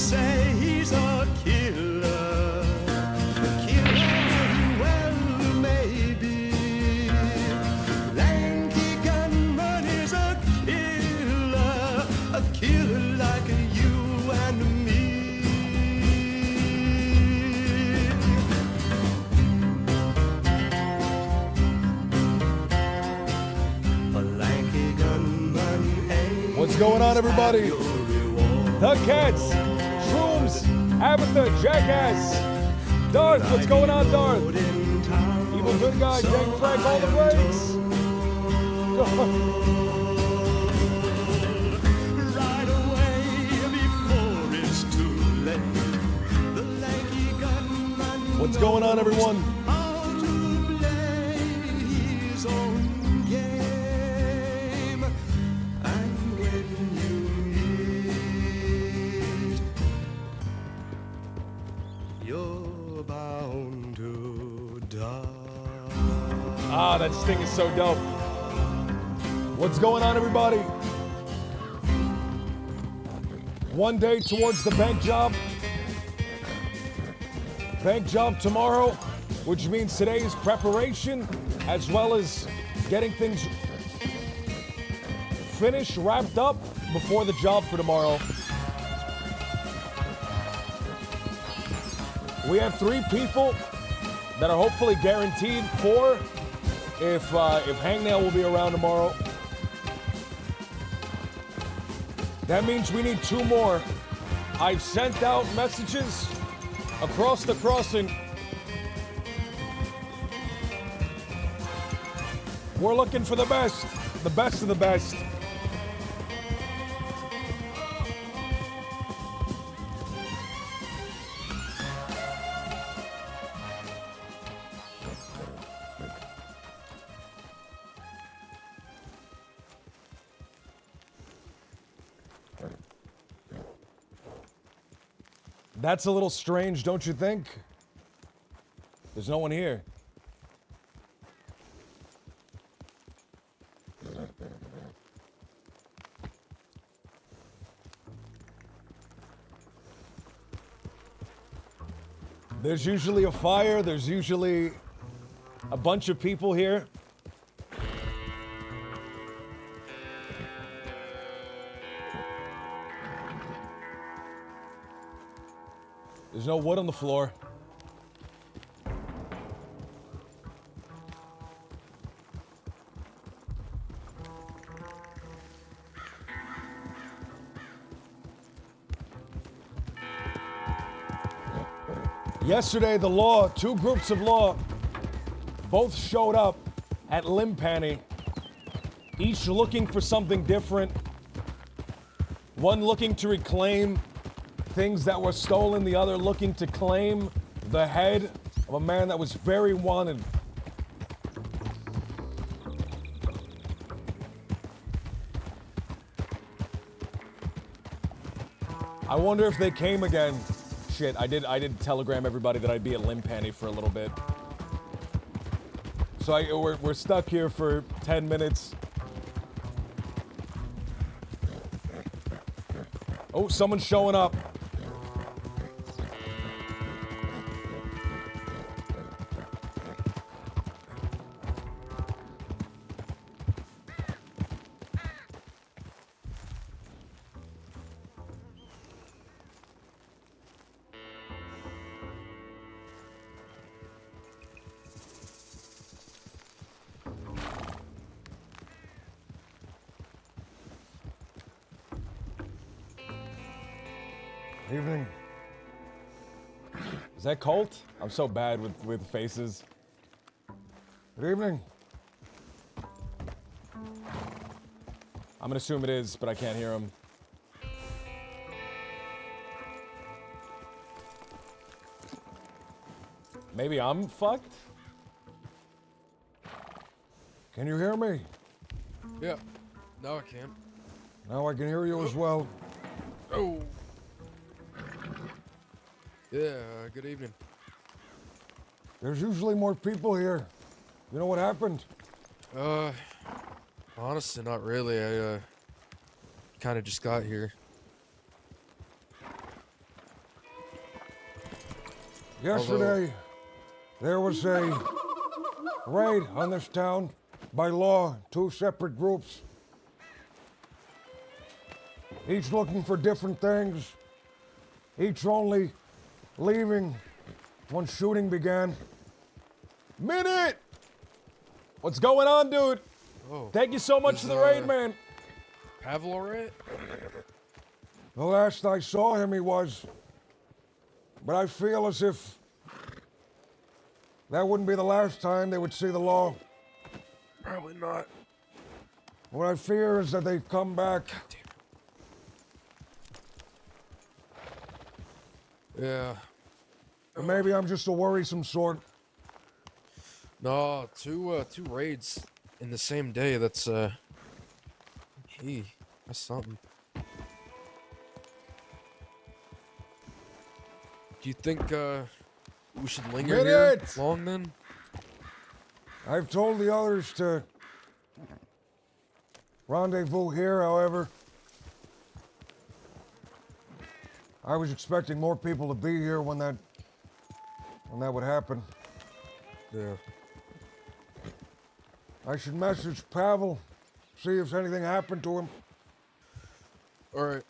say he's a killer. A killer, well, maybe. Lanky gunman is a killer like you and me. A lanky gunman ain't What's going on, everybody? The Cats, Shrooms, Abatha, Jackass, Darth. What's going on, Darth? Evil Good Guy, Jake Frank, all the greats. Right away before it's too late. The lanky gunman What's going on, everyone? how to play his own game. And when you meet, you're bound to die. Ah, that sting is so dope. What's going on, everybody? One day towards the bank job. Bank job tomorrow, which means today's preparation, as well as getting things finished, wrapped up before the job for tomorrow. We have 3 people that are hopefully guaranteed. 4 if Hangnail will be around tomorrow. That means we need 2 more. I've sent out messages across the crossing. We're looking for the best of the best. That's a little strange, don't you think? There's no one here. There's usually a fire, there's usually a bunch of people here. There's no wood on the floor. Yesterday, the law, 2 groups of law, both showed up at Limpani, each looking for something different. One looking to reclaim things that were stolen, the other looking to claim the head of a man that was very wanted. I wonder if they came again. Shit, I did telegram everybody that I'd be at Limpani for a little bit. So we're stuck here for 10 minutes. Oh, someone's showing up. Evening. Is that Colt? I'm so bad with faces. Good evening. I'm gonna assume it is, but I can't hear him. Maybe I'm fucked? Can you hear me? Yeah. Now I can. Now I can hear you as well. Oh. Yeah, good evening. There's usually more people here. You know what happened? Honestly, not really. I kind of just got here. Yesterday, there was a raid on this town by law, two separate groups, each looking for different things, each only leaving when shooting began. Minute! What's going on, dude? Oh, Thank you so much Is, for the raid, man. Pavel alright? The last I saw him, he was. But I feel as if that wouldn't be the last time they would see the law. Probably not. What I fear is that they've come back. Yeah. Or maybe I'm just a worrisome sort. No, two raids in the same day. That's hey, that's something. Do you think we should linger here Minute! long then? I've told the others to rendezvous here, however. I was expecting more people to be here when that would happen. Yeah. I should message Pavel, see if anything happened to him. Alright.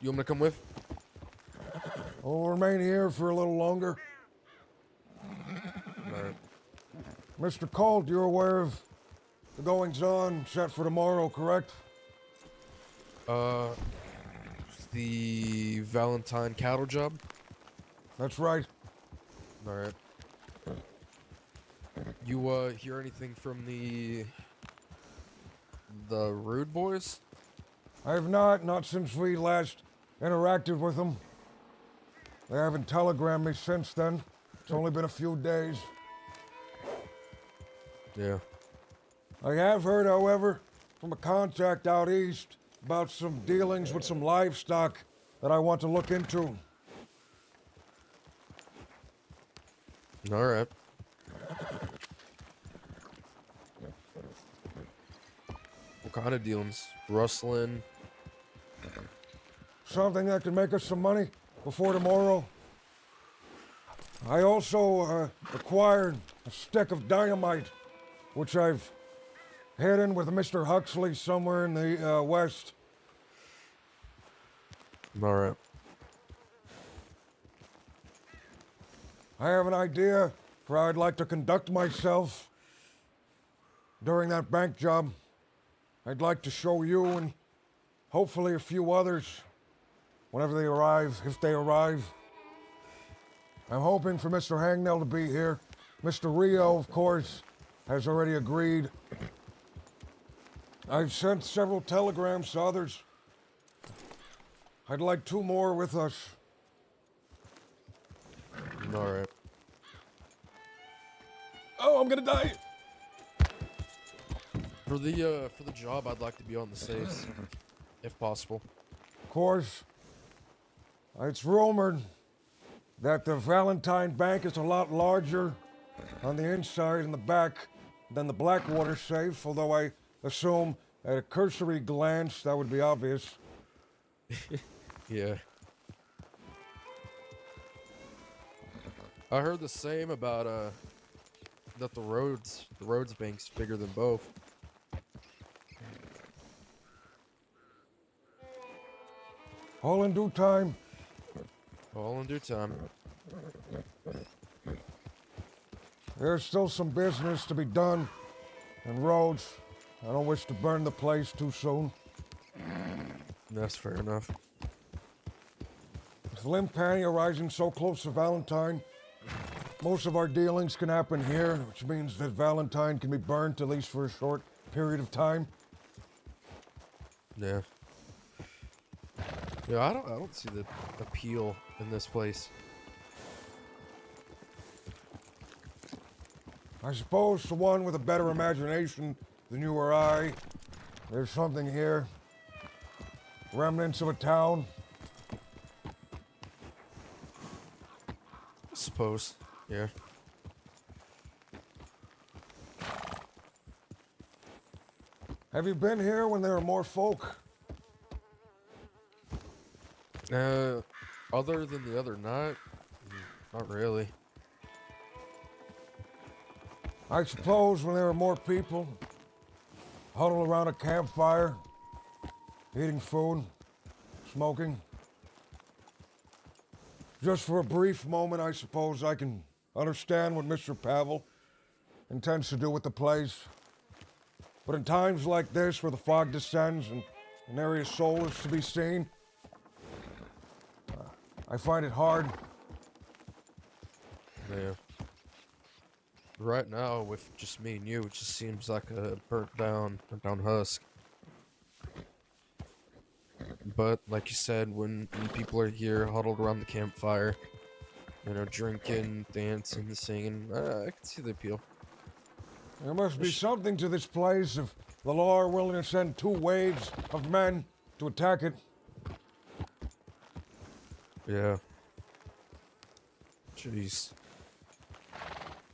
You want me to come with? I'll remain here for a little longer. Alright. Mr. Colt, you're aware of the goings-on set for tomorrow, correct? The Valentine cattle job? That's right. Alright. You hear anything from the Rude Boys? I have not since we last interacted with them. They haven't telegrammed me since then. It's only been a few days. Yeah. I have heard, however, from a contact out east about some dealings with some livestock that I want to look into. Alright. What kind of dealings? Rustling? Something that can make us some money before tomorrow. I also acquired a stick of dynamite, which I've hidden with Mr. Huxley somewhere in the west. Alright. I have an idea for how I'd like to conduct myself during that bank job. I'd like to show you and hopefully a few others whenever they arrive, if they arrive. I'm hoping for Mr. Hangnell to be here. Mr. Rio, of course, has already agreed. I've sent several telegrams to others. I'd like 2 more with us. Alright. Oh, I'm gonna die! For the job, I'd like to be on the safes, if possible. Of course, it's rumored that the Valentine Bank is a lot larger on the inside and the back than the Blackwater safe, although I assume at a cursory glance that would be obvious. Yeah. I heard the same about that the roads bank's bigger than both. All in due time. All in due time. There's still some business to be done in roads. I don't wish to burn the place too soon. That's fair enough. With Limpani arising so close to Valentine, most of our dealings can happen here, which means that Valentine can be burnt at least for a short period of time. Yeah. Yeah, I don't see the appeal in this place. I suppose to one with a better imagination than you or I, there's something here. Remnants of a town. Suppose. Yeah. Have you been here when there are more folk? Other than the other night, Not really. I suppose when there were more people huddled around a campfire, eating food, smoking. Just for a brief moment, I suppose I can understand what Mr. Pavel intends to do with the place. But in times like this, where the fog descends and an area's soul is to be seen, I find it hard. Yeah. Right now, with just me and you, it just seems like a burnt down husk. But like you said, when people are here, huddled around the campfire, drinking, dancing, singing, I can see the appeal. There must be something to this place if the law are willing to send 2 waves of men to attack it. Yeah. Jeez.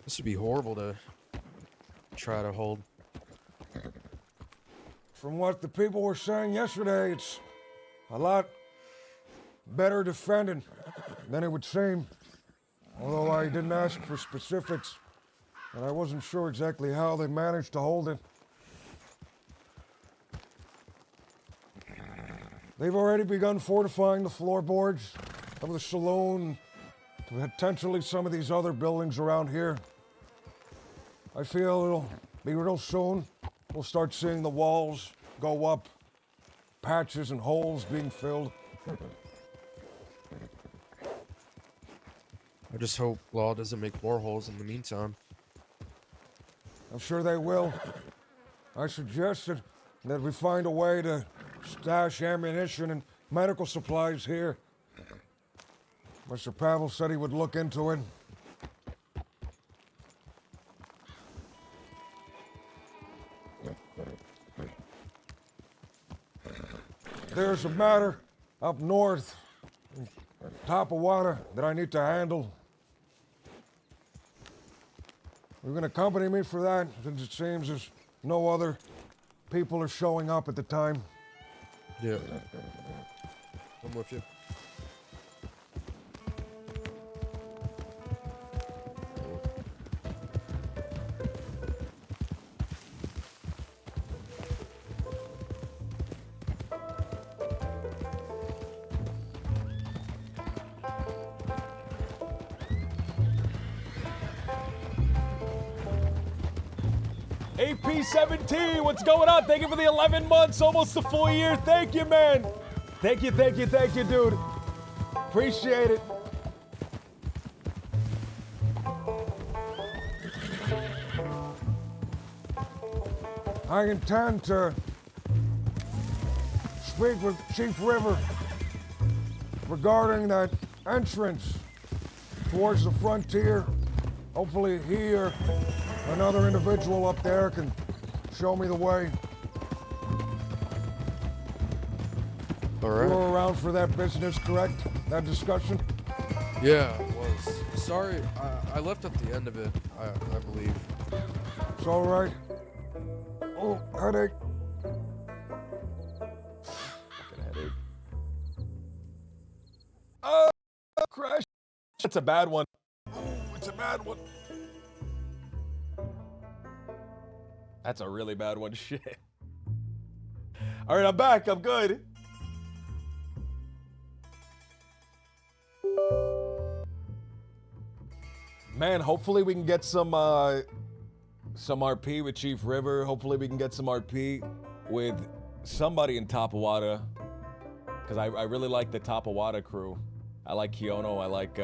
This would be horrible to try to hold. From what the people were saying yesterday, it's a lot better defended than it would seem. Although I didn't ask for specifics, and I wasn't sure exactly how they managed to hold it. They've already begun fortifying the floorboards of the saloon, potentially some of these other buildings around here. I feel it'll be real soon. We'll start seeing the walls go up, patches and holes being filled. I just hope law doesn't make more holes in the meantime. I'm sure they will. I suggested that we find a way to stash ammunition and medical supplies here. Mr. Pavel said he would look into it. There's a matter up north, in Tapawada, that I need to handle. You're going to accompany me for that, since it seems as no other people are showing up at the time. Yeah. I'm with you. AP17, what's going on? Thank you for the 11 months, almost a full year. Thank you, man. Thank you, dude. Appreciate it. I intend to speak with Chief River regarding that entrance towards the frontier. Hopefully he or another individual up there can show me the way. All You right. were around for that business, correct? That discussion? Yeah, it was. Sorry, I left at the end of it, I believe. It's all right. Oh, headache. Fucking headache. Oh, crash. That's a bad one. Oh, it's a bad one. That's a really bad one. Shit. All right, I'm back. I'm good. Man, hopefully we can get some RP with Chief River. Hopefully we can get some RP with somebody in Tapawada. Because I really like the Tapawada crew. I like Kiono. I like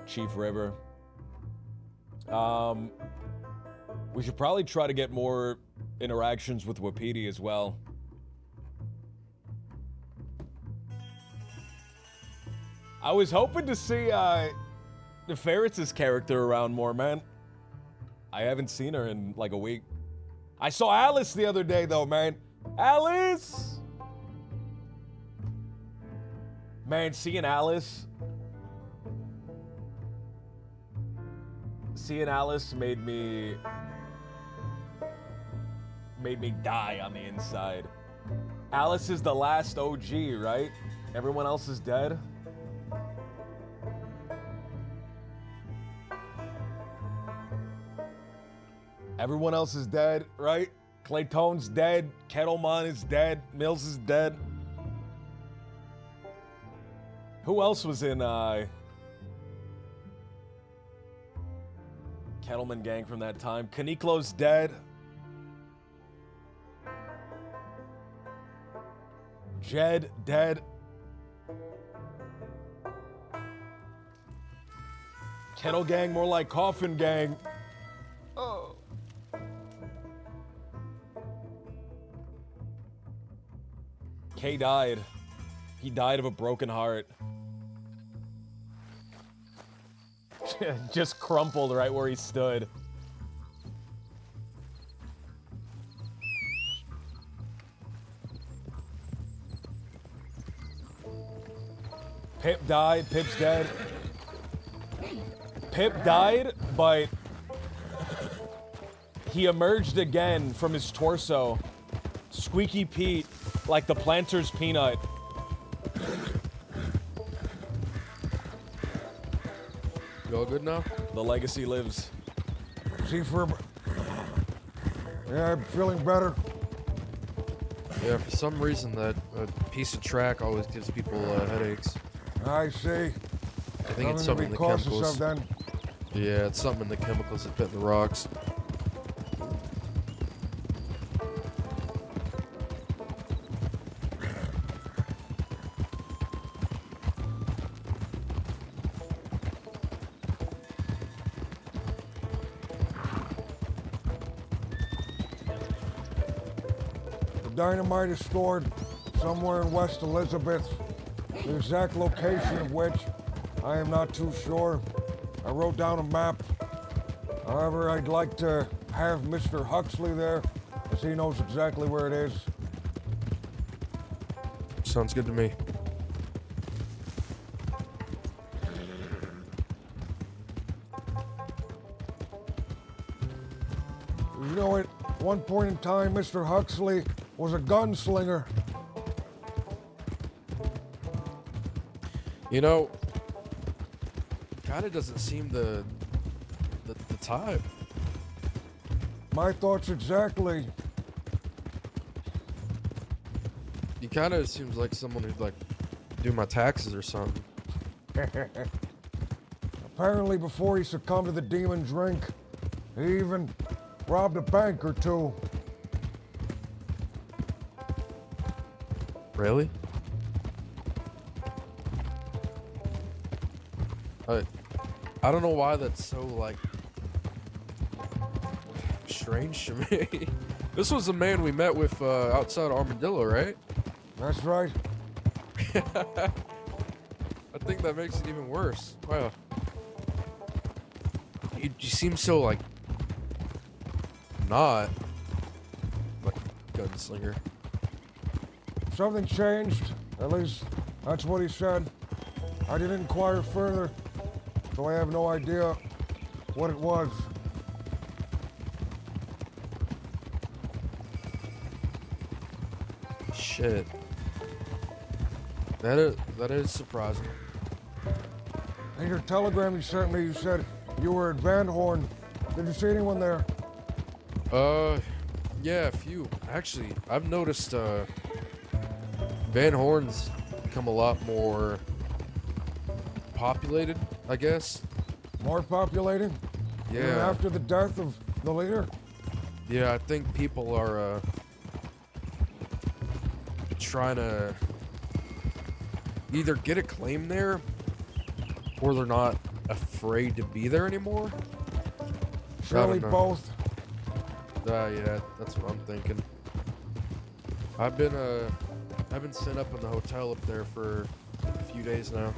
Chief River. We should probably try to get more interactions with Wapiti as well. I was hoping to see the Ferretz's character around more, man. I haven't seen her in like a week. I saw Alice the other day though, man. Alice! Man, seeing Alice made me die on the inside. Alice is the last OG, right? Everyone else is dead. Everyone else is dead, right? Claytone's dead. Kettleman is dead. Mills is dead. Who else was in Kettleman gang from that time? Kaniklo's dead. Jed dead. Kettle gang more like coffin gang. Oh. Kay died. He died of a broken heart. Just crumpled right where he stood. Pip died. Pip's dead. Pip died, but he emerged again from his torso. Squeaky Pete, like the planter's peanut. You all good now? The legacy lives. See for. Yeah, I'm feeling better. Yeah, for some reason that piece of track always gives people headaches. I see. I think it's something in the chemicals. Then. Yeah, it's something in the chemicals that fit in the rocks. The dynamite is stored somewhere in West Elizabeth. The exact location of which I am not too sure. I wrote down a map. However, I'd like to have Mr. Huxley there, as he knows exactly where it is. Sounds good to me. You know, at one point in time, Mr. Huxley was a gunslinger. You know, kind of doesn't seem the type. My thoughts exactly. He kind of seems like someone who'd like do my taxes or something. Apparently, before he succumbed to the demon drink, he even robbed a bank or two. Really? I don't know why that's so like strange to me. This was the man we met with outside Armadillo, right? That's right. I think that makes it even worse. Wow. You seem so like not like a gunslinger. Something changed. At least that's what he said. I didn't inquire further, so I have no idea what it was. Shit. That is surprising. In your telegram you sent me, you said you were at Van Horn. Did you see anyone there? Yeah, a few. Actually, I've noticed Van Horn's become a lot more populated, I guess. More populated? Even Yeah. after the death of the leader? Yeah, I think people are trying to either get a claim there or they're not afraid to be there anymore. Surely know. both. Yeah, that's what I'm thinking. I've been sent up in the hotel up there for a few days now.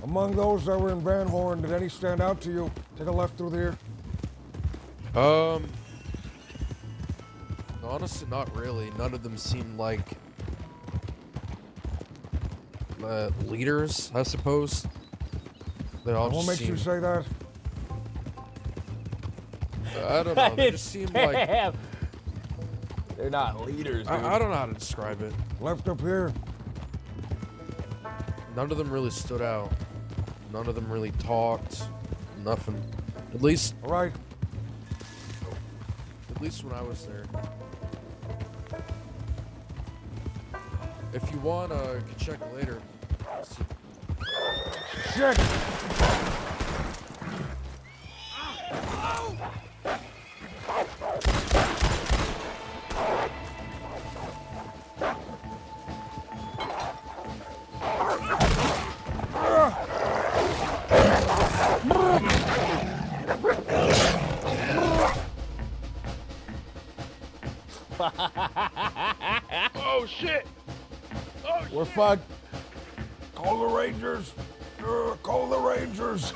Among those that were in Van Horn, did any stand out to you? Take a left through there. Honestly, not really. None of them seem like leaders, I suppose. They all What just makes seem, you say that? I don't know. They just seem like Damn. They're not leaders, dude. I don't know how to describe it. Left up here. None of them really stood out. None of them really talked. Nothing. At least All right, At least when I was there. If you want, you can check later. Shit! Oh shit! Oh We're shit! fucked. Call the Rangers! Call the Rangers!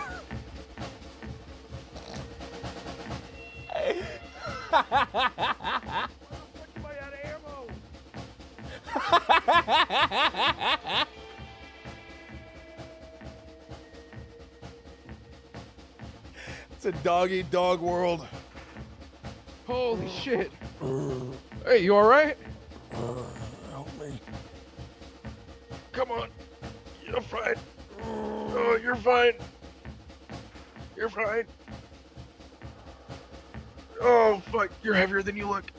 Am I out of ammo? It's a dog-eat-dog world. Holy shit! Hey, you all right? Help me. Come on. You're fine. Oh, you're fine. You're fine. Oh fuck! You're heavier than you look.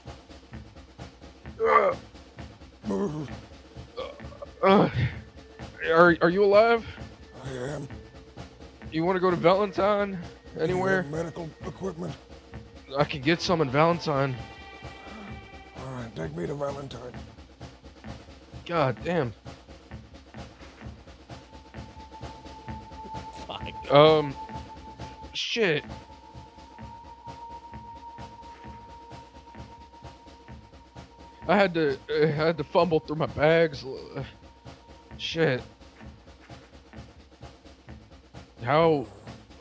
Uh, are you alive? I am. You want to go to Valentine? Anywhere? Medical equipment. I can get some in Valentine. All right, take me to Valentine. God damn. Fuck. Shit. I had to fumble through my bags. Shit. How,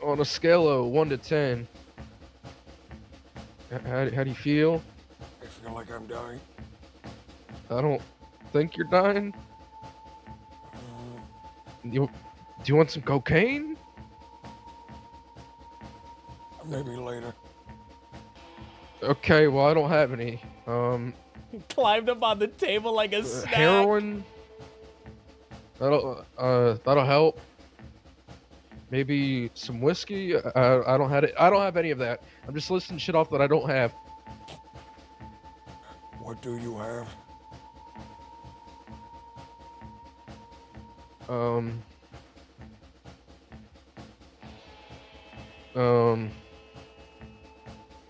on a scale of 1 to 10, how do you feel? I feel like I'm dying. I don't think you're dying. Do you want some cocaine? Maybe later. Okay, well I don't have any. Climbed up on the table like a snack. Heroin. That'll help. Maybe some whiskey. I don't have it. I don't have any of that. I'm just listing shit off that I don't have. What do you have?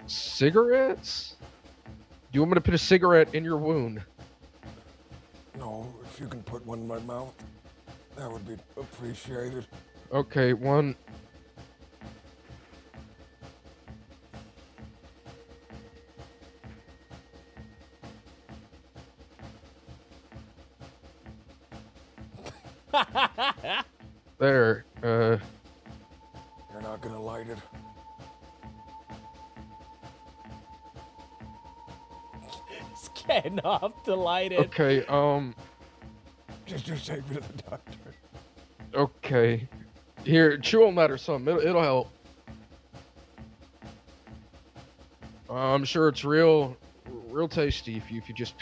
Cigarettes? Do you want me to put a cigarette in your wound? No, if you can put one in my mouth, that would be appreciated. Okay, one. There. You're not gonna light it. It's getting off to light it. Okay, Just take me to the doctor. okay. Here, chew on that or something. It'll help. I'm sure it's real tasty if you just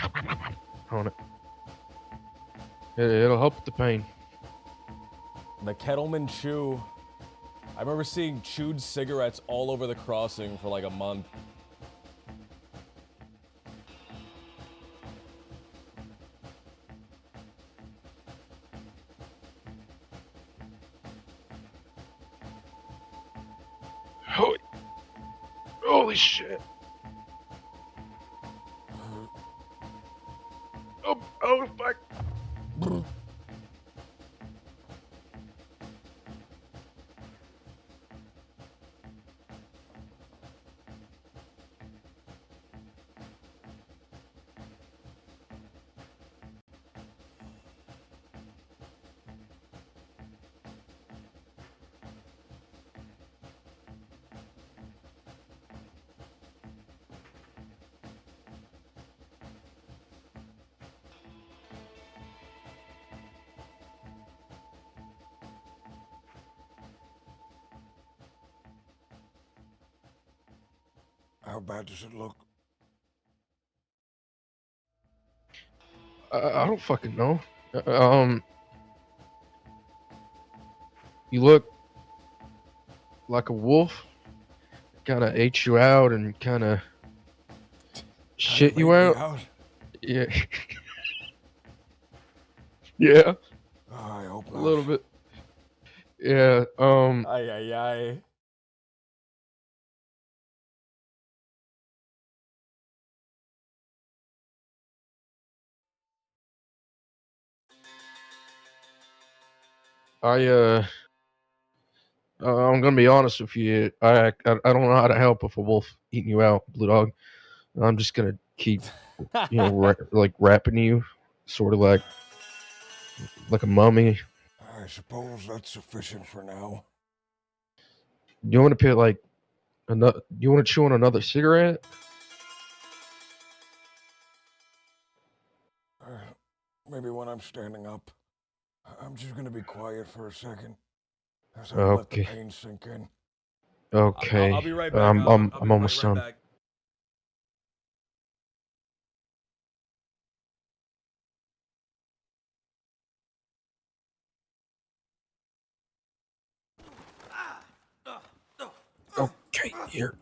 on it. It'll help with the pain. The Kettleman Chew. I remember seeing chewed cigarettes all over the crossing for like a month. Holy shit. Oh, fuck. How bad does it look? I don't fucking know. You look like a wolf. Kind of ate you out and kind of Shit you Make me out? Yeah. Yeah, Oh, I hope a not. little bit. Yeah. Ay, ay, ay. I'm gonna be honest with you. I don't know how to help if a wolf eating you out, Blue Dog. I'm just gonna keep, like wrapping you, sort of like a mummy. I suppose that's sufficient for now. You want to put like another? You want to chew on another cigarette? Maybe when I'm standing up. I'm just gonna be quiet for a second as I let the Okay. pain sink in. Okay. I'll be right back. I'm almost done. back. Okay, here.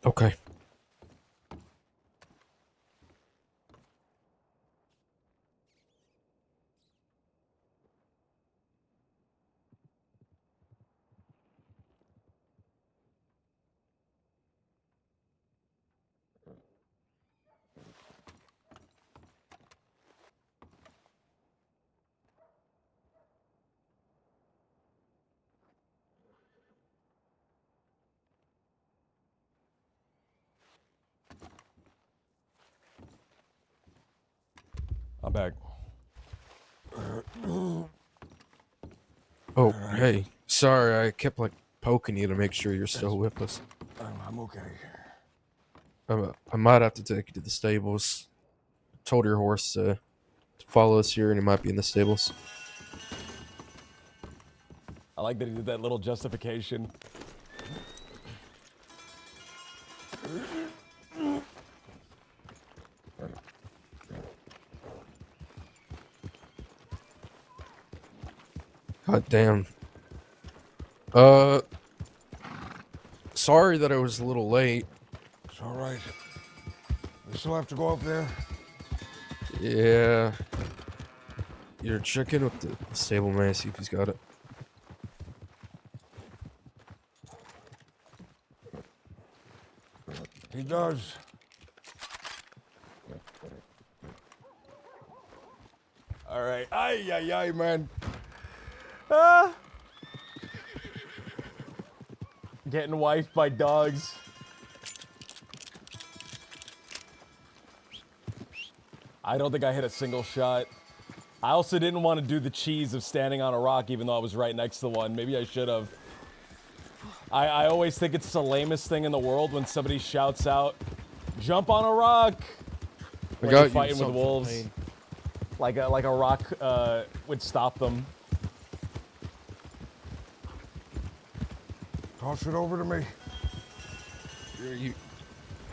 Okay. I'm back. Oh, hey. Sorry, I kept like poking you to make sure you're still with us. I'm okay. I might have to take you to the stables. Told your horse to follow us here, and he might be in the stables. I like that he did that little justification. God damn. Sorry that I was a little late. It's all right. We still have to go up there. Yeah. You're checking with the stable man, see if he's got it. He does. All right. Ay, ay, ay, man. Ah. Getting wifed by dogs. I don't think I hit a single shot. I also didn't want to do the cheese of standing on a rock even though I was right next to one. Maybe I should have. I always think it's the lamest thing in the world when somebody shouts out, "Jump on a rock!" I when got you're you fighting with something for wolves. pain. Like a rock would stop them. Toss it over to me. You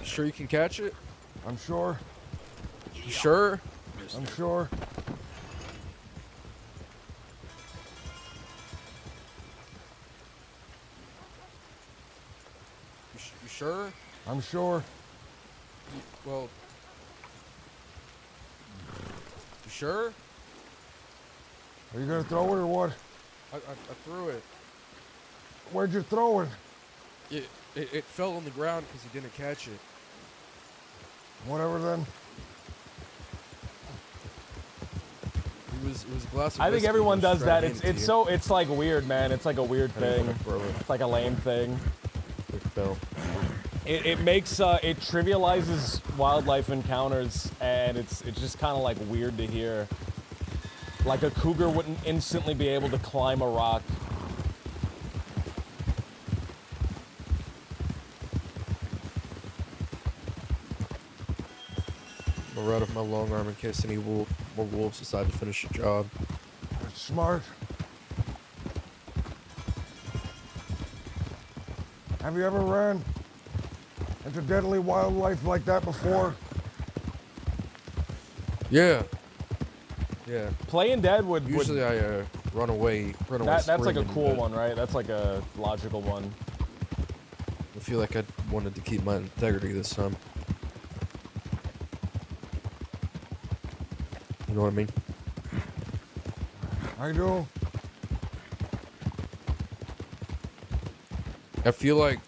sure you can catch it? I'm sure. You sure? I'm sure. You sure? I'm sure. Well, you sure? Are you gonna throw it or what? I threw it. Where'd you throw it? It fell on the ground because he didn't catch it. Whatever then. It was a glass of I think whiskey, everyone he was does that. trying to hand it to It's like weird, man. It's like a weird you. I didn't thing. want to throw it. It's like a lame thing. It fell. it makes it trivializes wildlife encounters, and it's just kind of like weird to hear. Like a cougar wouldn't instantly be able to climb a rock. I'm gonna run with my long arm in case any more wolves decide to finish the job. That's smart. Have you ever ran into deadly wildlife like that before? Yeah. Yeah. Playing dead would Usually I run away. that's like a screaming, cool but one, right? That's like a logical one. I feel like I wanted to keep my integrity this time. You know what I mean? I do. I feel like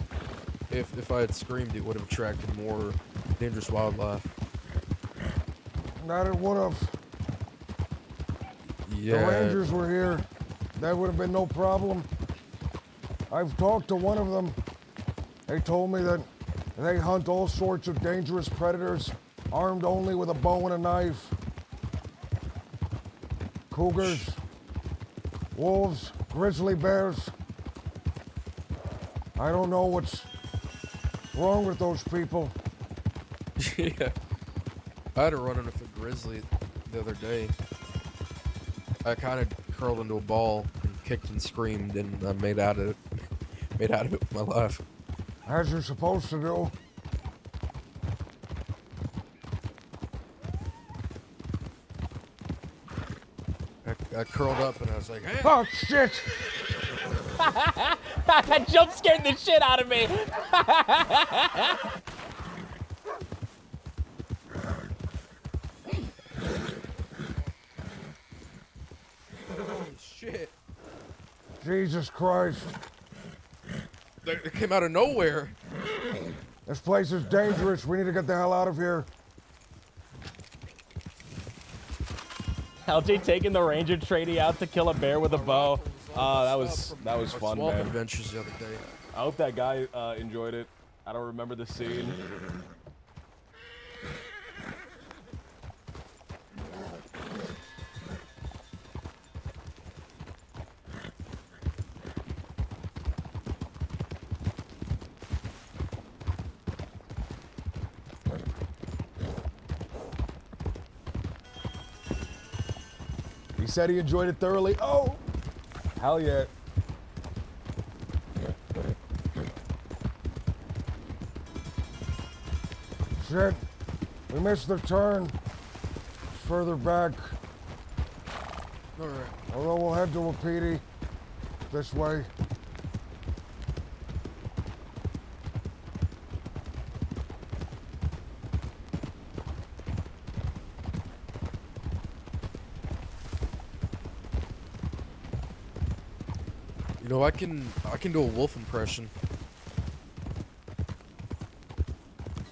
if I had screamed, it would have attracted more dangerous wildlife. That it would have. Yeah. The Rangers were here. That would have been no problem. I've talked to one of them. They told me that they hunt all sorts of dangerous predators, armed only with a bow and a knife. Cougars, wolves, grizzly bears. I don't know what's wrong with those people. Yeah. I had a run-in with a grizzly the other day. I kind of curled into a ball and kicked and screamed, and I made out of it with my life. As you're supposed to do. I curled up and I was like, hey! Oh, shit! That jump scared the shit out of me. Holy shit. Jesus Christ. It came out of nowhere. This place is dangerous. We need to get the hell out of here. LJ taking the ranger trainee out to kill a bear with a bow. That was Our fun, swamp man. adventures the other day. I hope that guy enjoyed it. I don't remember the scene. He said he enjoyed it thoroughly. Oh, hell yeah. Shit. We missed the turn. Further back. Alright. Although we'll head to a PD this way. You know, I can do a wolf impression.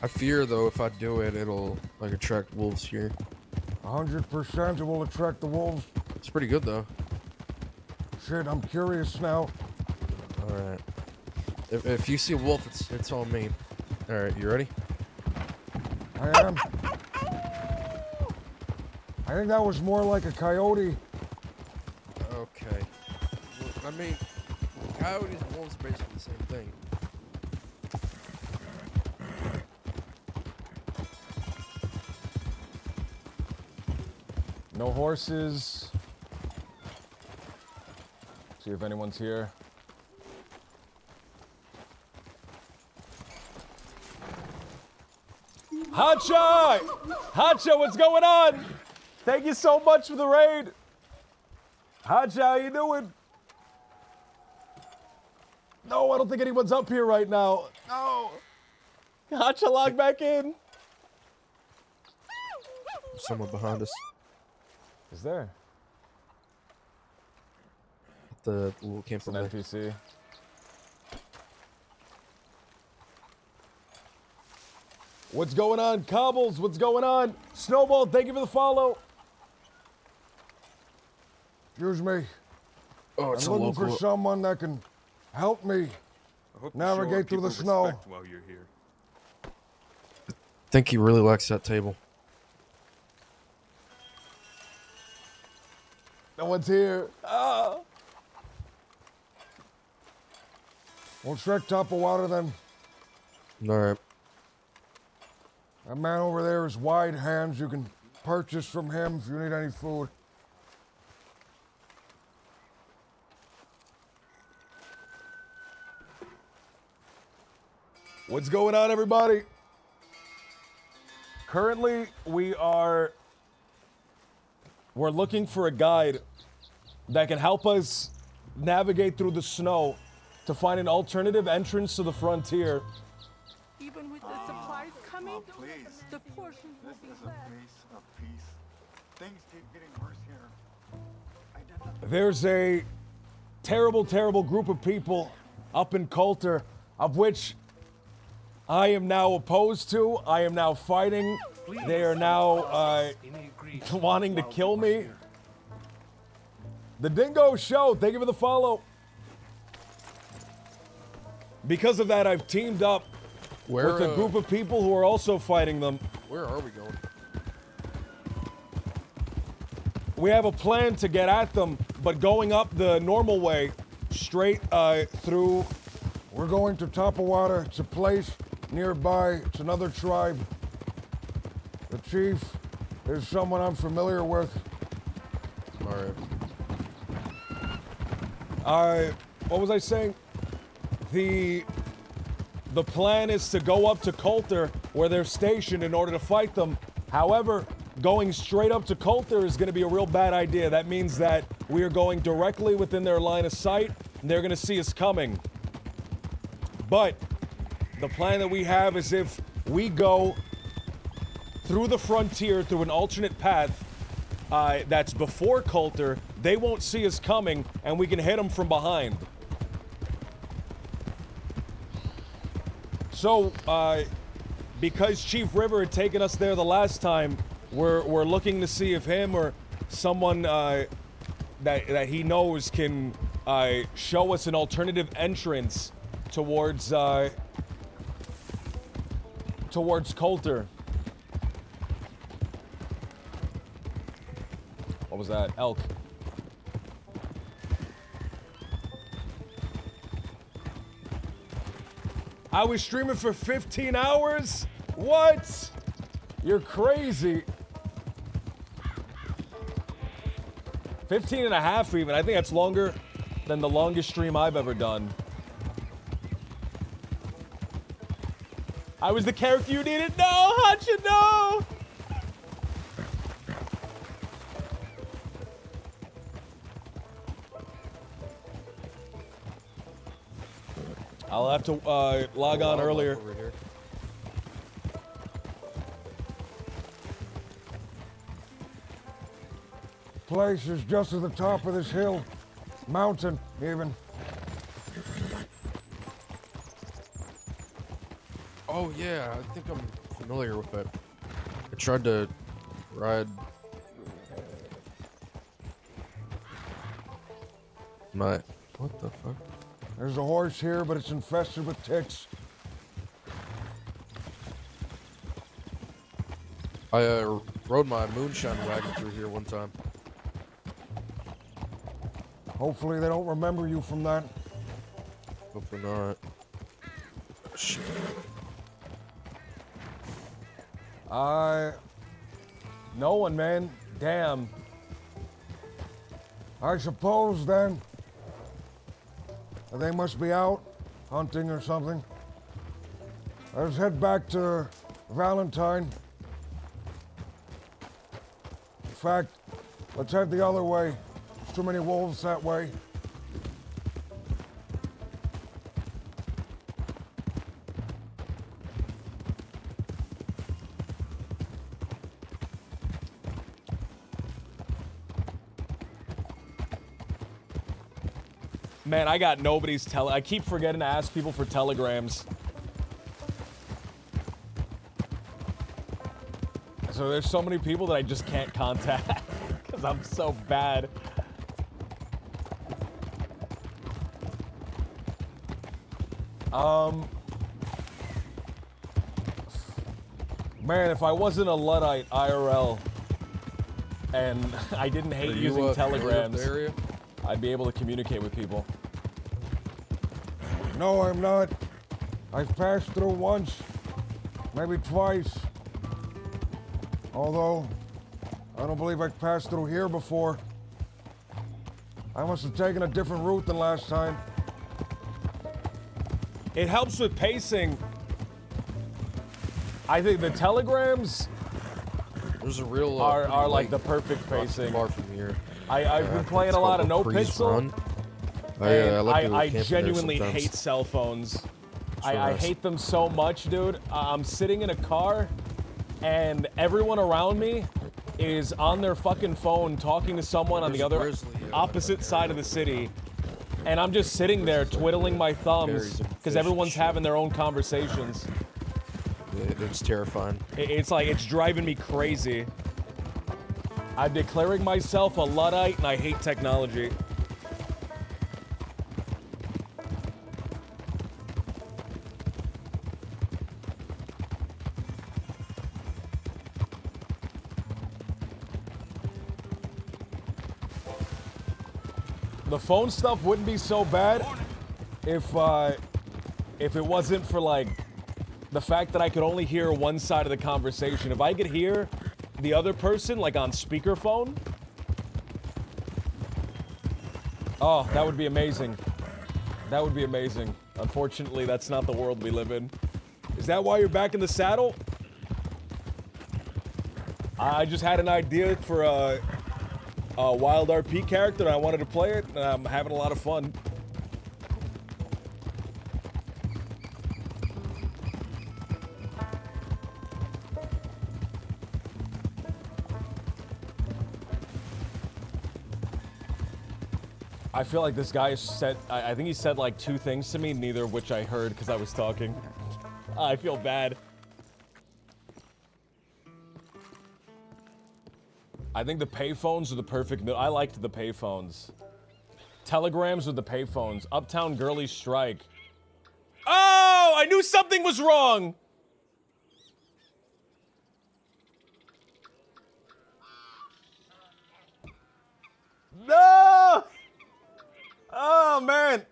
I fear though if I do it, it'll like attract wolves here. 100% it will attract the wolves. It's pretty good though. Shit, I'm curious now. All right. If you see a wolf, it's on me. All right, you ready? I am. I think that was more like a coyote. Okay. Well, I mean, coyotes and wolves are basically the same thing. No horses. See if anyone's here. Hacha! Hacha, what's going on? Thank you so much for the raid. Hacha, how you doing? No, I don't think anyone's up here right now. No. Hacha, log back in. There's someone behind us. Is there? At the little It's camper an there. NPC. What's going on, Cobbles? What's going on? Snowball, thank you for the follow. Excuse me. Oh, it's I'm a looking for local. someone that can help me I hope you navigate show through the people snow. respect while you're here. think he really likes that table. No one's here. Ah. We'll check top of water then. All right. That man over there is Wide Hands. You can purchase from him if you need any food. What's going on, everybody? Currently, we're looking for a guide that can help us navigate through the snow to find an alternative entrance to the frontier. Even with the supplies coming, please. the portions will This be is a less. place of peace. Things keep getting worse here. I did not. There's a terrible, terrible group of people up in Coulter, of which I am now opposed to. I am now fighting. They are now wanting to kill me. The Dingo Show, thank you for the follow. Because of that, I've teamed up Where, with a group of people who are also fighting them. where are we going? We have a plan to get at them, but going up the normal way, straight through. We're going to top of water. It's a place nearby. It's another tribe. The chief is someone I'm familiar with. All right. What was I saying? The plan is to go up to Coulter where they're stationed in order to fight them. However, going straight up to Coulter is going to be a real bad idea. That means that we are going directly within their line of sight, and they're going to see us coming. But the plan that we have is if we go through the frontier through an alternate path that's before Coulter, they won't see us coming, and we can hit them from behind. So, because Chief River had taken us there the last time, we're looking to see if him or someone that he knows can show us an alternative entrance towards Coulter. What was that? Elk. I was streaming for 15 hours? What? You're crazy. 15 and a half even. I think that's longer than the longest stream I've ever done. I was the character you needed? No, Hacha, no! I'll have to log on earlier. Over here. Place is just at the top of this hill. Mountain, even. Oh yeah, I think I'm familiar with it. I tried to ride my. What the fuck? There's a horse here, but it's infested with ticks. I rode my moonshine wagon through here one time. Hopefully they don't remember you from that. Hopefully not. Shit. No one, man. Damn. I suppose then they must be out hunting or something. Let's head back to Valentine. In fact, let's head the other way. There's too many wolves that way. Man, I got nobody's I keep forgetting to ask people for telegrams. So there's so many people that I just can't contact because I'm so bad. Man, if I wasn't a Luddite IRL and I didn't hate Are you, using familiar with telegrams, the area? I'd be able to communicate with people. No, I'm not. I've passed through once, maybe twice. Although, I don't believe I've passed through here before. I must have taken a different route than last time. It helps with pacing. I think the telegrams There's a real are like the lake perfect not too pacing. far from here. I've been playing It's a lot of called no Breeze pixel. Run. And like to go I camping there genuinely sometimes. hate cell phones. So I nice. hate them so much, dude. I'm sitting in a car, and everyone around me is on their fucking phone talking to someone on There's the a other grizzly, opposite side of the city. And I'm just sitting there twiddling my thumbs Berries and because fish everyone's and shit. having their own conversations. It's terrifying. It's like, it's driving me crazy. I'm declaring myself a Luddite and I hate technology. The phone stuff wouldn't be so bad if it wasn't for like the fact that I could only hear one side of the conversation. If I could hear the other person like on speakerphone, oh, that would be amazing. That would be amazing. Unfortunately, that's not the world we live in. Is that why you're back in the saddle? I just had an idea for a wild RP character and I wanted to play it, and I'm having a lot of fun. I feel like this guy said, I think he said like 2 things to me, neither of which I heard because I was talking. I feel bad. I think the payphones are the perfect. I liked the payphones. Telegrams with the payphones. Uptown Girly Strike. Oh, I knew something was wrong. No! Oh, man.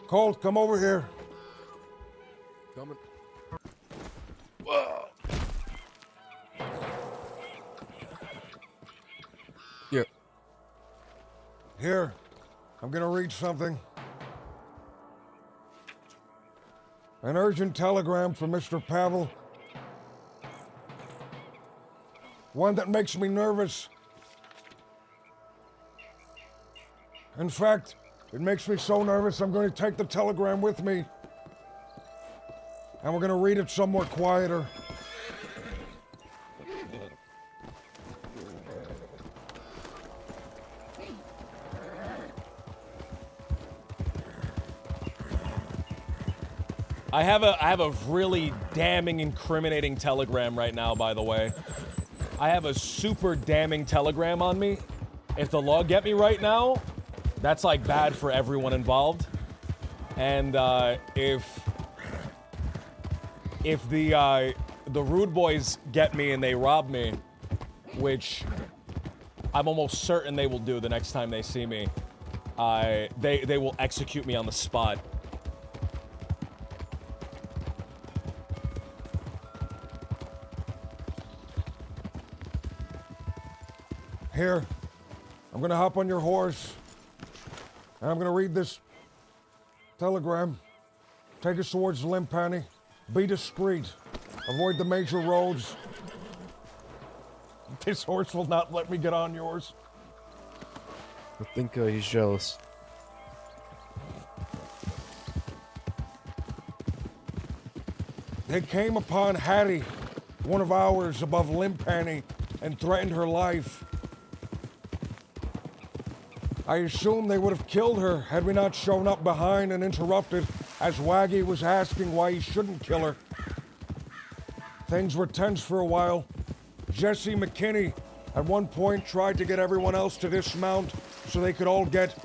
Colt, come over here. Coming. Yeah. Here, I'm gonna read something. An urgent telegram from Mr. Pavel. One that makes me nervous. In fact, it makes me so nervous I'm going to take the telegram with me. And we're going to read it somewhere quieter. I have a really damning, incriminating telegram right now, by the way. I have a super damning telegram on me. If the law get me right now, that's like bad for everyone involved. And if the rude boys get me and they rob me, which I'm almost certain they will do the next time they see me, they will execute me on the spot. Here, I'm gonna hop on your horse, and I'm gonna read this telegram. Take us towards Limpani. Be discreet. Avoid the major roads. This horse will not let me get on yours. I think he's jealous. They came upon Hattie, one of ours, above Limpani, and threatened her life. I assume they would have killed her had we not shown up behind and interrupted as Waggy was asking why he shouldn't kill her. Things were tense for a while. Jesse McKinney at one point tried to get everyone else to dismount so they could all get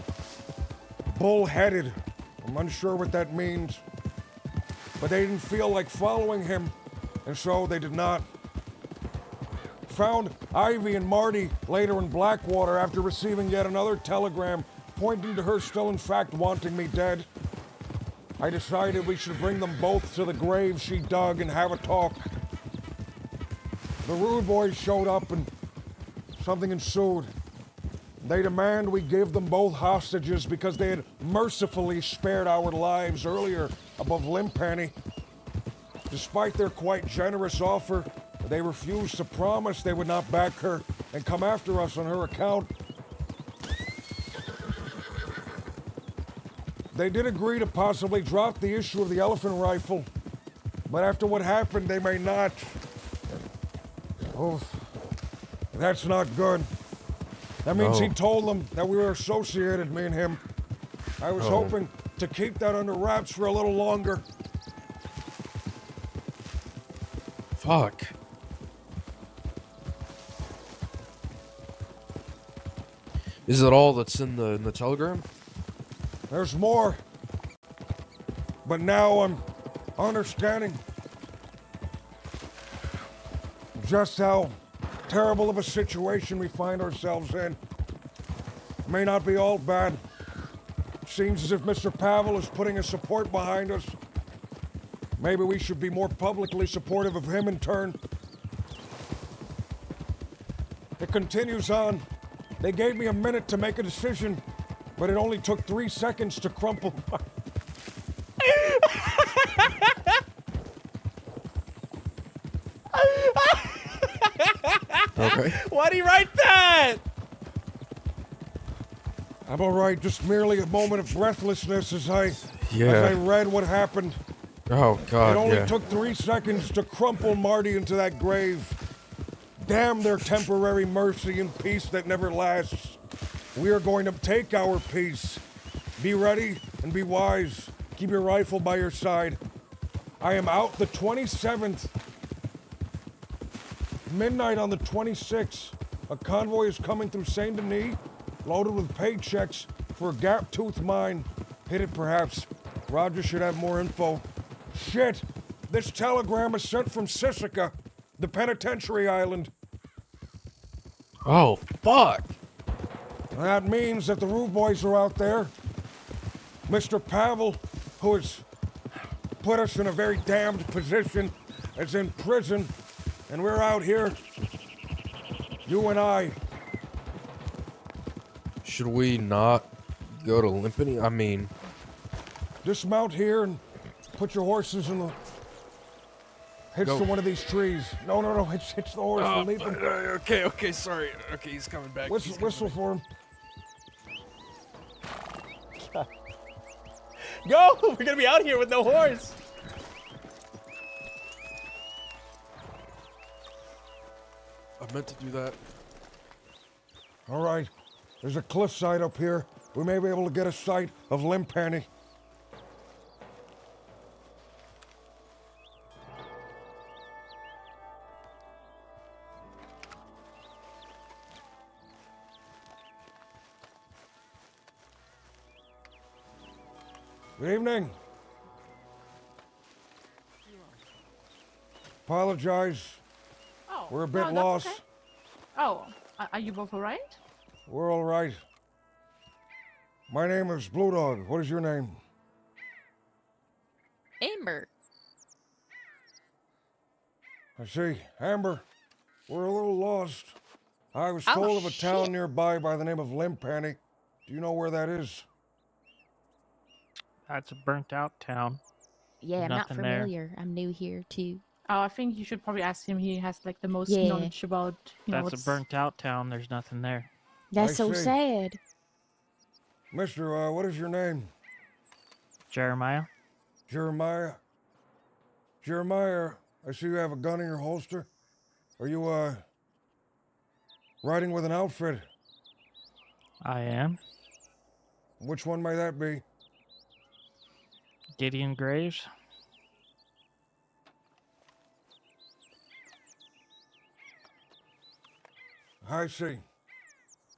bullheaded. I'm unsure what that means. but they didn't feel like following him, and so they did not. Found Ivy and Marty later in Blackwater after receiving yet another telegram pointing to her still in fact wanting me dead. I decided we should bring them both to the grave she dug and have a talk. The Rude Boys showed up and something ensued. They demand we give them both hostages because they had mercifully spared our lives earlier above Limpani. Despite their quite generous offer, they refused to promise they would not back her and come after us on her account. They did agree to possibly drop the issue of the elephant rifle, but after what happened, they may not. Oh, that's not good. That means he told them that we were associated, me and him. I was hoping to keep that under wraps for a little longer. Fuck. Is it all that's in the telegram? There's more. But now I'm understanding just how terrible of a situation we find ourselves in. It may not be all bad. It seems as if Mr. Pavel is putting his support behind us. Maybe we should be more publicly supportive of him in turn. It continues on. They gave me a minute to make a decision, but it only took 3 seconds to crumple. Okay. Why'd he write that? I'm all right, just merely a moment of breathlessness as I Yeah. read what happened. Oh It God. only Yeah. took 3 seconds to crumple Marty into that grave. Damn their temporary mercy and peace that never lasts. We are going to take our peace. Be ready and be wise. Keep your rifle by your side. I am out the 27th. Midnight on the 26th. A convoy is coming through Saint Denis, loaded with paychecks for a gap-toothed mine. Hit it perhaps. Roger should have more info. Shit! This telegram is sent from Sisika, the penitentiary island. Oh fuck. That means that the Rude Boys are out there. Mr. Pavel, who has put us in a very damned position, is in prison, and we're out here. You and I. Should we not go to Limpany? I mean, Dismount here and put your horses in the... Hitch Go. to one of these trees. No, hitch the horse. We'll leave him. okay, sorry. Okay, he's coming back. Whistle for him. Go! We're gonna be out here with no horse. I meant to do that. All right. There's a cliffside up here. We may be able to get a sight of Limpani. Good evening. Apologize. Oh, We're a bit no, that's lost. okay. Oh, are you both all right? We're all right. My name is Blue Dog. What is your name? Amber. I see. Amber, we're a little lost. I was Oh, told of a town shit. nearby by the name of Limpani. Do you know where that is? That's a burnt out town. Yeah, I'm not Nothing there. familiar. I'm new here too. Oh, I think you should probably ask him. He has like the most Yeah. knowledge about, you know, That's a what's... burnt out town. There's nothing there. That's I so see. sad. Mister, what is your name? Jeremiah? Jeremiah? Jeremiah, I see you have a gun in your holster. Are you, riding with an outfit? I am. Which one may that be? Gideon Graves? I see.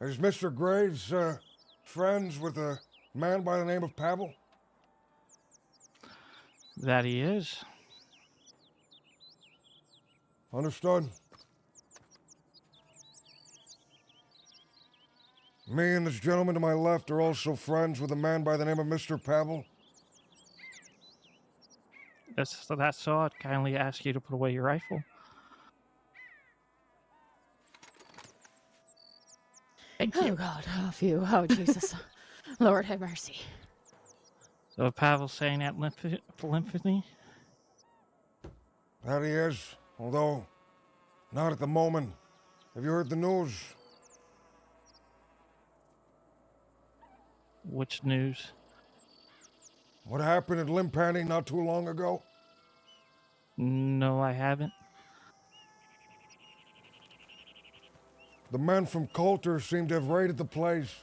Is Mr. Graves, friends with a man by the name of Pavel? That he is. Understood? Me and this gentleman to my left are also friends with a man by the name of Mr. Pavel. That's so I'd kindly ask you to put away your rifle. Thank Oh you. God. Oh phew. Oh Jesus. Lord have mercy. So Pavel's saying that lymphony? That he is, although not at the moment. Have you heard the news? Which news? What happened at Limpani not too long ago? No, I haven't. The men from Coulter seem to have raided the place.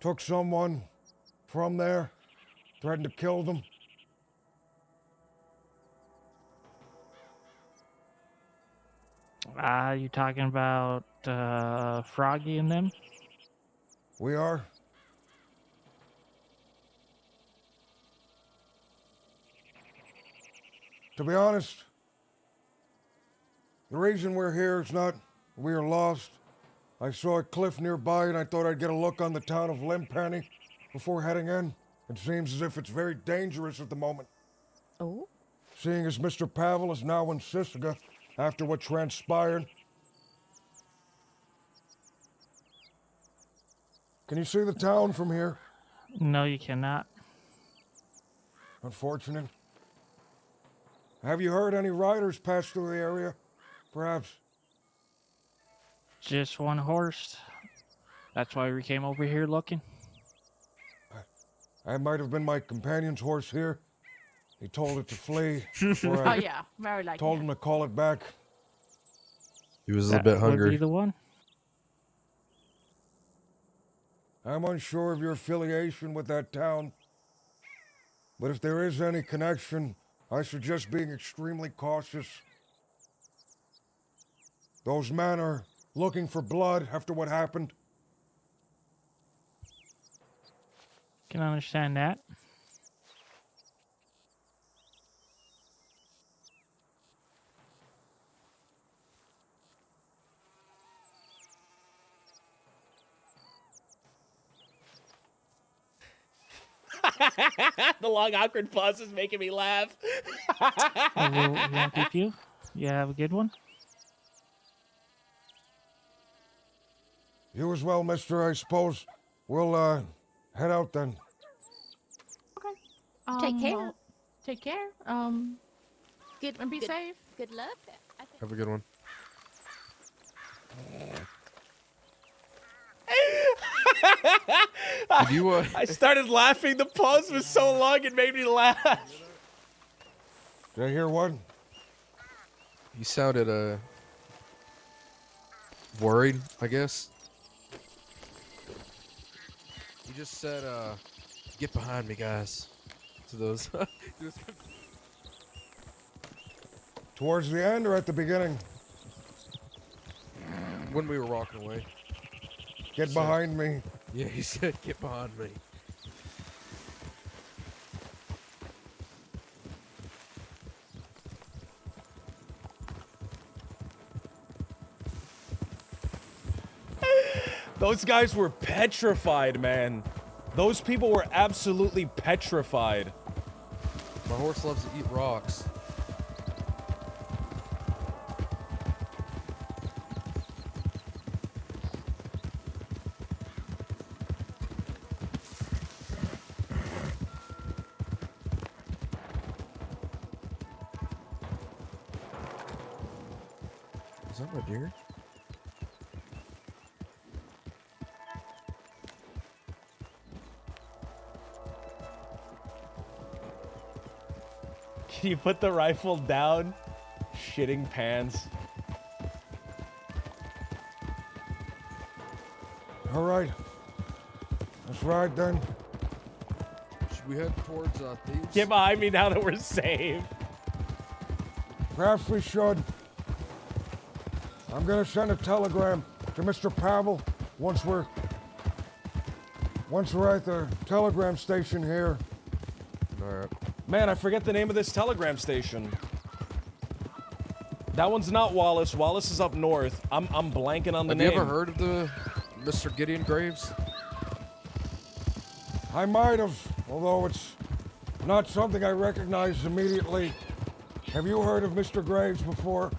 Took someone from there, threatened to kill them. You talking about Froggy and them? We are. To be honest, the reason we're here is not we are lost. I saw a cliff nearby and I thought I'd get a look on the town of Limpani before heading in. It seems as if it's very dangerous at the moment. Oh. Seeing as Mr. Pavel is now in Sisega after what transpired. Can you see the town from here? No, you cannot. Unfortunate. Have you heard any riders pass through the area? Perhaps. Just one horse. That's why we came over here looking. That might have been my companion's horse here. He told it to flee. Or Oh I yeah, very likely. told him to call it back. He was a That little bit would be hungry. the one. I'm unsure of your affiliation with that town. But if there is any connection, I suggest being extremely cautious. Those men are looking for blood after what happened. Can understand that. The long awkward pause is making me laugh. I won't keep you. You have a good one. You as well, mister, I suppose. We'll, head out then. Okay. Take care. Well, take care. Good. And be good, safe. Good luck. I think. Have a good one. Did you, I started laughing. The pause was so long it made me laugh. Did I hear one? you sounded, worried, I guess. You just said, get behind me, guys. To those. Towards the end or at the beginning? when we were walking away. Get behind me. Yeah, he said, get behind me. Those guys were petrified, man. Those people were absolutely petrified. My horse loves to eat rocks. Is that my deer? Can you put the rifle down? Shitting pants. All right. Let's ride then. Should we head towards Thieves? Get behind me now that we're safe. Perhaps we should. I'm gonna send a telegram to Mr. Pavel once we're at the telegram station here. Alright. Man, I forget the name of this telegram station. That one's not Wallace. Wallace is up north. I'm blanking on the Have name. you ever heard of the Mr. Gideon Graves? I might have, although it's not something I recognize immediately. Have you heard of Mr. Graves before?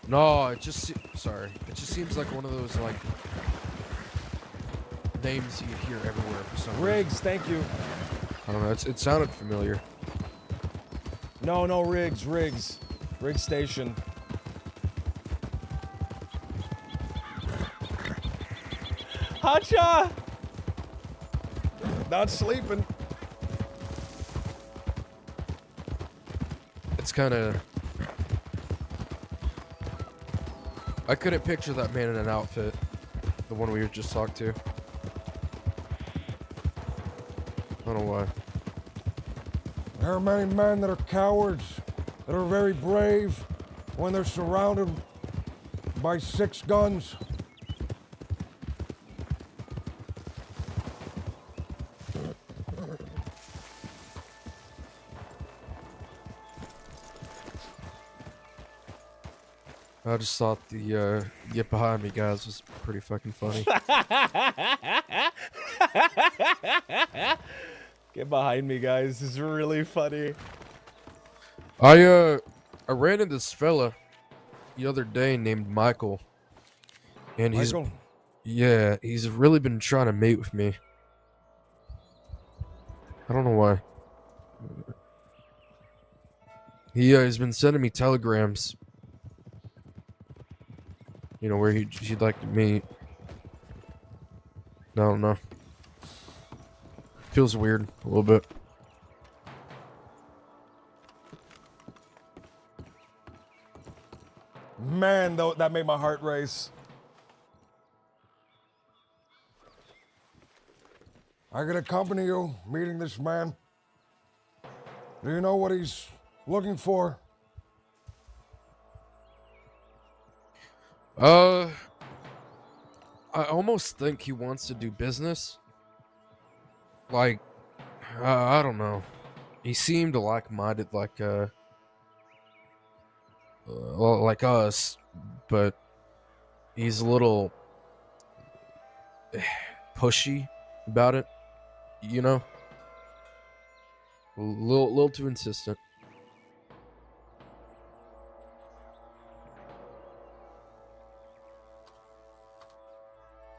No, it just sorry. It just seems like one of those like names you hear everywhere for some reason. Riggs, thank you. I don't know. It sounded familiar. No, Riggs. Riggs Station. Hacha! Not sleeping. It's kind of. I couldn't picture that man in an outfit. The one we just talked to. I don't know why. There are many men that are cowards, that are very brave when they're surrounded by 6 guns. I just thought the get behind me guys was pretty fucking funny. Get behind me, guys. This is really funny. I ran into this fella the other day named Michael. And Michael? he's really been trying to mate with me. I don't know why. He's been sending me telegrams. You know, where he'd like to meet. I don't know. Feels weird a little bit. Man, though, that made my heart race. I can accompany you meeting this man. Do you know what he's looking for? I almost think he wants to do business. Like, I don't know. He seemed like-minded, like us, but he's a little pushy about it, you know? A little too insistent.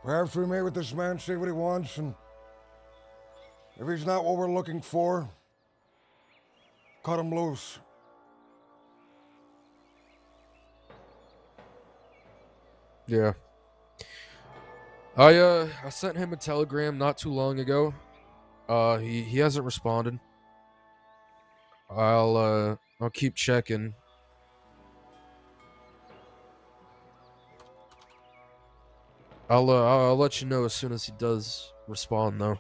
Perhaps we meet with this man, see what he wants, and if he's not what we're looking for, cut him loose. Yeah. I sent him a telegram not too long ago. He hasn't responded. I'll keep checking. I'll let you know as soon as he does respond, though.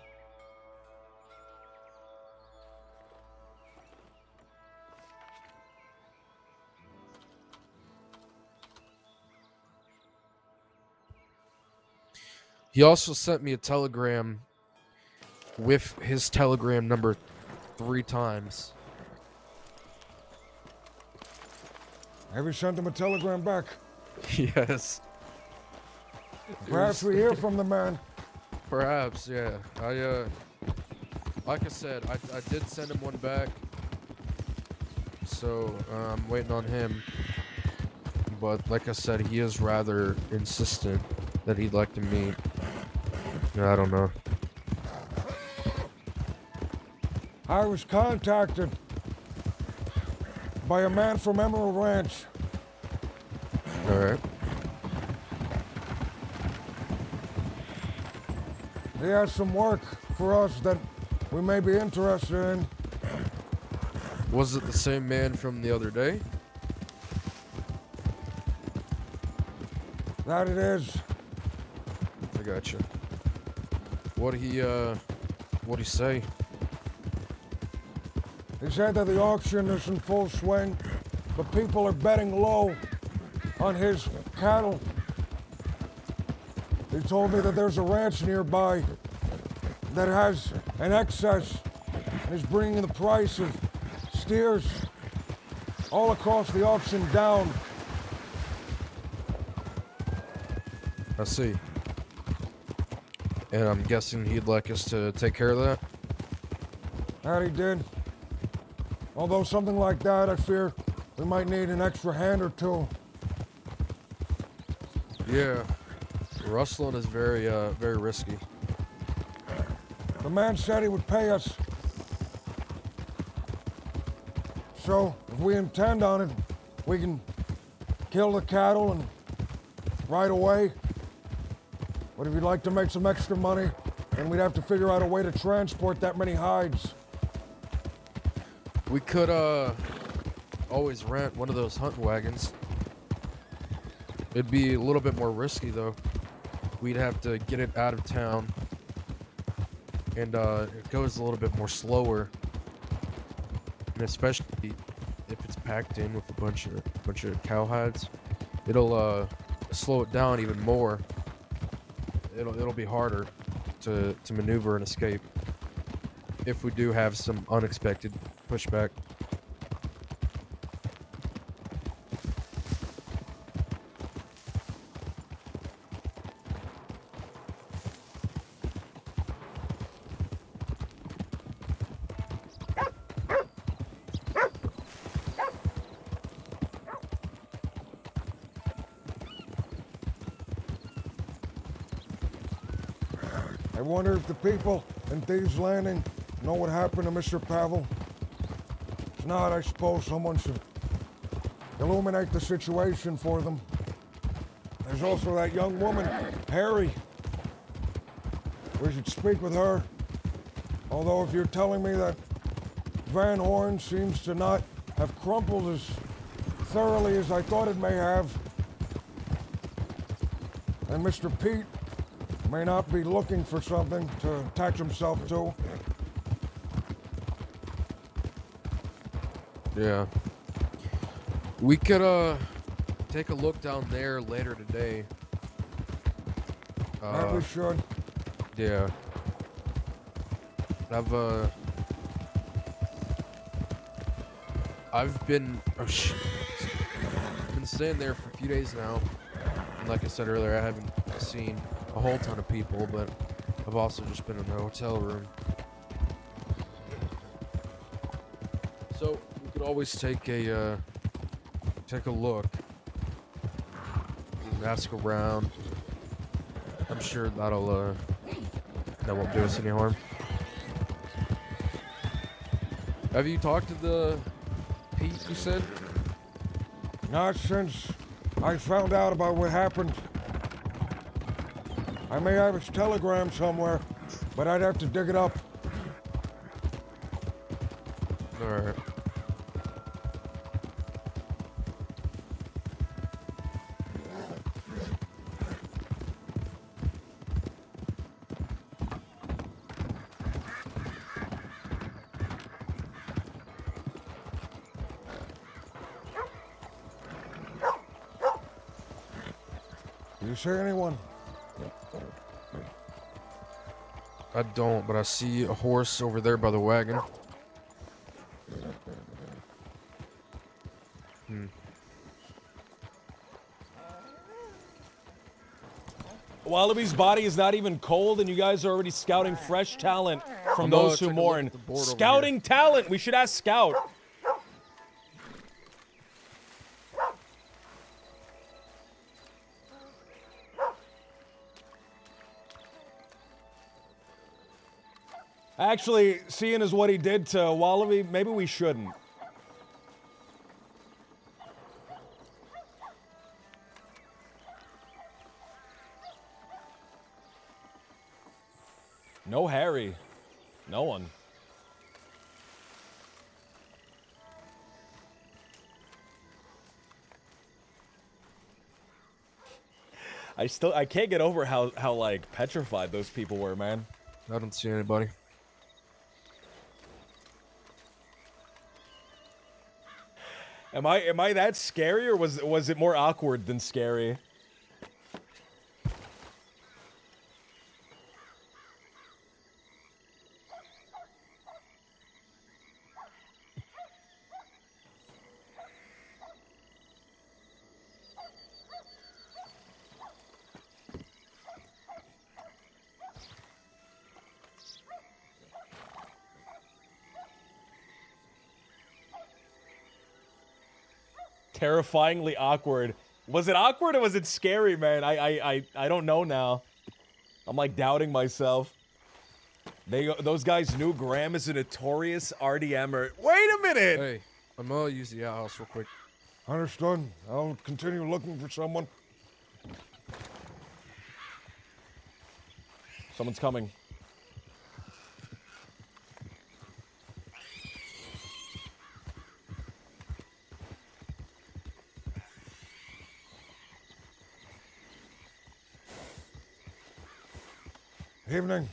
He also sent me a telegram with his telegram number 3 times. Have you sent him a telegram back? Yes. Perhaps we hear from the man. Perhaps, yeah. Like I said, I did send him one back. So, I'm waiting on him. But like I said, he is rather insistent that he'd like to meet. I don't know. I was contacted by a man from Emerald Ranch. Alright. He has some work for us that we may be interested in. Was it the same man from the other day? That it is. I gotcha. What'd he say? He said that the auction is in full swing, but people are betting low on his cattle. He told me that there's a ranch nearby that has an excess and is bringing the price of steers all across the auction down. I see. And I'm guessing he'd like us to take care of that? That he did. Although something like that, I fear we might need an extra hand or two. Yeah. Rustling is very risky. The man said he would pay us. So, if we intend on it, we can kill the cattle and right away. But if you'd like to make some extra money, then we'd have to figure out a way to transport that many hides. We could always rent one of those hunt wagons. It'd be a little bit more risky though. We'd have to get it out of town, and it goes a little bit more slower. And especially if it's packed in with a bunch of cowhides, it'll slow it down even more. It'll be harder to maneuver and escape if we do have some unexpected pushback. I wonder if the people in Thieves Landing know what happened to Mr. Pavel. If not, I suppose someone should illuminate the situation for them. There's also that young woman, Harry. We should speak with her. Although if you're telling me that Van Horn seems to not have crumpled as thoroughly as I thought it may have, and Mr. Pete may not be looking for something to attach himself to. Yeah. We could take a look down there later today. That we should. Yeah. I've been been staying there for a few days now. And like I said earlier, I haven't seen a whole ton of people, but I've also just been in the hotel room. So we could always take a look and ask around. I'm sure that won't do us any harm. Have you talked to the Pete you said? Not since I found out about what happened. I may have his telegram somewhere, but I'd have to dig it up. Alright. Do you see anyone? I don't, but I see a horse over there by the wagon. Wallaby's body is not even cold, and you guys are already scouting fresh talent from No, those who take a look mourn. at the board over Scouting talent! We should ask Scout. Actually, seeing as what he did to Wallaby, maybe we shouldn't. No Harry. No one. I can't get over how like petrified those people were, man. I don't see anybody. Am I that scary, or was it more awkward than scary? Terrifyingly awkward. Was it awkward or was it scary, man? I don't know now. I'm like doubting myself. Those guys knew Graham is a notorious RDMer. Wait a minute! Hey, I'm gonna use the outhouse real quick. Understood. I'll continue looking for someone. Someone's coming. Evening.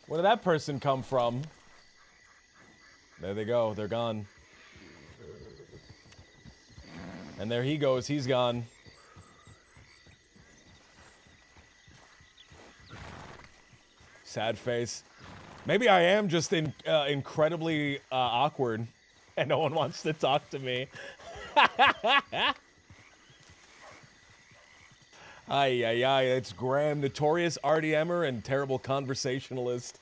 Where did that person come from? There they go. They're gone. And there he goes. He's gone. Sad face. Maybe I am just incredibly awkward, and no one wants to talk to me. Ay, ay, ay, it's Graham, notorious RDMer and terrible conversationalist.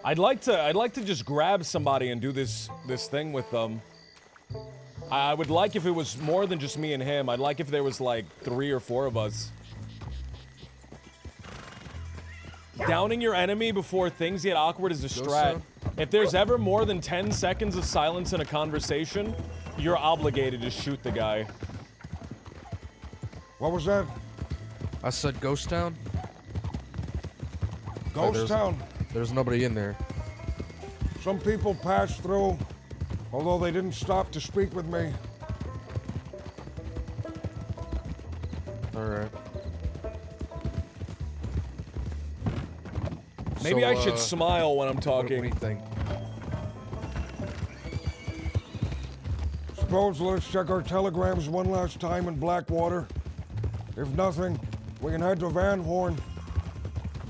I'd like to just grab somebody and do this thing with them. I would like if it was more than just me and him. I'd like if there was like 3 or 4 of us. Downing your enemy before things get awkward is a strat. If there's ever more than 10 seconds of silence in a conversation, you're obligated to shoot the guy. What was that? I said ghost town. Ghost town. There's nobody in there. Some people passed through, although they didn't stop to speak with me. Alright. Maybe I should smile when I'm talking. What do you think? Suppose let's check our telegrams one last time in Blackwater. If nothing, we can head to Van Horn.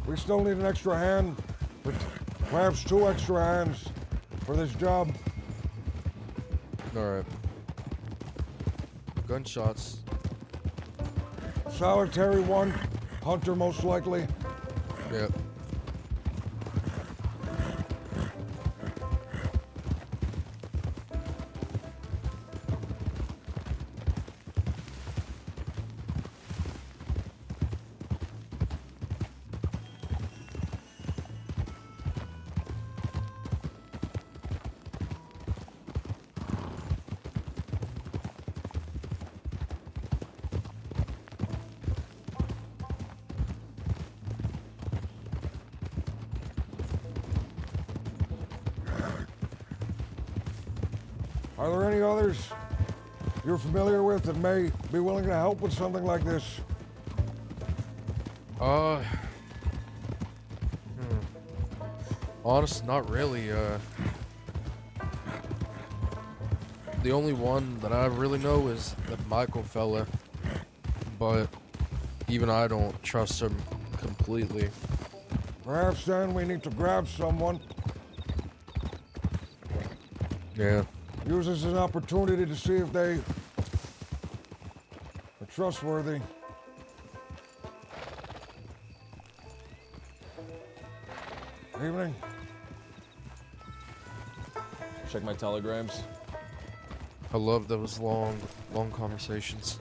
We still need an extra hand, but perhaps 2 extra hands for this job. Alright. Gunshots. Solitary one, hunter most likely. Yep. Are there any others you're familiar with that may be willing to help with something like this? Honest, not really. The only one that I really know is that Michael fella, but even I don't trust him completely. Perhaps then we need to grab someone. Yeah. Use this as an opportunity to see if they are trustworthy. Evening. Check my telegrams. I love those long conversations.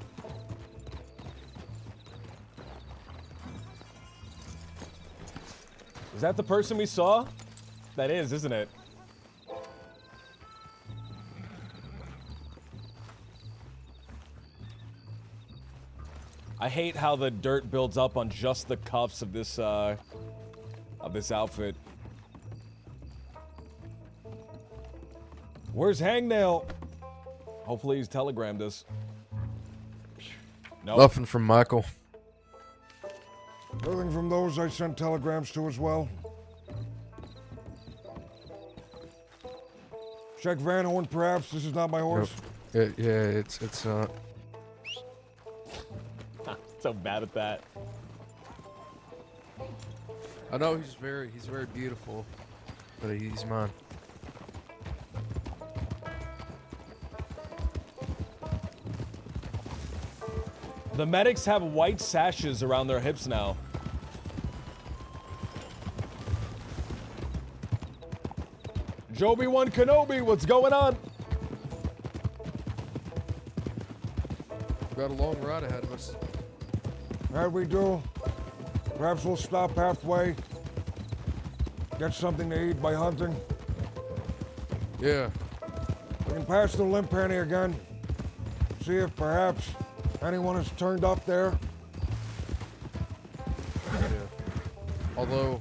Is that the person we saw? That is, isn't it? I hate how the dirt builds up on just the cuffs of this outfit. Where's Hangnail? Hopefully he's telegrammed us. Nope. Nothing from Michael. Nothing from those I sent telegrams to as well. Check Van Horn, perhaps. This is not my horse. Yeah, it's So bad at that. I know he's very beautiful, but he's mine. The medics have white sashes around their hips now. Joby One Kenobi, what's going on? We've got a long ride ahead of us. That we do. Perhaps we'll stop halfway. Get something to eat by hunting. Yeah. We can pass the Limpani again. See if perhaps anyone has turned up there. Yeah. Although,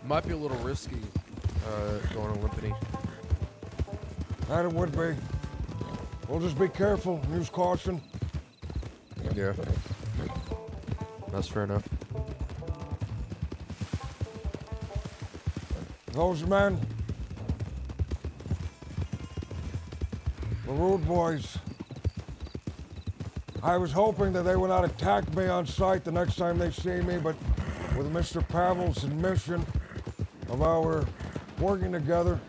might be a little risky going to Limpany. That it would be. We'll just be careful. Use caution. Yeah. That's fair enough. Those men. The rude boys. I was hoping that they would not attack me on sight the next time they see me, but with Mr. Pavel's admission of our working together,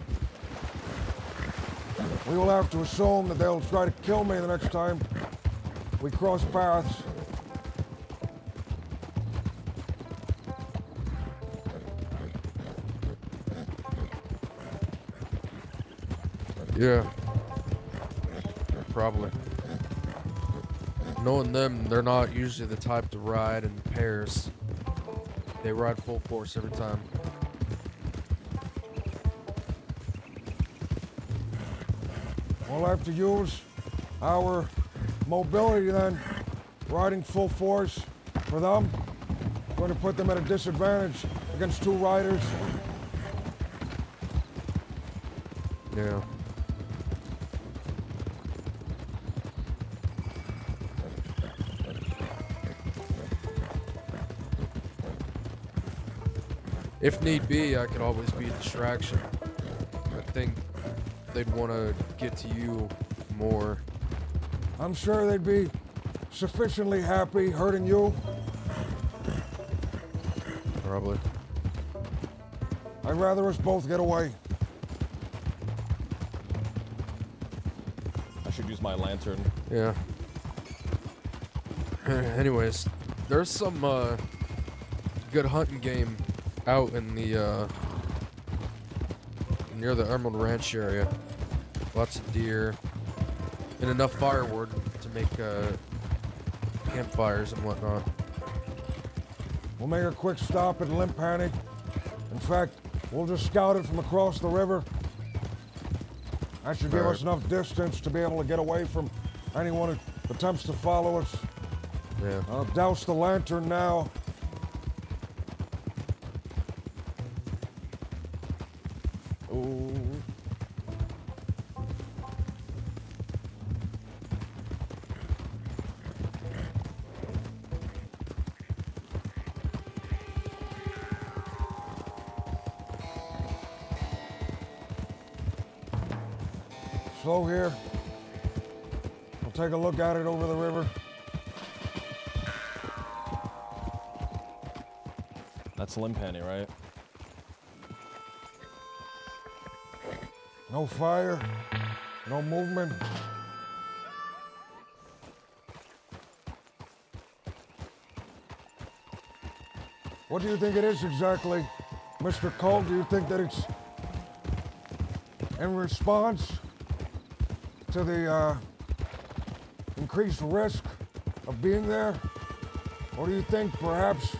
we will have to assume that they'll try to kill me the next time we cross paths. Yeah. Probably. Knowing them, they're not usually the type to ride in pairs. They ride full force every time. We'll have to use our mobility then, riding full force for them. Going to put them at a disadvantage against two riders. Yeah. If need be, I could always be a distraction. I think they'd want to get to you more. I'm sure they'd be sufficiently happy hurting you. Probably. I'd rather us both get away. I should use my lantern. Yeah. Anyways, there's some good hunting game out in the near the Emerald Ranch area. Lots of deer and enough firewood to make campfires and whatnot. We'll make a quick stop at Limpani. In fact, we'll just scout it from across the river. That should give us enough distance to be able to get away from anyone who attempts to follow us. Yeah. I'll douse the lantern now. Ooh. Slow here. I'll take a look at it over the river. That's Limpani, right? No fire, no movement. What do you think it is exactly, Mr. Cole? Do you think that it's in response to the increased risk of being there? Or do you think perhaps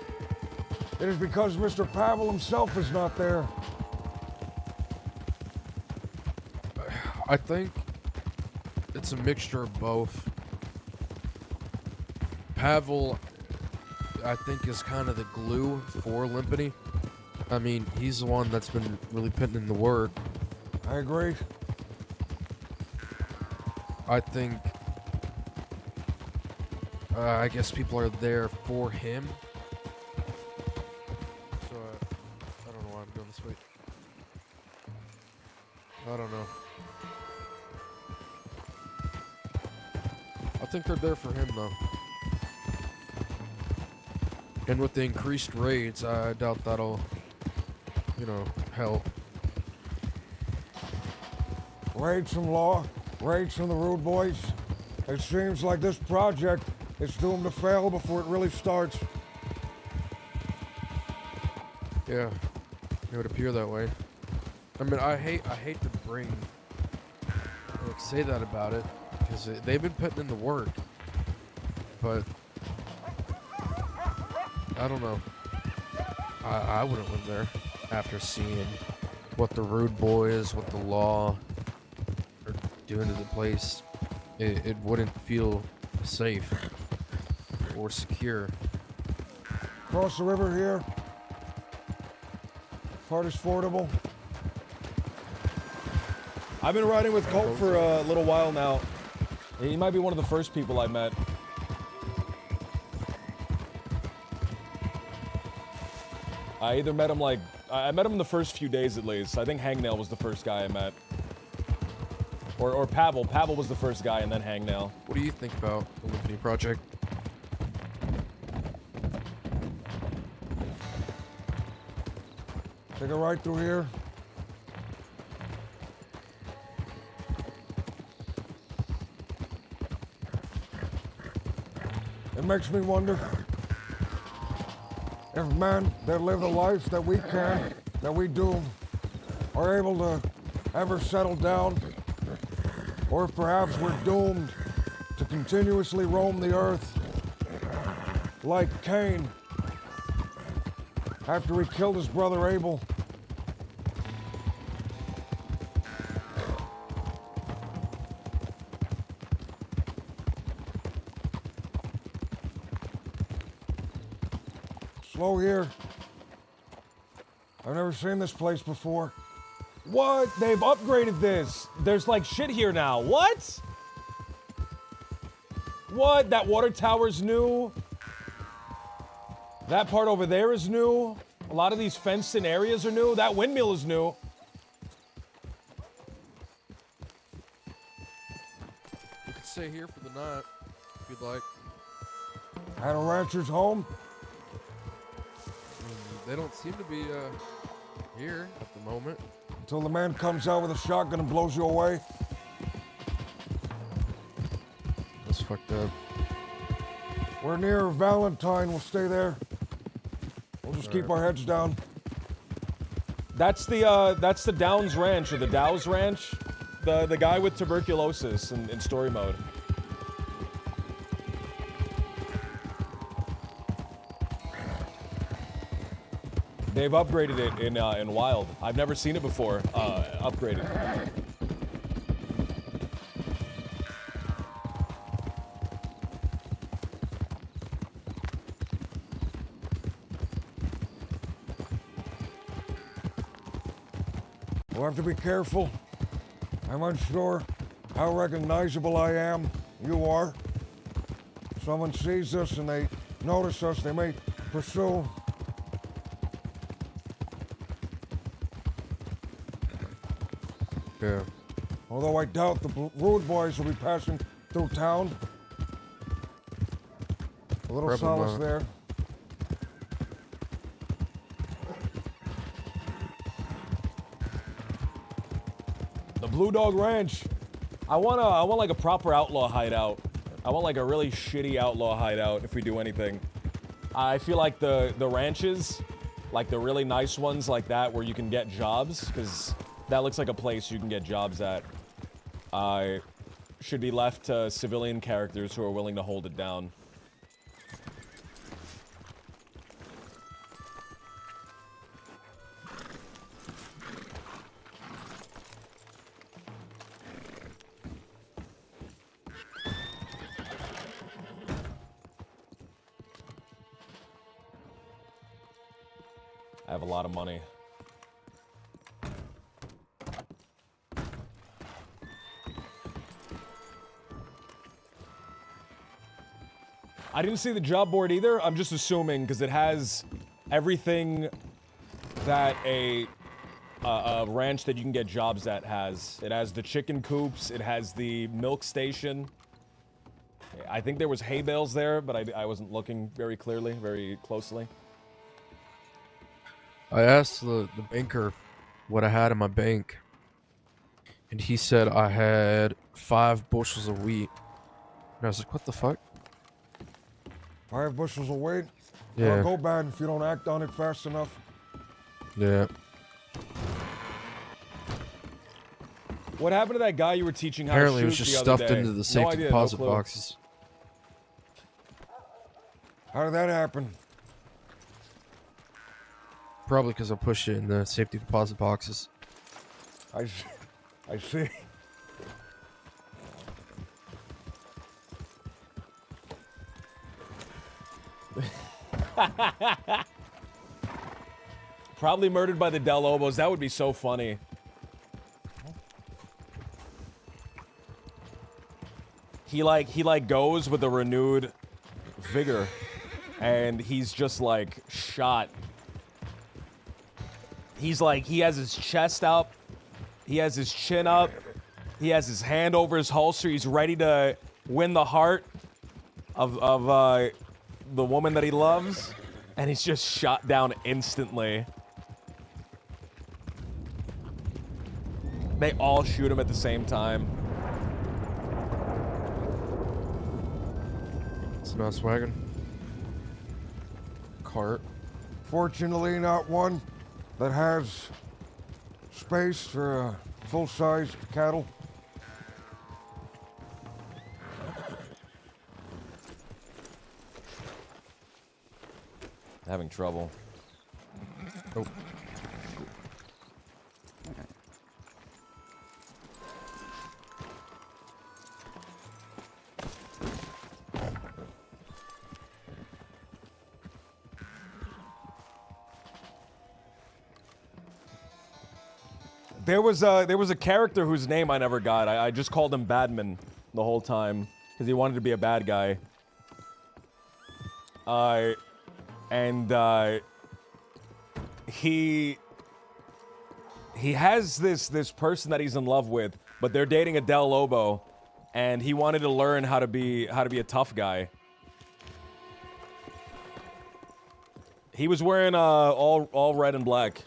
it is because Mr. Pavel himself is not there? I think it's a mixture of both. Pavel, I think, is kind of the glue for Limpany. I mean, he's the one that's been really putting in the work. I agree. I think I guess people are there for him. So, I don't know why I'm going this way. I don't know. I think they're there for him, though. And with the increased raids, I doubt that'll, you know, help. Raids from Law, raids from the Rude Boys. It seems like this project is doomed to fail before it really starts. Yeah, it would appear that way. I mean, I hate to say that about it, because they've been putting in the work, but I don't know. I wouldn't live there after seeing what the Rude Boys, what the Law are doing to the place. It wouldn't feel safe or secure. Across the river here. Part is fordable. I've been riding with Colt for a little while now. He might be one of the first people I met. I either met him I met him in the first few days at least. I think Hangnail was the first guy I met. Or Pavel. Pavel was the first guy and then Hangnail. What do you think about the Limpany project? Take a right through here. It makes me wonder if men that live the life that we can, that we do, are able to ever settle down, or if perhaps we're doomed to continuously roam the earth like Cain after he killed his brother Abel. Slow here. I've never seen this place before. What? They've upgraded this. There's like shit here now. What? What? That water tower's new. That part over there is new. A lot of these fenced-in areas are new. That windmill is new. We could stay here for the night, if you'd like. At a rancher's home? They don't seem to be here at the moment. Until the man comes out with a shotgun and blows you away? That's fucked up. We're near Valentine. We'll stay there. We'll just keep our heads down. That's the Downs Ranch or the Dows Ranch. The guy with tuberculosis in story mode. They've upgraded it in Wild. I've never seen it before. Upgraded. We'll have to be careful. I'm unsure how recognizable I am. You are. If someone sees us and they notice us, they may pursue. Yeah. Although I doubt the Rude Boys will be passing through town. A little Probably solace not. there. The Blue Dog Ranch. I want like a proper outlaw hideout. I want like a really shitty outlaw hideout if we do anything. I feel like the ranches, like the really nice ones like that where you can get jobs, because that looks like a place you can get jobs at, should be left to civilian characters who are willing to hold it down. I have a lot of money. I didn't see the job board either. I'm just assuming because it has everything that a ranch that you can get jobs at has. It has the chicken coops. It has the milk station. I think there was hay bales there, but I wasn't looking very closely. I asked the banker what I had in my bank, and he said I had 5 bushels of wheat. And I was like, what the fuck? 5 bushels of wheat? Yeah. It'll go bad if you don't act on it fast enough. Yeah. What happened to that guy you were teaching how Apparently to it shoot was just the other stuffed day? into the No safety idea, deposit no clue. boxes. How did that happen? Probably because I pushed it in the safety deposit boxes. I see. Probably murdered by the Del Lobos. That would be so funny. He like goes with a renewed vigor, and he's just like shot. He's like, he has his chest up, he has his chin up, he has his hand over his holster. He's ready to win the heart of the woman that he loves, and he's just shot down instantly. They all shoot him at the same time. It's a nice wagon. Cart. Fortunately, not one that has space for full-sized cattle. Having trouble. Oh. There was a character whose name I never got. I just called him Badman the whole time because he wanted to be a bad guy. He has this person that he's in love with, but they're dating a Del Lobo, and he wanted to learn how to be a tough guy. He was wearing all red and black.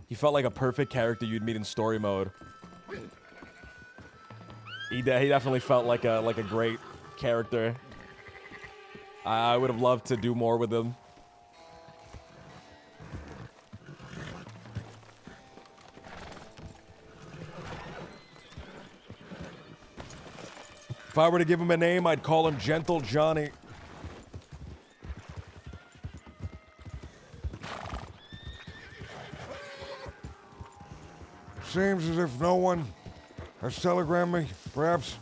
He felt like a perfect character you'd meet in story mode. He definitely felt like a great character. I would have loved to do more with him. If I were to give him a name, I'd call him Gentle Johnny. Seems as if no one has telegrammed me. Perhaps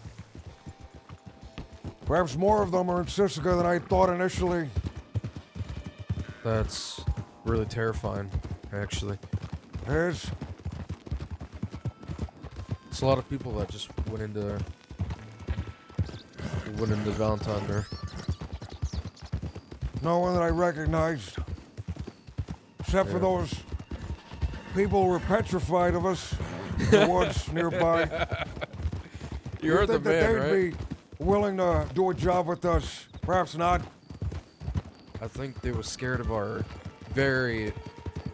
more of them are in Sisika than I thought initially. That's really terrifying, actually. Yes. It's a lot of people that just went into Valentine there. No one that I recognized. Except for those people who were petrified of us in the woods nearby. You heard the think man, that they'd right? be willing to do a job with us. Perhaps not. I think they were scared of our very,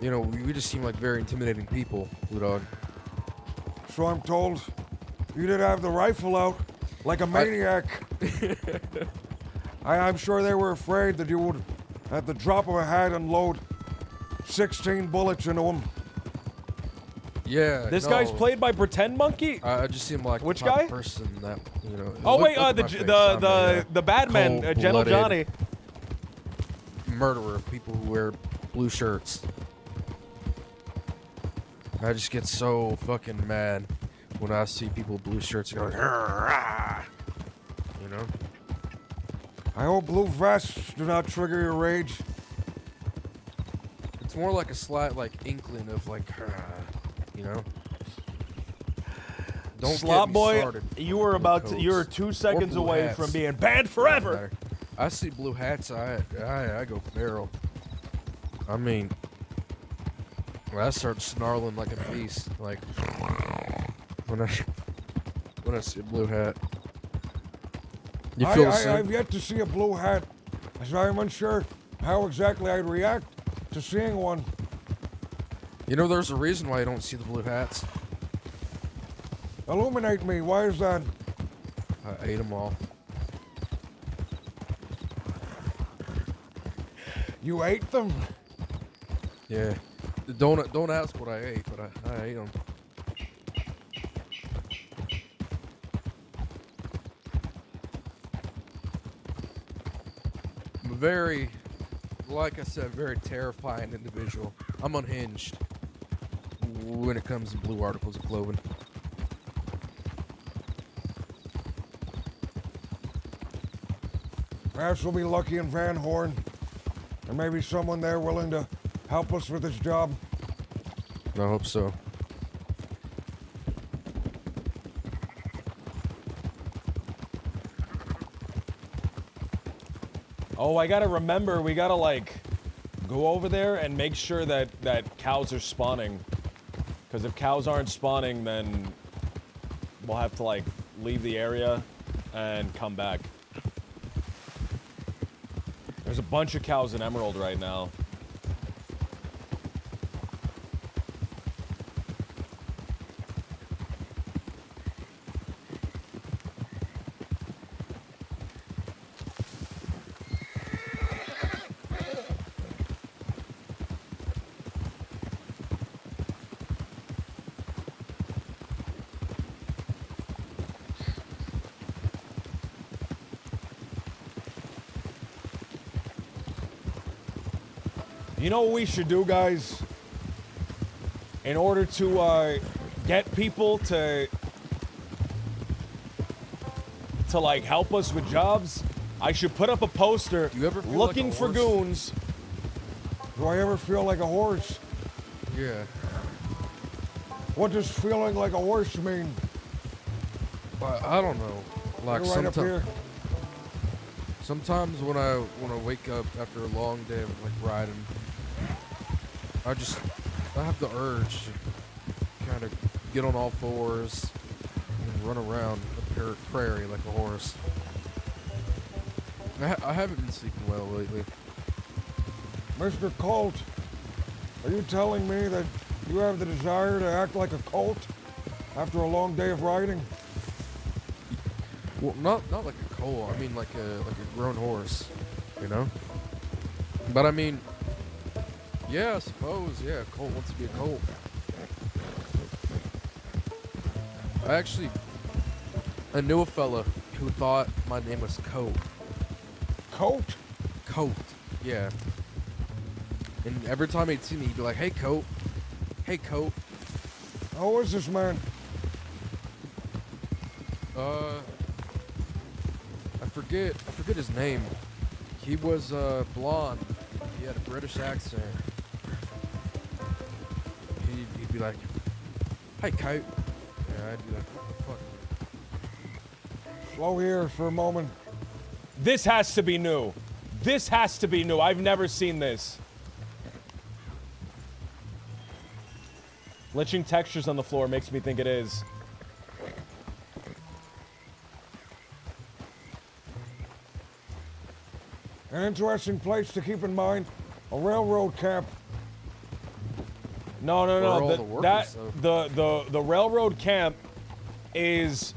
we just seem like very intimidating people, Blue Dog. So I'm told. You did have the rifle out like a maniac. I'm sure they were afraid that you would, at the drop of a hat, unload 16 bullets into them. Yeah. This guy's played by Pretend Monkey? I just seem like which the type guy? of person that Oh wait, look at my face. the bad man, Gentle Johnny. Murderer of people who wear blue shirts. I just get so fucking mad when I see people with blue shirts going, I hope blue vests do not trigger your rage. It's more like a slight, inkling of, Don't Slot get me boy, started you were on about coats to, you were or 2 seconds blue away hats. from being banned For that forever. matter. I see blue hats, I go feral. I mean, I start snarling like a beast, like when I see a blue hat. You feel the same? I've yet to see a blue hat, so I'm unsure how exactly I'd react to seeing one. You know, there's a reason why you don't see the blue hats. Illuminate me, why is that? I ate them all. You ate them? Yeah. Don't ask what I ate, but I ate them. I'm a very, like I said, very terrifying individual. I'm unhinged when it comes to blue articles of clothing. Perhaps we'll be lucky in Van Horn. There may be someone there willing to help us with this job. I hope so. Oh, I gotta remember, we gotta like go over there and make sure that cows are spawning. Because if cows aren't spawning, then we'll have to like leave the area and come back. There's a bunch of cows in Emerald right now. You know what we should do, guys? In order to get people to like help us with jobs, I should put up a poster Do you ever feel looking like a for horse? goons. Do I ever feel like a horse? Yeah. What does feeling like a horse mean? I don't know. Like You're right up here. sometimes when I wake up after a long day of like riding, I have the urge to kind of get on all fours and run around a prairie like a horse. I haven't been sleeping well lately. Mr. Colt, are you telling me that you have the desire to act like a colt after a long day of riding? Well, not like a colt. I mean like a grown horse, you know. But I mean, yeah, I suppose. Yeah, a colt wants to be a colt. I knew a fella who thought my name was Coat. Colt? Coat, yeah. And every time he'd see me, he'd be like, "Hey, Coat. Hey, Coat." How is this man? I forget his name. He was blonde. He had a British accent. He'd be like, "Hey, Coat." Yeah, I'd be like, "What the fuck?" Slow here for a moment. This has to be new. This has to be new. I've never seen this. Glitching textures on the floor makes me think it is. An interesting place to keep in mind. A railroad camp. No, no, Where no. all The, the workers, the railroad camp is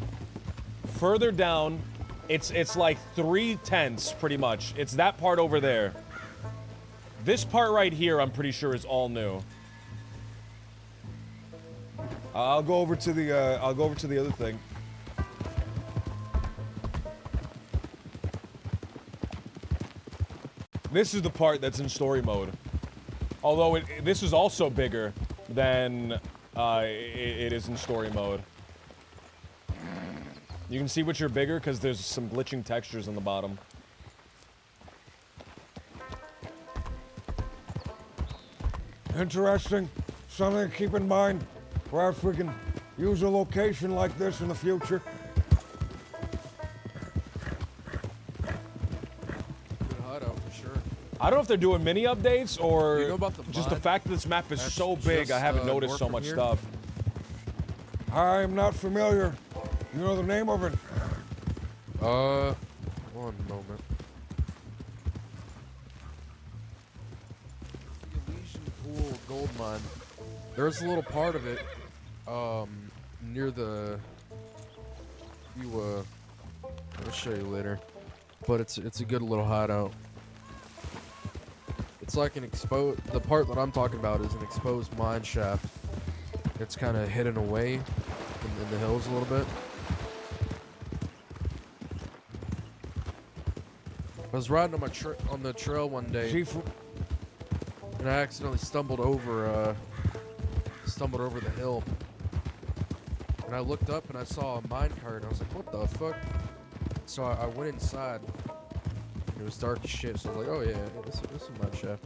further down. It's like 3 tents, pretty much. It's that part over there. This part right here, I'm pretty sure, is all new. I'll go over to the other thing. This is the part that's in story mode. Although this is also bigger than it is in story mode. You can see which are bigger because there's some glitching textures on the bottom. Interesting. Something to keep in mind. Perhaps we can use a location like this in the future. Good hideout for sure. I don't know if they're doing mini updates or You know about the just the mod fact that this map is that's so big, I just, haven't noticed north so from much here? stuff. I'm not familiar. You know the name of it? One moment. The Elysian Pool gold mine. There's a little part of it, near the. I'll show you later. But it's a good little hideout. It's like an exposed. The part that I'm talking about is an exposed mine shaft. It's kind of hidden away in the hills a little bit. I was riding on on the trail one day, Chief, and I accidentally stumbled over the hill. And I looked up and I saw a minecart, and I was like, "What the fuck?" So I went inside. It was dark as shit, so I was like, "Oh yeah, this is a mine shaft."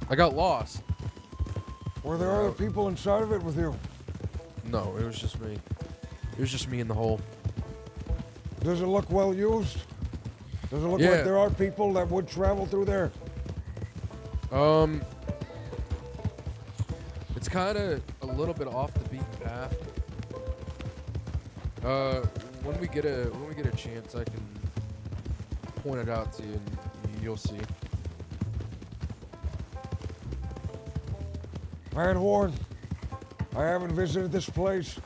I got lost. were there other people inside of it with you? No, it was just me. It was just me in the hole. Does it look well used? Does it look Yeah. like there are people that would travel through there? It's kind of a little bit off the beaten path. When we get a chance, I can point it out to you, and you'll see. Man Horn, I haven't visited this place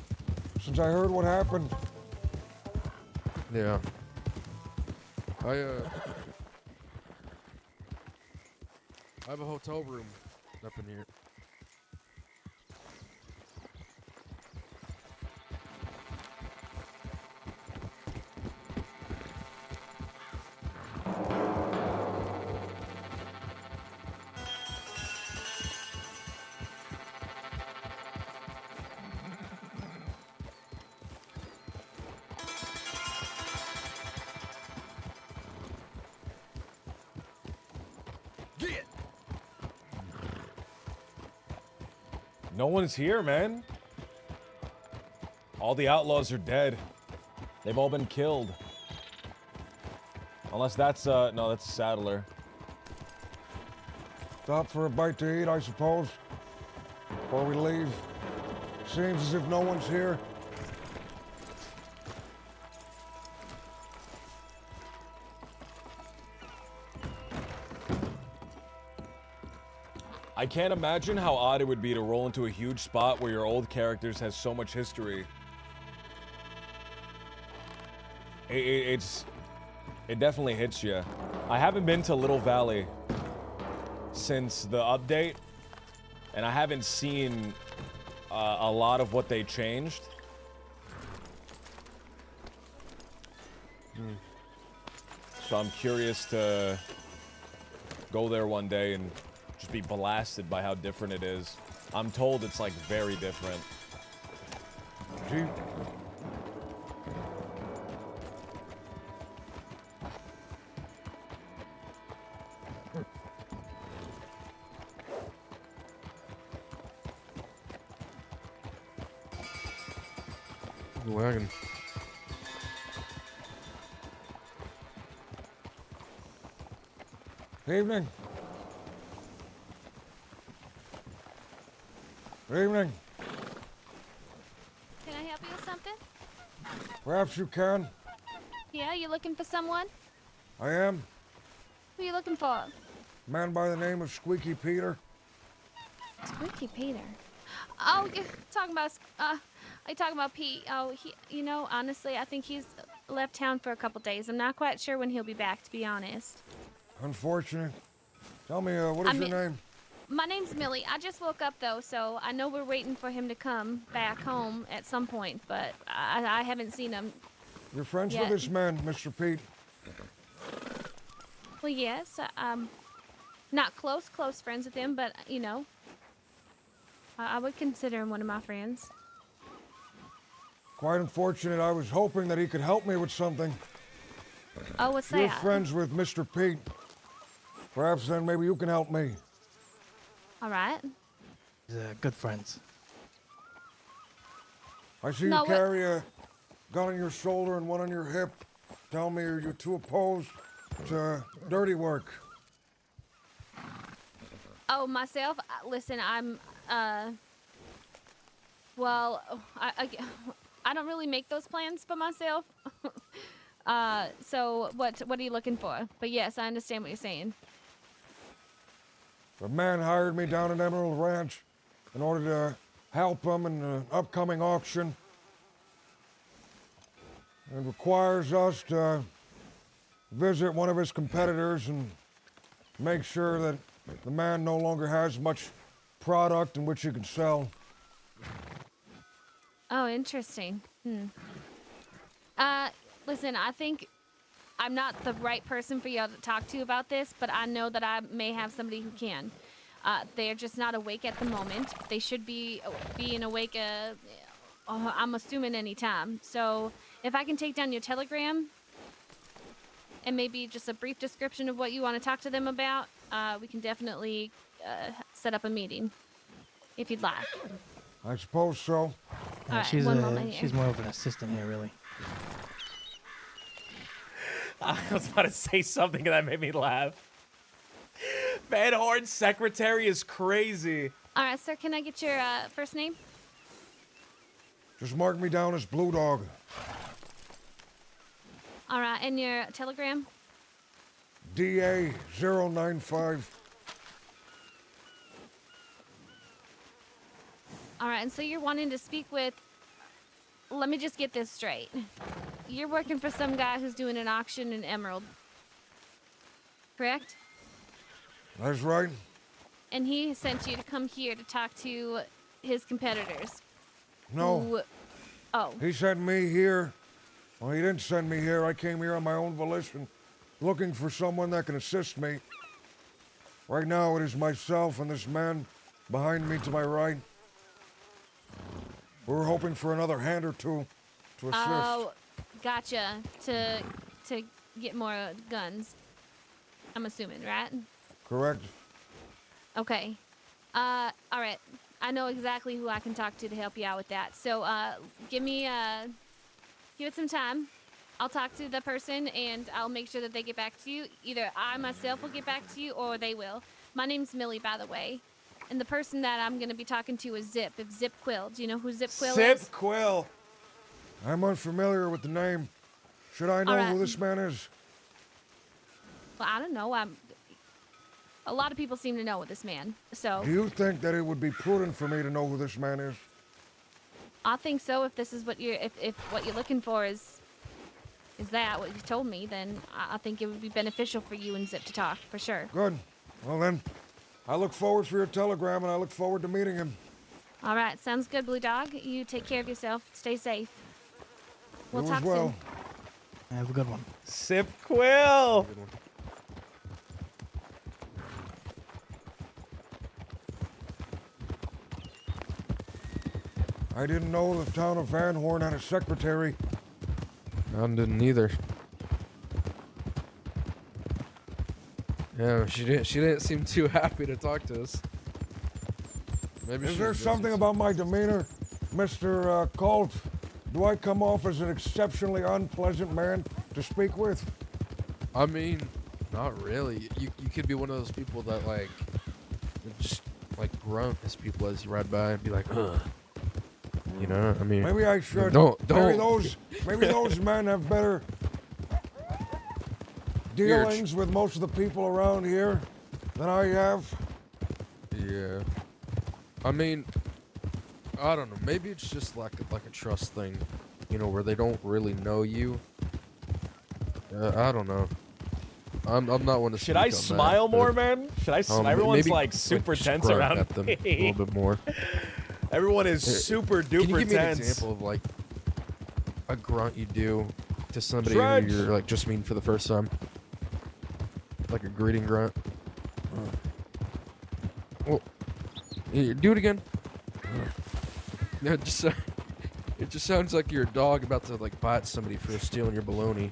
since I heard what happened. Yeah. I have a hotel room up in here. No one's here, man. All the outlaws are dead. They've all been killed. Unless that's, no, that's Saddler. Stop for a bite to eat, I suppose, before we leave. Seems as if no one's here. I can't imagine how odd it would be to roll into a huge spot where your old characters has so much history. It definitely hits you. I haven't been to Little Valley since the update, and I haven't seen a lot of what they changed. So I'm curious to go there one day and just be blasted by how different it is. I'm told it's like very different. Gee, The wagon. evening. Good evening. Can I help you with something? Perhaps you can. Yeah, you looking for someone? I am. Who you looking for? A man by the name of Squeaky Peter. Squeaky Peter. Oh, you're talking about, are you talking about Pete? Oh, you know, honestly, I think he's left town for a couple days. I'm not quite sure when he'll be back, to be honest. Unfortunate. Tell me, what is your name? My name's Millie. I just woke up, though, so I know we're waiting for him to come back home at some point, but I haven't seen him. You're friends Yeah. with this man, Mr. Pete. Well, yes, not close friends with him, but, you know, I would consider him one of my friends. Quite unfortunate. I was hoping that he could help me with something. Oh, what's You're that? friends with Mr. Pete. Perhaps then maybe you can help me. All right. Good friends. I see No, you carry a gun on your shoulder and one on your hip. Tell me, are you too opposed to dirty work? Oh, myself? Listen, I'm, well, I don't really make those plans for myself. So what are you looking for? But yes, I understand what you're saying. A man hired me down at Emerald Ranch in order to help him in an upcoming auction. It requires us to visit one of his competitors and make sure that the man no longer has much product in which he can sell. Oh, interesting. Listen, I think I'm not the right person for y'all to talk to about this, but I know that I may have somebody who can. They're just not awake at the moment. They should be being awake, I'm assuming any time. So if I can take down your telegram and maybe just a brief description of what you want to talk to them about, we can definitely set up a meeting if you'd like. I suppose so. Yeah, Alright, one moment here. she's more of an assistant here, really. I was about to say something that made me laugh. Van Horn's secretary is crazy. All right, sir, can I get your first name? Just mark me down as Blue Dog. All right, and your telegram? DA 095. All right, and so you're wanting to speak with... Let me just get this straight. You're working for some guy who's doing an auction in Emerald. Correct? That's right. And he sent you to come here to talk to his competitors. No, Who... Oh, he sent me here. Well, he didn't send me here. I came here on my own volition, looking for someone that can assist me. Right now, it is myself and this man behind me to my right. We're hoping for another hand or two to assist. oh, gotcha. To get more guns. I'm assuming, right? Correct? Okay. All right. I know exactly who I can talk to help you out with that. So, give it some time. I'll talk to the person and I'll make sure that they get back to you. Either I myself will get back to you or they will. My name's Millie, by the way. And the person that I'm going to be talking to is Zip. If Zip Quill. Do you know who Zip Quill is? Zip Quill. I'm unfamiliar with the name. Should I know Alright. who this man is? Well, I don't know. A lot of people seem to know this man. So, Do you think that it would be prudent for me to know who this man is? I think so. If this is what if what you're looking for is that what you told me, then I think it would be beneficial for you and Zip to talk for sure. Good. Well then, I look forward for your telegram and I look forward to meeting him. All right, sounds good, Blue Dog. You take care of yourself. Stay safe. We'll You talk as well. soon. Have a good one. Sip Quill. Good one. I didn't know the town of Van Horn had a secretary. I didn't either. Yeah, she didn't seem too happy to talk to us. Maybe Is she there was busy something about my demeanor, Mr. Colt? Do I come off as an exceptionally unpleasant man to speak with? I mean, not really. You could be one of those people that like just like grunt as people as you ride by and be like, ugh. You know, I mean, Maybe I should. Don't. Maybe those men have better dealings with most of the people around here than I have. Yeah. I mean, I don't know. Maybe it's just like a trust thing, you know, where they don't really know you. I don't know. I'm not one to. Should I speak on smile that, more, but, man? Should I? Everyone's maybe, like super just tense grunt around at them me. a little bit more. Everyone is super duper Can you give me an tense. example of like a grunt you do to somebody Dredge. who you're like just meeting for the first time? Like a greeting grunt. Well, do it again. No, it just sounds like you're a dog about to like bite somebody for stealing your bologna.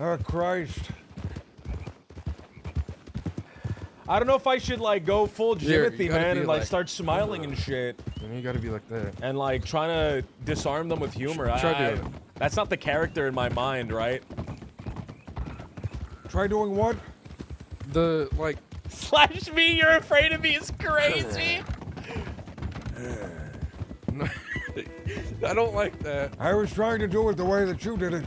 Oh, Christ. I don't know if I should like go full Yeah, you Jimothy, gotta man, be and like like, start smiling and shit, And you gotta be like that. and like trying to disarm them with humor. Try doing it. That's not the character in my mind, right? Try doing what? The like. Slash me, you're afraid of me is crazy. No, I don't like that. I was trying to do it the way that you did it.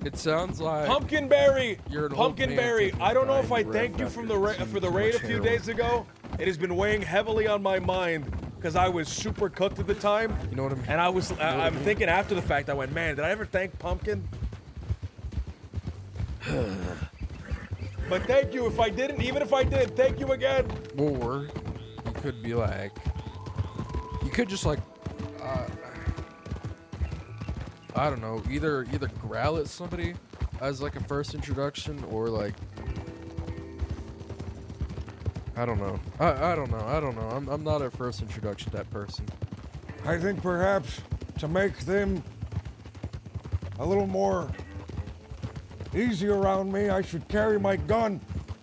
It sounds like Pumpkinberry, you're an old man Pumpkinberry. taking I don't know if I dying thanked you breath from after for the consuming raid a too few much days ago. It has been weighing heavily on my mind because I was super cooked at the time. You know what I mean? And I was, what I I'm mean? thinking after the fact, I went, man, did I ever thank Pumpkin? But thank you if I didn't, even if I did, thank you again. Or you could be like, you could just like, I don't know, either growl at somebody as like a first introduction, or like, I don't know. I don't know. I'm not a first introduction to that person. I think perhaps to make them a little more easy around me, I should carry my gun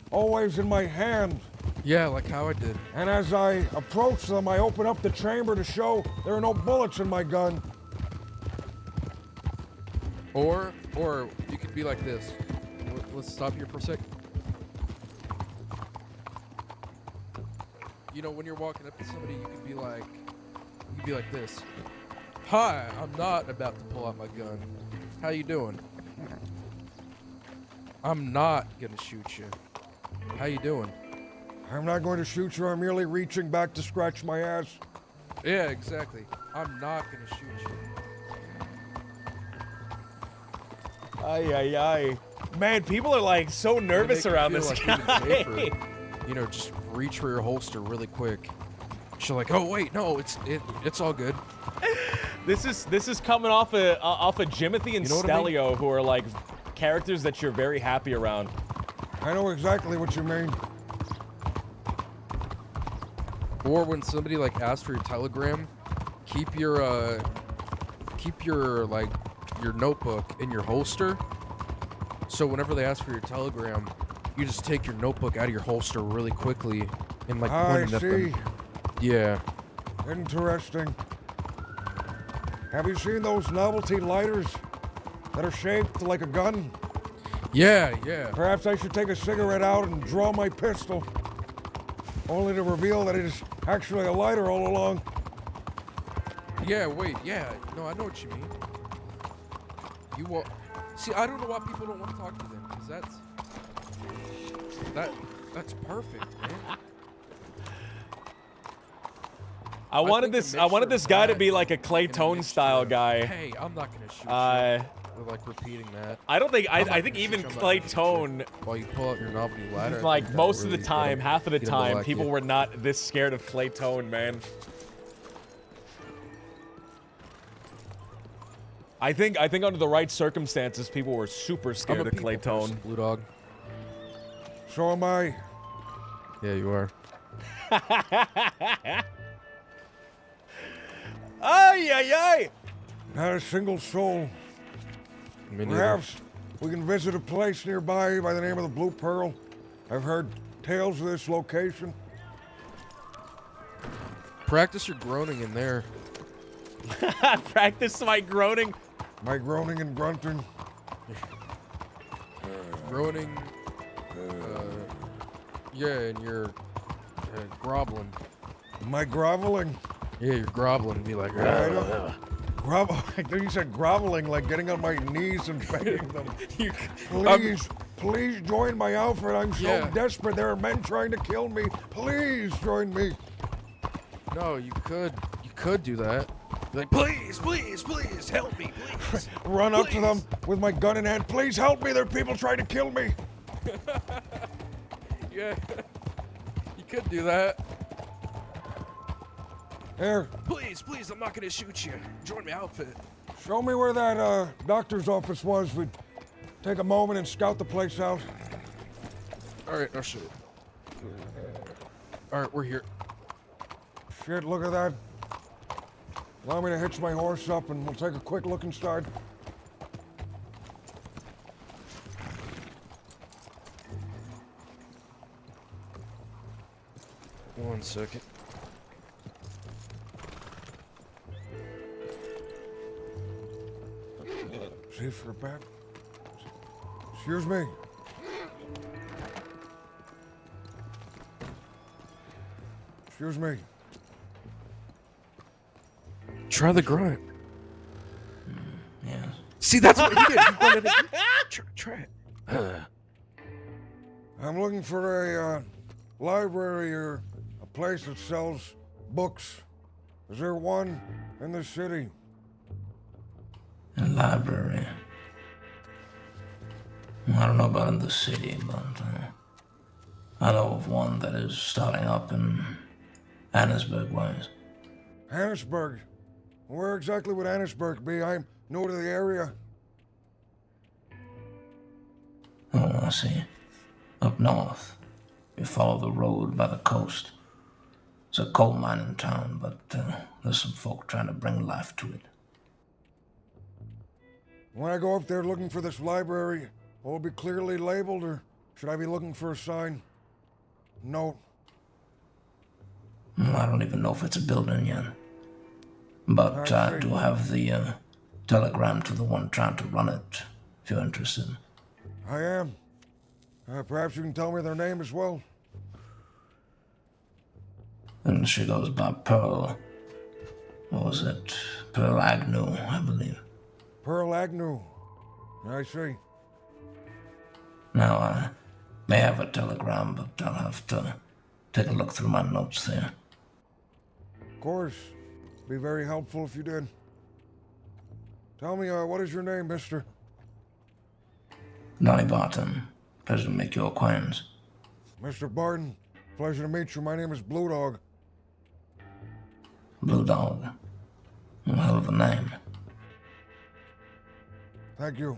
always in my hand. Yeah, like how I did. And as I approach them, I open up the chamber to show there are no bullets in my gun. Or you could be like this. Let's stop here for a sec. You know, when you're walking up to somebody, you could be like this. Hi, I'm not about to pull out my gun. How you doing? I'm not gonna shoot you. How you doing? I'm not going to shoot you, I'm merely reaching back to scratch my ass. Yeah, exactly. I'm not gonna shoot you. Ay, ay, ay. Man, people are like so nervous To make around you this feel like guy. even safer, you know, just reach for your holster really quick. She's like, oh wait, no, it's all good. This is coming off of Jimothy and You know what I mean? Stelio, who are like characters that you're very happy around. I know exactly what you mean. Or when somebody like asks for your telegram, keep your like your notebook in your holster. So whenever they ask for your telegram, you just take your notebook out of your holster really quickly and like I point it at see. them. Yeah. Interesting. Have you seen those novelty lighters that are shaped like a gun? Yeah, yeah. Perhaps I should take a cigarette out and draw my pistol, only to reveal that it is actually a lighter all along. Yeah, wait, yeah. No, I know what you mean. You want... See, I don't know why people don't want to talk to them, because that's perfect, man. I wanted think a this mixture of guy to that be like a Clay and a Tone mixture style of, guy. Hey, I'm not gonna shoot you. Or like repeating that. I don't think I'm not I think gonna even shoot you, I'm not Clay gonna shoot you. Tone, While you pull out your novelty ladder, I like think most that'll of the really time, get half of the him to time, like people you. were not this scared of Clay Tone, man. I think under the right circumstances, people were super I'm scared a of Clay people person, Tone. Blue Dog. So am I. Yeah, you are. Ay, ay, ay! Not a single soul. Me neither. Perhaps we can visit a place nearby by the name of the Blue Pearl. I've heard tales of this location. Practice your groaning in there. Practice my groaning. My groaning and grunting. Groaning. Yeah, and you're groveling. My groveling. Yeah, you're groveling. Be like, I don't. Grovel. I think you said groveling, like getting on my knees and begging them. Please join my outfit. I'm so Yeah. desperate. There are men trying to kill me. Please join me. no, you could do that. Be like, please, please, please, help me, please. Run up to them with my gun in hand. Please help me. There are people trying to kill me. Yeah, you could do that. Here, Please, please, I'm not gonna shoot you. Join my outfit. show me where that doctor's office was. We'd take a moment and scout the place out. All right, I'll show you. All right, we're here. Shit, look at that. Allow me to hitch my horse up and we'll take a quick look inside. 1 second. See for a back. Excuse me. Excuse me. Try the grunt. Yes. See, that's what he did. He grunted it. Try it. I'm looking for a library or a place that sells books. Is there one in the city? A library. I don't know about in the city, but I know of one that is starting up in Annisburg ways. Hannesburg. Where exactly would Hannesburg be? I'm new to the area. Oh, I see. Up north. You follow the road by the coast. It's a coal mining town, but there's some folk trying to bring life to it. When I go up there looking for this library, will it be clearly labeled, or should I be looking for a sign? Note. I don't even know if it's a building yet. But I I see. do have the telegram to the one trying to run it, if you're interested. I am. Perhaps you can tell me their name as well. And she goes by Pearl. What was it? Pearl Agnew, I believe. Pearl Agnew. I see. Now, I may have a telegram, but I'll have to take a look through my notes there. Of course. Be very helpful if you did. Tell me, what is your name, mister? Donnie Barton. Pleasure to make your acquaintance. Mr. Barton, pleasure to meet you. My name is Blue Dog. Blue Dog. A hell of a name. Thank you.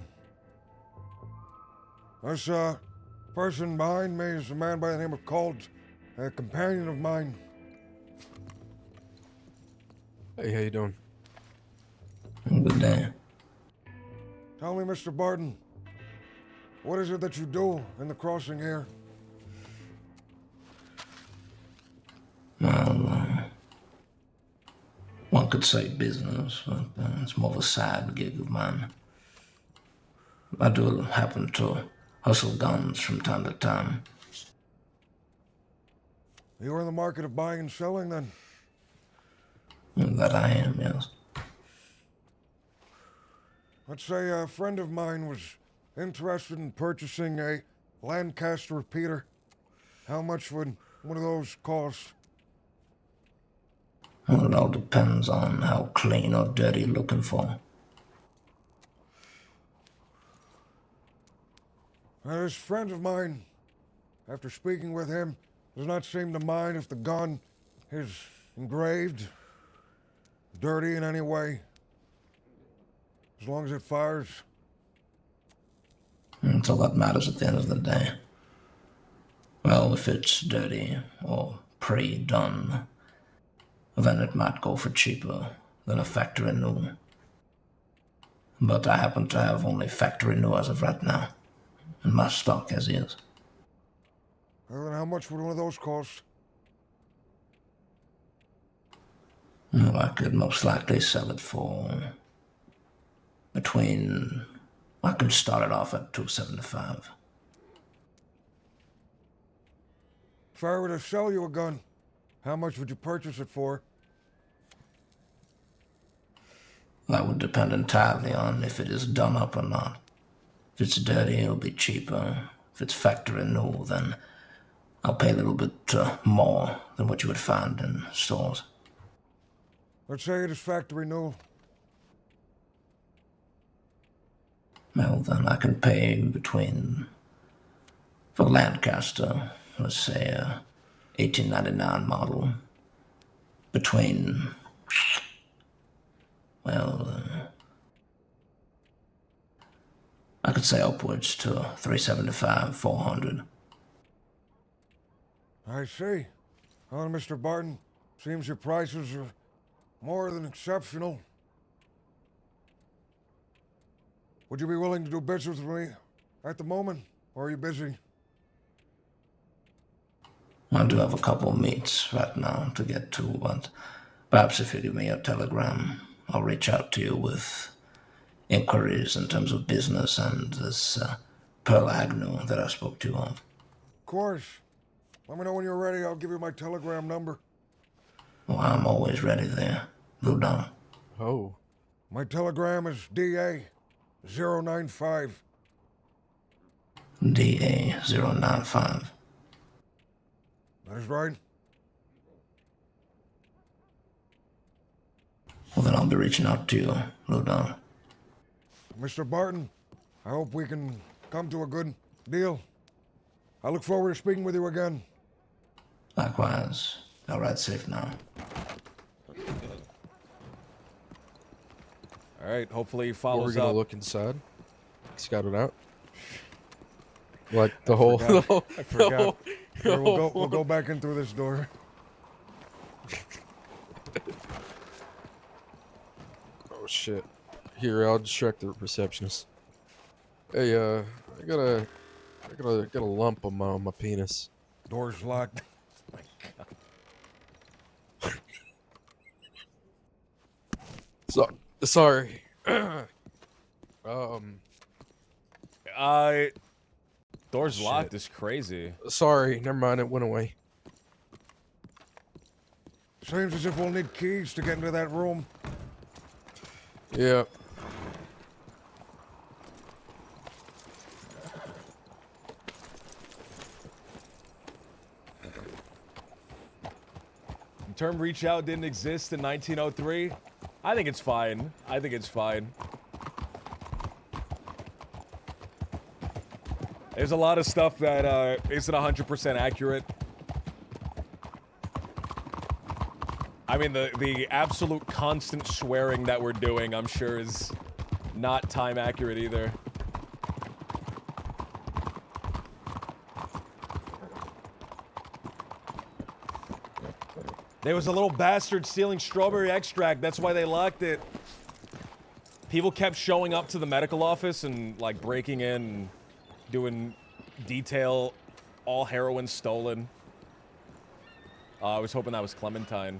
This, person behind me is a man by the name of Colt, a companion of mine. Hey, how you doing? Good day. Tell me, Mr. Barton, what is it that you do in the crossing here? Well, one could say business, but it's more of a side gig of mine. I do happen to hustle guns from time to time. You are in the market of buying and selling, then? That I am, yes. Let's say a friend of mine was interested in purchasing a Lancaster repeater. How much would one of those cost? Well, it all depends on how clean or dirty you're looking for. This friend of mine, after speaking with him, does not seem to mind if the gun is engraved, dirty in any way, as long as it fires. That's all that matters at the end of the day. Well, if it's dirty or pre-done, then it might go for cheaper than a factory new. But I happen to have only factory new as of right now, in my stock as is. Well, then how much would one of those cost? Well, I could most likely sell it for between. I could start it off at $275. If I were to sell you a gun, how much would you purchase it for? That would depend entirely on if it is done up or not. If it's dirty, it'll be cheaper. If it's factory new, then I'll pay a little bit more than what you would find in stores. Let's say it is factory new. Well, then I can pay between, for Lancaster, let's say a 1899 model, between, well, I could say upwards to 375, 400. I see. Well, Mr. Barton, seems your prices are more than exceptional. Would you be willing to do business with me at the moment, or are you busy? I do have a couple meets right now to get to, but perhaps if you give me a telegram, I'll reach out to you with inquiries in terms of business and this Pearl Agnew that I spoke to you of. Of course. Let me know when you're ready. I'll give you my telegram number. Well, I'm always ready there, Blue Dog. Oh. My telegram is DA095. DA095. That is right. Well, then I'll be reaching out to you, Blue Dog. Mr. Barton, I hope we can come to a good deal. I look forward to speaking with you again. Likewise. All right, safe now. All right. Hopefully he We're follows gonna up. look inside. Scout it out. Like the whole, the whole, I forgot. the whole, Here, the we'll whole go back in through this door. Oh shit. Here, I'll distract the receptionist. Hey, I got a lump on my penis. Door's locked. My God. So sorry. Door's Shit. locked is crazy. Sorry. Never mind. It went away. Seems as if we'll need keys to get into that room. Yeah. The term reach out didn't exist in 1903. I think it's fine. I think it's fine. There's a lot of stuff that isn't 100% accurate. I mean, the absolute constant swearing that we're doing, I'm sure, is not time accurate either. There was a little bastard stealing strawberry extract. That's why they locked it. People kept showing up to the medical office and, like, breaking in and doing detail, all heroin stolen. I was hoping that was Clementine.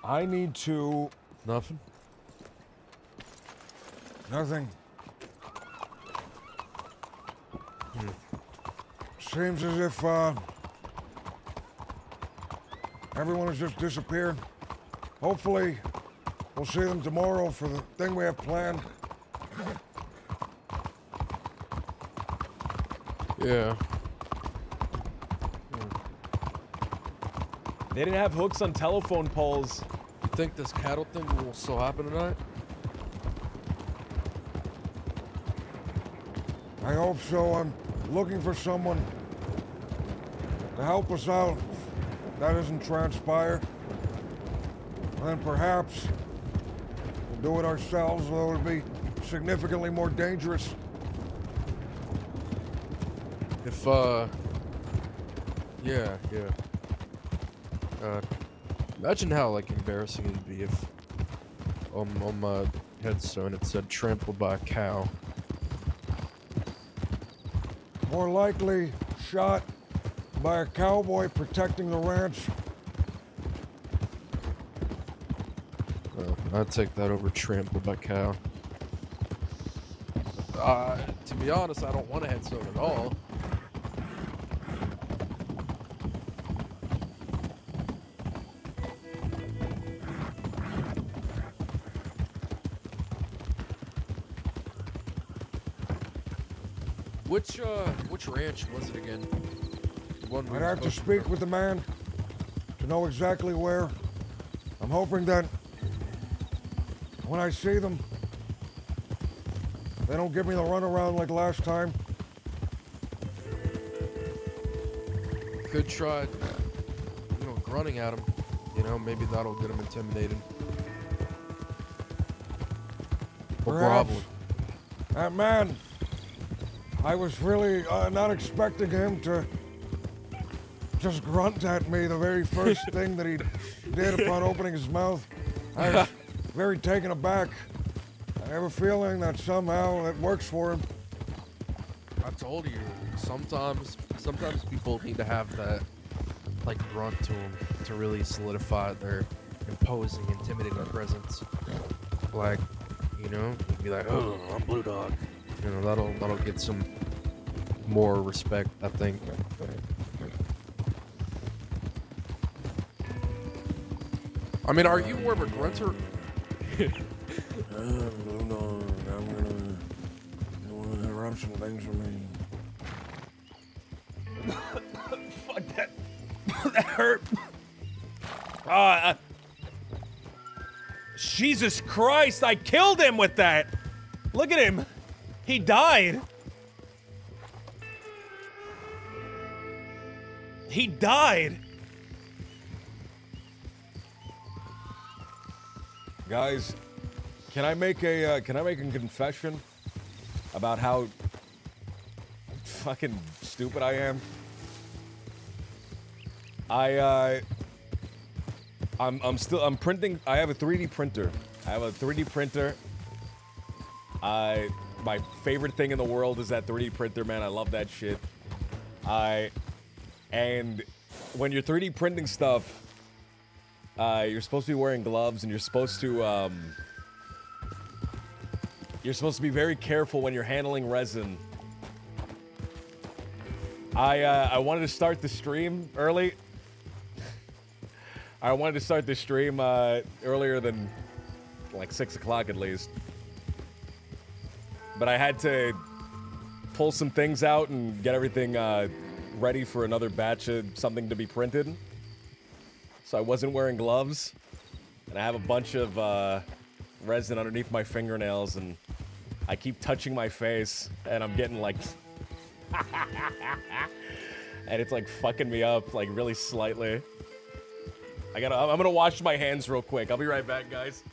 I need to... Nothing. Nothing. Seems as if, everyone has just disappeared. Hopefully, we'll see them tomorrow for the thing we have planned. Yeah. They didn't have hooks on telephone poles. You think this cattle thing will still happen tonight? I hope so. I'm looking for someone to help us out. If that doesn't transpire, then perhaps we'll do it ourselves, though it'll be significantly more dangerous. If, yeah. Imagine how, like, embarrassing it'd be if on my headstone it said trampled by a cow. More likely shot by a cowboy protecting the ranch. I'd take that over trampled by cow. To be honest, I don't want a headstone at all. Which ranch was it again? The one we I'd were have to supposed speak go- with the man to know exactly where. I'm hoping that when I see them, they don't give me the runaround like last time. Could try, grunting at him. Maybe that'll get him intimidated. Or Perhaps. groveling. That man, I was really not expecting him to just grunt at me the very first thing that he did upon opening his mouth. I was very taken aback. I have a feeling that somehow it works for him. I told you, sometimes people need to have that, like, grunt to them to really solidify their imposing, intimidating presence. Like, you know, you'd be like, oh, I'm Blue Dog. You know, that'll get some more respect, I think. I mean, are you more of a grunter? I'm gonna rub some things for me. Fuck that. That hurt. Jesus Christ, I killed him with that. Look at him. He died. He died. Guys, can I make a confession about how fucking stupid I am? I'm printing. I have a 3D printer. My favorite thing in the world is that 3D printer, man. I love that shit. And when you're 3D printing stuff, you're supposed to be wearing gloves, and you're supposed to be very careful when you're handling resin. I wanted to start the stream early. I wanted to start the stream earlier than like 6 o'clock at least. But I had to pull some things out and get everything ready for another batch of something to be printed. So I wasn't wearing gloves. And I have a bunch of resin underneath my fingernails, and I keep touching my face, and I'm getting like... and it's like fucking me up like really slightly. I'm gonna wash my hands real quick. I'll be right back, guys.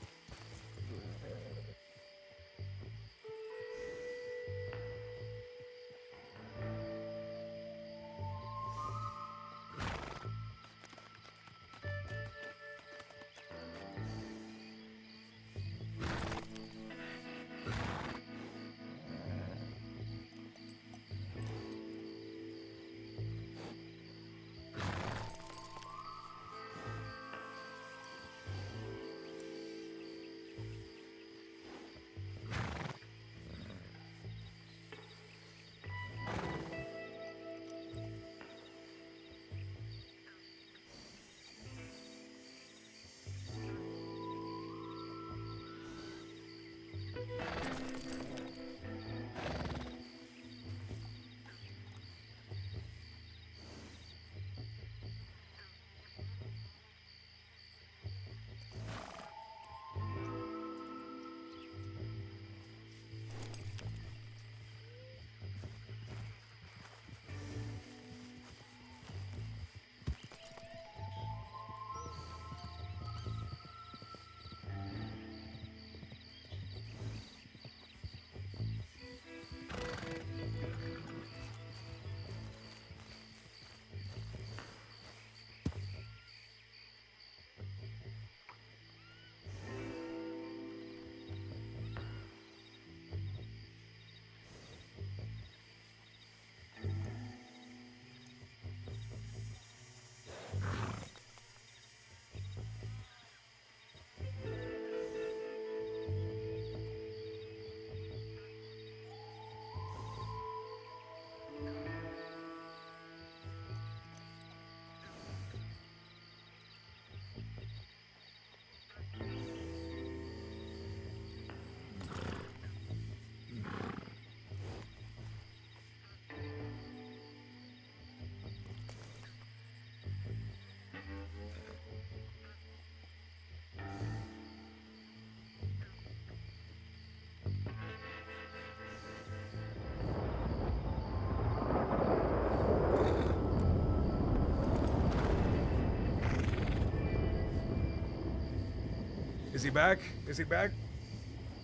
Is he back? Is he back?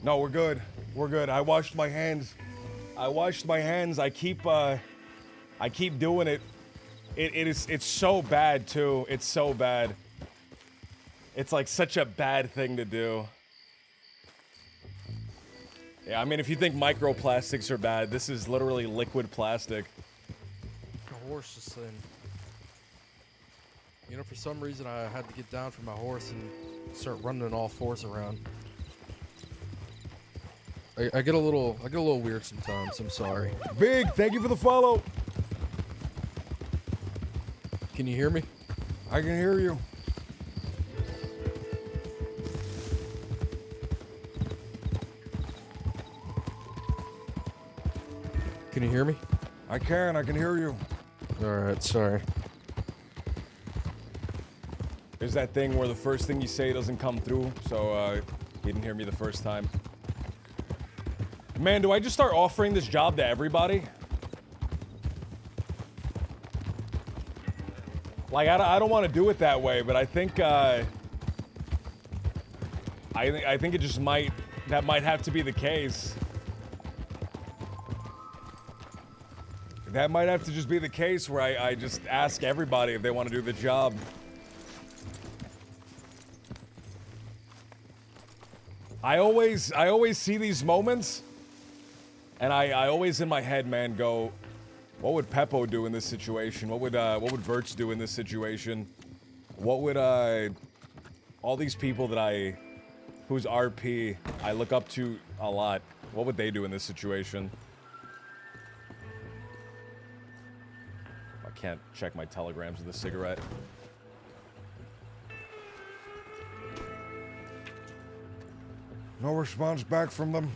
No, we're good. We're good. I washed my hands. I keep doing it. It's so bad too. It's so bad. It's like such a bad thing to do. Yeah, I mean, if you think microplastics are bad, this is literally liquid plastic. The horse just in. You know, for some reason I had to get down from my horse and start running on all fours around. I get a little weird sometimes. I'm sorry. Big, thank you for the follow. Can you hear me? I can hear you. Can you hear me? I can hear you. All right, sorry. There's that thing where the first thing you say doesn't come through, so you didn't hear me the first time. Man, do I just start offering this job to everybody? Like, I don't want to do it that way, but I think I think it just might, that might have to be the case. That might have to just be the case where I just ask everybody if they want to do the job. I always see these moments, and I always in my head, man, go, what would Peppo do in this situation? What would Verts do in this situation? What would all these people that whose RP I look up to a lot, what would they do in this situation? I can't check my telegrams with a cigarette. No response back from them.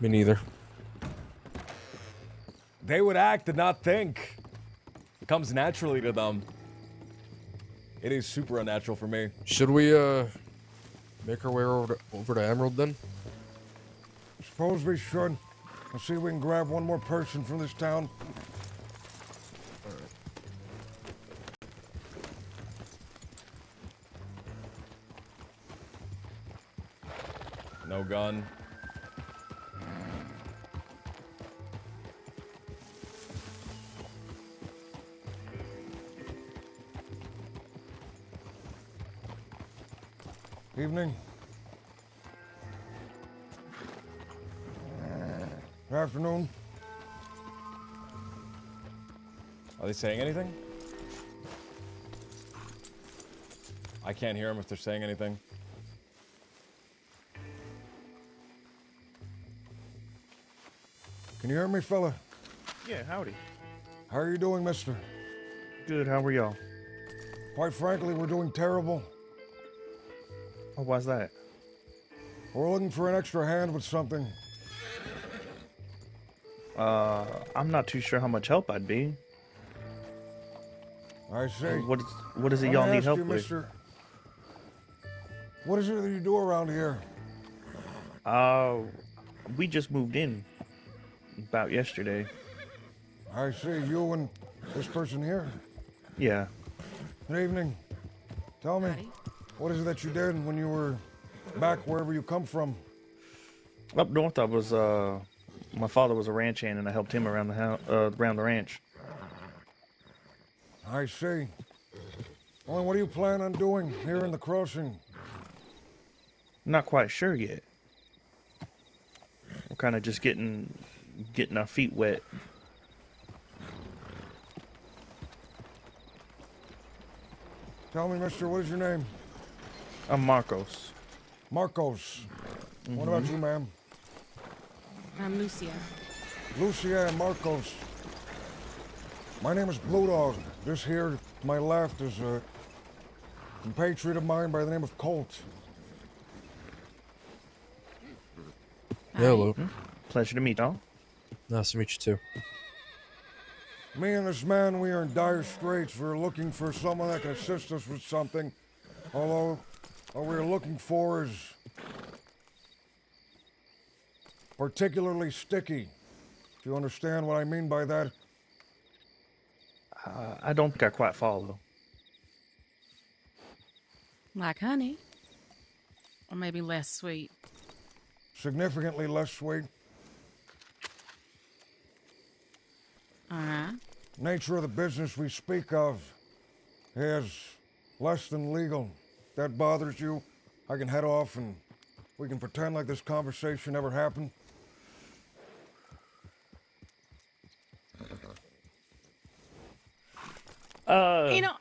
Me neither. They would act and not think. It comes naturally to them. It is super unnatural for me. Should we make our way over to Emerald then? Suppose we should. Let's see if we can grab one more person from this town. No gun. Evening. Afternoon. Are they saying anything? I can't hear them if they're saying anything. Can you hear me, fella? Yeah, howdy. How are you doing, mister? Good, how are y'all? Quite frankly, we're doing terrible. Oh, why's that? We're looking for an extra hand with something. I'm not too sure how much help I'd be. I see. What is it y'all need help with? Mister, what is it that you do around here? We just moved in about yesterday. I see. You and this person here? Yeah. Good evening. Tell me, Howdy. what is it that you did when you were back wherever you come from? Up north, I was, my father was a ranch hand, and I helped him around the house, around the ranch. I see. Well, what do you plan on doing here in the crossing? Not quite sure yet. We're kind of just getting our feet wet. Tell me, mister, what is your name? I'm Marcos. Marcos. What about you, ma'am? I'm Lucia. Lucia and Marcos. My name is Blue Dog. This here, to my left, is a compatriot of mine by the name of Colt. Hello. Pleasure to meet y'all. Nice to meet you too. Me and this man, we are in dire straits. We're looking for someone that can assist us with something. Although, what we're looking for is particularly sticky. Do you understand what I mean by that? I don't think I quite follow. Like honey. Or maybe less sweet. Significantly less sweet. nature of the business we speak of is less than legal. If that bothers you, I can head off and we can pretend like this conversation never happened. You know,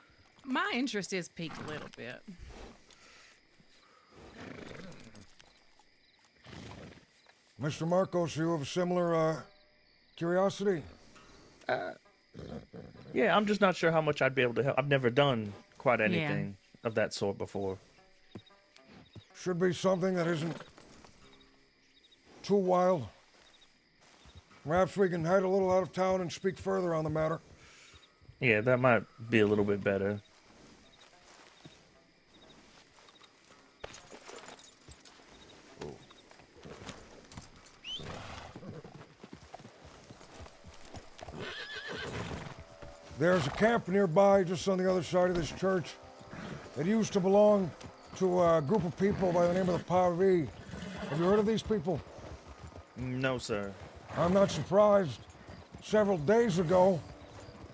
my interest is piqued a little bit. Mr. Marcos, you have a similar curiosity? Yeah, I'm just not sure how much I'd be able to help. I've never done quite anything of that sort before. Should be something that isn't too wild. Perhaps we can head a little out of town and speak further on the matter. Yeah, that might be a little bit better. There's a camp nearby, just on the other side of this church. It used to belong to a group of people by the name of the Pavi. Have you heard of these people? No, sir. I'm not surprised. Several days ago,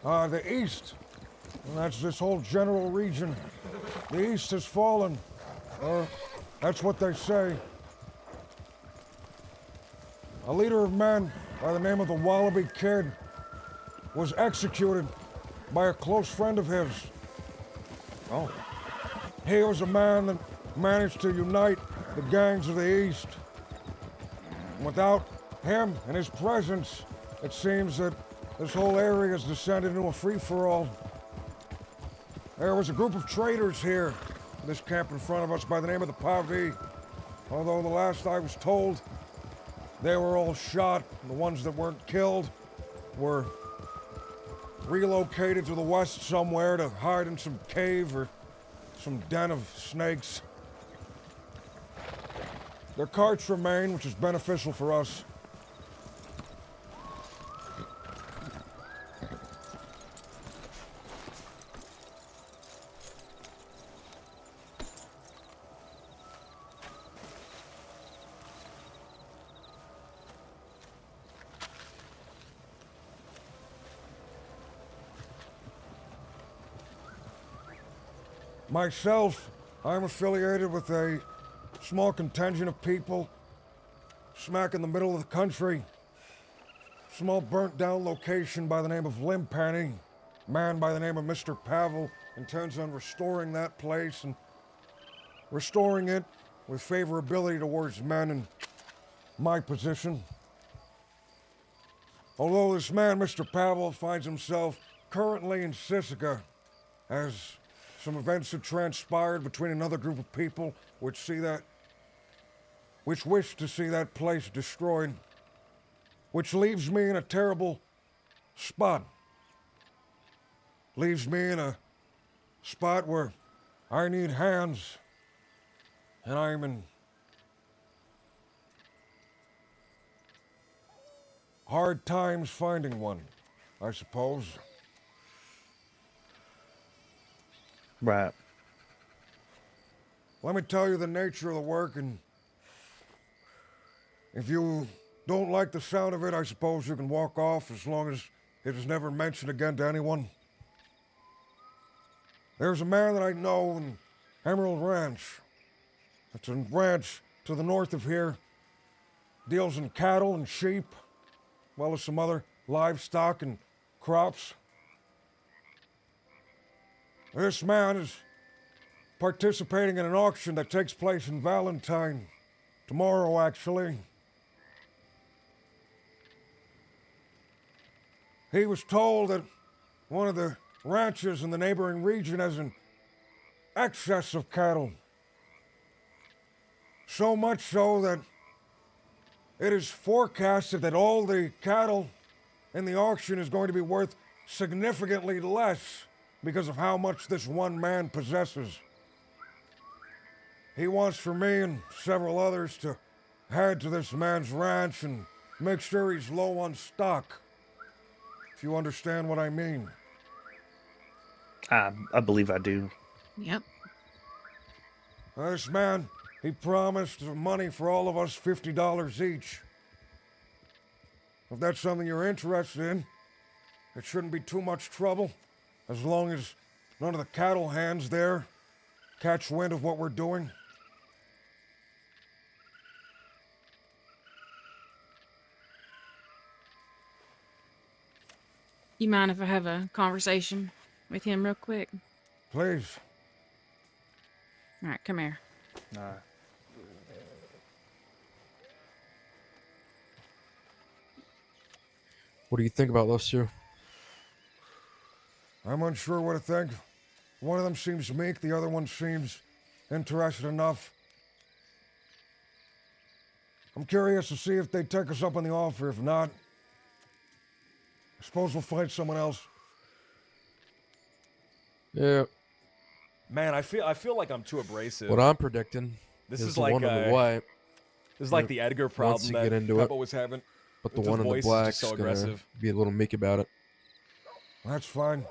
the East, and that's this whole general region, the East has fallen. That's what they say. A leader of men by the name of the Wallaby Kid was executed by a close friend of his. Oh. He was a man that managed to unite the gangs of the East. Without him and his presence, it seems that this whole area has descended into a free-for-all. There was a group of traders here, this camp in front of us, by the name of the Pavi. Although the last I was told, they were all shot, and the ones that weren't killed were relocated to the west somewhere to hide in some cave or some den of snakes. Their carts remain, which is beneficial for us. Myself, I'm affiliated with a small contingent of people smack in the middle of the country. Small burnt down location by the name of Limpani. Man by the name of Mr. Pavel intends on restoring that place and restoring it with favorability towards men in my position. Although this man, Mr. Pavel, finds himself currently in Sisika as some events have transpired between another group of people which wish to see that place destroyed, which leaves me in a terrible spot. Leaves me in a spot where I need hands, and I'm in hard times finding one, I suppose. Right. Let me tell you the nature of the work, and if you don't like the sound of it, I suppose you can walk off as long as it is never mentioned again to anyone. There's a man that I know in Emerald Ranch. It's a ranch to the north of here. Deals in cattle and sheep, as well as some other livestock and crops. This man is participating in an auction that takes place in Valentine. Tomorrow, actually. He was told that one of the ranches in the neighboring region has an excess of cattle. So much so that it is forecasted that all the cattle in the auction is going to be worth significantly less because of how much this one man possesses. He wants for me and several others to head to this man's ranch and make sure he's low on stock, if you understand what I mean. I believe I do. Yep. This man, he promised money for all of us, $50 each. If that's something you're interested in, It shouldn't be too much trouble, as long as none of the cattle hands there catch wind of what we're doing. You mind if I have a conversation with him real quick? Please. All right, come here. Nah. What do you think about those two? I'm unsure what to think. One of them seems meek, the other one seems interested enough. I'm curious to see if they take us up on the offer. If not, I suppose we'll find someone else. Yeah. Man, I feel like I'm too abrasive. What I'm predicting This is is the like one in the white. This is like the Edgar Once problem you that get into Peppo it, was having. but the His one in the voice is black's just so gonna aggressive. be a little meek about it. That's fine.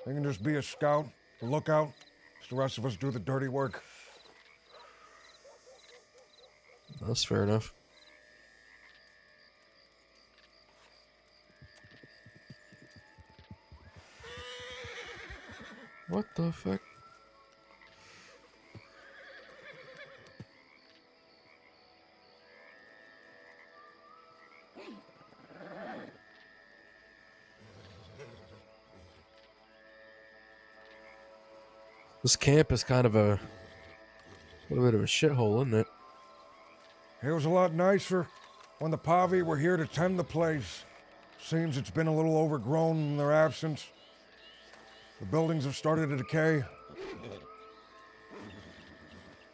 They can just be a scout, a lookout. Just the rest of us do the dirty work. That's fair enough. What the fuck? This camp is kind of a little bit of a shithole, isn't it? It was a lot nicer when the Pavi were here to tend the place. Seems it's been a little overgrown in their absence. The buildings have started to decay.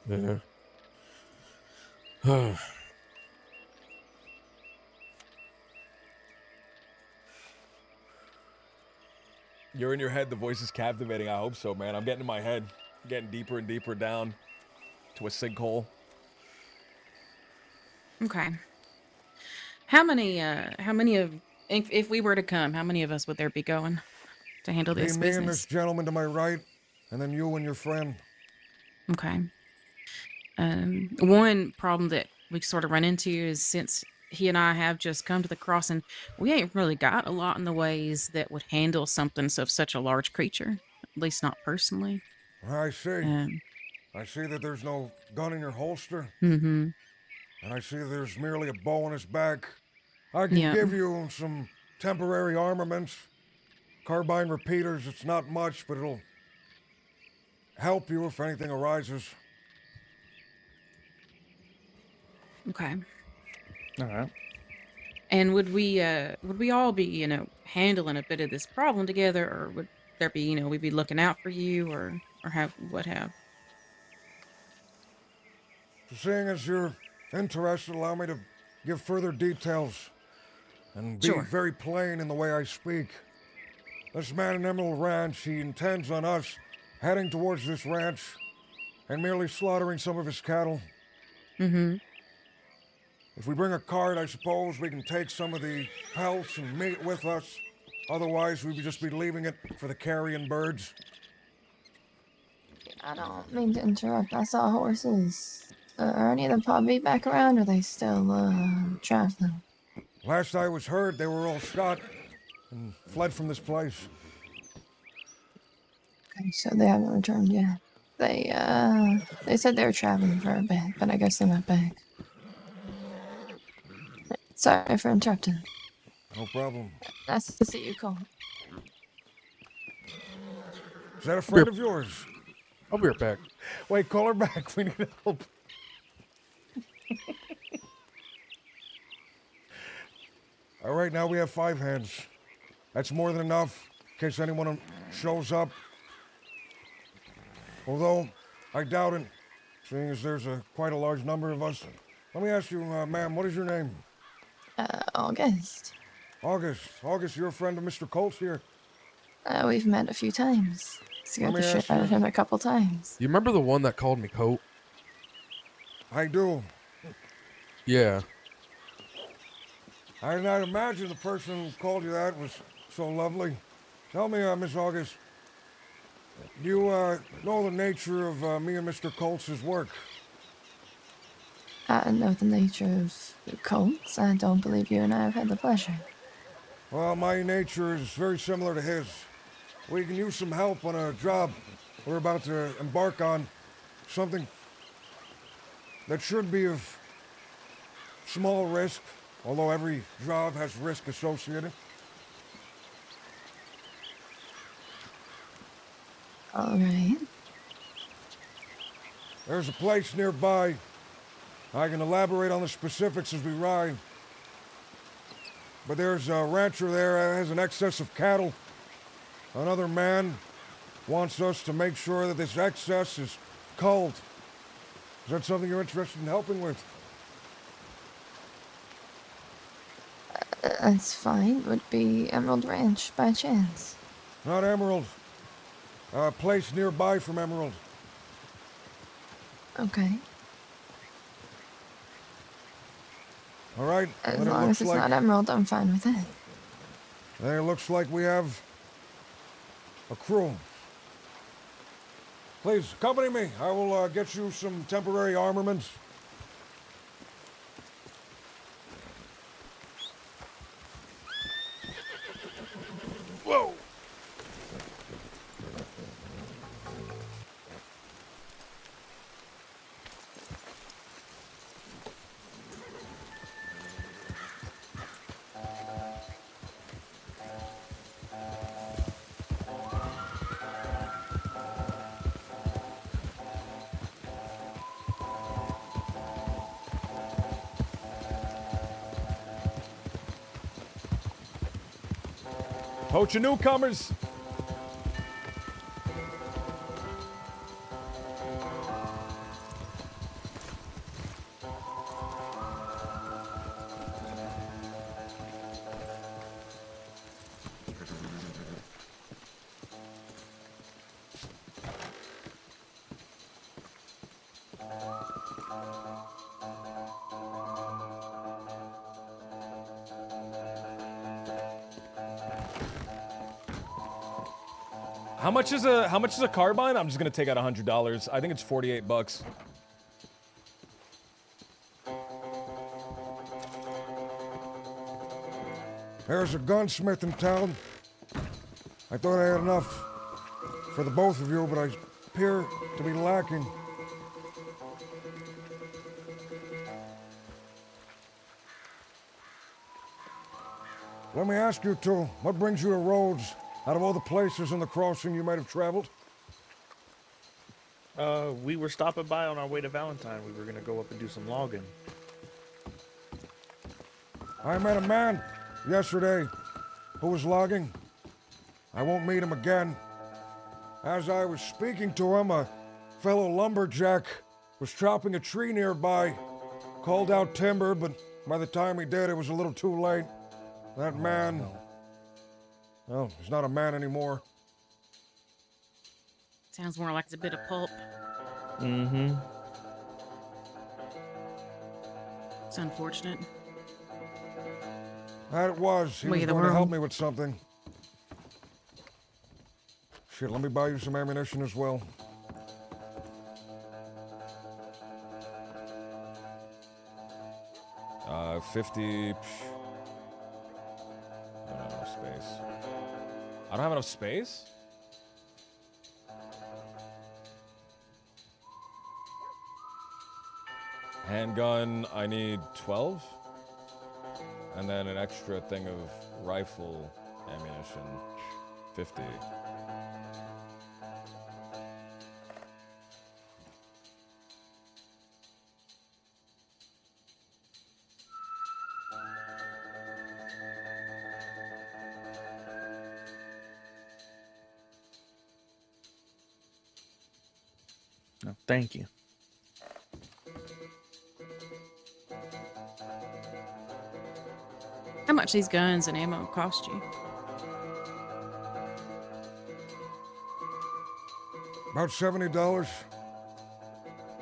Yeah. You're in your head. The voice is captivating. I hope so, man. I'm getting in my head. Getting deeper and deeper down to a sinkhole. Okay. How many of, if we were to come, how many of us would there be going to handle Be this me and this business? gentleman to my right, and then you and your friend. Okay. One problem that we sort of run into is since he and I have just come to the crossing, we ain't really got a lot in the ways that would handle something of such a large creature. At least not personally. I see. Um, I see that there's no gun in your holster, mm-hmm. and I see there's merely a bow on his back. I can Yeah. give you some temporary armaments. Carbine repeaters, it's not much, but it'll help you if anything arises. Okay. All right. And would we all be, handling a bit of this problem together, or would there be, we'd be looking out for you, or have? So seeing as you're interested, allow me to give further details and be Sure. very plain in the way I speak. This man in Emerald Ranch, he intends on us heading towards this ranch and merely slaughtering some of his cattle. Mm-hmm. If we bring a cart, I suppose we can take some of the pelts and meat with us. Otherwise, we would just be leaving it for the carrion birds. I don't mean to interrupt. I saw horses. Are any of the Pavi back around, or are they still traveling? Last I was heard, they were all shot and fled from this place. Okay, so they haven't returned yet. They said they were traveling for a bit, but I guess they're not back. Sorry for interrupting. No problem. Nice to see you, Cole. Is that a friend of yours? I'll be right back. Wait, call her back. We need help. All right, now we have 5 hands. That's more than enough in case anyone shows up. Although, I doubt it, seeing as there's quite a large number of us. Let me ask you, ma'am, what is your name? August. August, you're a friend of Mr. Colt's here. We've met a few times. Scared Let the me shit ask out of you- him a couple times. You remember the one that called me Coat? I do. Yeah. I did not imagine the person who called you that was so lovely. Tell me, Miss August, do you know the nature of me and Mr. Colt's work? I know the nature of the cults. I don't believe you and I have had the pleasure. Well, my nature is very similar to his. We can use some help on a job we're about to embark on. Something that should be of small risk, although every job has risk associated. All right. There's a place nearby. I can elaborate on the specifics as we ride. But there's a rancher there that has an excess of cattle. Another man wants us to make sure that this excess is culled. Is that something you're interested in helping with? That's fine. Would be Emerald Ranch by chance. Not Emerald. A place nearby from Emerald. Okay. All right. As then long as it's not Emerald, I'm fine with it. Then it looks like we have a crew. Please accompany me. I will get you some temporary armaments. Whoa! Poach your newcomers. How much is a carbine? I'm just gonna take out $100. I think it's $48. There's a gunsmith in town. I thought I had enough for the both of you, but I appear to be lacking. Let me ask you two, what brings you to Rhodes? Out of all the places in the crossing you might have traveled? We were stopping by on our way to Valentine. We were gonna go up and do some logging. I met a man yesterday who was logging. I won't meet him again. As I was speaking to him, a fellow lumberjack was chopping a tree nearby. Called out timber, but by the time he did, it was a little too late. That man, well, he's not a man anymore. Sounds more like it's a bit of pulp. Mm-hmm. It's unfortunate. That it was. He Way was of the going to help world. me with something. Shit, let me buy you some ammunition as well. Uh, 50. I don't have enough space. I don't have enough space? Handgun, I need 12. And then an extra thing of rifle ammunition, 50. No, thank you. How much these guns and ammo cost you? About $70.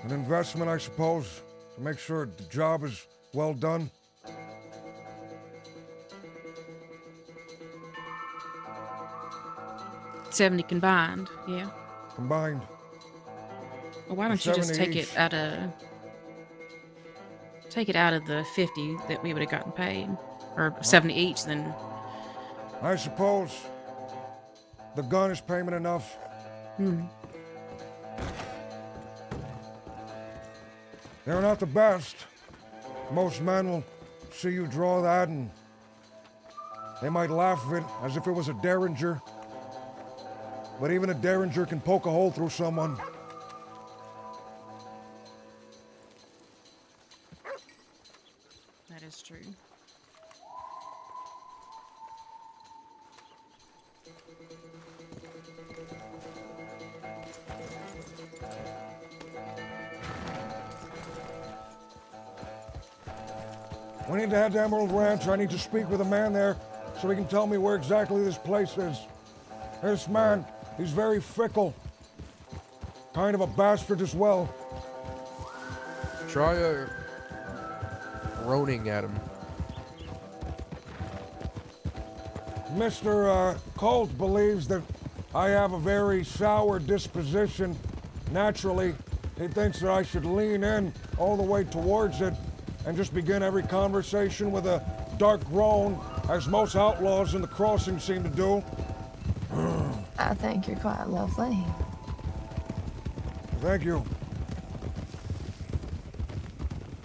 An investment, I suppose, to make sure the job is well done. $70 combined, yeah. Combined. Well, why don't you just 70 take each. it out of the 50 that we would have gotten paid, or 70 each? Then I suppose the gun is payment enough. They're not the best. Most men will see you draw that and they might laugh at it as if it was a derringer. But even a derringer can poke a hole through someone. That is true. We need to head to Emerald Ranch. I need to speak with a man there so he can tell me where exactly this place is. This man, he's very fickle. Kind of a bastard as well. Try groaning at him. Mr. Colt believes that I have a very sour disposition. Naturally, he thinks that I should lean in all the way towards it and just begin every conversation with a dark groan, as most outlaws in the crossing seem to do. I think you're quite lovely. Thank you.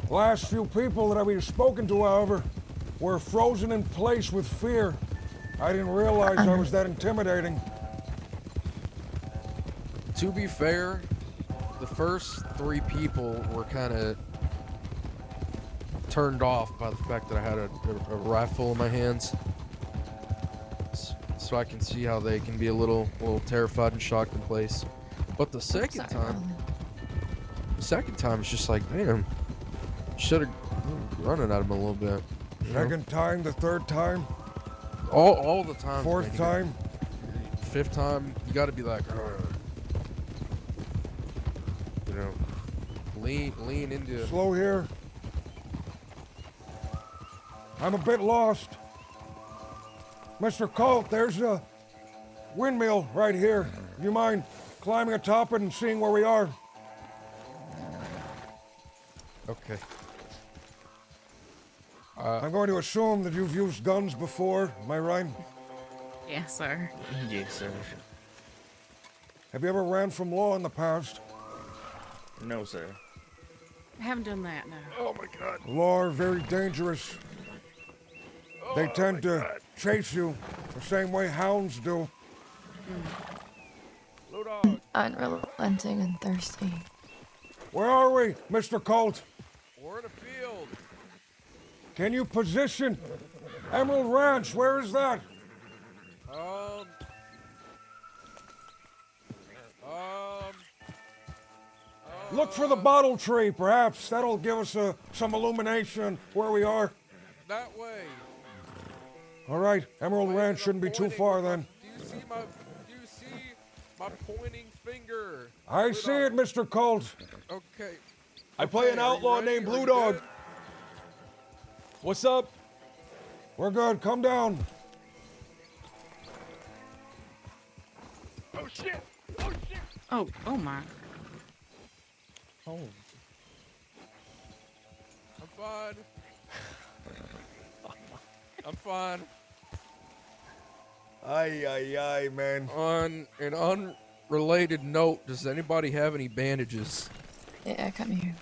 The last few people that I've spoken to, however, were frozen in place with fear. I didn't realize I was that intimidating. To be fair, the first 3 people were kind of turned off by the fact that I had a rifle in my hands. So I can see how they can be a little terrified and shocked in place. But the second time it's just like, damn, should have running at him a little bit. Second time, the third time, all the time. fourth time. 5th time, you got to be like, you know, lean into. Slow here. I'm a bit lost. Mr. Colt, there's a windmill right here. Do you mind climbing atop it and seeing where we are? Okay. I'm going to assume that you've used guns before. Am I right? Yes, sir. Yes, sir. Have you ever ran from law in the past? No, sir. I haven't done that, no. Oh my God. Law are very dangerous. They tend to chase you the same way hounds do. Unrelenting and thirsty. Where are we, Mr. Colt? We're in a field. Can you position Emerald Ranch? Where is that? Look for the bottle tree, perhaps. That'll give us some illumination where we are. That way. All right, Emerald Ranch shouldn't be too far then. Do you see my pointing finger? I see it, Mr. Colt. Okay. I play an outlaw named Blue Dog. What's up? We're good. Come down. Oh shit! Oh shit! Oh my. Oh. I'm fine. I'm fine. Aye, man. On an unrelated note, does anybody have any bandages? Yeah, come here.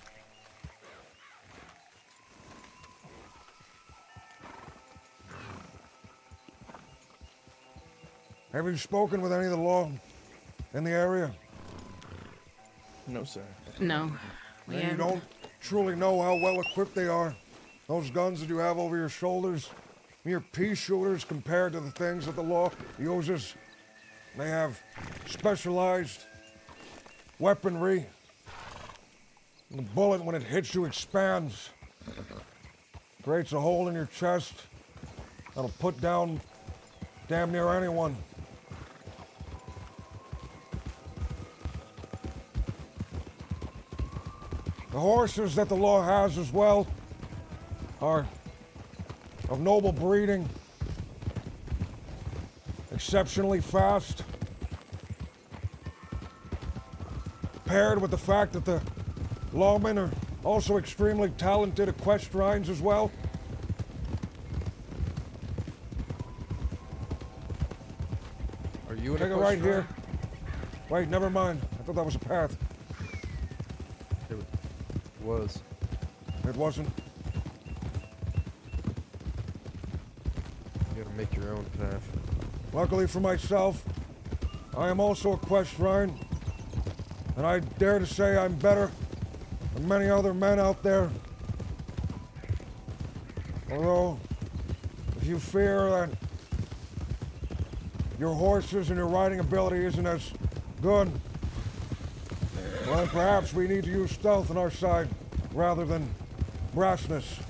Have you spoken with any of the law in the area? No, sir. No. We And you haven't. don't truly know how well equipped they are. Those guns that you have over your shoulders, mere pea shooters compared to the things that the law uses. They have specialized weaponry. The bullet, when it hits you, expands. Creates a hole in your chest that'll put down damn near anyone. The horses that the law has as well are of noble breeding, exceptionally fast, paired with the fact that the lawmen are also extremely talented equestrians as well. you in Take a it right question? here. Wait, never mind. I thought that was a path. It was. It wasn't. You gotta make your own path. Luckily for myself, I am also equestrian, and I dare to say I'm better than many other men out there. Although, if you fear that your horses and your riding ability isn't as good, well, then perhaps we need to use stealth on our side rather than brassness.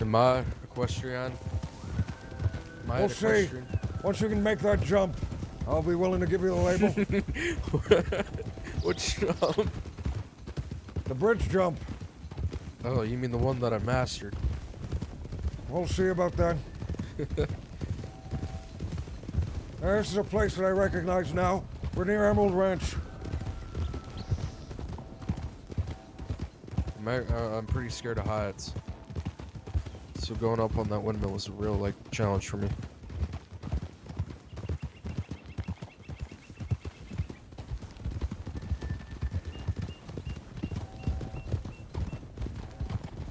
Am I equestrian? Am I We'll an see. equestrian? Once you can make that jump, I'll be willing to give you the label. Which jump? The bridge jump. Oh, you mean the one that I mastered? We'll see about that. This is a place that I recognize now. We're near Emerald Ranch. I'm pretty scared of heights. So going up on that windmill was a real, like, challenge for me.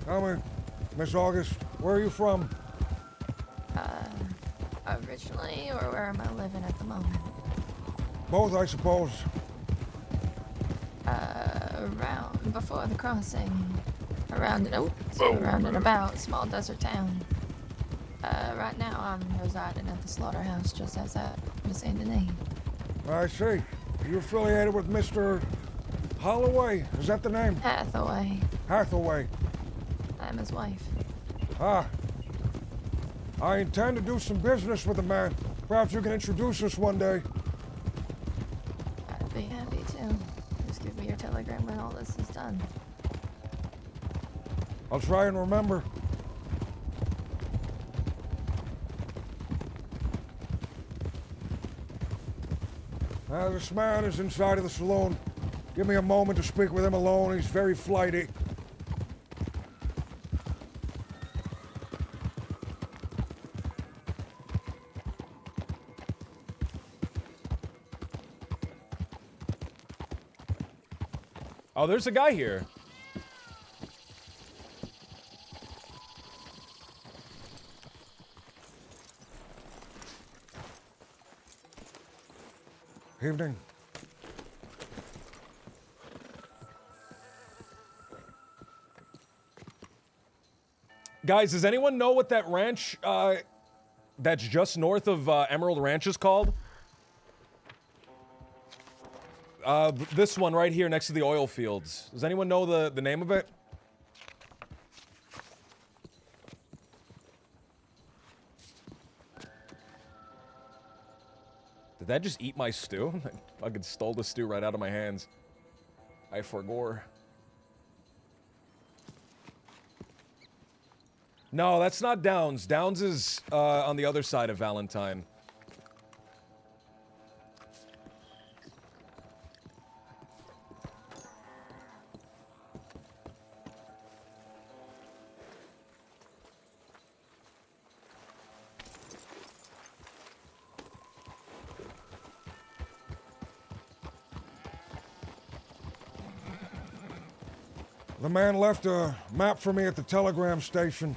Tell me, Miss August, where are you from? Originally, or where am I living at the moment? Both, I suppose. Around before the crossing. Around and about small desert town. Right now I'm residing at the slaughterhouse just outside of Saint Denis. I see. Are you affiliated with Mr. Holloway? Is that the name? Hathaway. Hathaway. I'm his wife. Ah. I intend to do some business with the man. Perhaps you can introduce us one day. I'd be happy to. Just give me your telegram when all this is done. I'll try and remember. This man is inside of the saloon. Give me a moment to speak with him alone. He's very flighty. Oh, there's a guy here. Evening. Guys, does anyone know what that ranch that's just north of Emerald Ranch is called? This one right here next to the oil fields. Does anyone know the name of it? Did that just eat my stew? I fucking stole the stew right out of my hands. I forgore. No, that's not Downs. Downs is on the other side of Valentine. The man left a map for me at the telegram station.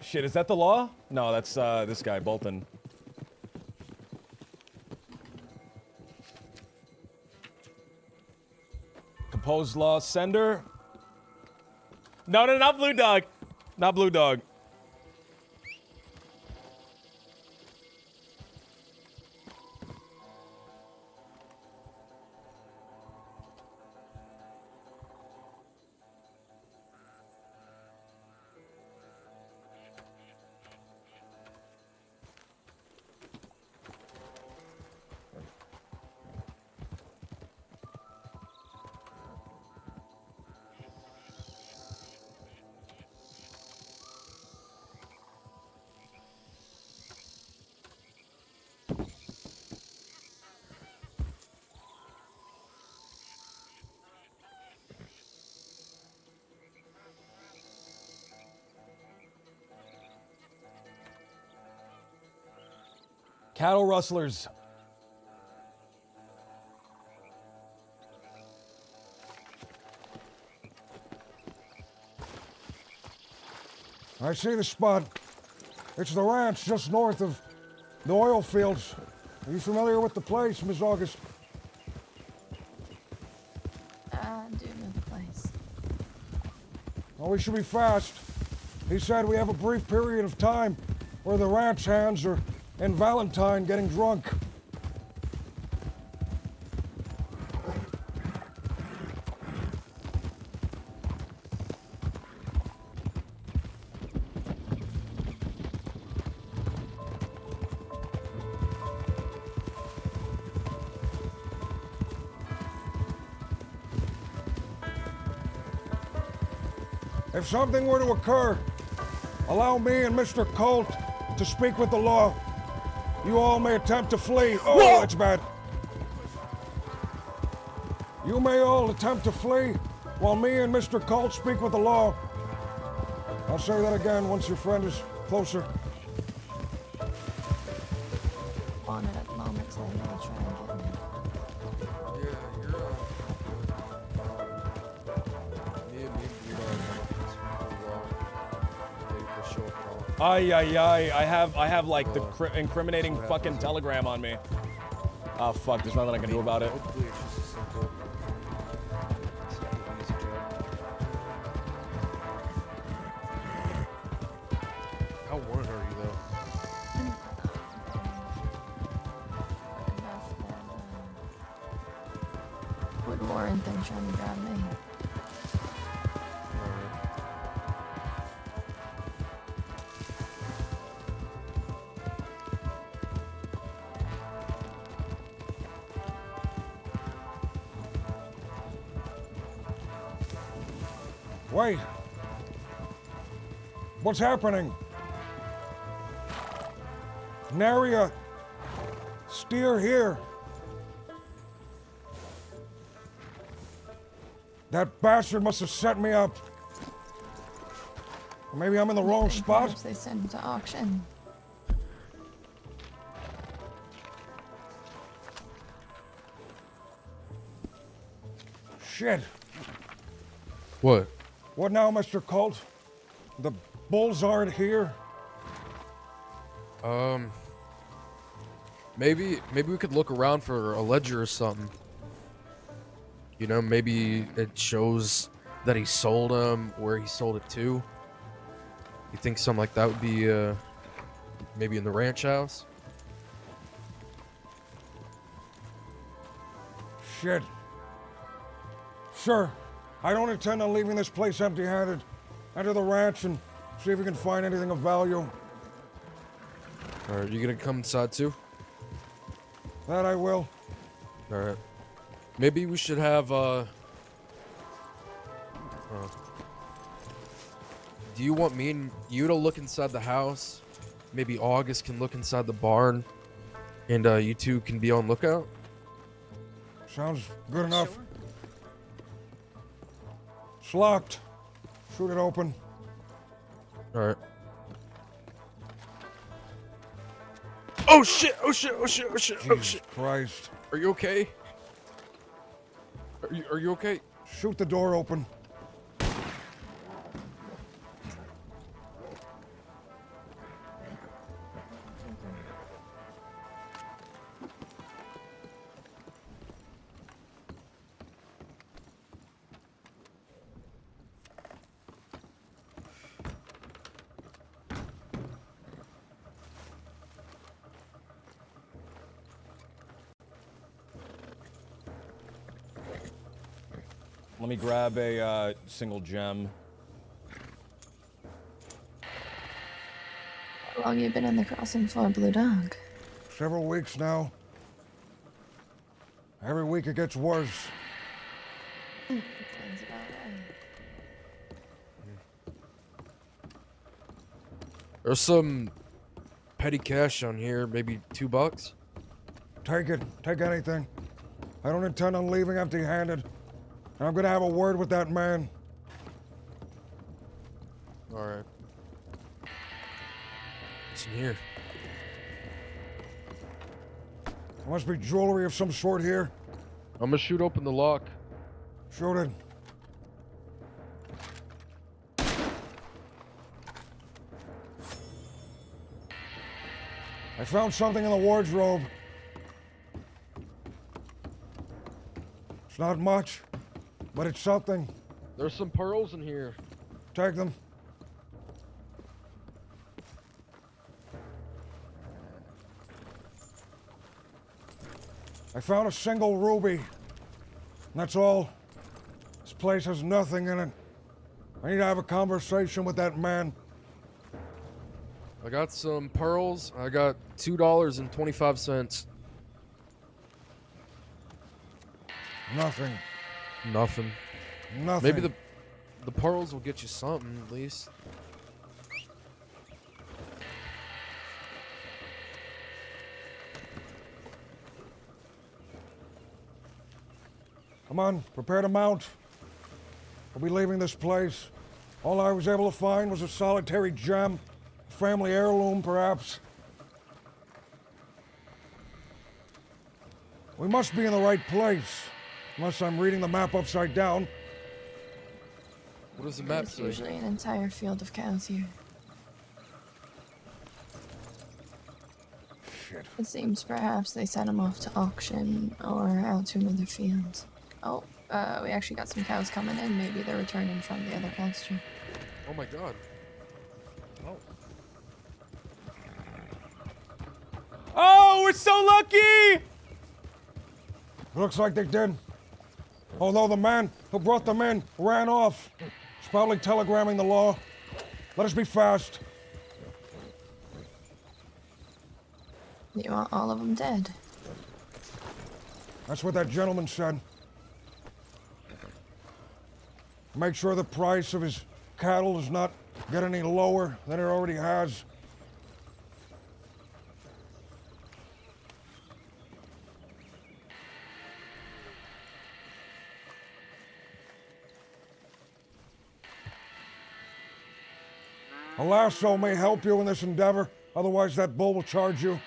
Shit, is that the law? No, that's this guy, Bolton. Composed law sender. No, no, not Blue Dog. Not Blue Dog. Cattle rustlers. I see the spot. It's the ranch just north of the oil fields. Are you familiar with the place, Miss August? I do know the place. Well, we should be fast. He said we have a brief period of time where the ranch hands are in Valentine getting drunk. If something were to occur, allow me and Mr. Colt to speak with the law. You all may attempt to flee. Oh, that's bad. You may all attempt to flee while me and Mr. Colt speak with the law. I'll say that again once your friend is closer. Wanted at the moment, so they will try and get me. Yeah, you're me and Blue Dog for sure. Ay, I have like the incriminating fucking telegram on me. Oh fuck, there's nothing I can do about it. Hopefully it's just a simple easy job. How worried are you though? Enough that would warrant them trying to grab me. Wait. What's happening? Nary a steer here. That bastard must have set me up. Maybe I'm in the wrong spot. Perhaps they sent him to auction. Shit. What? What now, Mr. Colt? The bulls aren't here. Maybe we could look around for a ledger or something. You know, maybe it shows that he sold them, where he sold it to. You think something like that would be, maybe in the ranch house? Shit. Sure. I don't intend on leaving this place empty-handed. Enter the ranch and see if we can find anything of value. Alright, you gonna come inside too? That I will. Alright. Maybe we should have, do you want me and you to look inside the house? Maybe August can look inside the barn. And, you two can be on lookout? Sounds good enough. It's locked. Shoot it open. Alright. Oh shit! Oh shit! Oh shit! Oh shit! Oh Jesus shit! Christ. Are you okay? Are you okay? Shoot the door open. Let me grab a single gem. How long you been on the crossing floor, Blue Dog? Several weeks now. Every week it gets worse. Sounds about right. There's some petty cash on here, maybe $2. Take it. Take anything. I don't intend on leaving empty-handed. And I'm gonna have a word with that man. Alright. What's in here? There must be jewelry of some sort here. I'm gonna shoot open the lock. Shoot it. I found something in the wardrobe. It's not much, but it's something. There's some pearls in here. Take them. I found a single ruby. And that's all. This place has nothing in it. I need to have a conversation with that man. I got some pearls. I got $2.25. Nothing. Nothing. Nothing. Maybe the pearls will get you something at least. Come on, prepare to mount. We'll be leaving this place. All I was able to find was a solitary gem. A family heirloom, perhaps. We must be in the right place. Unless I'm reading the map upside down. What does the map There's say? usually an entire field of cows here. Shit. It seems perhaps they sent them off to auction or out to another field. Oh, we actually got some cows coming in. Maybe they're returning from the other pasture. Oh my god. Oh, we're so lucky! Looks like they did. Although the man who brought them in ran off. He's probably telegramming the law. Let us be fast. You want all of them dead? That's what that gentleman said. Make sure the price of his cattle does not get any lower than it already has. A lasso may help you in this endeavor, otherwise that bull will charge you.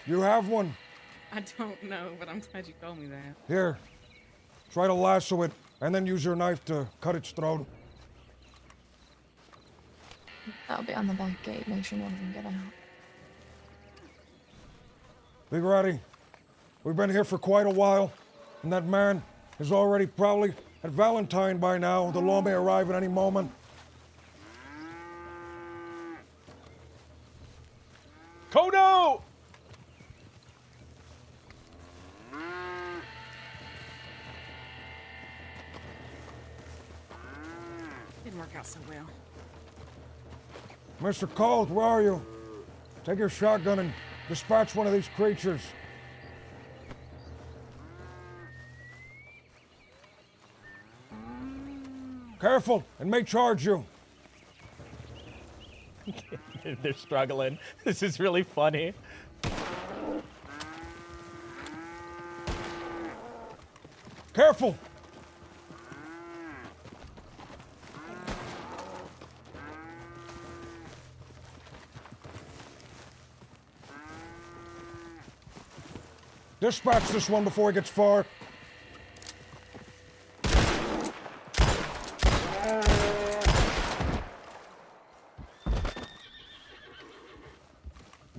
You have one. I don't know, but I'm glad you told me that. Here, try to lasso it, and then use your knife to cut its throat. I'll be on the back gate. Make sure none of them get out. Be ready. We've been here for quite a while, and that man is already probably at Valentine by now. The law may arrive at any moment. Kodo! Didn't work out so well. Mr. Colt, where are you? Take your shotgun and dispatch one of these creatures. Careful, it may charge you. They're struggling. This is really funny. Careful! Dispatch this one before it gets far.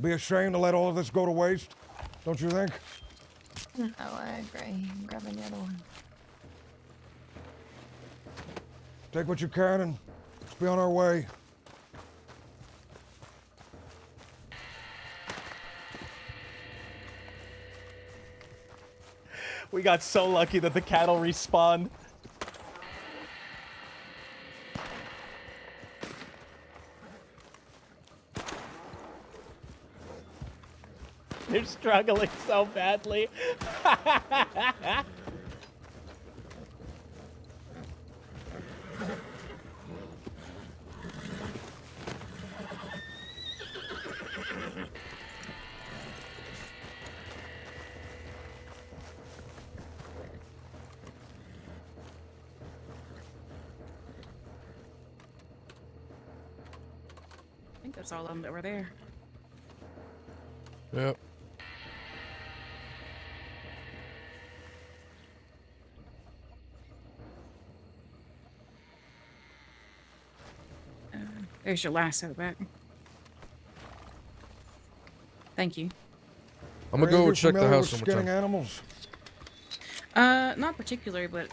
Be ashamed to let all of this go to waste, don't you think? Oh, I agree. I'm grabbing the other one. Take what you can and let's be on our way. We got so lucky that the cattle respawned. They're struggling so badly. I think that's all of them that were there. Yep. There's your lasso back. Thank you. I'm gonna Are go you check the familiar house with one more skinning time. animals? Not particularly, but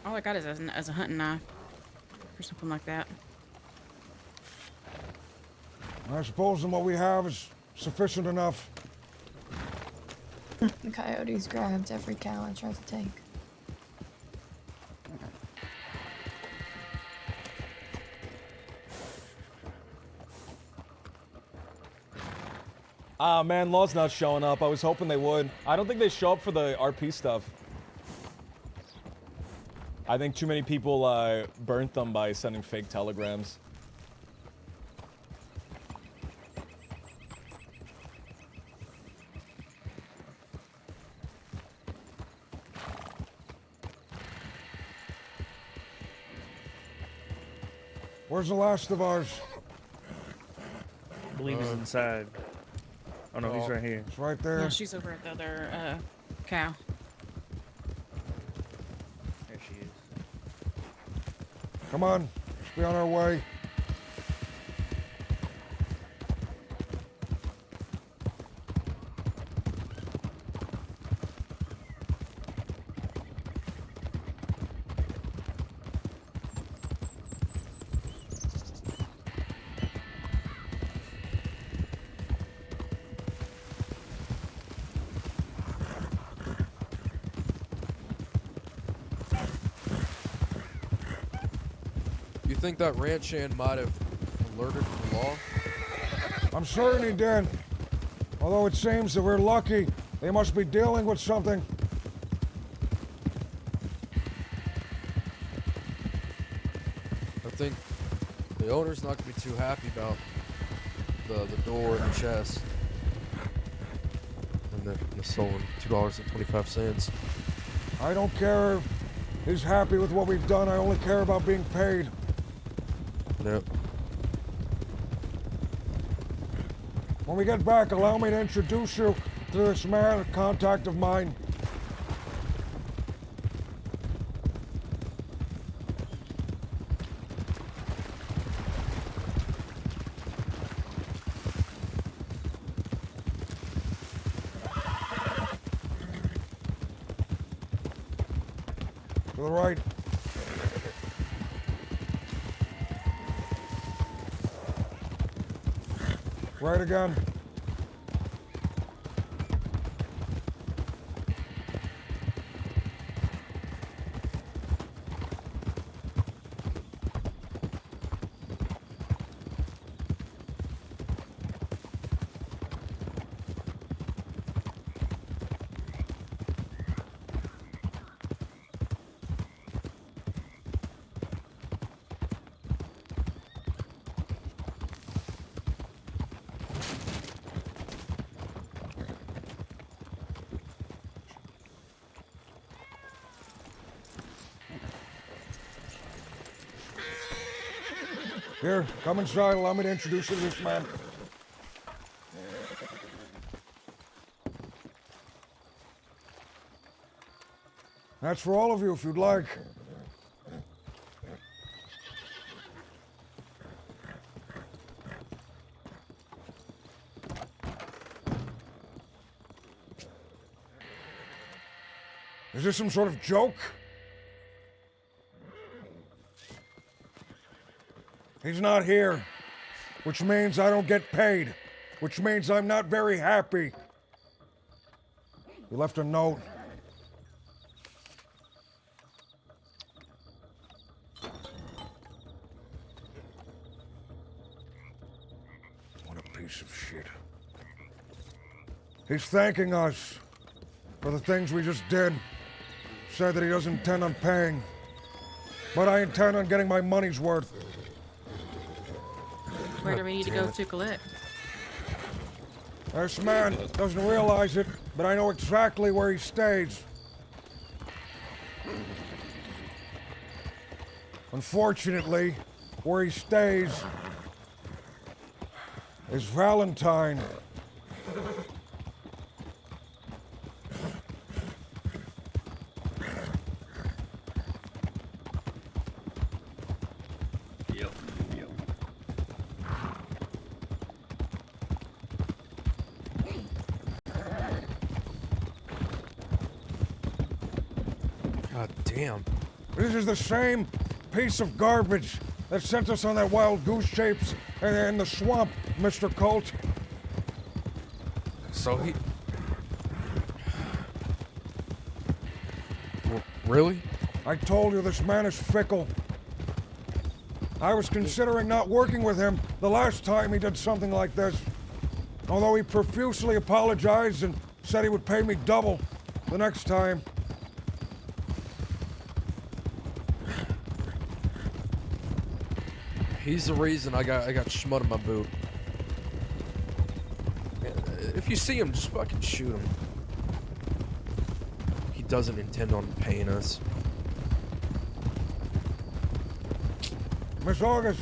all I got is as a hunting knife or something like that. I suppose that what we have is sufficient enough. The coyotes grabbed every cow I tried to take. Ah, man, Law's not showing up. I was hoping they would. I don't think they show up for the RP stuff. I think too many people burnt them by sending fake telegrams. Where's the last of ours? I believe he's inside. Oh no, he's right here. It's right there. Yeah, she's over at the other cow. There she is. Come on, let's be on our way. You think that ranch hand might have alerted the law? I'm certain he did. Although it seems that we're lucky, they must be dealing with something. I think the owner's not gonna be too happy about the door and the chest. And the stolen $2.25. I don't care if he's happy with what we've done. I only care about being paid. Yep. When we get back, allow me to introduce you to this man, a contact of mine. To the right. Right again. Here, come inside. Allow me to introduce you to this man. That's for all of you if you'd like. Is this some sort of joke? He's not here, which means I don't get paid, which means I'm not very happy. He left a note. What a piece of shit. He's thanking us for the things we just did. Said that he doesn't intend on paying, but I intend on getting my money's worth. Where do we need to go to collect? This man doesn't realize it, but I know exactly where he stays. Unfortunately, where he stays is Valentine. God damn. This is the same piece of garbage that sent us on that wild goose chase in the swamp, Mr. Colt. So he... Really? I told you this man is fickle. I was considering not working with him the last time he did something like this. Although he profusely apologized and said he would pay me double the next time. He's the reason I got schmut in my boot. If you see him, just fucking shoot him. He doesn't intend on paying us. Miss August,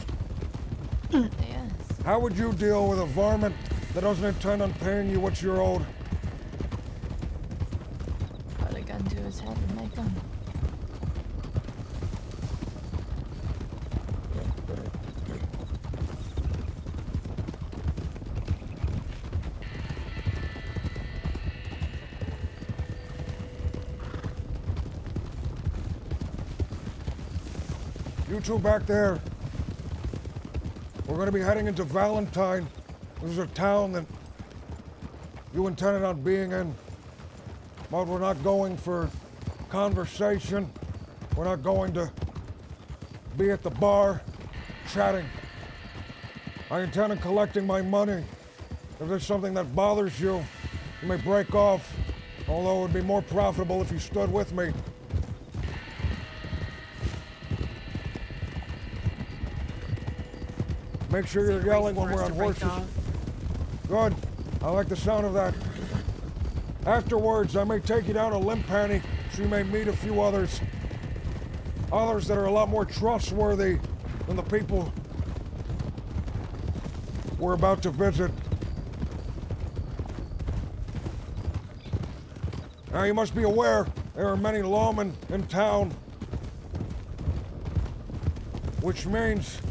Yes. how would you deal with a varmint that doesn't intend on paying you what you're owed? Put a gun to his head and make him. You two back there. We're going to be heading into Valentine. This is a town that you intended on being in. But we're not going for conversation. We're not going to be at the bar chatting. I intend on collecting my money. If there's something that bothers you, you may break off. Although it would be more profitable if you stood with me. Make sure you're yelling when we're on horses. Good. I like the sound of that. Afterwards, I may take you down to Limpani so you may meet a few others. Others that are a lot more trustworthy than the people we're about to visit. Now, you must be aware there are many lawmen in town, which means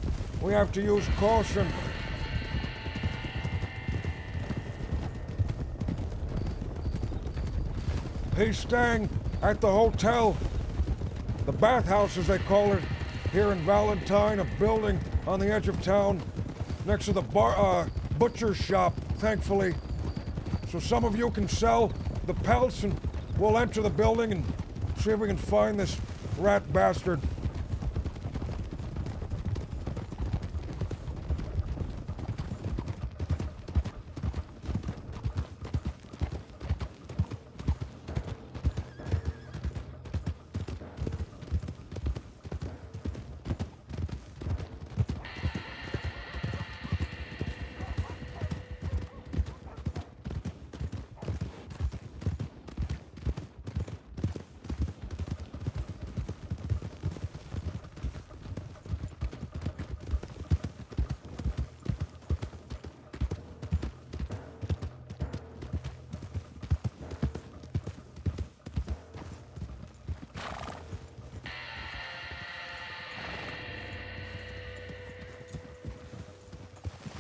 we have to use caution. He's staying at the hotel, the bathhouse as they call it, here in Valentine, a building on the edge of town next to the butcher shop, thankfully. So some of you can sell the pelts and we'll enter the building and see if we can find this rat bastard.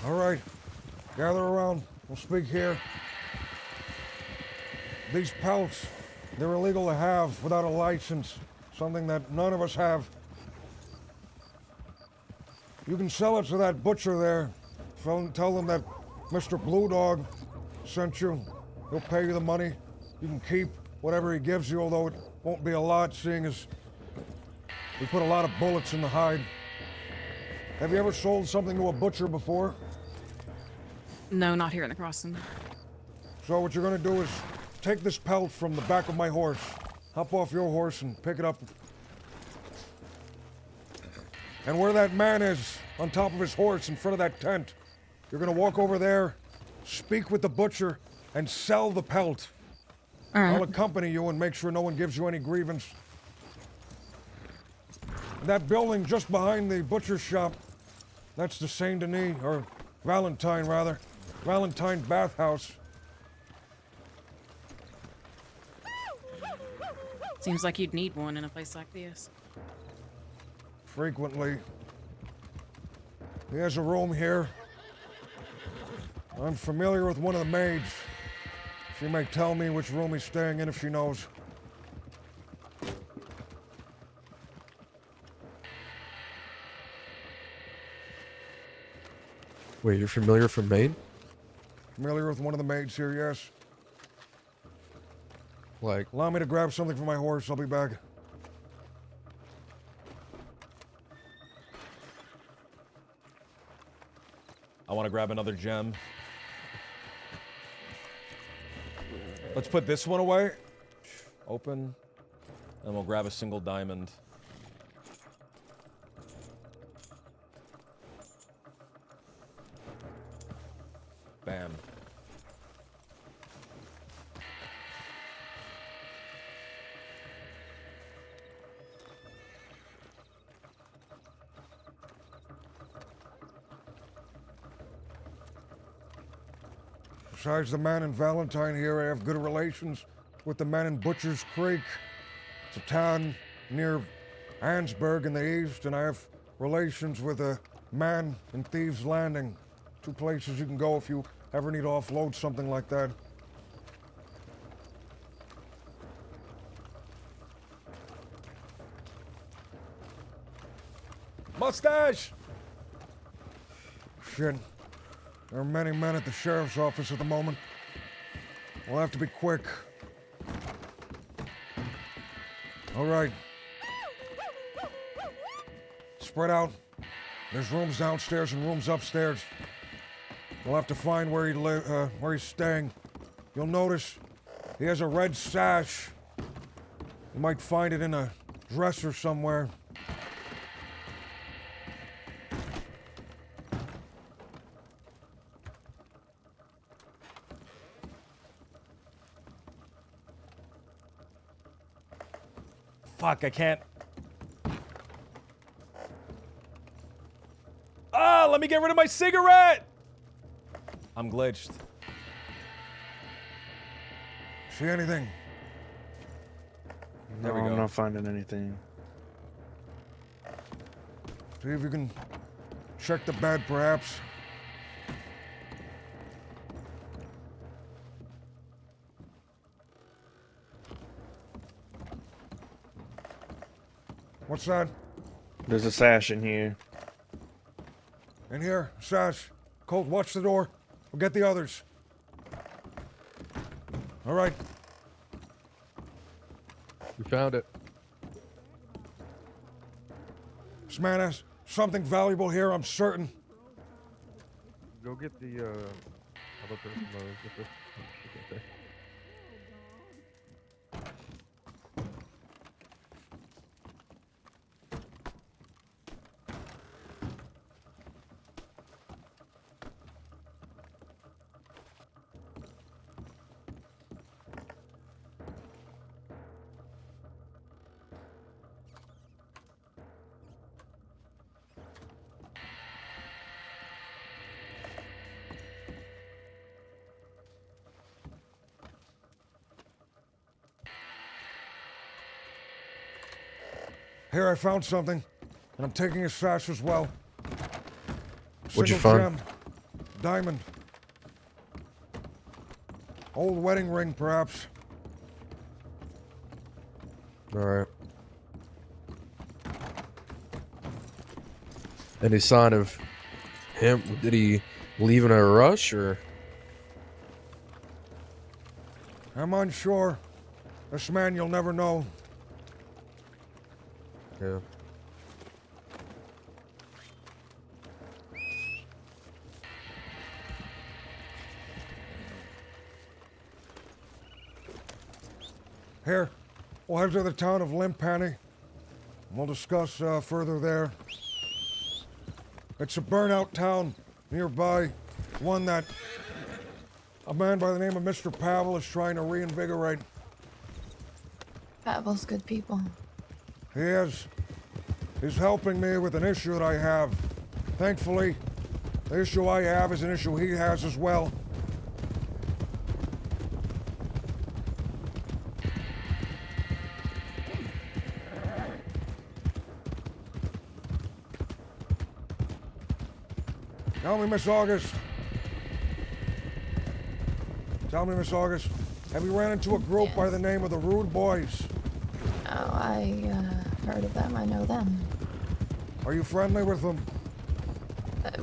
All right, gather around. We'll speak here. These pelts, they're illegal to have without a license, something that none of us have. You can sell it to that butcher there. Tell them that Mr. Blue Dog sent you. He'll pay you the money. You can keep whatever he gives you, although it won't be a lot, seeing as we put a lot of bullets in the hide. Have you ever sold something to a butcher before? No, not here in the crossing. So what you're gonna do is take this pelt from the back of my horse, hop off your horse and pick it up. And where that man is, on top of his horse in front of that tent, you're gonna walk over there, speak with the butcher, and sell the pelt. All right. I'll accompany you and make sure no one gives you any grievance. That building just behind the butcher shop, that's the Saint Denis, or Valentine rather. Valentine bathhouse. Seems like you'd need one in a place like this. Frequently. He has a room here. I'm familiar with one of the maids. She may tell me which room he's staying in if she knows. Wait, you're familiar from Maine? Familiar with one of the maids here, yes. Like, Allow me to grab something for my horse. I'll be back. I want to grab another gem. Let's put this one away. Open. And we'll grab a single diamond. Bam. Besides the man in Valentine here, I have good relations with the man in Butcher's Creek. It's a town near Ansburg in the east, and I have relations with a man in Thieves Landing. 2 places you can go if you ever need to offload something like that. Mustache! Shit. There are many men at the sheriff's office at the moment. We'll have to be quick. All right. Spread out. There's rooms downstairs and rooms upstairs. We'll have to find where he's staying. You'll notice he has a red sash. You might find it in a dresser somewhere. Fuck, I can't. Ah, let me get rid of my cigarette! I'm glitched. See anything? There we No, go. I'm not finding anything. See if you can check the bed, perhaps. What's that? There's a sash in here. In here, Sash. Colt, watch the door. We'll get the others. All right. We found it. This man has something valuable here, I'm certain. Go get the other person. Get the shit right Here, I found something, and I'm taking his sash as well. What'd you Single find? gem. Diamond. Old wedding ring, perhaps. alright. Any sign of him? Did he leave in a rush, or? I'm unsure. This man you'll never know. Yeah. Here, we'll head to the town of Limpani. We'll discuss further there. It's a burnout town nearby, one that a man by the name of Mr. Pavel is trying to reinvigorate. Pavel's good people. He is. He's helping me with an issue that I have. Thankfully, the issue I have is an issue he has as well. Tell me, Miss August. Tell me, Miss August, have you ran into a group by the name of the Rude Boys? Oh, I heard of them. I know them. Are you friendly with them?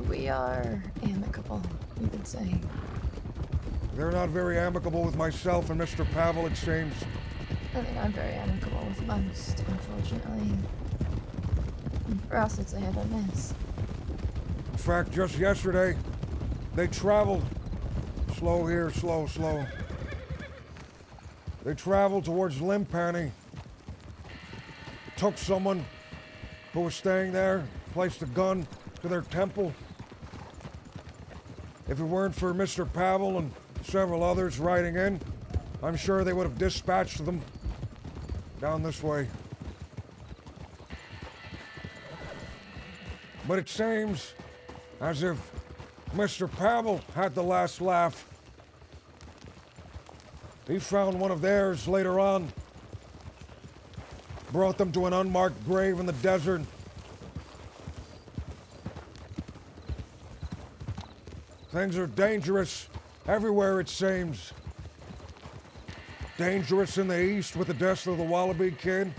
We are amicable, you could say. They're not very amicable with myself and Mr. Pavel, it seems. They're not very amicable with most, unfortunately. And for us, it's a hit or miss. In fact, just yesterday, they traveled. Slow here, slow, slow. They traveled towards Limpani. Took someone who was staying there, placed a gun to their temple. If it weren't for Mr. Pavel and several others riding in, I'm sure they would have dispatched them down this way. But it seems as if Mr. Pavel had the last laugh. He found one of theirs later on, brought them to an unmarked grave in the desert. Things are dangerous everywhere, it seems. Dangerous in the east with the death of the Wallaby Kid.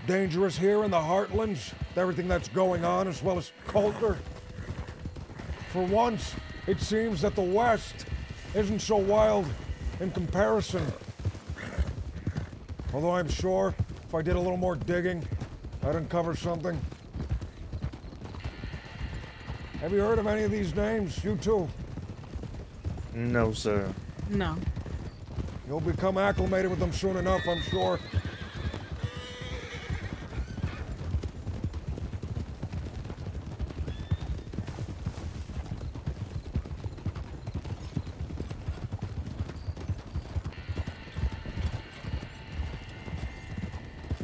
Dangerous here in the heartlands, with everything that's going on, as well as Coulter. For once, it seems that the West isn't so wild in comparison. Although I'm sure if I did a little more digging, I'd uncover something. Have you heard of any of these names? You too? No, sir. No. You'll become acclimated with them soon enough, I'm sure.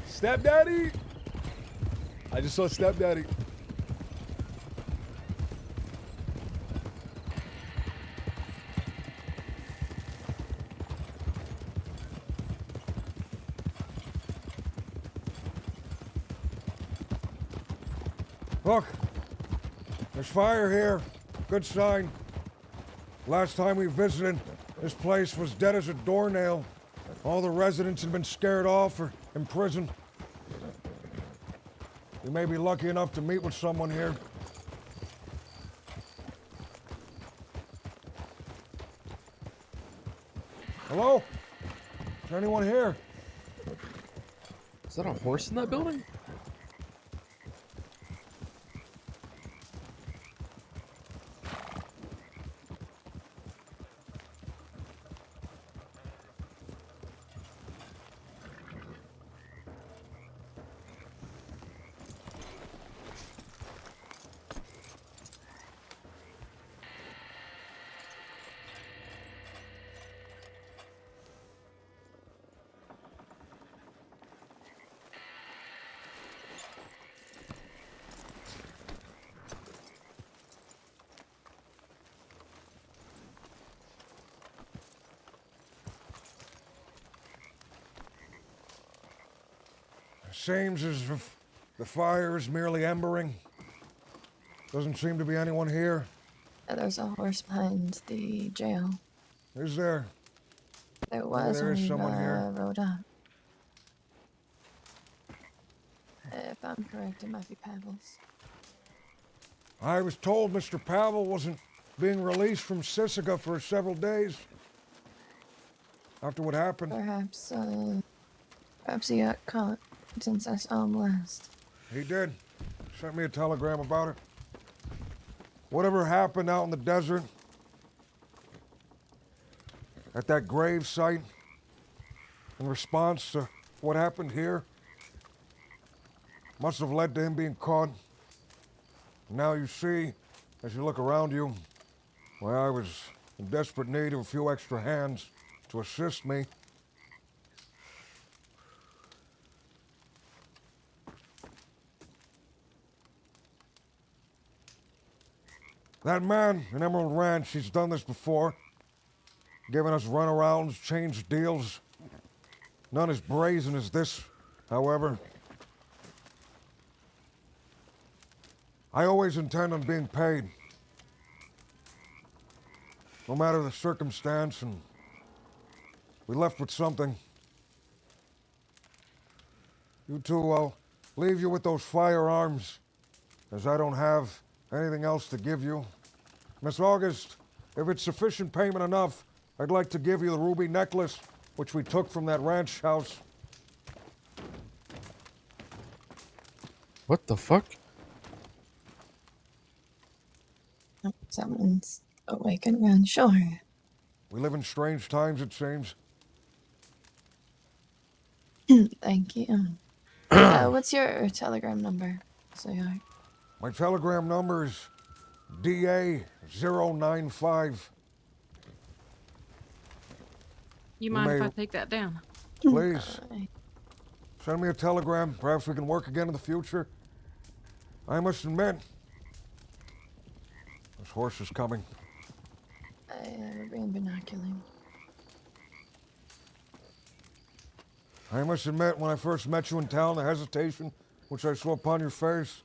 Stepdaddy! I just saw Stepdaddy. Look, there's fire here. Good sign. Last time we visited, this place was dead as a doornail. All the residents had been scared off or imprisoned. You may be lucky enough to meet with someone here. Hello? Is there anyone here? Is that a horse in that building? Seems as if the fire is merely embering. Doesn't seem to be anyone here. There's a horse behind the jail. Is there? There was there is when someone here. rode up. If I'm correct, it might be Pavel's. I was told Mr. Pavel wasn't being released from Sisica for several days after what happened. Perhaps he got caught since I saw him last. He did. Sent me a telegram about it. Whatever happened out in the desert, at that grave site, in response to what happened here, must have led to him being caught. Now you see, as you look around you, why I was in desperate need of a few extra hands to assist me. That man in Emerald Ranch, he's done this before. Given us runarounds, changed deals. None as brazen as this, however. I always intend on being paid. No matter the circumstance, and we left with something. You two, I'll leave you with those firearms, as I don't have anything else to give you. Miss August, if it's sufficient payment enough, I'd like to give you the ruby necklace, which we took from that ranch house. What the fuck? Oh, someone's awake and around shore. We live in strange times, it seems. Thank you. What's your telegram number, sweetheart? My telegram number is DA095. You mind if may- I take that down? Please, Alright. send me a telegram. Perhaps we can work again in the future. I must admit, this horse is coming. We're being binocular. I must admit, when I first met you in town, the hesitation which I saw upon your face,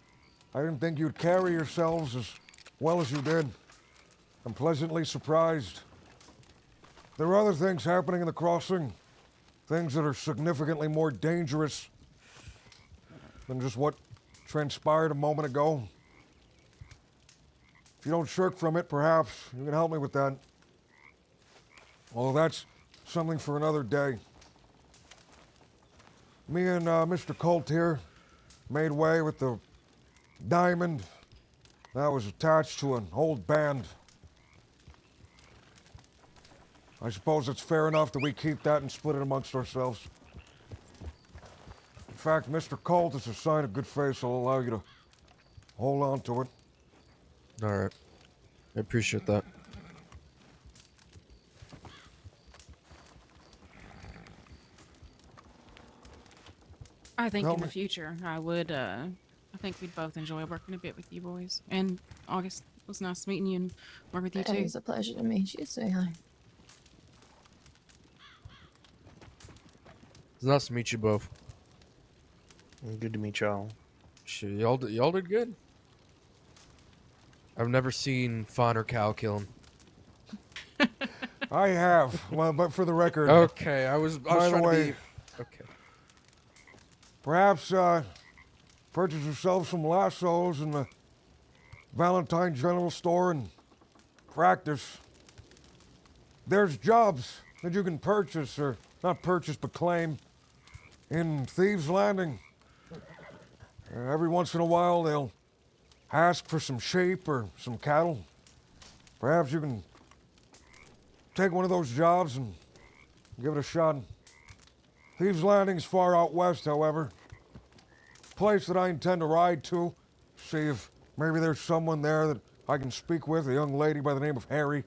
I didn't think you'd carry yourselves as well as you did. I'm pleasantly surprised. There are other things happening in the crossing, things that are significantly more dangerous than just what transpired a moment ago. If you don't shirk from it, perhaps you can help me with that. Although that's something for another day. Me and Mr. Colt here made way with the diamond that was attached to an old band. I suppose it's fair enough that we keep that and split it amongst ourselves. In fact, Mr. Colt, as a sign of good faith, I'll allow you to hold on to it. Alright. I appreciate that. I think Tell in the me. future I would. I think we'd both enjoy working a bit with you boys. And August, it was nice meeting you and working with you It too. was a pleasure to meet you, sweetheart. It's nice to meet you both. Good to meet y'all. Shit, y'all did good. I've never seen finer cow killing. I have, well, but for the record, Okay, I was by the trying way, to be. Okay. perhaps purchase yourself some lassos in the Valentine General Store and practice. There's jobs that you can purchase, or not purchase, but claim in Thieves' Landing. Every once in a while, they'll ask for some sheep or some cattle. Perhaps you can take one of those jobs and give it a shot. Thieves' Landing's far out west, however. Place that I intend to ride to, see if maybe there's someone there that I can speak with, a young lady by the name of Harry.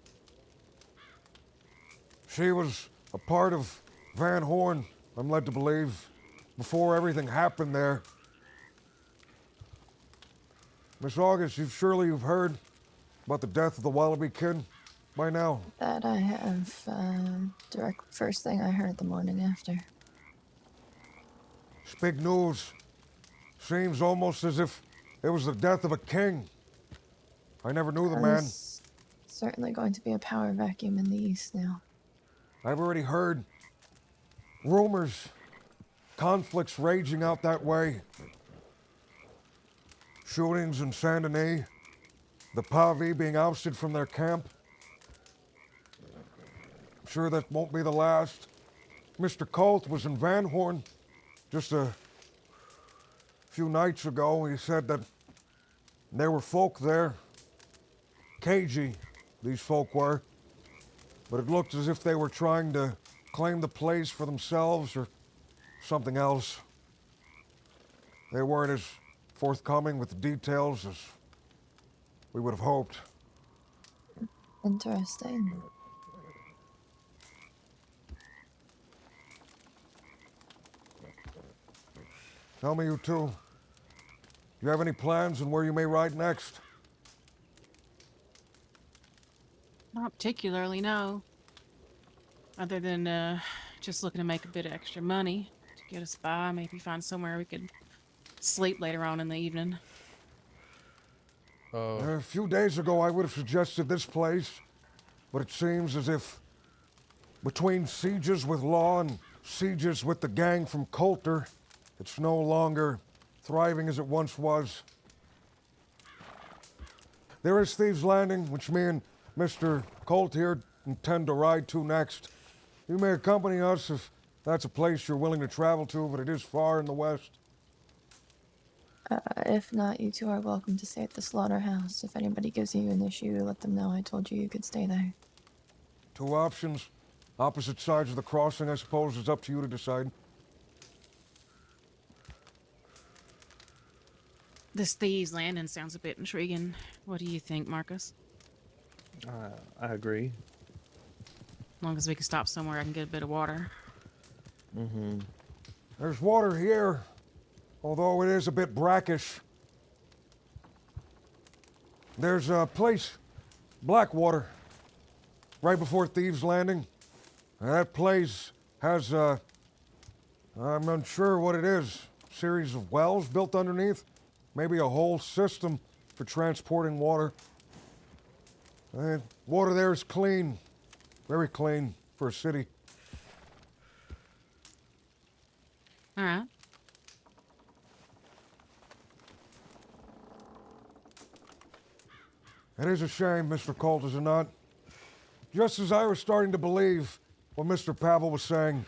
She was a part of Van Horn, I'm led to believe, before everything happened there. Miss August, you've heard about the death of the Wallaby Kid by now. That I have. Direct first thing I heard the morning after. It's big news. Seems almost as if it was the death of a king. I never knew the man. There's certainly going to be a power vacuum in the east now. I've already heard rumors, conflicts raging out that way. Shootings in Saint Denis, the Pavi being ousted from their camp. I'm sure that won't be the last. Mr. Colt was in Van Horn just a few nights ago. He said that there were folk there. Cagey, these folk were. But it looked as if they were trying to claim the place for themselves or something else. They weren't as forthcoming with the details as we would have hoped. Interesting. Tell me, you two, do you have any plans on where you may ride next? Not particularly, no. Other than just looking to make a bit of extra money to get us by, maybe find somewhere we could sleep later on in the evening. A few days ago, I would have suggested this place, but it seems as if between sieges with law and sieges with the gang from Coulter, it's no longer thriving as it once was. there is Thieves Landing, which me and Mr. Colt here intend to ride to next. You may accompany us if that's a place you're willing to travel to, but it is far in the west. If not, you two are welcome to stay at the slaughterhouse. If anybody gives you an issue, let them know I told you could stay there. 2 options. Opposite sides of the crossing, I suppose. It's up to you to decide. This Thieves Landing sounds a bit intriguing. What do you think, Marcus? I agree. As long as we can stop somewhere, I can get a bit of water. Mm-hmm. There's water here, although it is a bit brackish. There's a place, Blackwater, right before Thieves Landing. That place has, I'm unsure what it is, series of wells built underneath. Maybe a whole system for transporting water. Water there is clean, very clean for a city. All right. It is a shame, Mr. Colt, is it not? Just as I was starting to believe what Mr. Pavel was saying.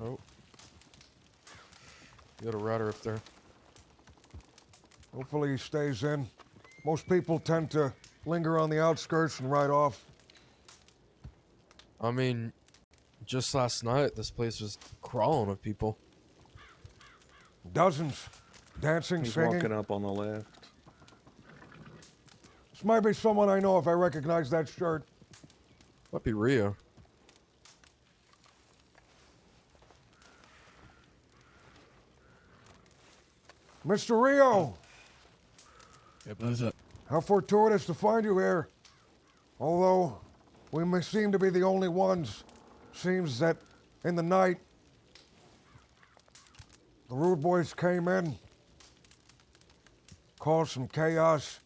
Oh. You got a router up there. Hopefully he stays in. Most people tend to linger on the outskirts and ride off. I mean, just last night, this place was crawling with people. Dozens. Dancing, He's singing. walking up on the left. This might be someone I know if I recognize that shirt. Might be Rio. Mr. Rio! Yep, what's up? How fortuitous to find you here. Although we may seem to be the only ones, seems that in the night, the rude boys came in, caused some chaos.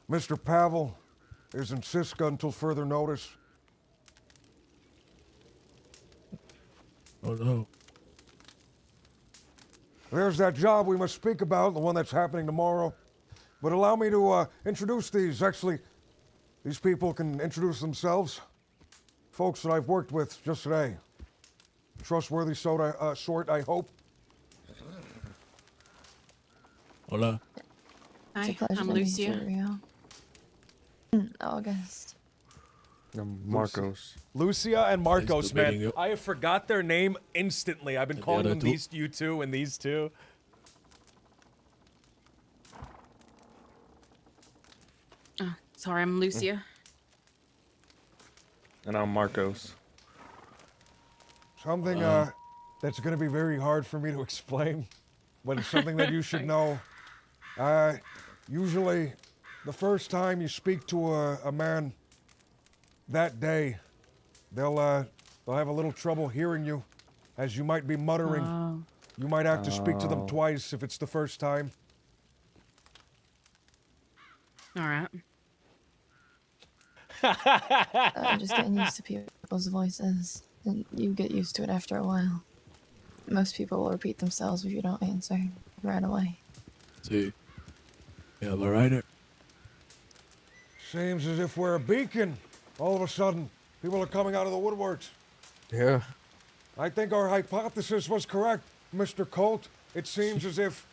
Mr. Pavel is in Siska until further notice. Oh no. There's that job we must speak about, the one that's happening tomorrow. But allow me to introduce these. Actually, these people can introduce themselves. Folks that I've worked with just today. Trustworthy sort, I hope. Hola. It's a Hi, pleasure I'm to meet Lucia. you, Rio. August. Marcos. Lucia and Marcos, to meeting man. you. I have forgot their name instantly. I've been calling other them two? these you two and these two. Sorry, I'm Lucia. And I'm Marcos. Something that's going to be very hard for me to explain, but it's something that you should know. Usually, the first time you speak to a man that day, they'll have a little trouble hearing you, as you might be muttering. Oh. You might have to speak to them Oh. twice if it's the first time. All right. Just getting used to people's voices. And you get used to it after a while. Most people will repeat themselves if you don't answer right away. See. We have a rider. Seems as if we're a beacon. All of a sudden, people are coming out of the woodworks. Yeah. I think our hypothesis was correct, Mr. Colt. It seems as if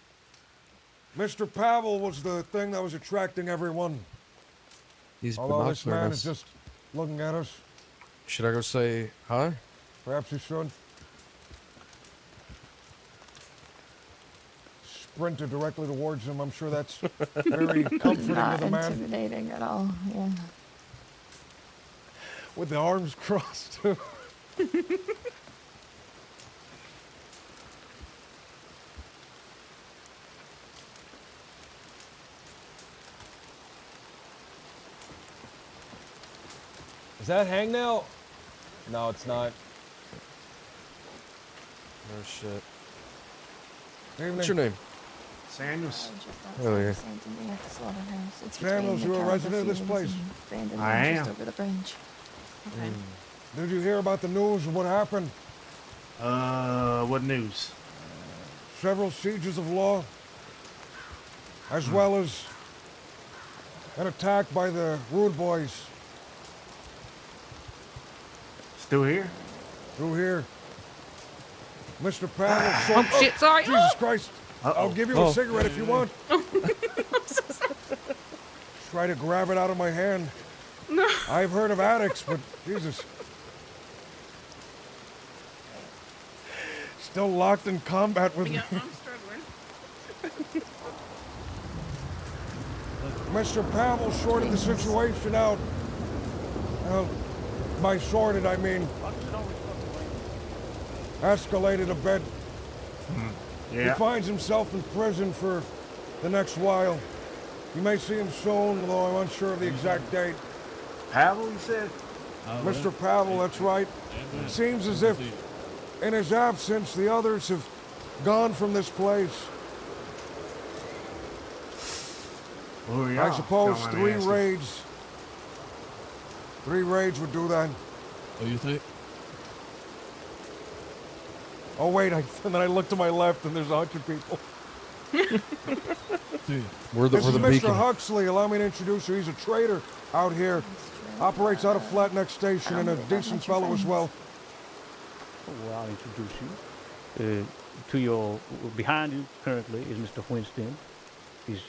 Mr. Pavel was the thing that was attracting everyone. He's Although this man binoculars. is just looking at us. Should I go say hi? Perhaps you should. Sprinted directly towards him. I'm sure that's very comforting to Not the man. intimidating at all, yeah. With the arms crossed, too. Is that hangnail? No, it's not. No shit. Evening. What's your name? Samuels. Oh, yeah. Samuels, you a resident of this place? I am. Just over the bridge. Okay. Did you hear about the news of what happened? What news? Several sieges of law. as well as an attack by the Rude Boys. Still here? Through here. Mr. Paddle. Oh, shit, sorry. Jesus Christ. I'll give you a Oh. cigarette if you want. Try to grab it out of my hand. No. I've heard of addicts, but Jesus. Still locked in combat with me. Yeah, I'm struggling. Mr. Pavel sorted the situation out. Well, by sorted, I mean escalated a bit. He Yeah. finds himself in prison for the next while. You may see him soon, although I'm unsure of the exact date. Pavel, you said? Mr. Pavel, that's right. It seems as if, in his absence, the others have gone from this place. Who are I y'all? suppose Don't mind me 3 asking. raids. 3 raids would do that. What do you think? Oh wait, and then I look to my left and there's 100 people. See, We're the This is we're the Mr. beacon. Huxley. Allow me to introduce you. He's a trader out here. Operates out of Flatneck Station and a decent fellow as well. Well, I'll introduce you. To your behind you currently is Mr. Winston. He's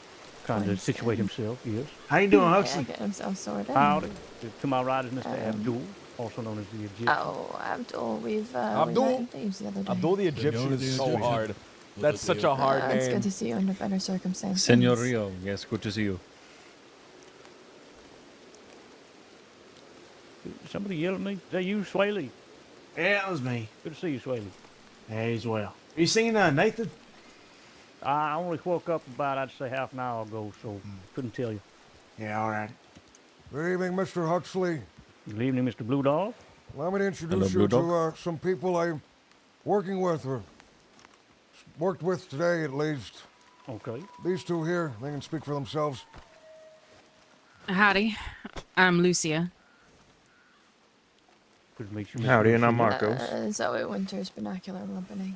trying to situate himself. Yes. How you doing, Yeah, Huxley? get himself sorted. Howdy. To my right is Mr. Abdul, also known as the Egyptian. Oh, Abdul, we've Abdul? met in Thieves the other day. Abdul the Egyptian Senor the is so Egyptian. hard. That's such a hard It's name. good to see you under better circumstances. Senor Rio, yes, good to see you. Somebody yelled at me. Is that you, Swaley? Yeah, it was me. Good to see you, Swaley. Hey, as well. You seen Nathan? I only woke up about, I'd say, half an hour ago, so couldn't tell you. Yeah, all right. Good evening, Mr. Huxley. Good evening, Mr. Blue Dog. Allow me to introduce Hello, you Blue to some people I'm working with, or worked with today at least. Okay. These two here, they can speak for themselves. Howdy. I'm Lucia. Good to meet you, Mr. Howdy, and I'm Lucia. Marcos. Zoe Winters, Binocular Company.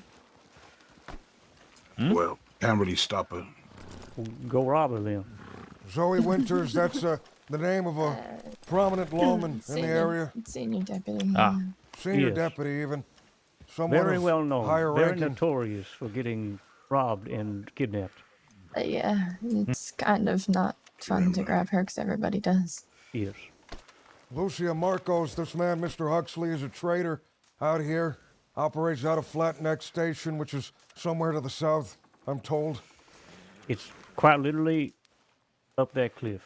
Well, can't really stop it. Go rob her then. Zoe Winters, that's the name of a prominent lawman in the area. Senior deputy. Ah. Senior Yes. deputy, even. Someone Very of well known. higher Very ranking. notorious for getting robbed and kidnapped. Yeah, it's kind of not fun to grab her because everybody does. Yes. Lucia Marcos, this man, Mr. Huxley, is a trader out here. Operates out of Flatneck Station, which is somewhere to the south, I'm told. It's quite literally up that cliff.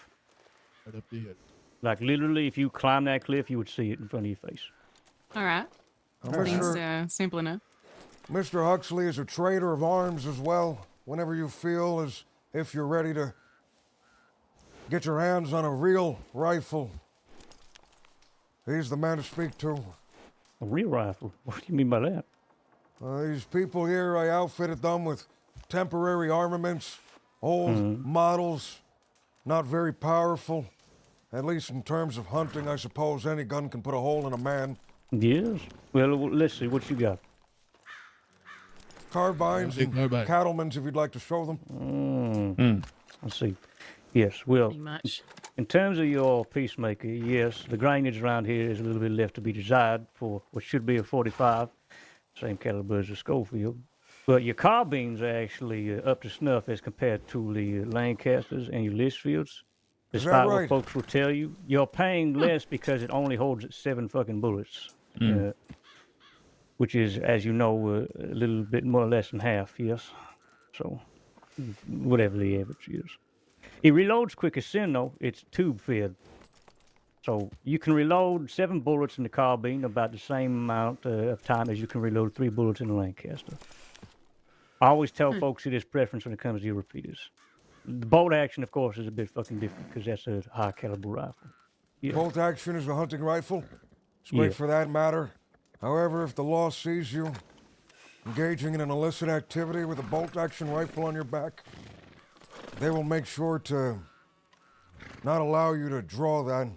Right up the hill. Like literally, if you climb that cliff, you would see it in front of your face. All right. Seems simple enough. Mr. Huxley is a trader of arms as well. Whenever you feel as if you're ready to get your hands on a real rifle, he's the man to speak to. A real rifle? What do you mean by that? These people here, I outfitted them with temporary armaments, old models, not very powerful. At least in terms of hunting, I suppose any gun can put a hole in a man. Yes. Well, let's see what you got. Carbines Big and carbine. cattlemen's, if you'd like to show them. Let's see. Yes. Well, Pretty much. in terms of your peacemaker, yes, the grainage around here is a little bit left to be desired for what should be a 45, same caliber as a Schofield. But your carbines are actually up to snuff as compared to the Lancasters and your Litchfields. Is that Despite what right? folks will tell you, you're paying less because it only holds 7 fucking bullets, which is, as you know, a little bit more or less than half. Yes, so whatever the average is. It reloads quick as sin, though. It's tube fed. So you can reload 7 bullets in the carbine about the same amount of time as you can reload 3 bullets in the Lancaster. I always tell folks it is preference when it comes to your repeaters. The bolt action, of course, is a bit fucking different because that's a high caliber rifle. Yeah. Bolt action is a hunting rifle. It's great Yeah. for that matter. However, if the law sees you engaging in an illicit activity with a bolt action rifle on your back, they will make sure to not allow you to draw that.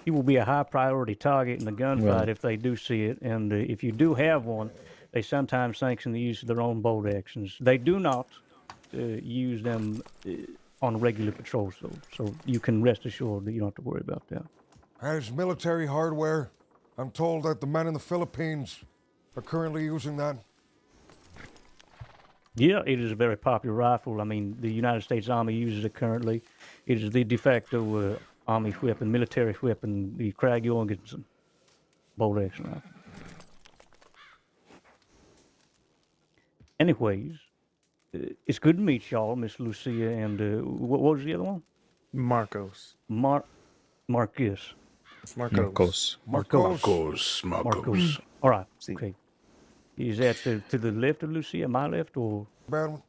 You will be a high priority target in the gunfight if they do see it. And if you do have one, they sometimes sanction the use of their own bolt actions. They do not use them on regular patrols, though, so you can rest assured that you don't have to worry about that. As military hardware, I'm told that the men in the Philippines are currently using that. Yeah, it is a very popular rifle. I mean, the United States Army uses it currently. It is the de facto Army weapon, military weapon, the Krag Jorgensen bolt-action rifle. Anyways, it's good to meet y'all, Miss Lucia, and what was the other one? Marcos. Marcus. Marcos. Marcos. Marcos. All right. Okay. Is that to the left of Lucia, my left, or? Bad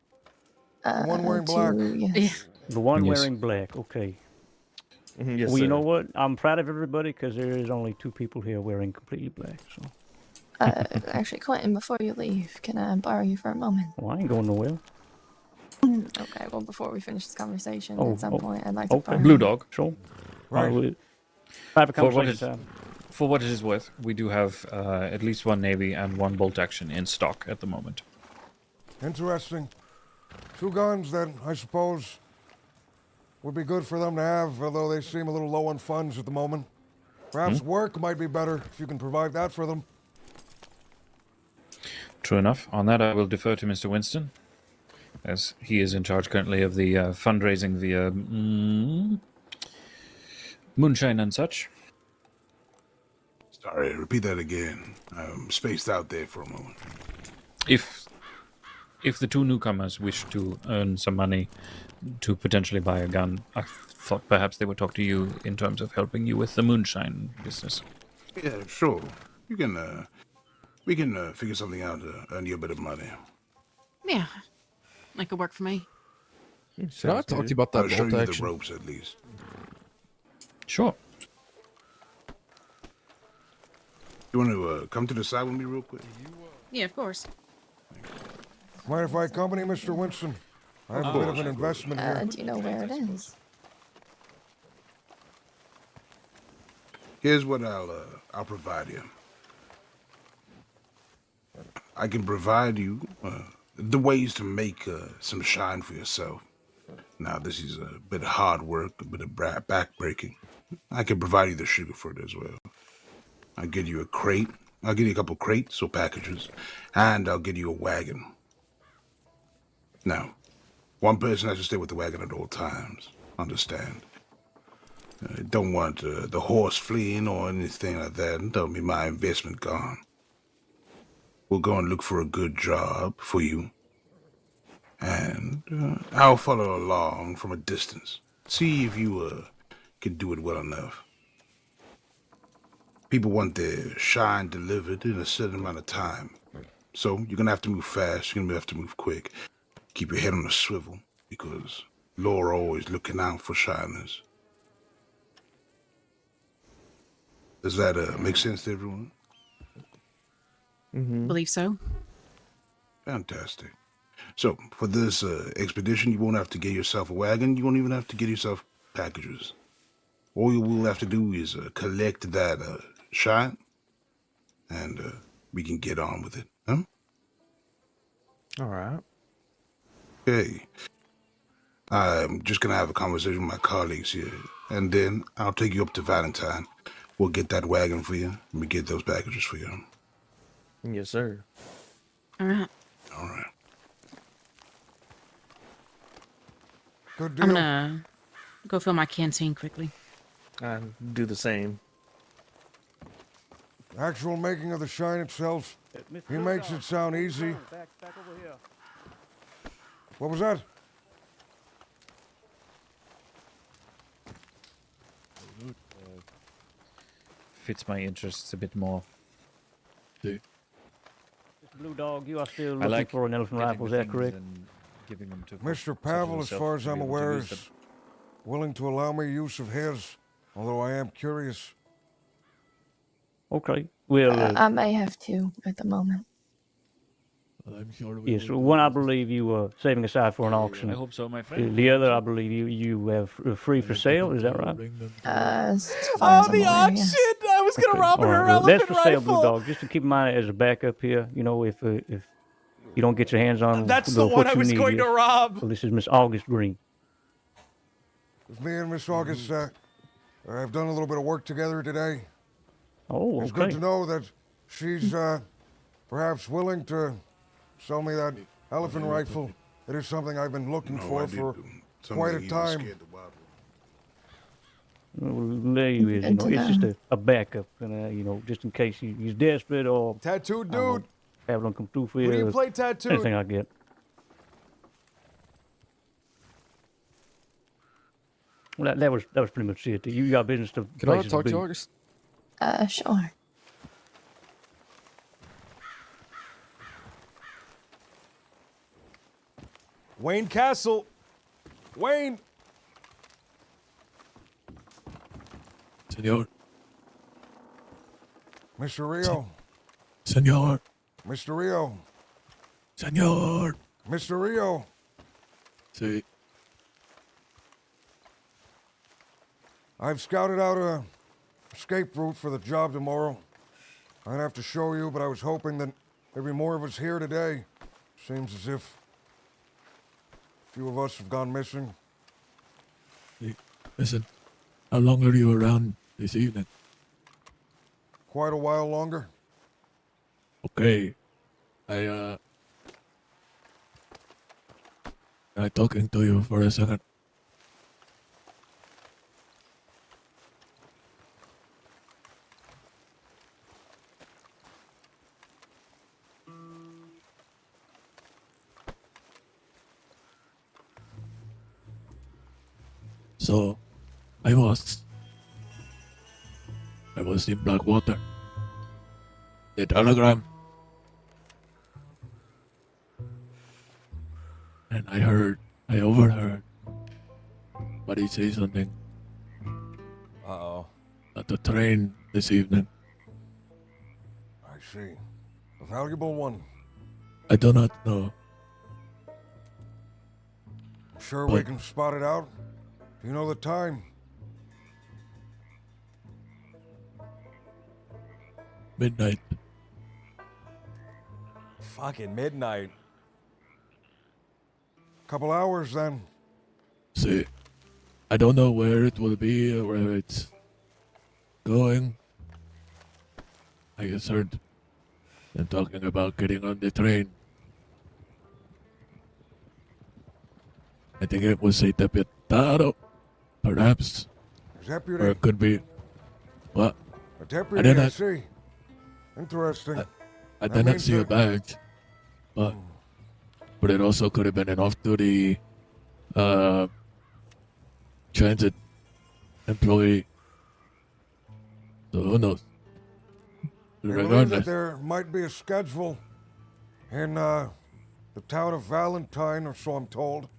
the one wearing black. Yes. The one Yes. wearing black. Okay. Yes, well, you sir. know what? I'm proud of everybody because there is only 2 people here wearing completely black. So. Actually, Quentin, before you leave, can I borrow you for a moment? Well, I ain't going nowhere. Okay, well, before we finish this conversation, Oh, at some oh, point, I'd like to borrow Blue you. Dog. Sure. Right. Have a For what, conversation it, time. for what it is worth, we do have at least 1 Navy and 1 bolt action in stock at the moment. Interesting. 2 guns that I suppose would be good for them to have, although they seem a little low on funds at the moment. Perhaps work might be better if you can provide that for them. True enough. On that, I will defer to Mr. Winston, as he is in charge currently of the fundraising via moonshine and such. Sorry, repeat that again. I'm spaced out there for a moment. If the 2 newcomers wish to earn some money to potentially buy a gun, I thought perhaps they would talk to you in terms of helping you with the moonshine business. Yeah, sure. You can, we can figure something out to earn you a bit of money. Yeah, that could work for me. Can I talk to you about that I'll show bolt you action? the ropes at least. Sure. You want to come to the side with me real quick? Yeah, of course. Mind if I accompany Mr. Winston? I have a bit of an investment here. Do you know where it is? Here's what I'll provide you. I can provide you the ways to make some shine for yourself. Now, this is a bit of hard work, a bit of back-breaking. I can provide you the sugar for it as well. I'll get you a crate. I'll get you a couple crates or packages, and I'll get you a wagon. Now, one person has to stay with the wagon at all times. Understand? Don't want the horse fleeing or anything like that. Don't be my investment gone. We'll go and look for a good job for you. And I'll follow along from a distance. See if you can do it well enough. People want their shine delivered in a certain amount of time. So you're going to have to move fast. You're going to have to move quick. Keep your head on a swivel, because Laura always looking out for shiners. Does that make sense to everyone? Believe so. Fantastic. So, for this expedition, you won't have to get yourself a wagon. You won't even have to get yourself packages. All you will have to do is collect that shine, and we can get on with it. Huh? All right. Okay. I'm just going to have a conversation with my colleagues here, and then I'll take you up to Valentine. We'll get that wagon for you, and we get those packages for you. Yes, sir. All right. All right. Good deal. I'm gonna go fill my canteen quickly. I do the same. Actual making of the shine itself, he makes it sound easy. Back over here. What was that? Fits my interests a bit more. Mr. Blue Dog, you are still I looking like for an elephant getting rifle, is the that things correct? and giving them to Mr. such Pavel, as yourself far as to be I'm able to aware, use is them. willing to allow me use of his, although I am curious. Okay. Well, I may have to at the moment. I'm sure we yes, will do one I this. believe you were saving aside for an auction. I hope so, my friend. The other, I believe you have free for sale. Is that right? Bring them to As far as I'm the aware, auction! yes. I was gonna rob All her right, well, that's elephant for sale, Blue rifle. Dog. Just to keep in mind as a backup here, you know, if you don't get your hands on That's the one what I you was need going to here. rob. So this is Miss August Green. With me and Miss August, I've done a little bit of work together today. Oh, It's good okay. to know that she's perhaps willing to sell me that elephant rifle. It is something I've been looking for quite a time. Well, there you is, you know, it's just a backup, and you know, just in case he's desperate or Tattooed I don't know, dude. have them come through for Who do you you. play tattooed? Anything I get. Well, that was pretty much it. You got business to Can I places talk to to be. August? Sure. Wayne Castle. Wayne. Senor. Mr. Rio. Senor. Mr. Rio. Senor. Mr. Rio. Sí. I've scouted out a escape route for the job tomorrow. I'd have to show you, but I was hoping that there'd be more of us here today. Seems as if a few of us have gone missing. Hey, listen, how long are you around this evening? Quite a while longer. Okay. I talking to you for a second. So, I was in Blackwater. The telegram. And I overheard somebody say something Uh-oh. at the train this evening. I see. A valuable one. I do not know. Sure we can spot it out? Do you know the time? Midnight. Fucking midnight. Couple hours then. See, I don't know where it will be or where it's going. I just heard them talking about getting on the train. I think it was a deputado, perhaps. Deputy. Or it could be. What? A deputy, I see. Interesting. I did not see a badge, but it also could have been an off-duty transit employee. So who knows? I believe that Regardless, there might be a schedule in the town of Valentine, or so I'm told.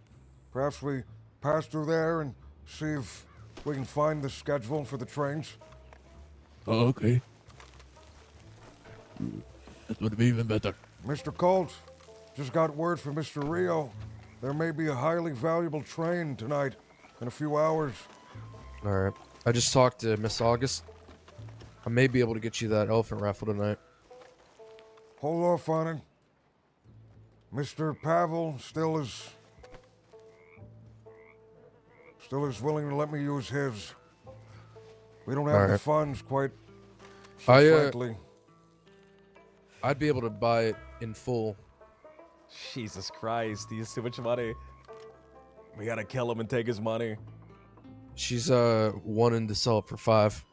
Perhaps we pass through there and see if we can find the schedule for the trains. oh, okay. That would be even better. Mr. Colt, just got word from Mr. Rio. There may be a highly valuable train tonight in a few hours. Alright. I just talked to Miss August. I may be able to get you that elephant raffle tonight. Hold off on it. Mr. Pavel still is willing to let me use his. We don't have the funds quite so frankly. I'd be able to buy it in full. Jesus Christ, he has too much money. We gotta kill him and take his money. She's wanting to sell it for 5.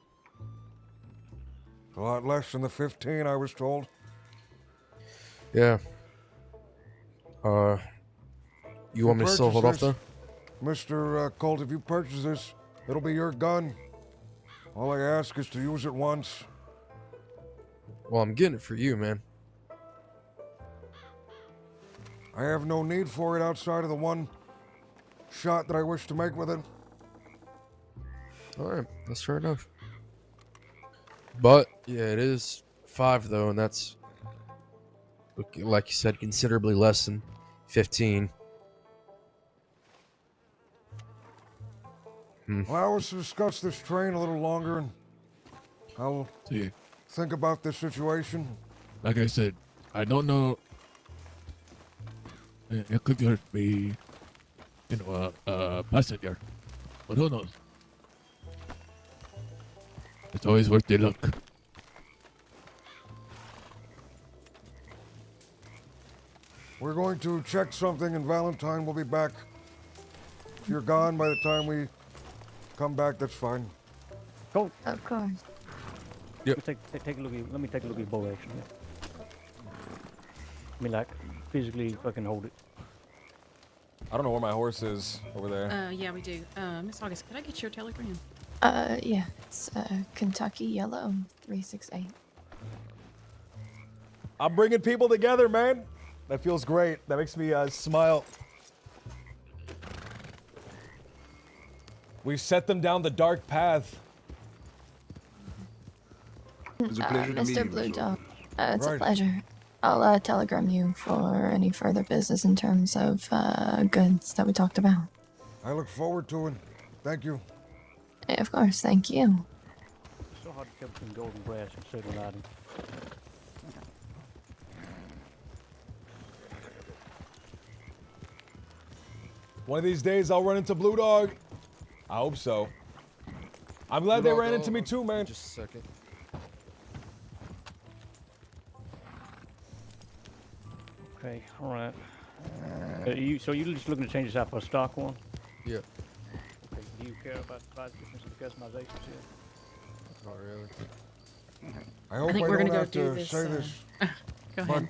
A lot less than the 15 I was told. Yeah. You want me to still hold off though? Mr. Colt, if you purchase this, it'll be your gun. All I ask is to use it once. Well, I'm getting it for you, man. I have no need for it outside of the one shot that I wish to make with it. Alright, that's fair enough. But, yeah, it is 5 though, and that's, like you said, considerably less than 15. Allow us to discuss this train a little longer, and I'll think about this situation. Like I said, I don't know. It could just be, a passenger. But who knows? It's always worth the look. We're going to check something, and Valentine will be back. If you're gone by the time we come back, that's fine. Go. Of course. Yep. Take a look at. Let me take a look at your bow action. Yeah. I mean, like, physically fucking hold it. I don't know where my horse is over there. Yeah, we do. Miss August, could I get your telegram? Yeah. It's Kentucky Yellow 368. I'm bringing people together, man. That feels great. That makes me smile. We set them down the dark path. It's a pleasure to meet Mr. you. Blue Miss Dog, August. it's a pleasure. I'll telegram you for any further business in terms of goods that we talked about. I look forward to it. Thank you. Yeah, of course, thank you. So hard to tell between golden brass and silver lighting. One of these days, I'll run into Blue Dog. I hope so. I'm glad they ran into me too, man. Just a second. Okay, all right. So you're just looking to change this out for a stock one? Yeah. Okay. Do you care about the size difference in the customizations here? Not really. I hope I, think we're don't gonna go have do to this, say this, Go but ahead.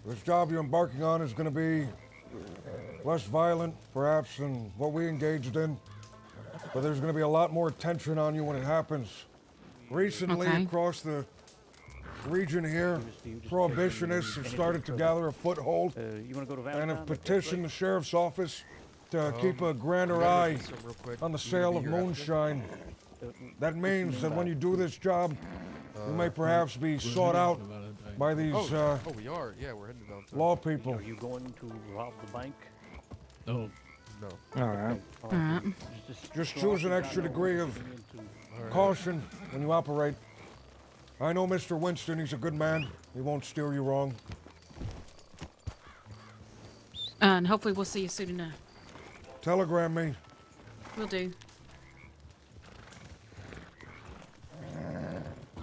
this job you're embarking on is going to be less violent, perhaps, than what we engaged in. But there's going to be a lot more tension on you when it happens. Recently, Okay. across the region here, prohibitionists have started to gather a foothold You want to go to and Valentine? have petitioned the sheriff's office to keep a grander gotta eye get some real quick. on the You gonna sale be of here after? moonshine. That means that when you do this job, you Uh, may perhaps be sought out by these Oh, we are. Yeah, we're heading to Valentine. law people. Are you going to rob the bank? No. No. All right. All right. Just choose an extra degree of caution when you operate. I know Mr. Winston, he's a good man. He won't steer you wrong. And hopefully we'll see you soon enough. Telegram me. We'll do.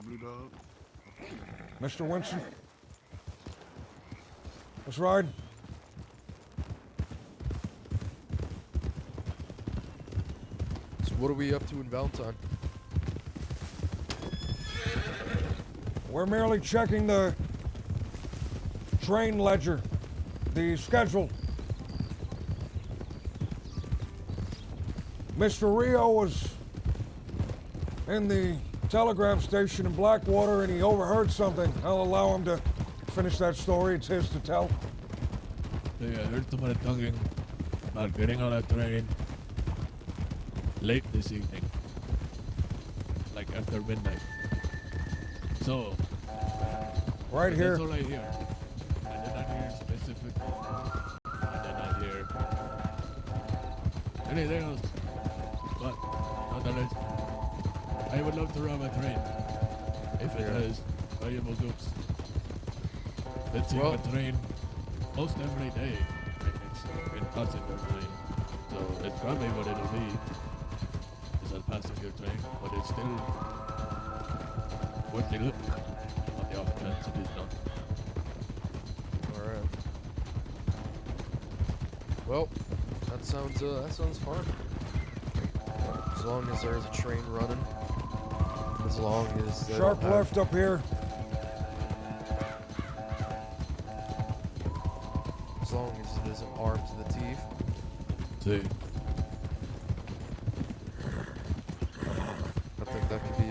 Blue Dog. Mr. Winston? Let's ride. So what are we up to in Valentine? We're merely checking the train ledger, the schedule. Mr. Rio was in the telegraph station in Blackwater and he overheard something. I'll allow him to finish that story. It's his to tell. I heard someone talking about getting on a train late this evening. Like after midnight. So, Right here. that's all I hear. I did not hear specific. I did not hear anything else. But, nonetheless, I would love to rob a train. If it has valuable goods. Let's see a train most every day. It's in passenger train. So, it's probably what it'll be. It's a passenger train, but it's still worth the look. On the off chance it is not. All right. Well, that sounds fun. As long as there's a train running. As long as they Sharp don't have- left up here. As long as it isn't armed to the teeth. See. I think that could be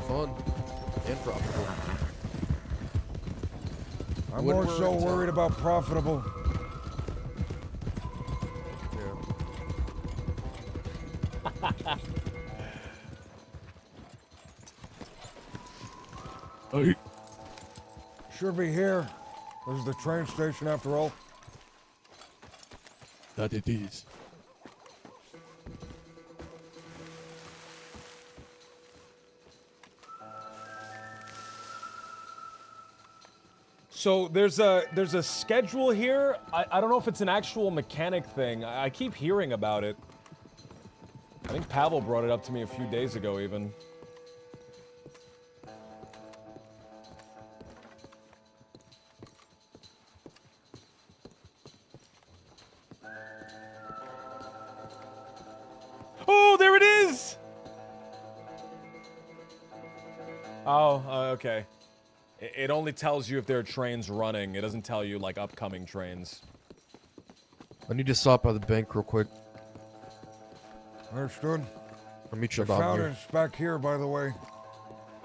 fun and profitable. I'm When more we're so in town- worried about profitable. Hey. Should be here. This is the train station after all. That it is. So there's a schedule here. I don't know if it's an actual mechanic thing. I keep hearing about it. I think Pavel brought it up to me a few days ago even. Oh, there it is! Oh, okay. It only tells you if there are trains running. It doesn't tell you, like, upcoming trains. I need to stop by the bank real quick. Understood. I'll meet you The down here. fountain's back here, by the way.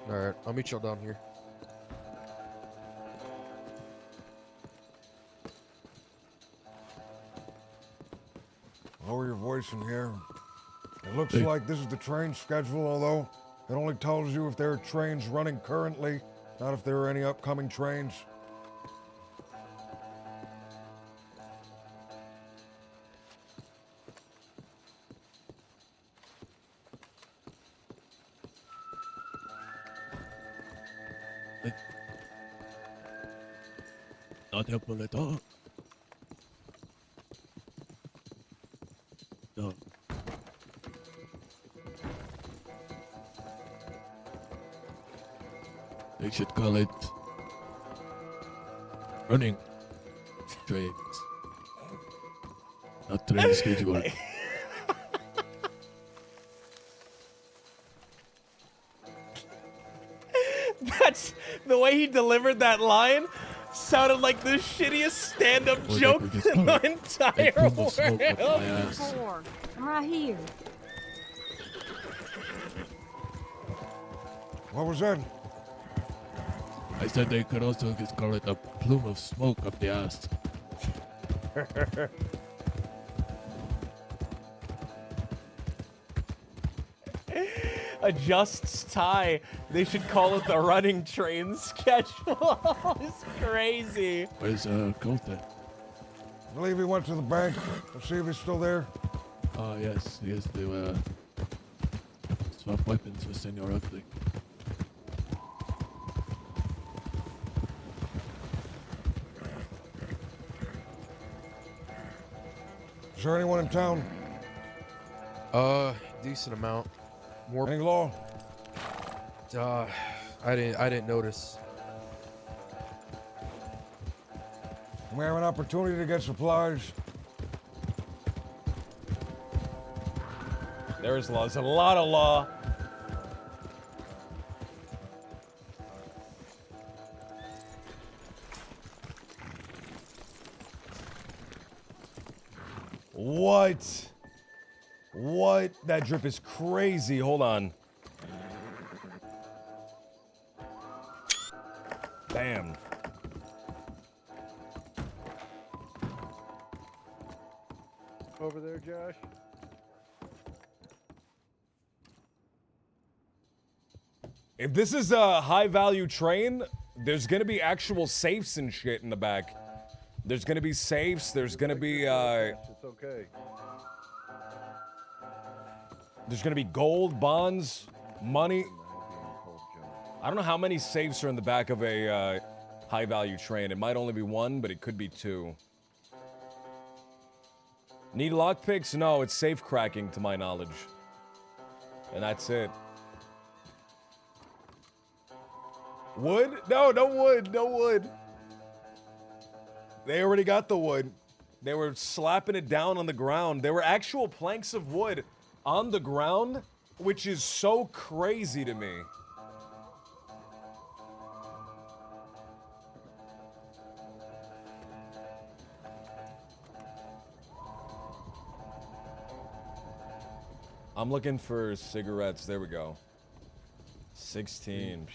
Alright, I'll meet you down here. Lower your voice in here. It looks like this is the train schedule, although it only tells you if there are trains running currently, not if there are any upcoming trains. Not helpful at all. No. They should call it running trains. Not train schedule. That's the way he delivered that line. Sounded like the shittiest stand-up joke in the entire world. I'm right here. What was that? I said they could also just call it a plume of smoke up the ass. Adjusts tie. They should call it the running train schedule. It's crazy. Where's Colt at? I believe he went to the bank. Let's see if he's still there. Oh, yes, he has to swap weapons with Senor Ugly. Is there anyone in town? Decent amount. More. Any law? I didn't notice. We have an opportunity to get supplies. There's law. There's a lot of law. What? What? That drip is crazy. Hold on. Damn. Over there, Josh. If this is a high-value train, there's gonna be actual safes and shit in the back. There's gonna be safes. There's gonna be It's okay. there's gonna be gold, bonds, money. I don't know how many safes are in the back of a high-value train. It might only be one, but it could be two. Need lockpicks? No, it's safe cracking to my knowledge. And that's it. Wood? No, no wood, no wood. They already got the wood. They were slapping it down on the ground. There were actual planks of wood on the ground, which is so crazy to me. I'm looking for cigarettes. There we go. 16.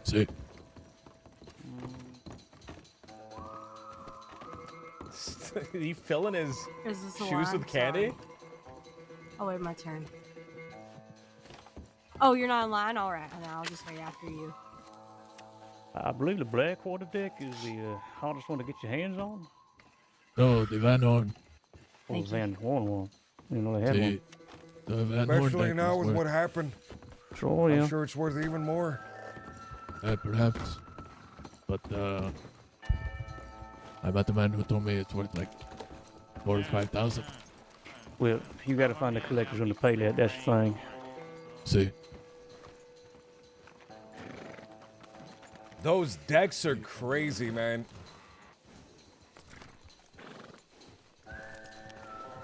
Sick. He filling his Is this the shoes one? with candy? Sorry. Oh, wait, my turn. Oh, you're not in line? Alright, I'll just wait after you. I believe the Blackwater deck is the hardest one to get your hands on. No, the Van Horn. Oh, Thank Van Horn one. You know, they had See, one. the Van Horn Especially deck now is with worth- what happened. So, yeah. I'm sure it's worth even more. Perhaps. But, I met the man who told me it's worth like 4 or 5,000. Well, you gotta find the collectors on the pay that. That's the thing. See. Those decks are crazy, man.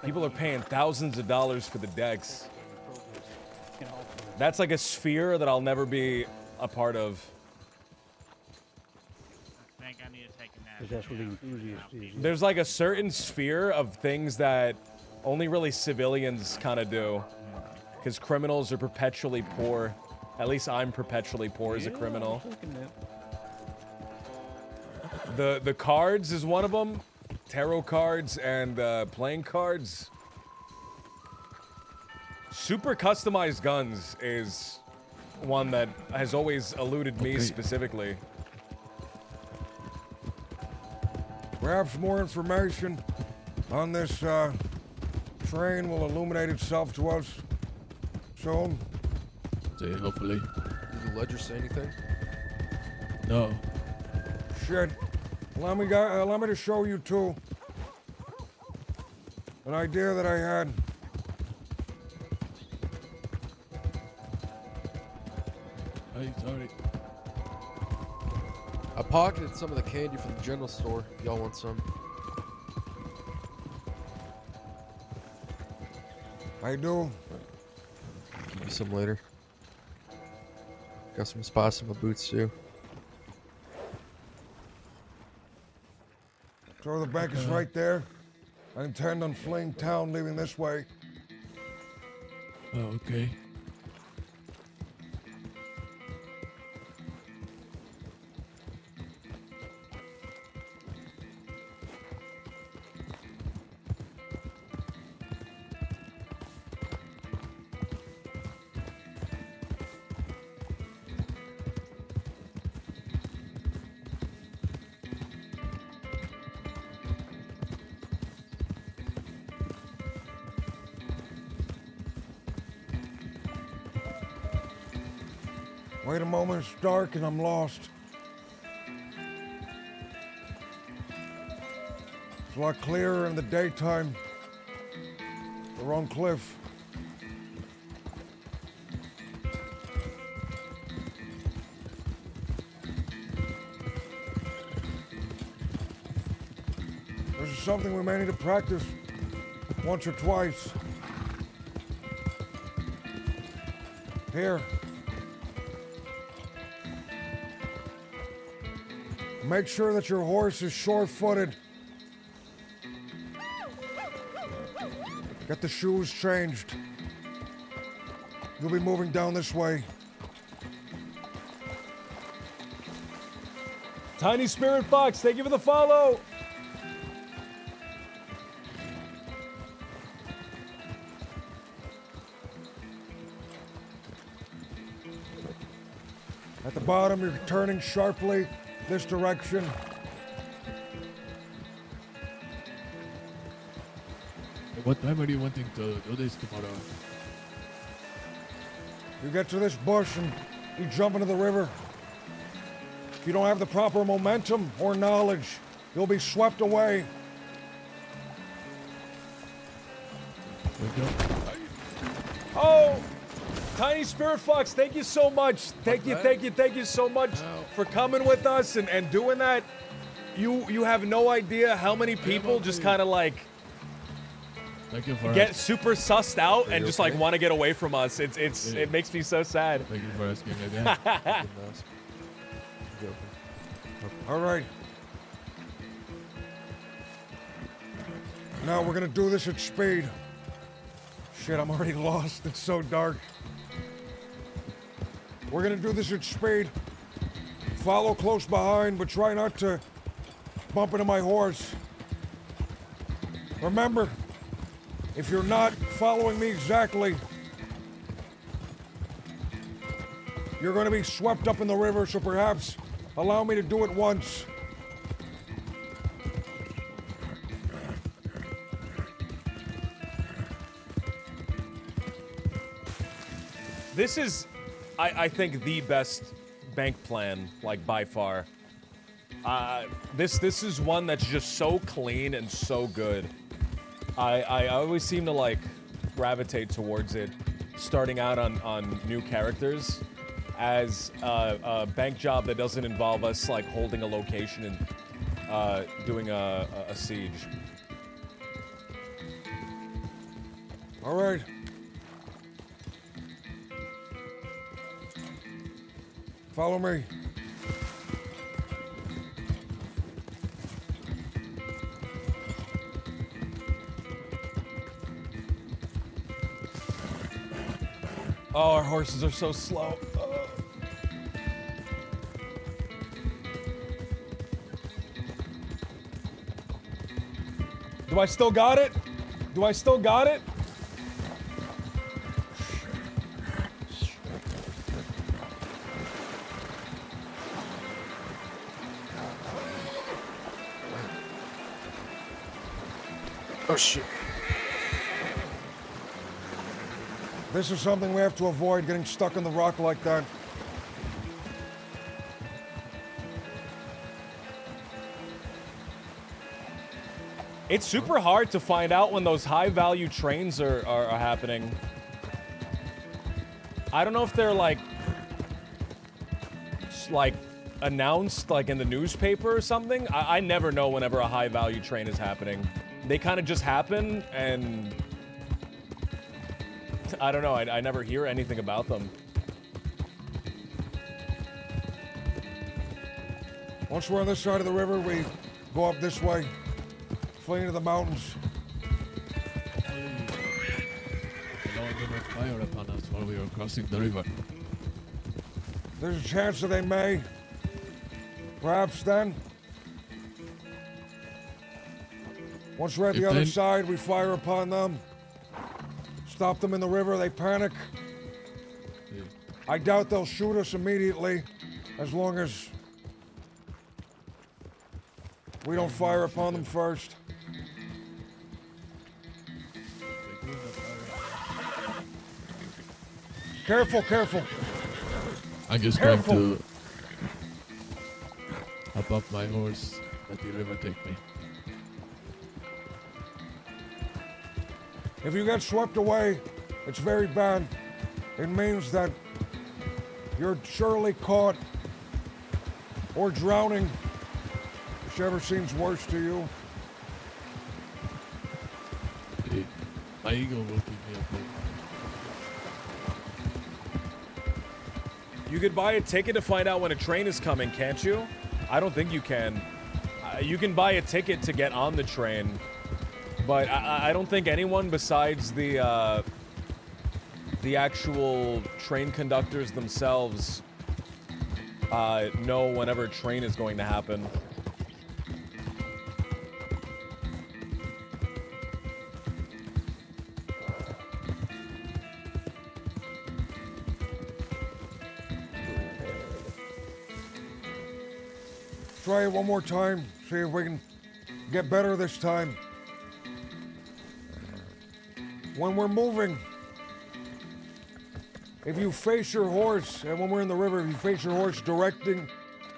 People are paying thousands of dollars for the decks. That's like a sphere that I'll never be a part of. I think I need to take a nap. 'Cause that's what the enthusiast is. There's like a certain sphere of things that only really civilians kind of do. Because criminals are perpetually poor. At least I'm perpetually poor as a criminal. The cards is one of them. Tarot cards and playing cards. Super customized guns is one that has always eluded me specifically. Perhaps more information on this train will illuminate itself to us soon. See, hopefully. Did the ledger say anything? No. Shit. Allow me to show you two an idea that I had. Hey, sorry. I pocketed some of the candy from the general store. If y'all want some. I do. Give you some later. Got some spots in my boots too. So the bank is right there. I intend on fleeing town, leaving this way. Oh, okay. Wait a moment, it's dark and I'm lost. It's a lot clearer in the daytime. The wrong cliff. This is something we may need to practice once or twice. Here. Make sure that your horse is sure-footed. Get the shoes changed. You'll be moving down this way. Tiny Spirit Fox, thank you for the follow. At the bottom, you're turning sharply this direction. What time are you wanting to do this tomorrow? You get to this bush and you jump into the river. If you don't have the proper momentum or knowledge, you'll be swept away. Oh, Tiny Spirit Fox, thank you so much. Thank you so much for coming with us and doing that. You have no idea how many people just kind of like get super sussed out and just like want to get away from us. It makes me so sad. Thank you for asking again. All right. Now we're gonna do this at speed. Shit, I'm already lost. It's so dark. We're gonna do this at speed. Follow close behind, but try not to bump into my horse. Remember, if you're not following me exactly, you're gonna be swept up in the river, so perhaps allow me to do it once. This is I think the best bank plan, like by far. This is one that's just so clean and so good. I always seem to like gravitate towards it, starting out on new characters, as a bank job that doesn't involve us like holding a location and doing a siege. All right. Follow me. Oh, our horses are so slow. Oh. Do I still got it? Do I still got it? Oh shit. This is something we have to avoid, getting stuck in the rock like that. It's super hard to find out when those high-value trains are happening. I don't know if they're like announced like in the newspaper or something. I never know whenever a high-value train is happening. They kind of just happen, and I don't know. I never hear anything about them. Once we're on this side of the river, we go up this way, flee into the mountains. The Lord did not fire upon us while we were crossing the river. There's a chance that they may. Perhaps then. Once we're at the other side, we fire upon them. Stop them in the river, they panic. Yeah. I doubt they'll shoot us immediately, as long as we don't fire upon them first. Careful, careful. I'm just Careful. going to hop off my horse, let the river take me. If you get swept away, it's very bad. It means that you're surely caught or drowning, whichever seems worse to you. My eagle will keep me afloat. You could buy a ticket to find out when a train is coming, can't you? I don't think you can. You can buy a ticket to get on the train, but I don't think anyone besides the actual train conductors themselves know whenever a train is going to happen. Try it one more time, see if we can get better this time. When we're moving, if you face your horse, and when we're in the river, if you face your horse directing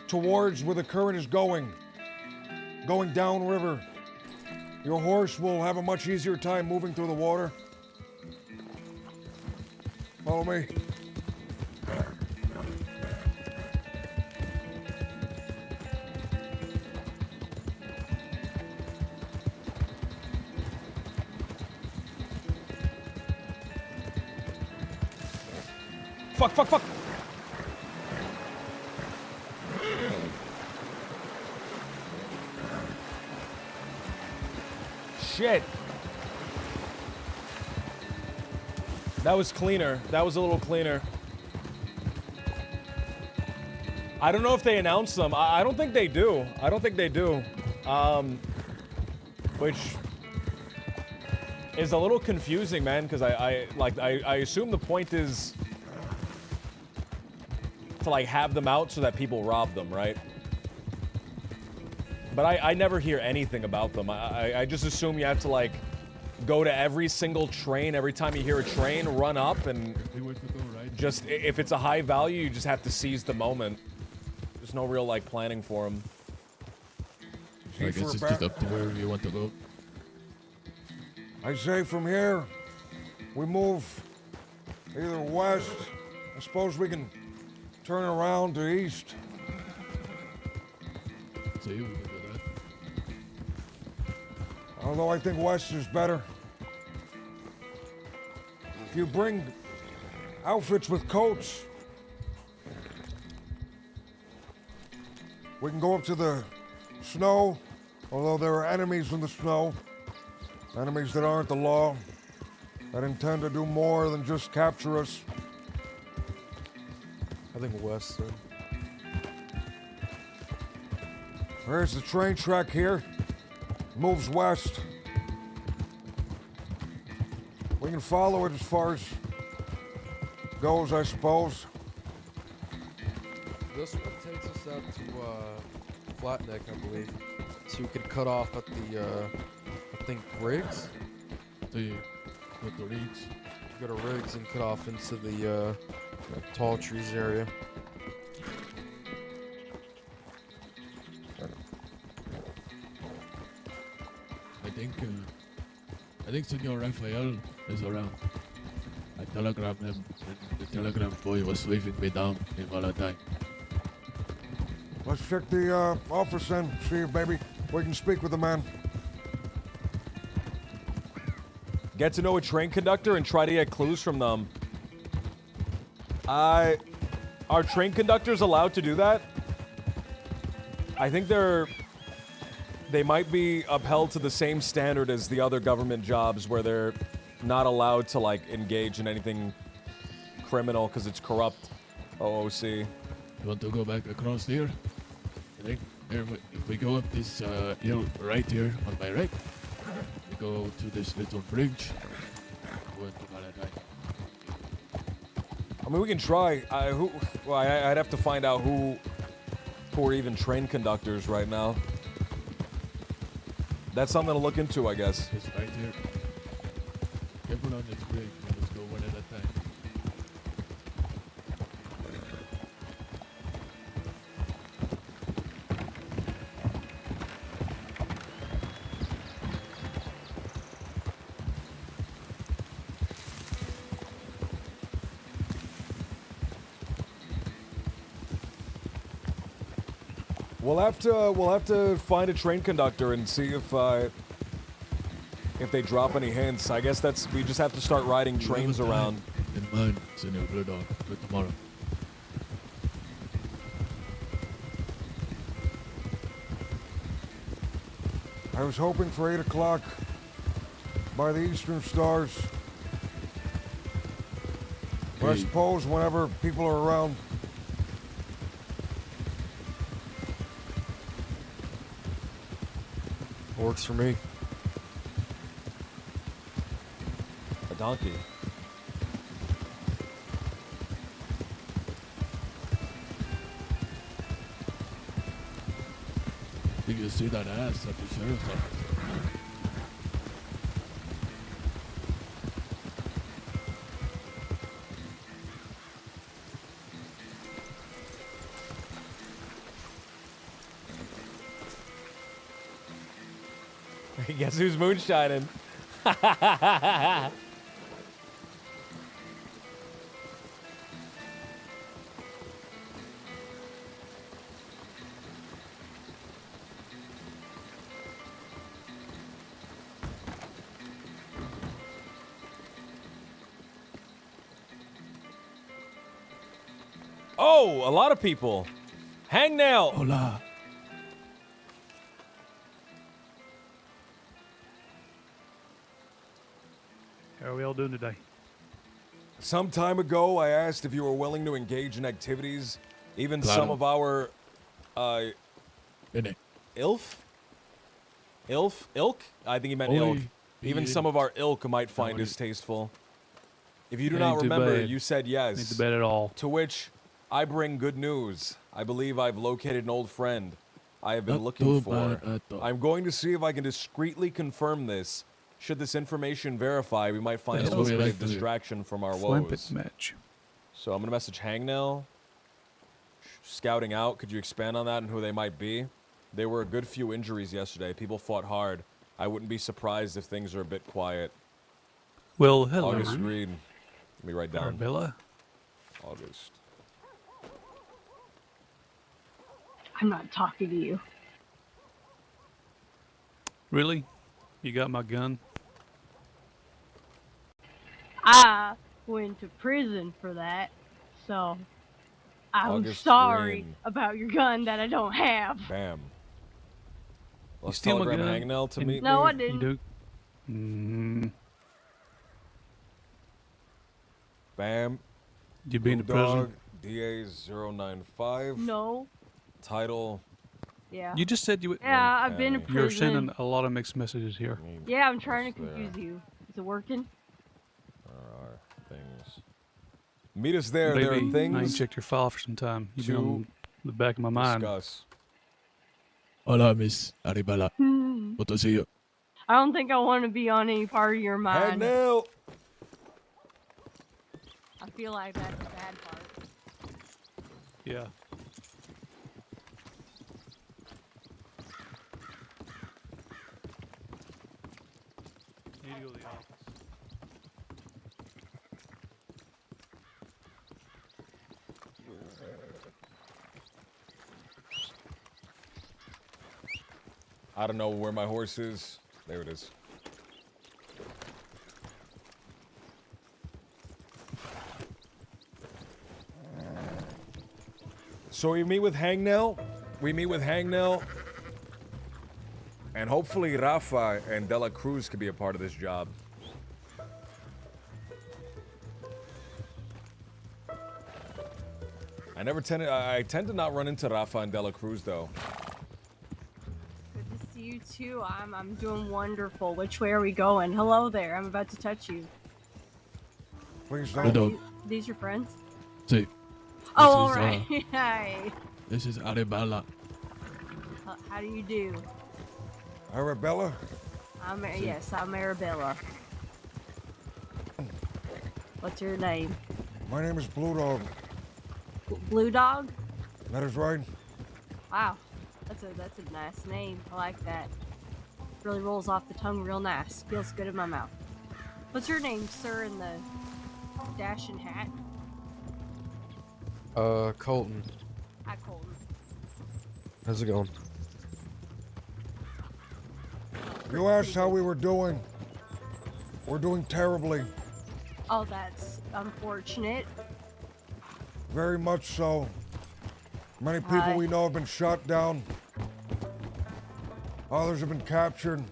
towards where the current is going downriver, your horse will have a much easier time moving through the water. Follow me. Fuck, fuck, fuck! Shit! That was cleaner. That was a little cleaner. I don't know if they announced them. I don't think they do. I don't think they do. Which is a little confusing, man, because I assume the point is to like have them out so that people rob them, right? But I never hear anything about them. I just assume you have to like go to every single train every time you hear a train, run up and. If we were to go right just if it's a high value, you just have to seize the moment. There's no real like planning for them. I guess it's just up to wherever you want to go. I say from here, we move either west. I suppose we can turn around to east. See, we can do that. Although I think west is better. If you bring outfits with coats, we can go up to the snow, although there are enemies in the snow. Enemies that aren't the law, that intend to do more than just capture us. I think western. There's the train track here. Moves west. We can follow it as far as goes, I suppose. This one takes us out to Flatneck, I believe. So we could cut off at the, I think, Riggs? Go to Riggs. Go to Riggs and cut off into the tall trees area. I think Senor Rafael is around. I telegrammed him, and the telegram boy was waving me down in Valentine. Let's check the office then, see if maybe we can speak with the man. Get to know a train conductor and try to get clues from them. Are train conductors allowed to do that? I think they might be upheld to the same standard as the other government jobs where they're not allowed to like engage in anything criminal because it's corrupt. OOC. You want to go back across here? I think if we go up this hill right here on my right, we go to this little bridge. Go into Valentine. I mean, we can try. I'd have to find out who are even train conductors right now. That's something to look into, I guess. It's right here. Careful on this bridge. Let's go one at a time. We'll have to find a train conductor and see if they drop any hints. I guess we just have to start riding trains around. In mind, Senor Blue Dog, for tomorrow. I was hoping for 8 o'clock by the Eastern Stars. But I suppose whenever people are around. Works for me. A donkey. Did you see that ass at the sheriff's office? Guess who's moonshining? Oh, a lot of people. Hangnail. Hola. How are we all doing today? Some time ago, I asked if you were willing to engage in activities. Even some of our, ilk? I think he meant ilk. Even some of our ilk might find distasteful. If you do not remember, you said yes. Ain't too bad at all. To which I bring good news. I believe I've located an old friend I have been looking for. I'm going to see if I can discreetly confirm this. Should this information verify, we might find a little bit of distraction from our woes. Match. So I'm gonna message Hangnell. Scouting out. Could you expand on that and who they might be? There were a good few injuries yesterday. People fought hard. I wouldn't be surprised if things are a bit quiet. Well, hello. August Green. Let me write down. Arabella. August. I'm not talking to you. Really? You got my gun? I went to prison for that, so I'm August sorry Green. about your gun that I don't have. Bam. Let's steal my telegram gun Hangnell to and- meet No, me. I didn't. You do? Bam. You been to Blue prison? Dog, DA095. No. Title. Yeah. You just said you would. Yeah, I've been to prison. You're sending a lot of mixed messages here. Yeah, I'm trying to confuse you. Is it working? There are things. Meet us there. There Maybe are things I ain't checked your file for some time. You've been to on the back of my mind. discuss. Hola, Miss Arabella. Hmm. Good to see you. I don't think I want to be on any part of your mind. Hangnell. I feel like that's a bad part. Yeah. Need to go to the office. I don't know where my horse is. There it is. So we meet with Hangnell. And hopefully Rafa and Dela Cruz could be a part of this job. I tend to not run into Rafa and Dela Cruz though. Good to see you too. I'm doing wonderful. Which way are we going? Hello there. I'm about to touch you. Please Are don't. these your friends? See. Oh, all right. Hi. This is Arabella. How do you do? Arabella? Yes, I'm Arabella. What's your name? My name is Blue Dog. Blue Dog? That is right. Wow, that's a nice name. I like that. Really rolls off the tongue real nice. Feels good in my mouth. What's your name, sir, in the dashing hat? Colton. Hi, Colton. How's it going? You asked how we were doing. We're doing terribly. Oh, that's unfortunate. Very much so. Many people we know have been shot down. Others have been captured.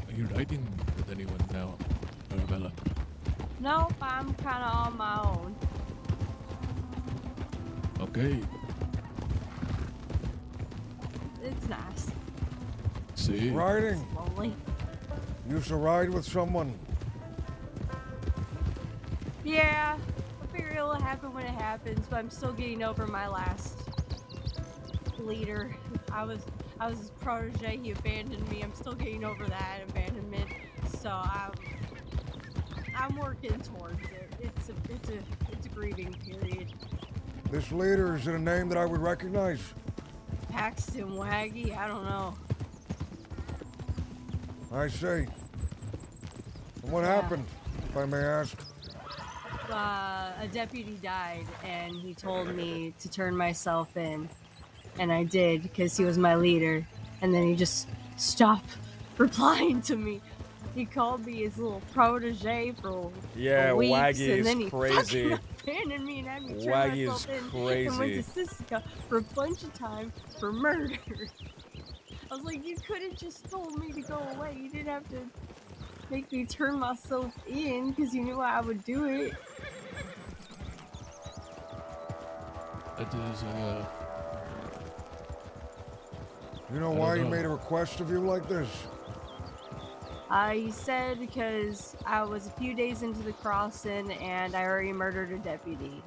Are you riding with anyone now, Arabella? Nope, I'm kind of on my own. Okay. It's nice. See? Riding. Lonely. Used to ride with someone. Yeah, I figure it'll happen when it happens, but I'm still getting over my last leader. I was his protege. He abandoned me. I'm still getting over that abandonment. So I'm working towards it. It's a grieving period. This leader, is it a name that I would recognize? Paxton Waggy. I don't know. I see. And what happened, if I may ask? A deputy died, and he told me to turn myself in, and I did because he was my leader. And then he just stopped replying to me. He called me his little protege for weeks, Waggy and then he is crazy. fucking abandoned me and had me turn Waggy myself is in crazy. and went to Cisco for a bunch of time for murder. I was like, you could have just told me to go away. You didn't have to make me turn myself in because you knew I would do it. It is, You know why he made a request of you like this? He said because I was a few days into the crossing and I already murdered a deputy.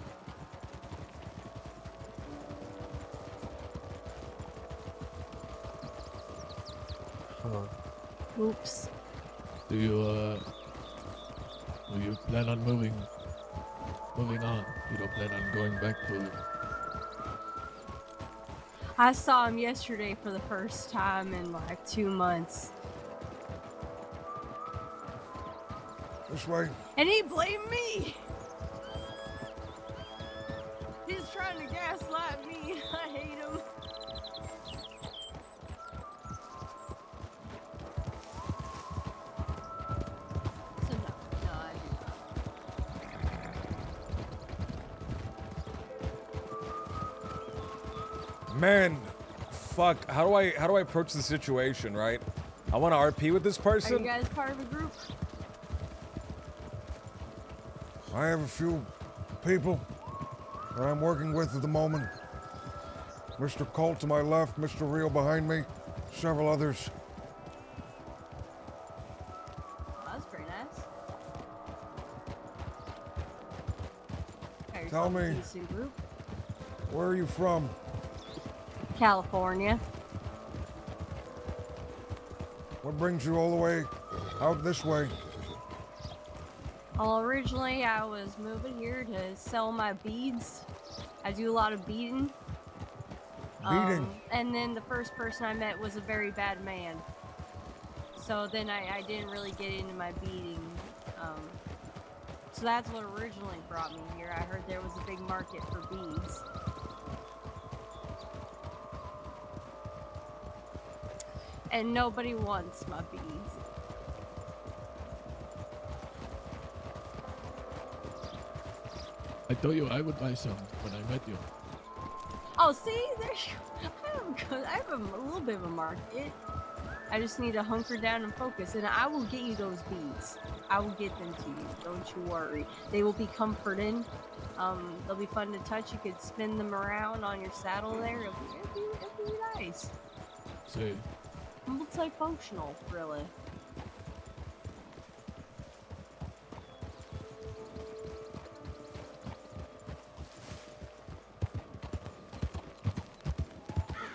Huh. Oops. do you, Do you plan on moving on? You don't plan on going back to... I saw him yesterday for the first time in like 2 months. This way. And he blamed me! He's trying to gaslight me. I hate him. So no, I do not. Man, fuck. How do I approach the situation, right? I want to RP with this Are person. you guys part of a group? I have a few people that I'm working with at the moment. Mr. Colt to my left, Mr. Real behind me, several others. Oh, that's pretty nice. Got Tell yourself a me. decent group. Where are you from? California. What brings you all the way out this way? Well, originally I was moving here to sell my beads. I do a lot of beading. Beading? And then the first person I met was a very bad man. So then I didn't really get into my beading. So that's what originally brought me here. I heard there was a big market for beads. And nobody wants my beads. I told you I would buy some when I met you. Oh, see, I have a little bit of a market. I just need to hunker down and focus, and I will get you those beads. I will get them to you. Don't you worry. They will be comforting. They'll be fun to touch. You could spin them around on your saddle there. It'll be nice. See. Multifunctional, really.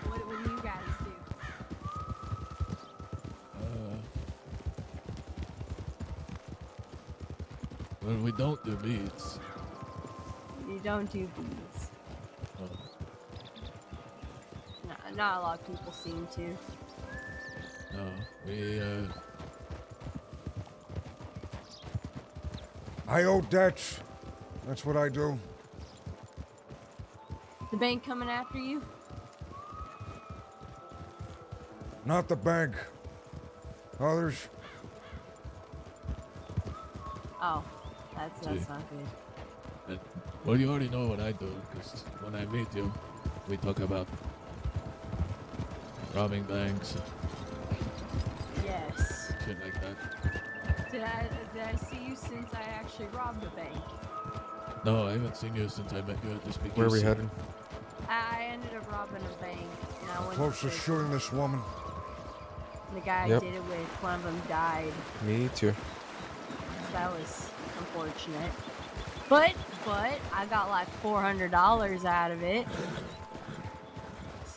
What do you guys do? Well, we don't do beads. You don't do beads. No. No, not a lot of people seem to. No, we, I owe debts. That's what I do. The bank coming after you? Not the bank. Others. Oh, that's See. not good. well, you already know what I do, because when I meet you, we talk about robbing banks, Yes. shit like that. Did I see you since I actually robbed a bank? No, I haven't seen you since I met you at this speakeasy. Where are we headed? I ended up robbing a bank, and I went Close to prison. shooting this woman. The guy Yep. I did it with, one of them died. Me too. So that was unfortunate. But I got like $400 out of it.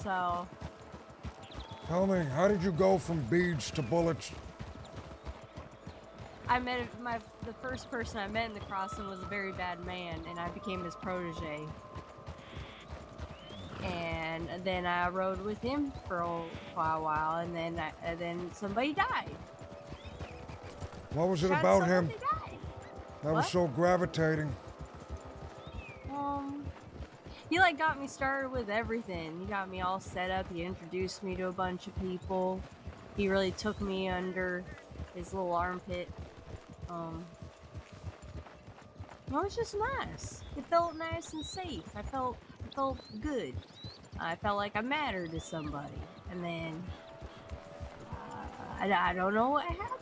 So Tell me, how did you go from beads to bullets? I met the first person I met in the crossing was a very bad man, and I became his protege. And then I rode with him for a while, and then somebody died. What was it Shot about someone, him they died. that was What? so gravitating? He like got me started with everything. He got me all set up. He introduced me to a bunch of people. He really took me under his little armpit. It was just nice. It felt nice and safe. I felt good. I felt like I mattered to somebody. And then I don't know what happened.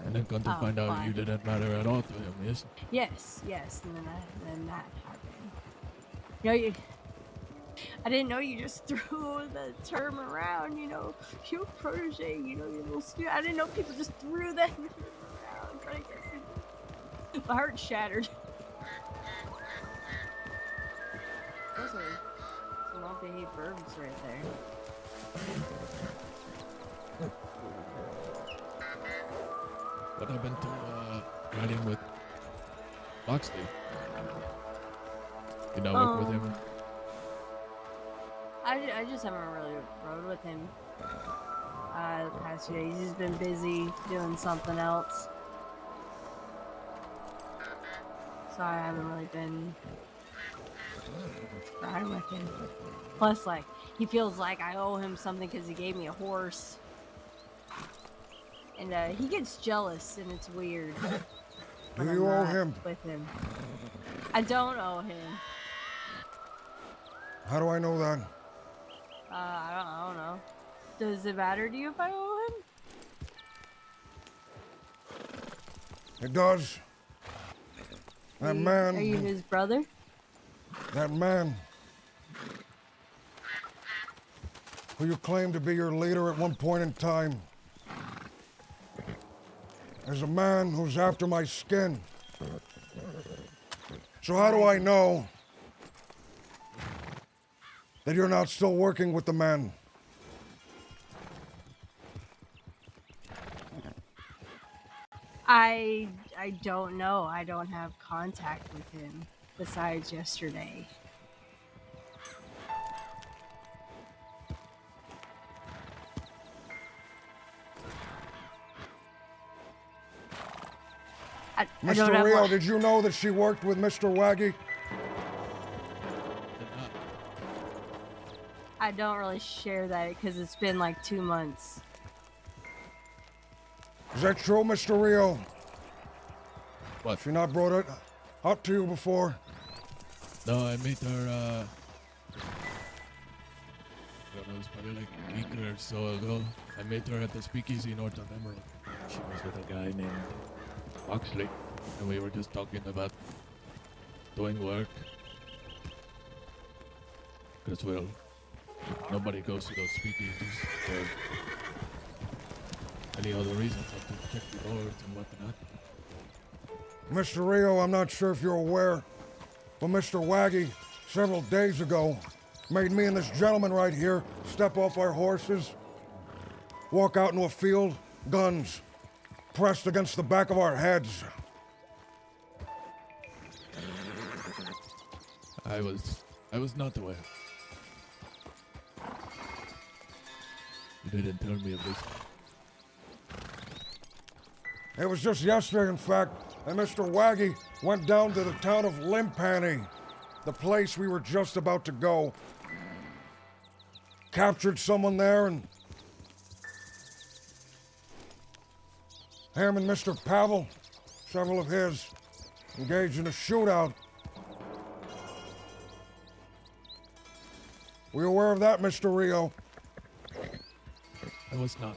And then come to Oh, find out fine. you didn't matter at all to him, yes? Yes, and then that happened. You know, I didn't know you just threw the term around, you know, your protege, you know, your little student. I didn't know people just threw that around. Trying to get my heart shattered. Those are some well-behaved birds right there. happened to riding with Boxley? You not work with him? I just haven't really rode with him the past few days. He's been busy doing something else. So I haven't really been riding with him. Plus, like, he feels like I owe him something because he gave me a horse. And he gets jealous, and it's weird. Do when you I'm owe not him? with him? I don't owe him. How do I know that? I don't know. Does it matter to you if I owe him? It does. That man. Are you his brother? That man. Who you claim to be your leader at one point in time. Is a man who's after my skin. So how do I know that you're not still working with the man? I don't know. I don't have contact with him besides yesterday. I don't Mr. have Rio, one. did you know that she worked with Mr. Waggy? I don't really share that because it's been like 2 months. Is that true, Mr. Rio? What? She not brought it up to you before? No, I met her, I don't know, it was probably like a week or so ago. I met her at the speakeasy north of Emerald. She was with a guy named Boxley, and we were just talking about doing work. Because, well, nobody goes to those speakeasies for any other reason but to check the boards and whatnot. Mr. Rio, I'm not sure if you're aware, but Mr. Waggy, several days ago, made me and this gentleman right here step off our horses, walk out into a field, guns pressed against the back of our heads. I was not aware. You didn't tell me of this. It was just yesterday, in fact, that Mr. Waggy went down to the town of Limpani, the place we were just about to go. Captured someone there, and him and Mr. Pavel, several of his, engaged in a shootout. Were you aware of that, Mr. Rio? I was not.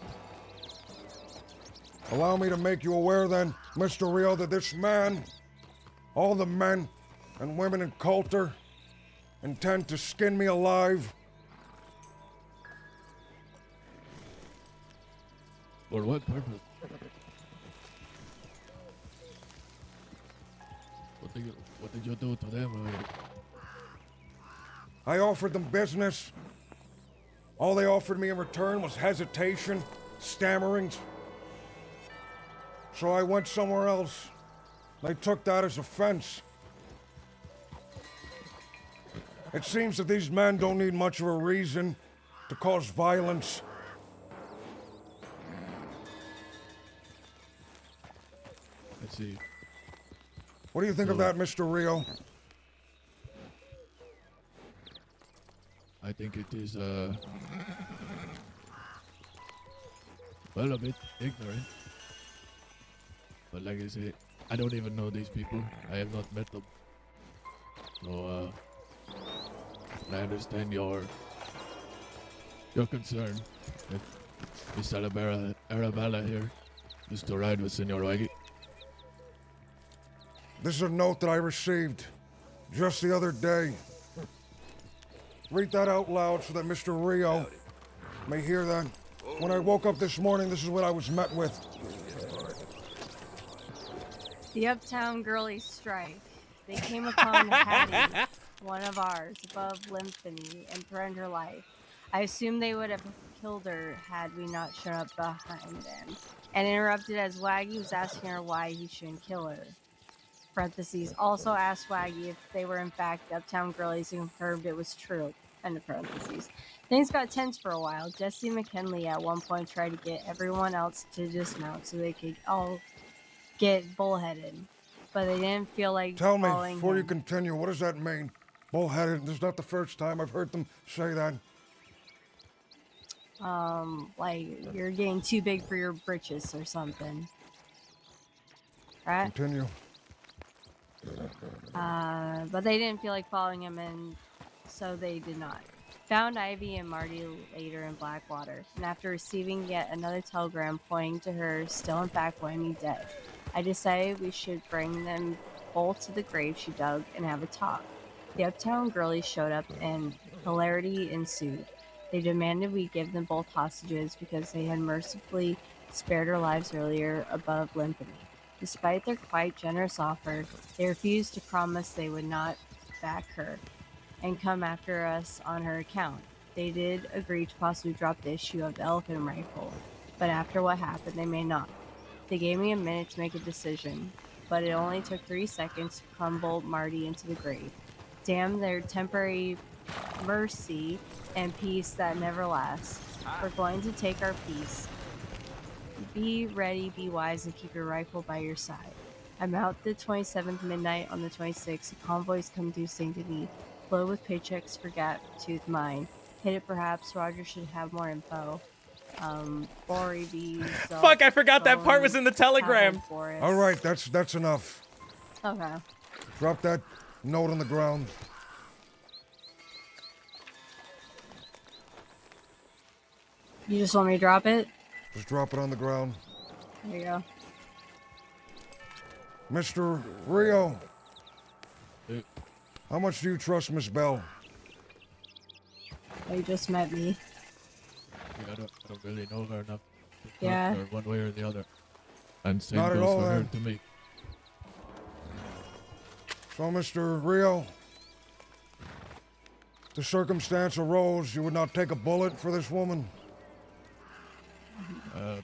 Allow me to make you aware then, Mr. Rio, that this man, all the men and women in Coulter, intend to skin me alive. For what purpose? What did you do to them? I offered them business. All they offered me in return was hesitation, stammerings. So I went somewhere else. They took that as offense. It seems that these men don't need much of a reason to cause violence. I see. What do you think of that, Mr. Rio? I think it is, well, a bit ignorant. But like I say, I don't even know these people. I have not met them. So, I understand your concern. If Miss Arabella here used to ride with Senor Waggy. This is a note that I received just the other day. Read that out loud so that Mr. Rio may hear that. When I woke up this morning, this is what I was met with. The Uptown Girlies strike. They came upon Hattie, one of ours, above Limpany, and threatened her life. I assumed they would have killed her had we not shown up behind them, and interrupted as Waggy was asking her why he shouldn't kill her. Parentheses, also asked Waggy if they were in fact Uptown Girlies and confirmed it was true. End of parentheses. Things got tense for a while. Jesse and McKinley at one point tried to get everyone else to dismount so they could all get bullheaded, but they didn't feel like Tell me, following before you him. continue, what does that mean? Bullheaded, this is not the first time I've heard them say that. Like you're getting too big for your britches or something. Right? Continue. But they didn't feel like following him, and so they did not. Found Ivy and Marty later in Blackwater, and after receiving yet another telegram pointing to her still in fact Whammy dead, I decided we should bring them both to the grave she dug and have a talk. The Uptown girlies showed up and hilarity ensued. They demanded we give them both hostages because they had mercifully spared her lives earlier above Limpany. Despite their quite generous offer, they refused to promise they would not back her and come after us on her account. They did agree to possibly drop the issue of the elephant rifle, but after what happened, they may not. They gave me a minute to make a decision, but it only took 3 seconds to crumble Marty into the grave. Damn their temporary mercy and peace that never lasts. We're going to take our peace. Be ready, be wise, and keep your rifle by your side. I'm out the 27th midnight on the 26th. A convoy's come through St. Denis. Load with paychecks for Gap-Tooth Mine. Hit it perhaps. Roger should have more info. Bori B. Fuck, I forgot that part was in the telegram. All right, that's enough. Okay. Drop that note on the ground. You just want me to drop it? Just drop it on the ground. There you go. Mr. Rio, how much do you trust Miss Bell? You just met me. Yeah, I don't really know her enough to Yeah. trust her one way or the other. And same Not at goes all, for her then. to me. So, Mr. Rio, if the circumstance arose, you would not take a bullet for this woman?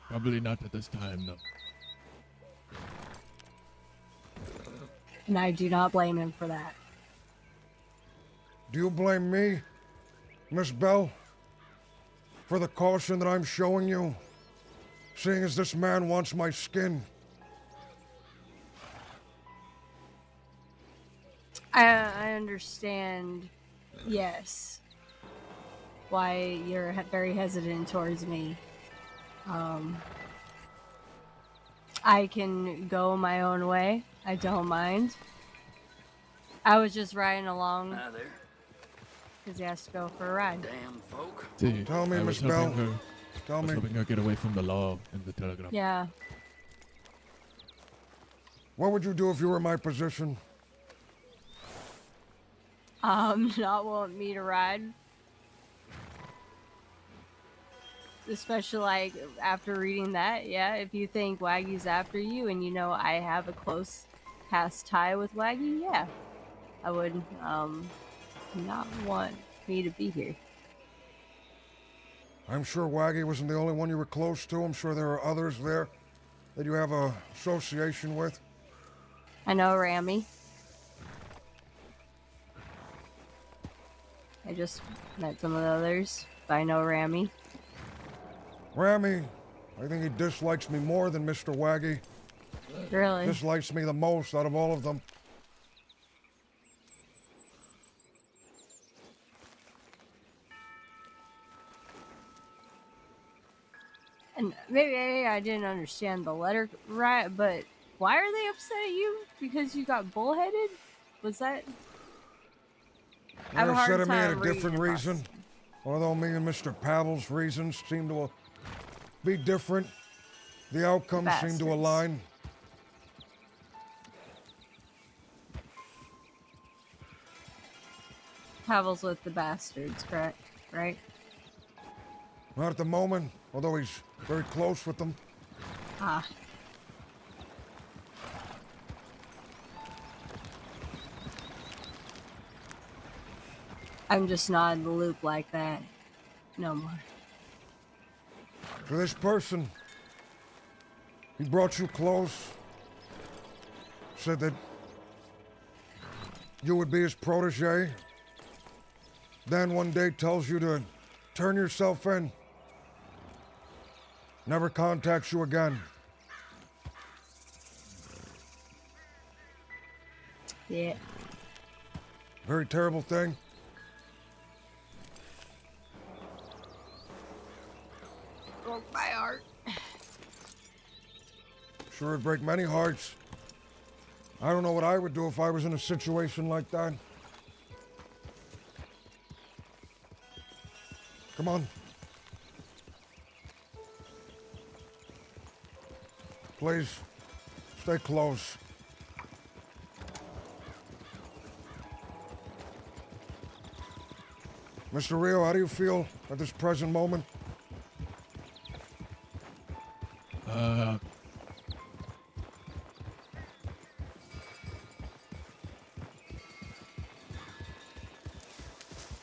Probably not at this time, no. And I do not blame him for that. Do you blame me, Miss Bell, for the caution that I'm showing you, seeing as this man wants my skin? I understand, yes, why you're very hesitant towards me. I can go my own way. I don't mind. I was just riding along. there. Because he has to go for a ride. Damn folk. See, Tell me, I Miss was helping Bell. her- Tell I was me. helping her get away from the law in the telegram. Yeah. What would you do if you were in my position? Not want me to ride. Especially like after reading that, yeah. If you think Waggy's after you, and you know I have a close past tie with Waggy, yeah, I would not want me to be here. I'm sure Waggy wasn't the only one you were close to. I'm sure there are others there that you have a association with. I know Rami. I just met some of the others, but I know Rami. Rami, I think he dislikes me more than Mr. Waggy. Really? Dislikes me the most out of all of them. And maybe I didn't understand the letter right, but why are they upset at you? Because you got bullheaded? Was that? I have They're a hard upset at me time at a reading different it, reason. Although me and Mr. Pavel's reasons seem to be different, the outcomes seem Bastards. to align. Pavel's with the bastards, correct? Right? Not at the moment, although he's very close with them. Ah. I'm just not in the loop like that no more. So this person, he brought you close, said that you would be his protege, then one day tells you to turn yourself in, never contacts you again. Yeah. Very terrible thing. Broke my heart. Sure it'd break many hearts. I don't know what I would do if I was in a situation like that. Come on. Please, stay close. Mr. Rio, how do you feel at this present moment?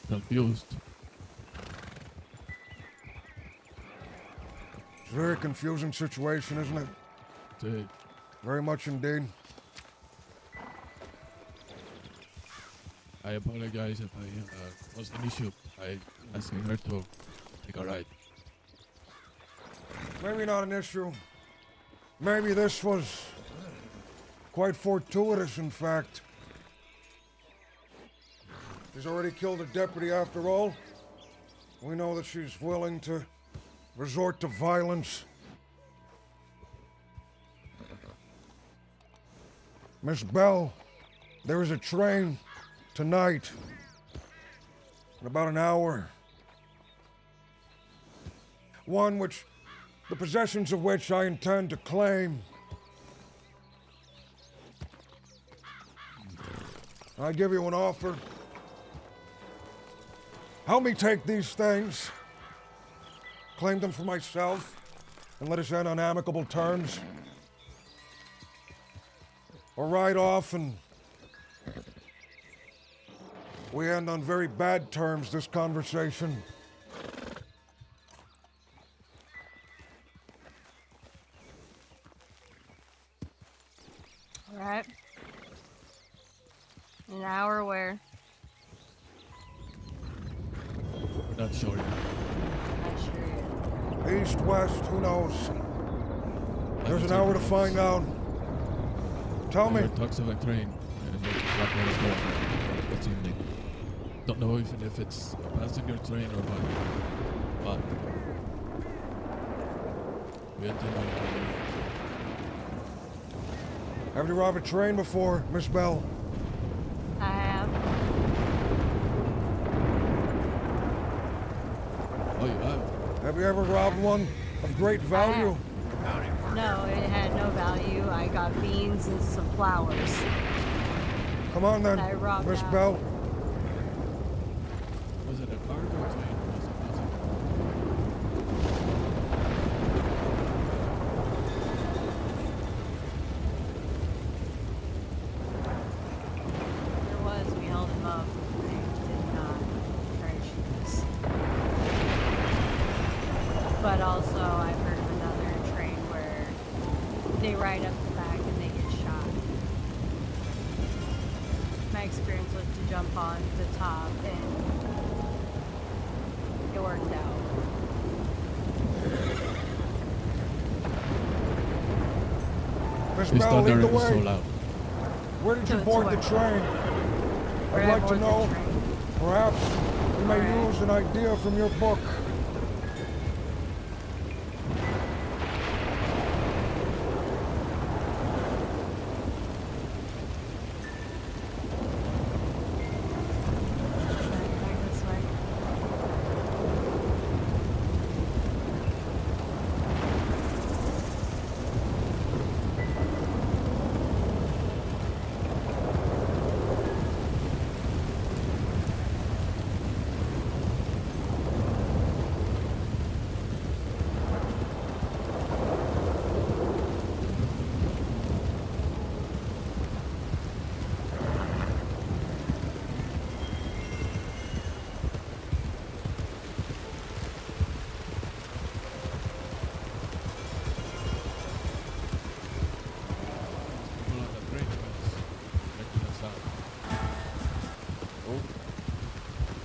Confused. It's a very confusing situation, isn't it? Indeed. Very much indeed. I apologize if I was an issue. I asking her to take a ride. Maybe not an issue. Maybe this was quite fortuitous, in fact. She's already killed a deputy after all. We know that she's willing to resort to violence. Miss Bell, there is a train tonight in about an hour. One which, the possessions of which I intend to claim. I give you an offer. Help me take these things, claim them for myself, and let us end on amicable terms. Or ride off and we end on very bad terms this conversation. All right. An hour where? Not sure yet. Not sure yet. East, west, who knows? There's an hour to find out. Tell me. Talks of a train and black one is going this evening. Don't know even if it's a passenger train or what. But we intend on finding out. Have you robbed a train before, Miss Bell? I have. Oh, you have? Have you ever robbed one of great value? No, it had no value. I got beans and some flowers. Come on then, I robbed Miss out. Bell. Was it a cargo train? There was. We held him up. They did not try to shoot us. But also, I've heard of another train where they ride up the back and they get shot. My experience was to jump on the top and it worked out. Miss This Bell, lead thunder the is so way. loud. Where did you To board the where? train? Where I'd I like to board the know. train. Perhaps we may Alright. use an idea from your book. Back this way.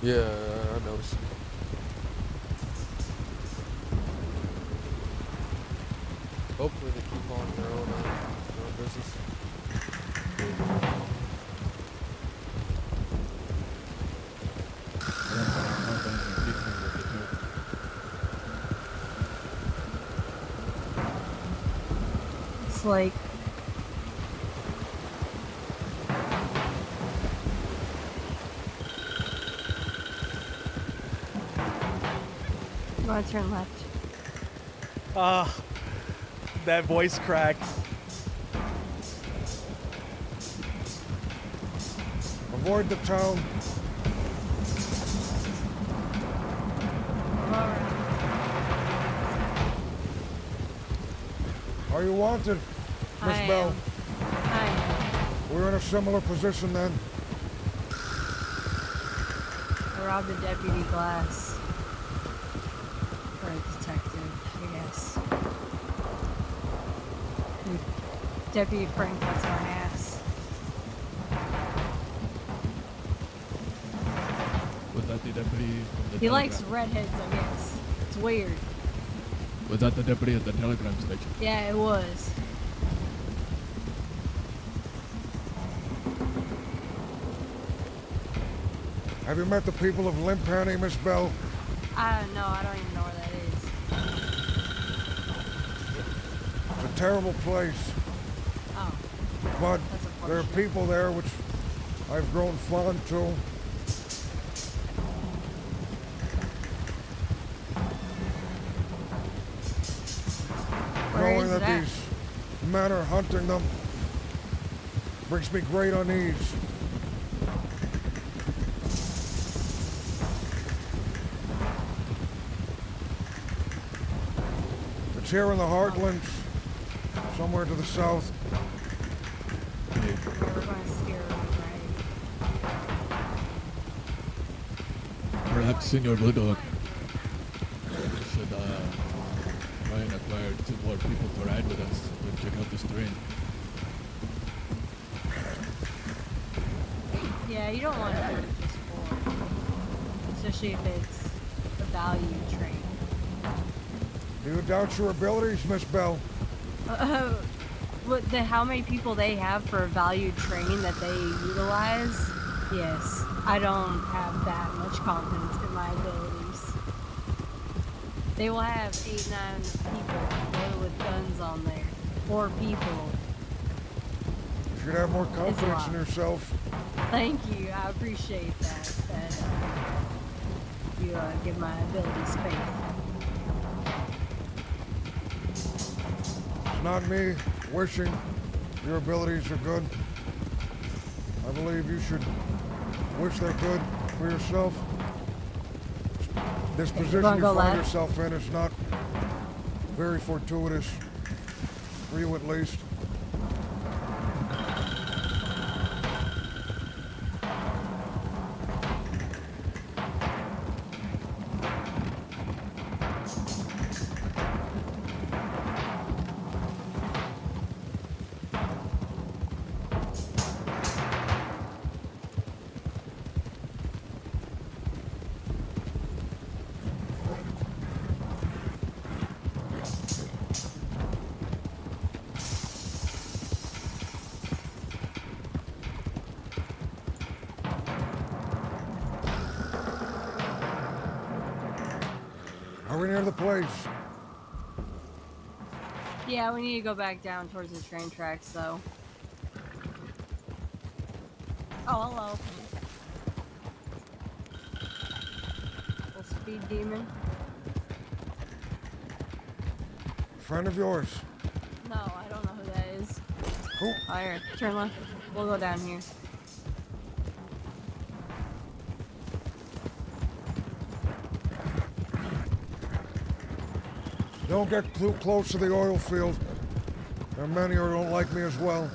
Yeah, I noticed. Hopefully they keep on their own business. It's like you want to turn left. Ah, that voice crack. Avoid the town. Are you wanted, Miss I Bell? am. We're in a similar position then. I robbed a deputy Glass. Or a detective, I guess. And Deputy Frank was my ass. Was that the deputy from the He likes telegram? redheads, I guess. It's weird. Was that the deputy at the telegram station? Yeah, it was. Have you met the people of Limpani, Miss Bell? I don't know. I don't even know where that is. It's a terrible place. Oh. But That's there are unfortunate. people there which I've grown fond to. Where Knowing is that it at? these men are hunting them brings me great unease. It's here in the heartlands, somewhere to the south. We're going to steer right. Perhaps Senor Bulldog should try and acquire 2 more people to ride with us to check out this train. Yeah, you don't want to do it just for, especially if it's a value train. Do you doubt your abilities, Miss Bell? How many people they have for a valued train that they utilize? Yes, I don't have that much confidence in my abilities. They will have 8, 9 people loaded with guns on there. 4 people. You should have more It's a confidence lot. in yourself. Thank you. I appreciate that. You give my abilities faith. It's not me wishing your abilities are good. I believe you should wish they're good for yourself. This Okay, position gonna you go find left? yourself in is not very fortuitous, for you at least. Are we near the place? Yeah, we need to go back down towards the train tracks, though. Oh, hello. Little speed demon. Friend of yours. No, I don't know who that is. Who? Alright, turn left. We'll go down here. Don't get too close to the oil field. There are many who don't like me as well.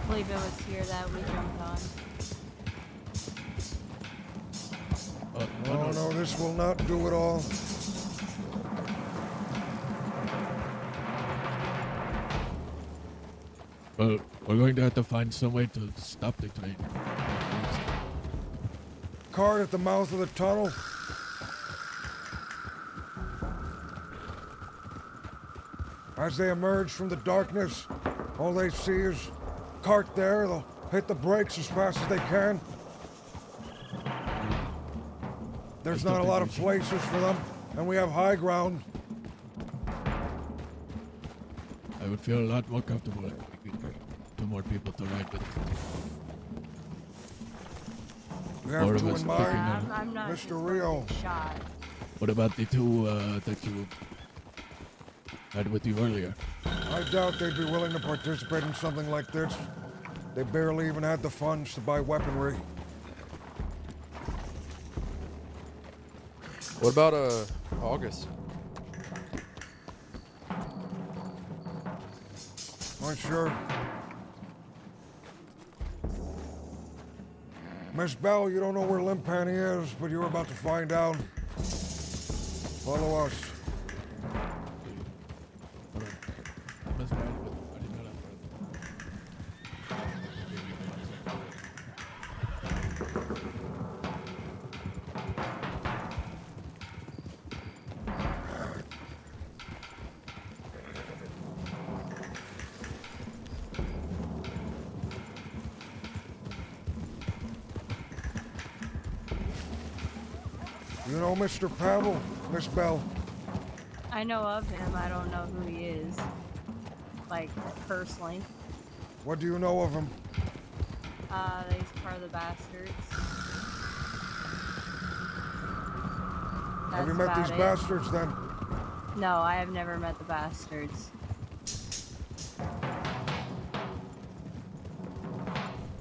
believe it was here that we jumped on. Oh no, this will not do it all. Well, we're going to have to find some way to stop the train. Cart at the mouth of the tunnel. As they emerge from the darkness, all they see is cart there. They'll hit the brakes as fast as they can. There's not a lot of places for them, and we have high ground. I would feel a lot more comfortable if we could get 2 more people to ride with. You have More of two us in picking mind, up. I'm not Mr. Rio. shot. What about the 2 that you had with you earlier? I doubt they'd be willing to participate in something like this. They barely even had the funds to buy weaponry. What about August? Not sure. Miss Bell, you don't know where Limpani is, but you're about to find out. Follow us. You know Mr. Pavel, Miss Bell? I know of him. I don't know who he is. Like, personally. What do you know of him? That he's part of the Bastards. Have you That's met about these it. bastards then? No, I have never met the Bastards.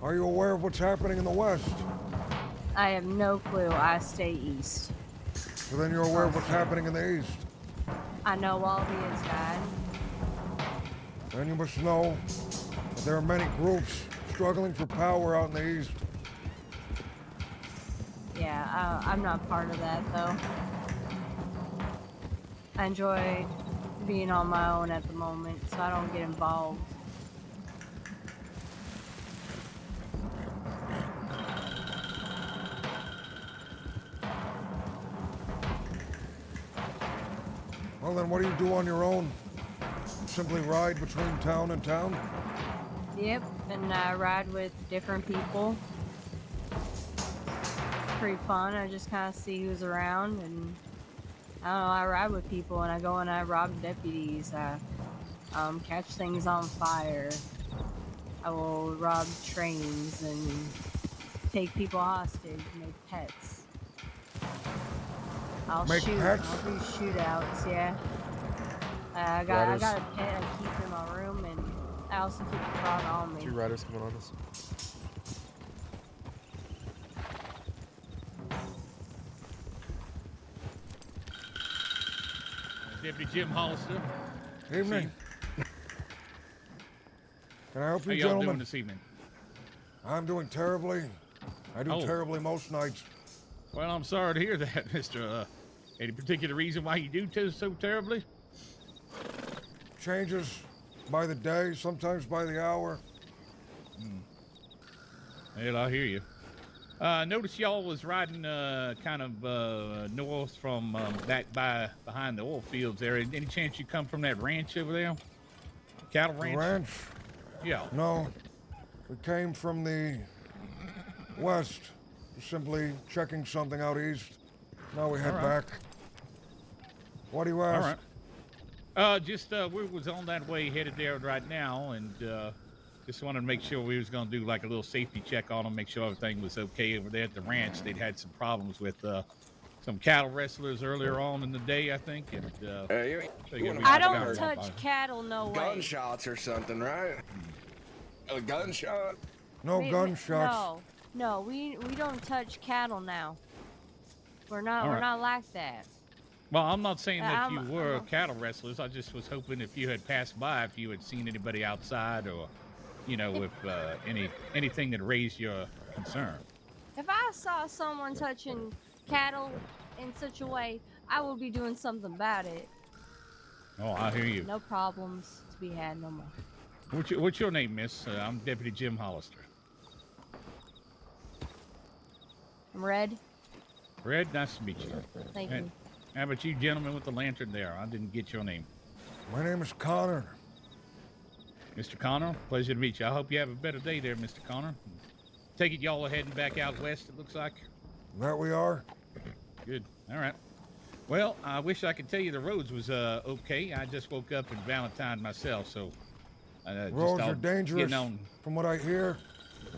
Are you aware of what's happening in the West? I have no clue. I stay east. So then you're aware of what's happening in the East. I know Waldy is bad. And you must know that there are many groups struggling for power out in the East. Yeah, I'm not part of that, though. I enjoy being on my own at the moment, so I don't get involved. Well then, what do you do on your own? Simply ride between town and town? Yep, and I ride with different people. It's pretty fun. I just kind of see who's around, and I don't know, I ride with people, and I go and I rob deputies. I catch things on fire. I will rob trains and take people hostage, make pets. I'll Make shoot. pets? I'll do shootouts. Yeah. I got a pet I keep in my room, and I also keep a frog on me. 2 riders coming on us. Deputy Jim Hollister. Evening. Can I help How you, y'all gentlemen? doing this evening? I'm doing terribly. I do terribly most nights. Well, I'm sorry to hear that, Mr. Any particular reason why you do so terribly? Changes by the day, sometimes by the hour. Well, I hear you. Notice y'all was riding kind of north from back behind the oil fields there. Any chance you come from that ranch over there? Cattle ranch? The ranch? Yeah. No. We came from the west. Simply checking something out east. Now we head All right. back. What do you ask? All right. Just we was on that way, headed there right now, and just wanted to make sure we was gonna do like a little safety check on them, make sure everything was okay over there at the ranch. They'd had some problems with some cattle rustlers earlier on in the day, I think, and I don't touch cattle, no way. Gunshots or something, right? A gunshot? No Wait, gunshots. No, we don't touch cattle now. We're not All we're right. not like that. Well, I'm not saying that you I'm- were cattle wrestlers. I just was hoping if you had passed by, if you had seen anybody outside or you know, if anything that raised your concern. If I saw someone touching cattle in such a way, I would be doing something about it. Oh, I hear you. No problems to be had no more. What's your name, miss? I'm Deputy Jim Hollister. I'm Red. Red, nice to meet you. Thank And you. how about you gentlemen with the lantern there? I didn't get your name. My name is Connor. Mr. Connor, pleasure to meet you. I hope you have a better day there, Mr. Connor. Take it y'all are heading back out west, it looks like. That we are. Good. All right. Well, I wish I could tell you the roads was okay. I just woke up in Valentine myself, so Roads are dangerous, from what I hear.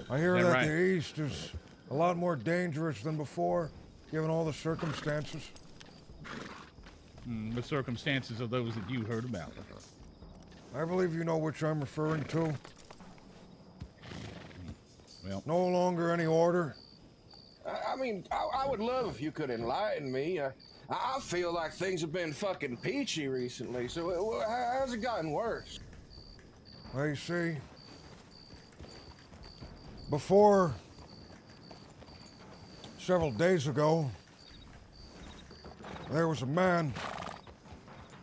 I hear Is that that right? the east is a lot more dangerous than before, given all the circumstances. The circumstances of those that you heard about. I believe you know which I'm referring to. Well, no longer any order. I mean, I would love if you could enlighten me. I feel like things have been fucking peachy recently, so how's it gotten worse? Well, you see, before, several days ago, there was a man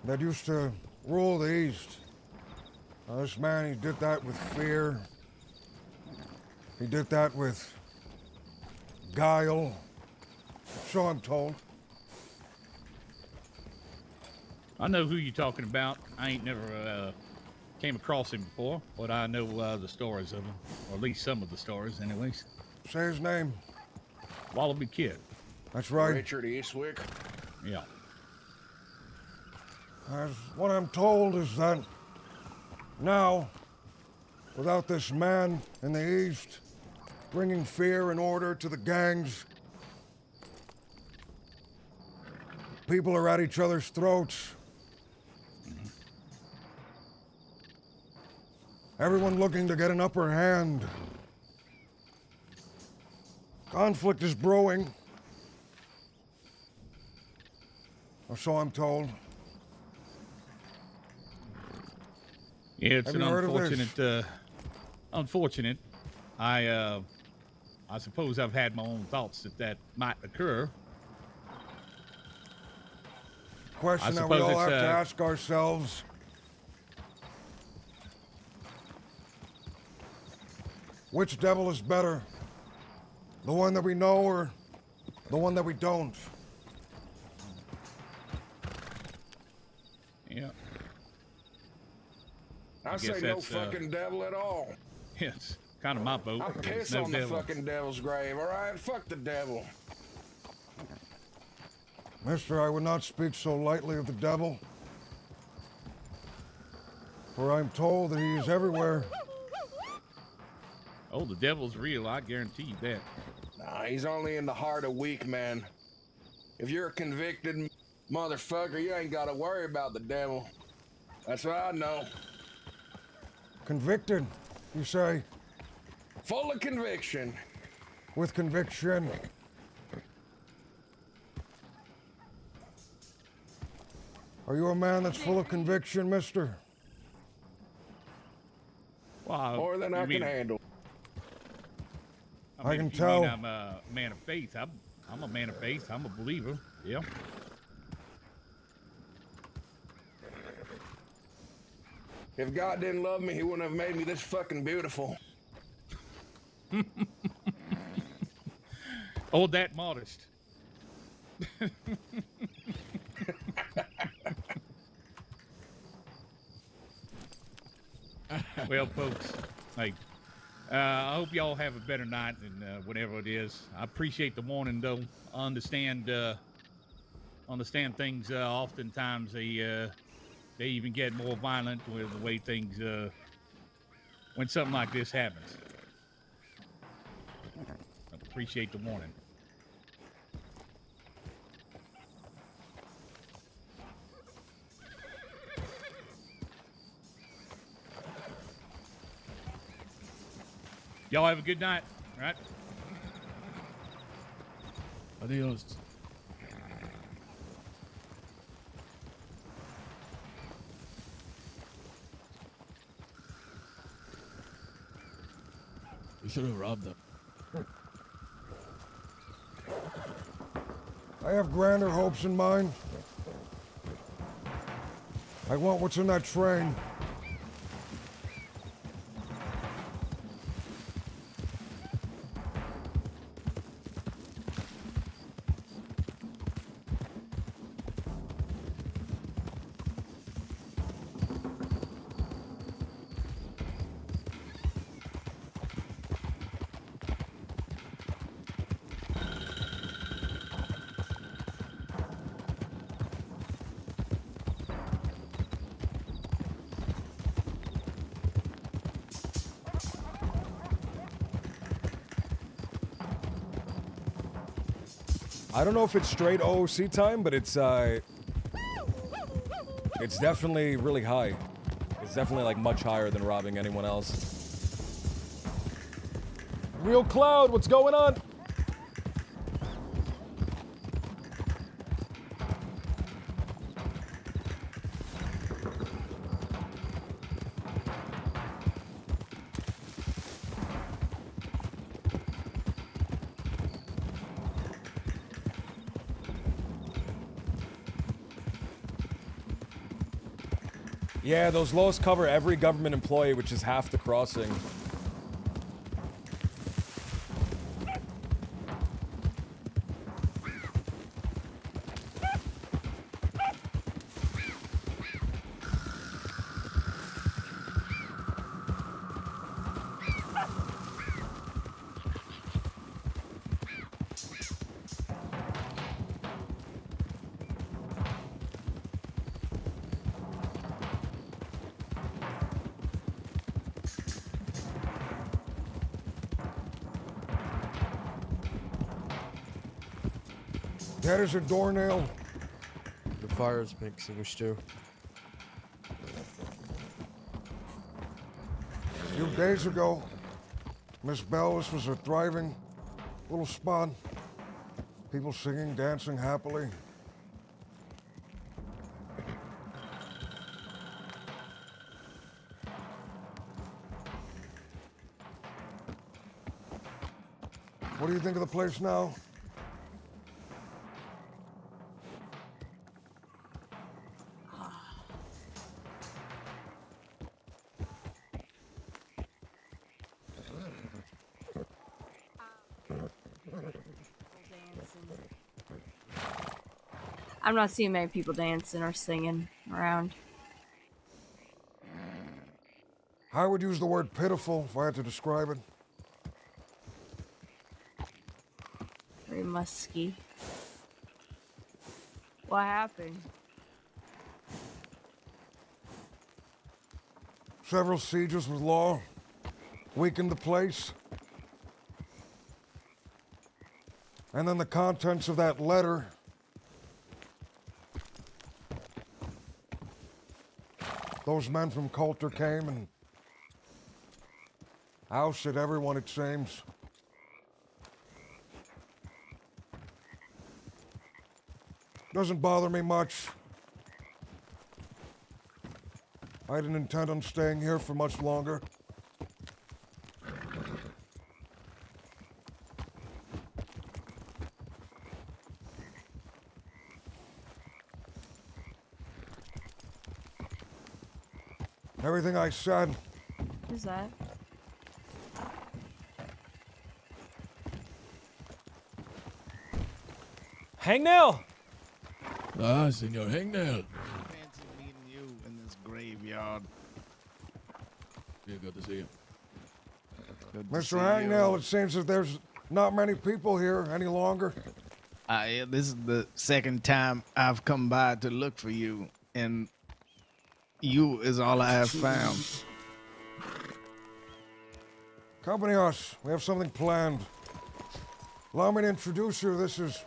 that used to rule the East. Now, this man, he did that with fear. He did that with guile, so I'm told. I know who you're talking about. I ain't never came across him before, but I know the stories of him, or at least some of the stories, anyways. Say his name. Wallaby Kid. That's right. Richard Eastwick. Yeah. What I'm told is that now, without this man in the East bringing fear and order to the gangs, people are at each other's throats. Everyone looking to get an upper hand. Conflict is brewing. Or so I'm told. Yeah, it's Have an you heard of unfortunate. Unfortunate. I suppose I've had my own thoughts that might occur. Question that we all have to ask ourselves. Which devil is better? The one that we know or the one that we don't? Yeah. I say no fucking devil at all. Yes, kind of my boat. I'll There's piss no on devil. the fucking devil's grave, all right? Fuck the devil. Mister, I would not speak so lightly of the devil. For I'm told that he is everywhere. Oh, the devil's real. I guarantee you that. Nah, he's only in the heart of weak men. If you're a convicted motherfucker, you ain't gotta worry about the devil. That's what I know. Convicted, you say? Full of conviction. With conviction. Are you a man that's full of conviction, mister? Well, More than I can handle. I can if you tell. mean I'm a man of faith. I'm a man of faith. I'm a believer. Yeah. If God didn't love me, he wouldn't have made me this fucking beautiful. Oh, that modest. Well, folks, hey, I hope y'all have a better night than whatever it is. I appreciate the warning, though. I understand things. Oftentimes, they even get more violent with the way things when something like this happens. I appreciate the warning. Y'all have a good night, right? Adios. We should have robbed them. I have grander hopes in mind. I want what's in that train. I don't know if it's straight OOC time, but it's definitely really high. It's definitely like much higher than robbing anyone else. Real Cloud, what's going on? Yeah, those laws cover every government employee, which is half the crossing. That is a doornail. The fire's been extinguished too. A few days ago, Miss Bellis was a thriving little spot. People singing, dancing happily. What do you think of the place now? I'm not seeing many people dancing or singing around. I would use the word pitiful if I had to describe it. Very musky. What happened? Several sieges with law weakened the place. And then the contents of that letter those men from Coulter came and ousted everyone, it seems. Doesn't bother me much. I didn't intend on staying here for much longer. Everything I said. Who's that? Hangnail! Ah, Senor Hangnail. Fancy meeting you in this graveyard. Yeah, good to see you. Good to Mr. see Hangnail, you. it seems that there's not many people here any longer. Yeah, this is the second time I've come by to look for you, and you is all I have found. Company us. We have something planned. Allow me to introduce you. This is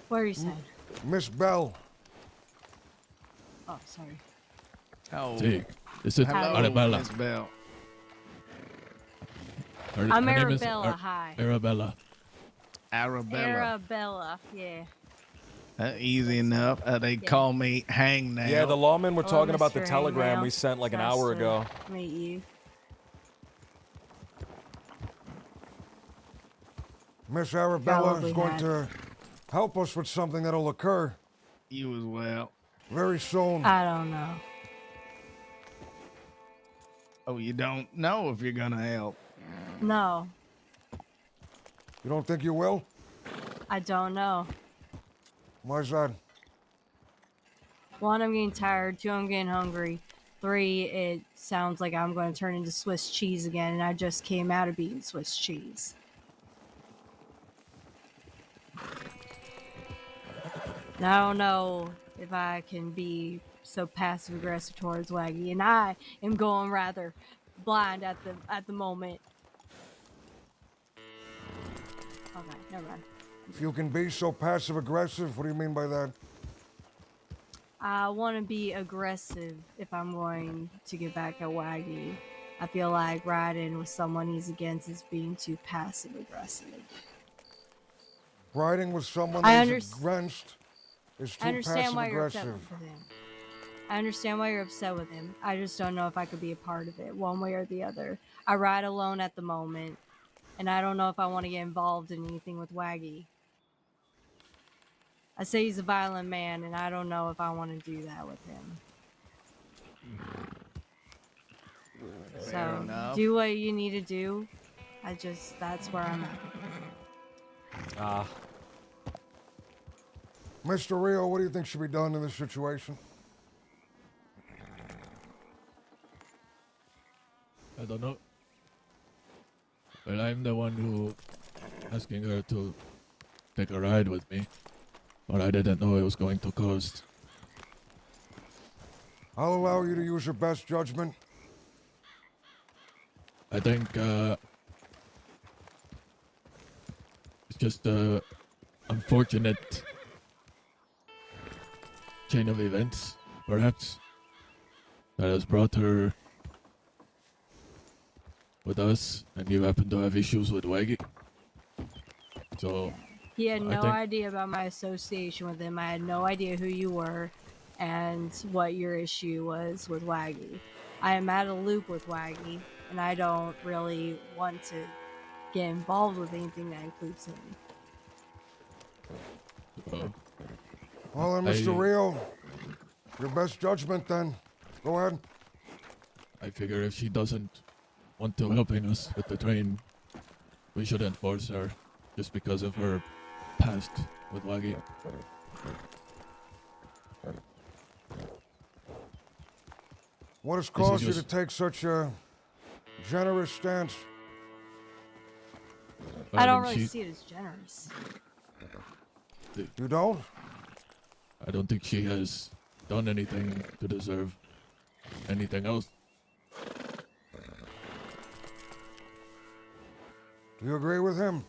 What are you saying? Miss Bell. Oh, sorry. Oh, Sí, this is hello, Arabella. Miss Bell. I'm her name is Arabella, hi. Arabella. Arabella. Arabella, yeah. Easy enough. They call me Hangnail. Yeah, the lawmen were Hello, talking about the Mr. telegram Hangnail. we sent like an Nice hour to ago. Meet you. Miss Arabella is going to help us with something that'll occur. You as well. Very soon. I don't know. Oh, you don't know if you're gonna help. No, You don't think you will? I don't know. Why's that? 1, I'm getting tired. 2, I'm getting hungry. 3, it sounds like I'm going to turn into Swiss cheese again, and I just came out of being Swiss cheese. And I don't know if I can be so passive aggressive towards Waggy, and I am going rather blind at the moment. Okay, never mind. If you can be so passive aggressive, what do you mean by that? I want to be aggressive if I'm going to get back at Waggy. I feel like riding with someone he's against is being too passive aggressive. Riding with someone I that's against is too passive why you're upset aggressive. with him. I understand why you're upset with him. I just don't know if I could be a part of it, one way or the other. I ride alone at the moment, and I don't know if I want to get involved in anything with Waggy. I say he's a violent man, and I don't know if I want to do that with him. Fair So, enough. do what you need to do. That's where I'm at. Mr. Rio, what do you think should be done in this situation? I don't know. Well, I'm the one who asking her to take a ride with me, but I didn't know it was going to cost. I'll allow you to use your best judgment. I think it's just a unfortunate chain of events, perhaps, that has brought her with us, and you happen to have issues with Waggy. So He had I no think- idea about my association with him. I had no idea who you were and what your issue was with Waggy. I am out of loop with Waggy, and I don't really want to get involved with anything that includes him. Well then, Mr. Rio, your best judgment then. Go ahead. I figure if she doesn't want to helping us with the train, we shouldn't force her just because of her past with Waggy. What has This is caused you to just- take such a generous stance? I don't mean, really she- see it as generous. You don't? I don't think she has done anything to deserve anything else. Do you agree with him?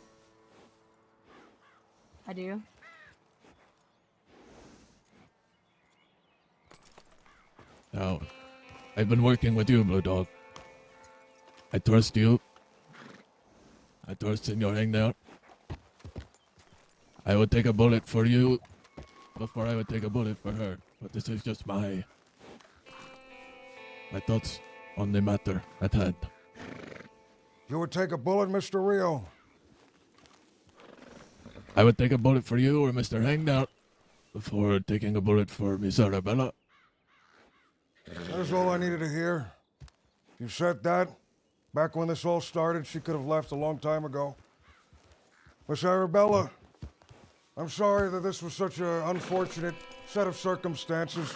I do. Now, I've been working with you, Blue Dog. I trust you. I trust in your hangout. I would take a bullet for you before I would take a bullet for her. But this is just my thoughts on the matter at hand. You would take a bullet, Mr. Rio? I would take a bullet for you or Mr. Hangout before taking a bullet for Miss Arabella. That's all I needed to hear. You said that. Back when this all started, she could have left a long time ago. Miss Arabella, I'm sorry that this was such an unfortunate set of circumstances.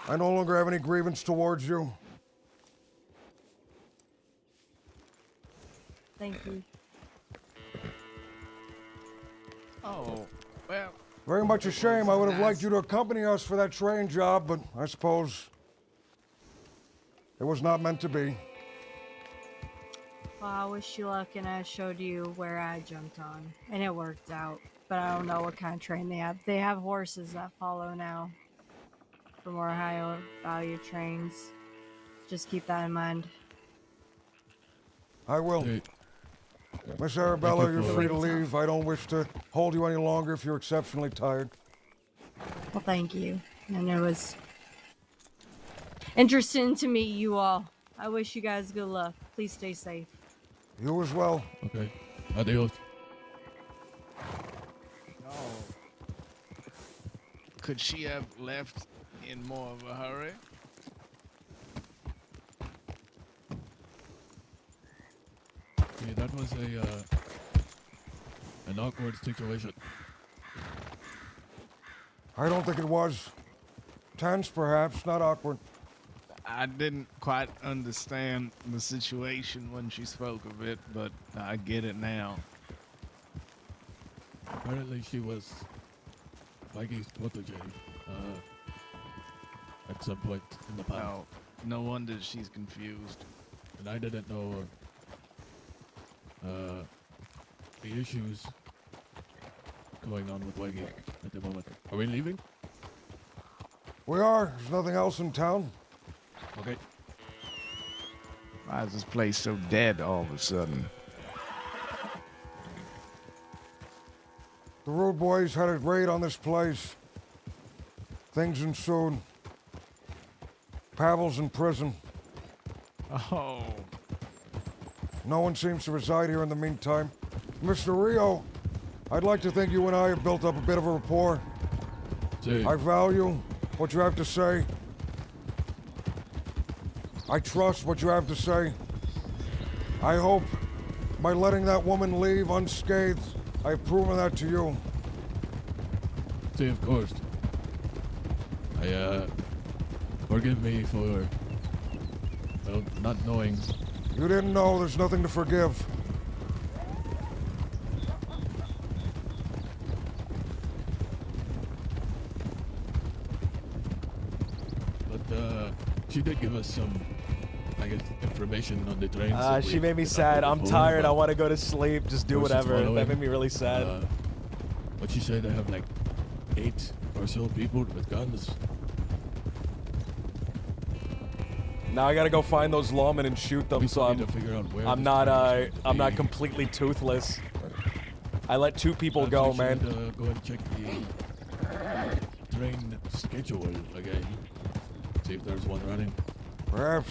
I no longer have any grievance towards you. Thank you. Oh, well. Very much a shame. I would have liked you to accompany us for that train job, but I suppose it was not meant to be. Well, I wish you luck, and I showed you where I jumped on, and it worked out. But I don't know what kind of train they have. They have horses that follow now for more high value trains. Just keep that in mind. I will. Hey. Miss Arabella, Thank you you're for- free to leave. I don't wish to hold you any longer if you're exceptionally tired. Well, thank you. And it was interesting to meet you all. I wish you guys good luck. Please stay safe. You as well. Okay. Adios. Oh. Could she have left in more of a hurry? See, that was an awkward situation. I don't think it was. Tense, perhaps, not awkward. I didn't quite understand the situation when she spoke of it, but I get it now. Apparently she was Mikey's protege at some point in the past. No wonder she's confused. And I didn't know the issues going on with Waggy at the moment. Are we leaving? We are. There's nothing else in town. Okay. Why is this place so dead all of a sudden? The Rude Boys had a raid on this place. Things ensued. Pavel's in prison. Oh. No one seems to reside here in the meantime. Mr. Rio, I'd like to think you and I have built up a bit of a rapport. See. I value what you have to say. I trust what you have to say. I hope by letting that woman leave unscathed, I've proven that to you. See, of course. Forgive me for, well, not knowing. You didn't know, there's nothing to forgive. But, she did give us some, I guess, information on the train. She made me sad. I'm tired. I want to go to sleep. Just do whatever. That made me really sad. But she said I have like 8 or so people with guns. Now I gotta go find those lawmen and shoot them. So I'm not completely toothless. I let 2 people go, man. Go and check the train schedule again. See if there's one running. Perhaps.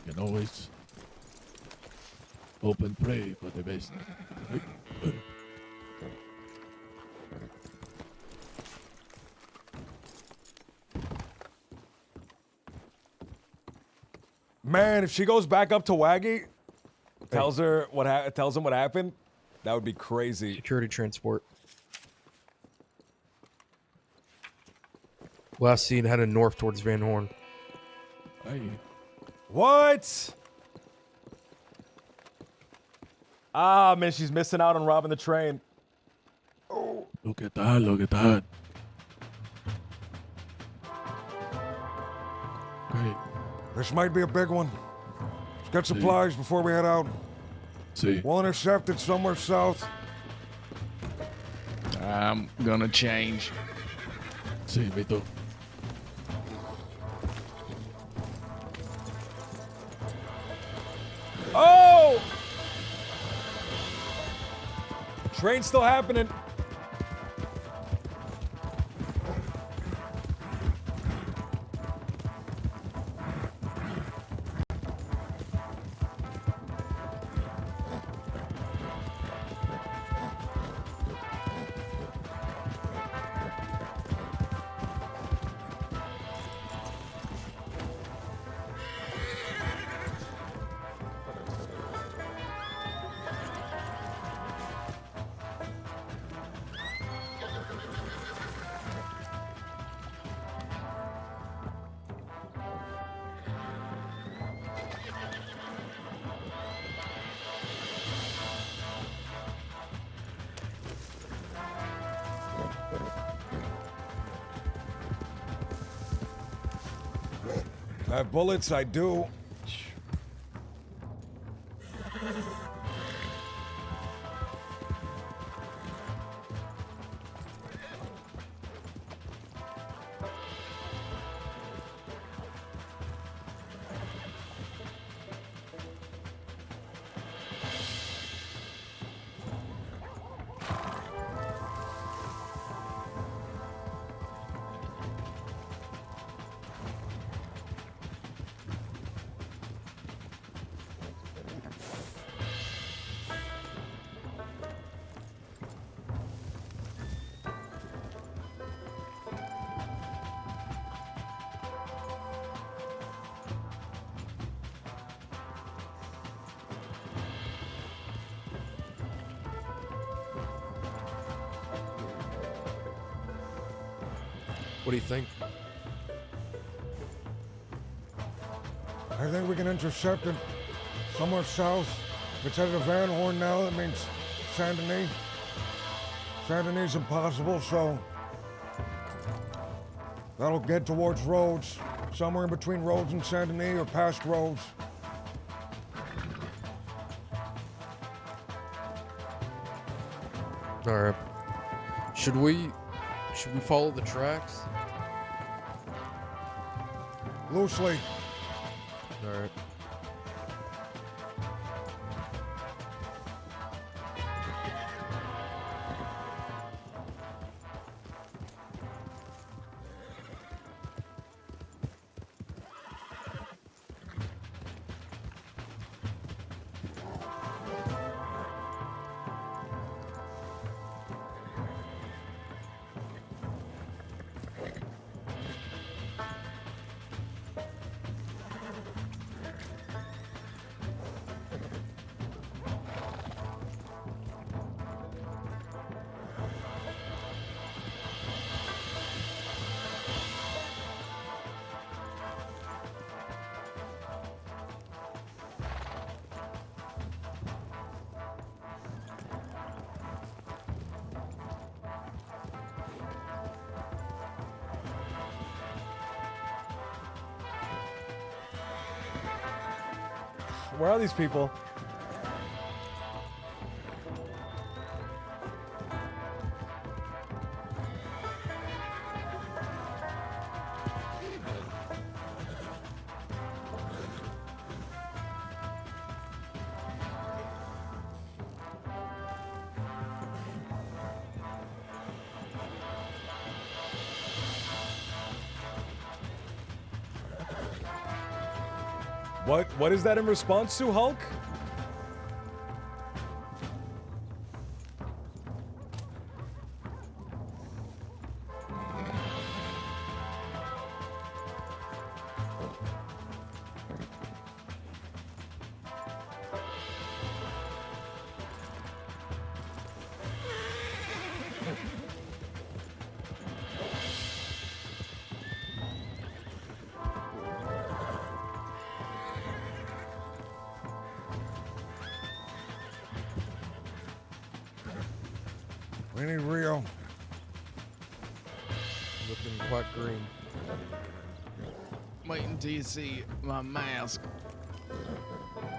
Can always hope and pray for the best. Man, if she goes back up to Waggy, tells her tells him what happened, that would be crazy. Security transport. Last seen heading north towards Van Horn. Hey. What? Ah, man, she's missing out on robbing the train. Oh. Look at that, look at that. Great. This might be a big one. Let's get supplies before we head out. See. We'll intercept it somewhere south. I'm gonna change. See, me too. Oh! Train's still happening. I have bullets, I do. What do you think? I think we can intercept it somewhere south. If it's headed to Van Horn now, that means Saint Denis. Saint Denis is impossible, so that'll get towards Rhodes, somewhere in between Rhodes and Saint Denis or past Rhodes. All right. Should we follow the tracks? Loosely. All right. Where are these people? What is that in response to, Hulk? We need Rio. Looking quite green. Wait until you see my mask.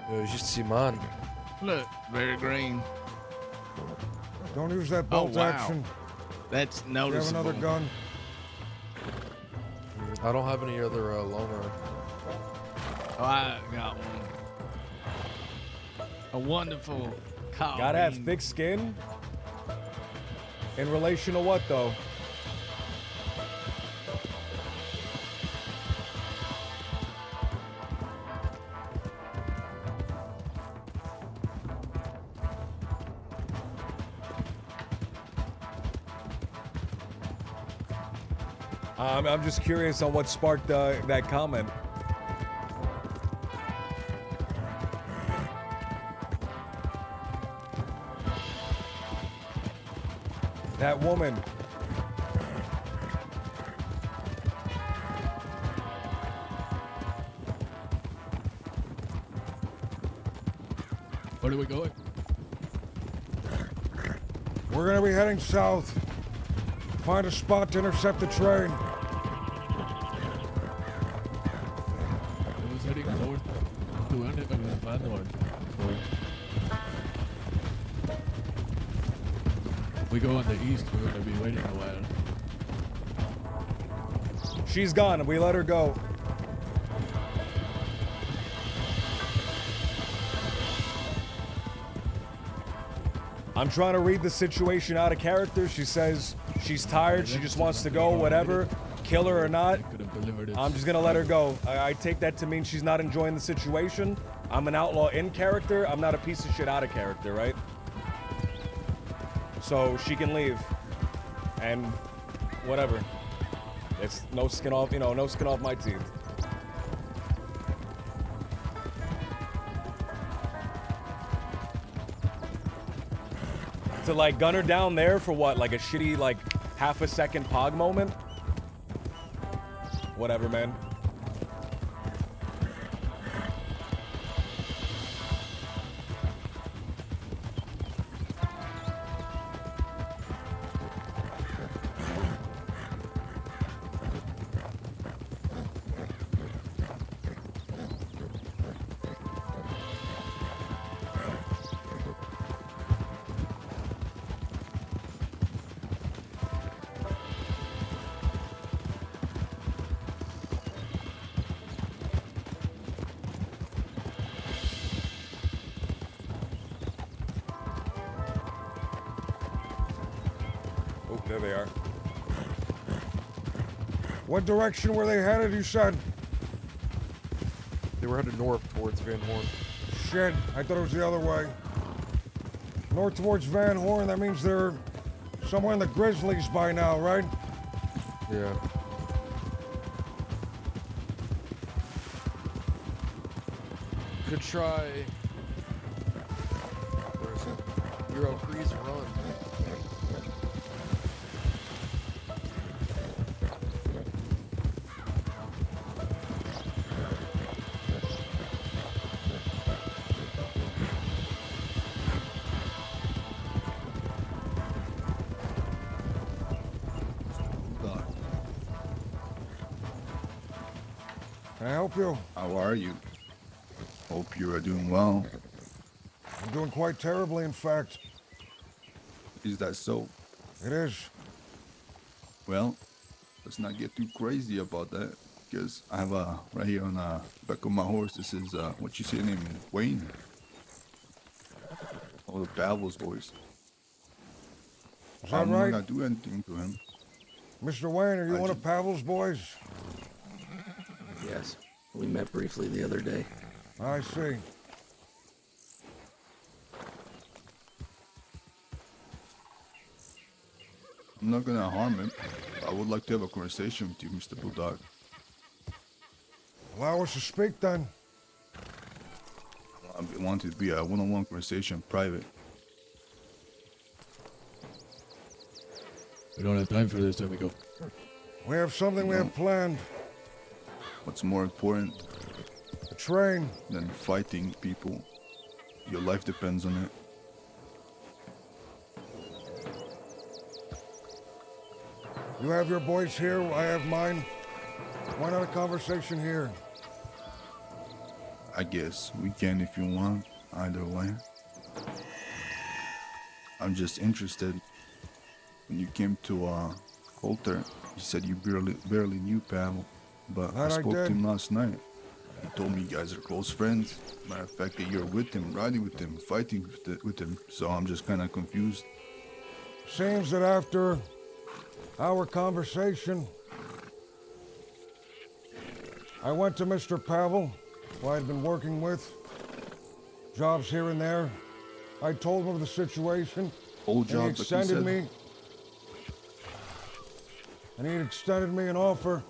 Just see mine. Look, very green. Don't use that Oh, bolt wow. action. That's You have noticeable. another gun. I don't have any other long arm. Oh, I got one. A wonderful carbine. Gotta have thick skin. In relation to what, though? I'm just curious on what sparked that comment. That woman. Where are we going? We're gonna be heading south. Find a spot to intercept the train. Van Horn. So if we go on the east, we're gonna be waiting a while. She's gone. We let her go. I'm trying to read the situation out of character. She says she's tired. She just wants to go, whatever. Kill her or not. I'm just gonna let her go. I take that to mean she's not enjoying the situation. I'm an outlaw in character. I'm not a piece of shit out of character, right? So she can leave. And whatever. It's no skin off, no skin off my teeth. To like gun her down there for what, like a shitty like half a second pog moment? Whatever, man. Oh, there they are. What direction were they headed, you said? They were headed north towards Van Horn. Shit, I thought it was the other way. North towards Van Horn, that means they're somewhere in the Grizzlies by now, right? Yeah. Could try. Where is it? Euro Crease Run. Can I help you? How are you? Hope you are doing well. I'm doing quite terribly, in fact. Is that so? It is. Well, let's not get too crazy about that, because I have right here on the back of my horse, this is, what you say your name is? Wayne? Oh, the Pavel's voice. Is that I'm right? not gonna do anything to him. Mr. Wayne, are you one of Pavel's boys? Yes. We met briefly the other day. I see. I'm not gonna harm him. I would like to have a conversation with you, Mr. Bulldog. Allow us to speak, then. I want it to be a one-on-one conversation, private. We don't have time for this, then we go. We have something we have planned. What's more important A train. than fighting people? Your life depends on it. You have your boys here, I have mine. Why not a conversation here? I guess we can if you want, either way. I'm just interested. When you came to Coulter, you said you barely knew Pavel, but I That I spoke to did. him last night. He told me you guys are close friends. Matter of fact, that you're with him, riding with him, fighting with him. So I'm just kind of confused. Seems that after our conversation, I went to Mr. Pavel, who I'd been working with, jobs here and there. I told him of the situation. Old and he jobs, like you extended said. me. And he extended me an offer.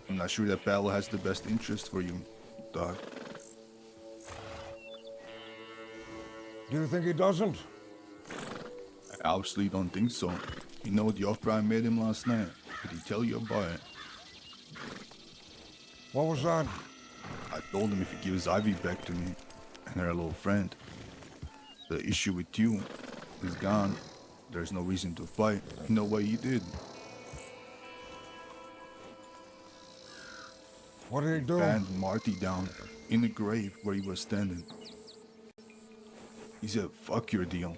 I'm not sure that Pavel has the best interest for you, Doc. Do you think he doesn't? I obviously don't think so. You know the offer I made him last night? Did he tell you about it? What was that? I told him if he gives Ivy back to me and her little friend, the issue with you is gone. There's no reason to fight. You know what he did? What did he do? Found Marty down in the grave where he was standing. He said, fuck your deal.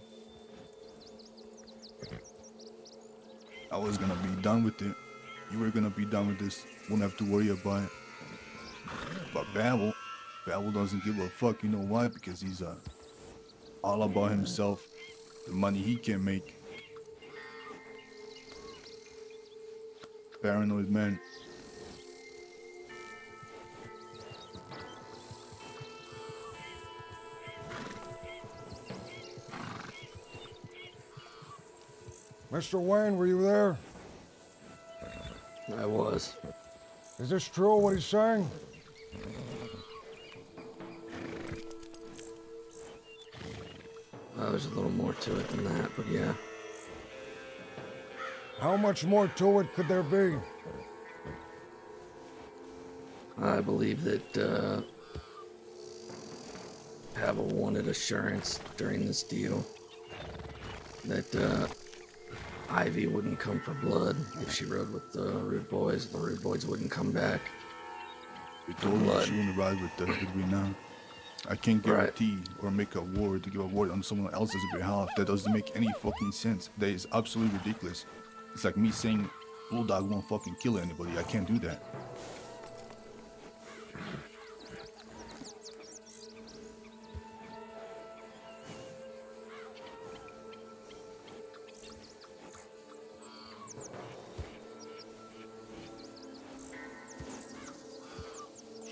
I was gonna be done with it. You were gonna be done with this. Wouldn't have to worry about it. But Babel doesn't give a fuck. You know why? Because he's all about himself, the money he can make. Paranoid man. Mr. Wayne, were you there? I was. Is this true, what he's saying? There's a little more to it than that, but yeah. How much more to it could there be? I believe that Pavel wanted assurance during this deal that Ivy wouldn't come for blood if she rode with the Rude Boys. The Rude Boys wouldn't come back. We told her she wouldn't ride with us, did we not? I can't guarantee or make a word to give a word on someone else's behalf. That doesn't make any fucking sense. That is absolutely ridiculous. It's like me saying Bulldog won't fucking kill anybody. I can't do that.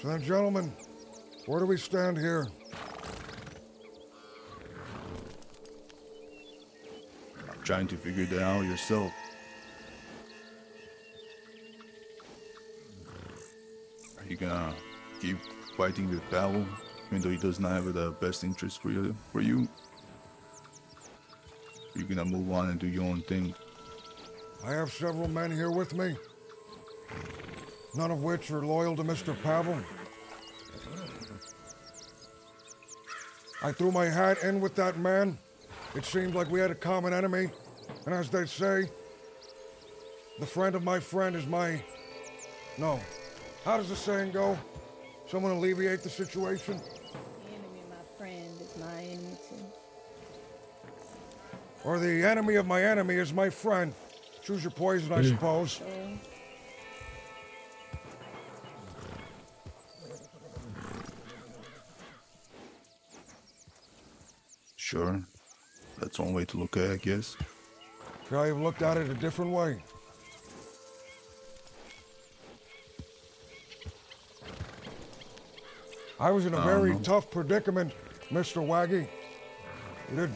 So then, gentlemen, where do we stand here? I'm trying to figure that out yourself. Are you gonna keep fighting with Pavel, even though he does not have the best interest for you? You're gonna move on and do your own thing. I have several men here with me, none of which are loyal to Mr. Pavel. I threw my hat in with that man. It seemed like we had a common enemy, and as they say, the friend of my friend is my... No. How does the saying go? Someone alleviate the situation? The enemy of my friend is my enmity. Or the enemy of my enemy is my friend. Choose your poison, I suppose. Sure. That's one way to look at it, I guess. Try you've looked at it a different way. I was in a very tough predicament, Mr. Waggy. You did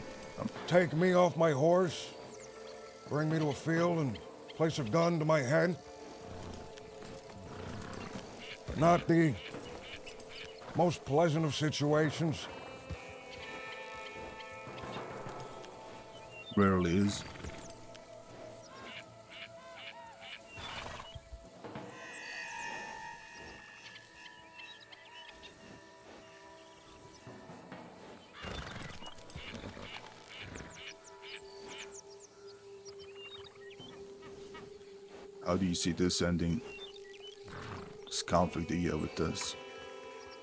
take me off my horse, bring me to a field and place a gun to my head. Not the most pleasant of situations. Rarely is. How do you see this ending? This conflict that you have with us?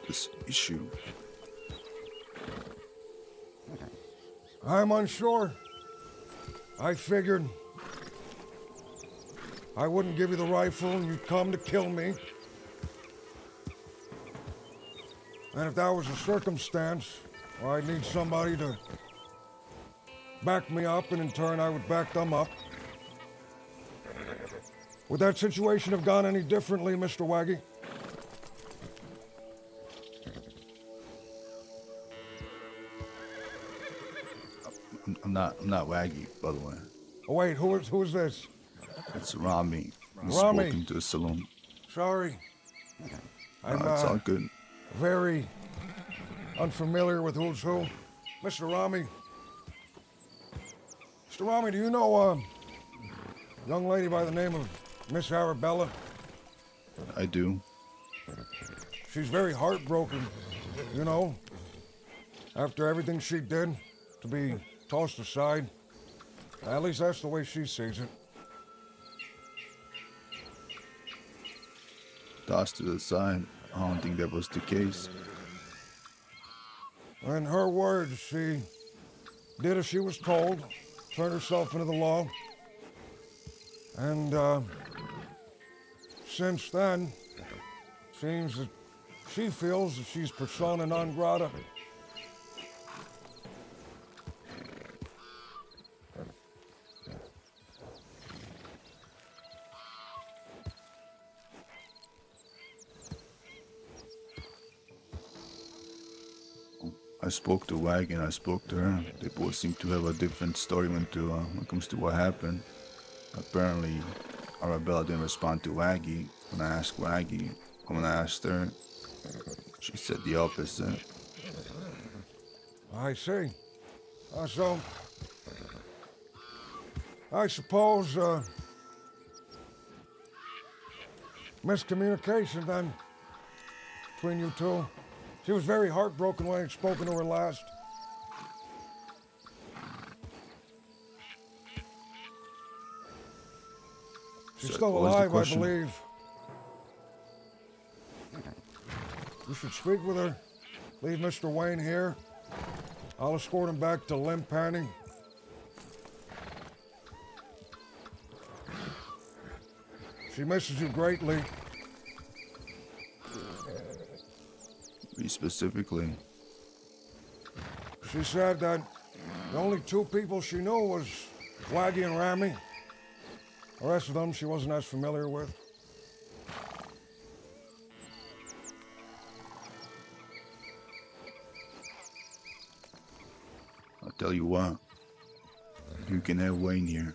This issue? I'm unsure. I figured I wouldn't give you the rifle and you'd come to kill me. And if that was a circumstance, well, I'd need somebody to back me up, and in turn I would back them up. Would that situation have gone any differently, Mr. Waggy? I'm not Waggy, by the way. Oh wait, who is this? It's Rami. He's Rami. spoken to the saloon. Sorry. I'm It's all good. very unfamiliar with who's who. Mr. Rami. Mr. Rami, do you know a young lady by the name of Miss Arabella? I do. She's very heartbroken, you know, after everything she did to be tossed aside. At least that's the way she sees it. tossed to the side. I don't think that was the case. In her words, she did as she was told, turned herself into the law, and since then, seems that she feels that she's persona non grata. I spoke to Wagon, I spoke to her. They both seem to have a different story when it comes to what happened. Apparently, Arabella didn't respond to Waggy. When I asked Waggy, when I asked her, she said the opposite. I see. So, I suppose, miscommunication then, between you two. She was very heartbroken when I'd spoken to her last. She's So still what was the alive, I question? believe. You should speak with her. Leave Mr. Wayne here. I'll escort him back to Limpani. She misses you greatly. Me specifically. She said that the only two people she knew was Waggy and Rami. The rest of them she wasn't as familiar with. I'll tell you what. You can have Wayne here.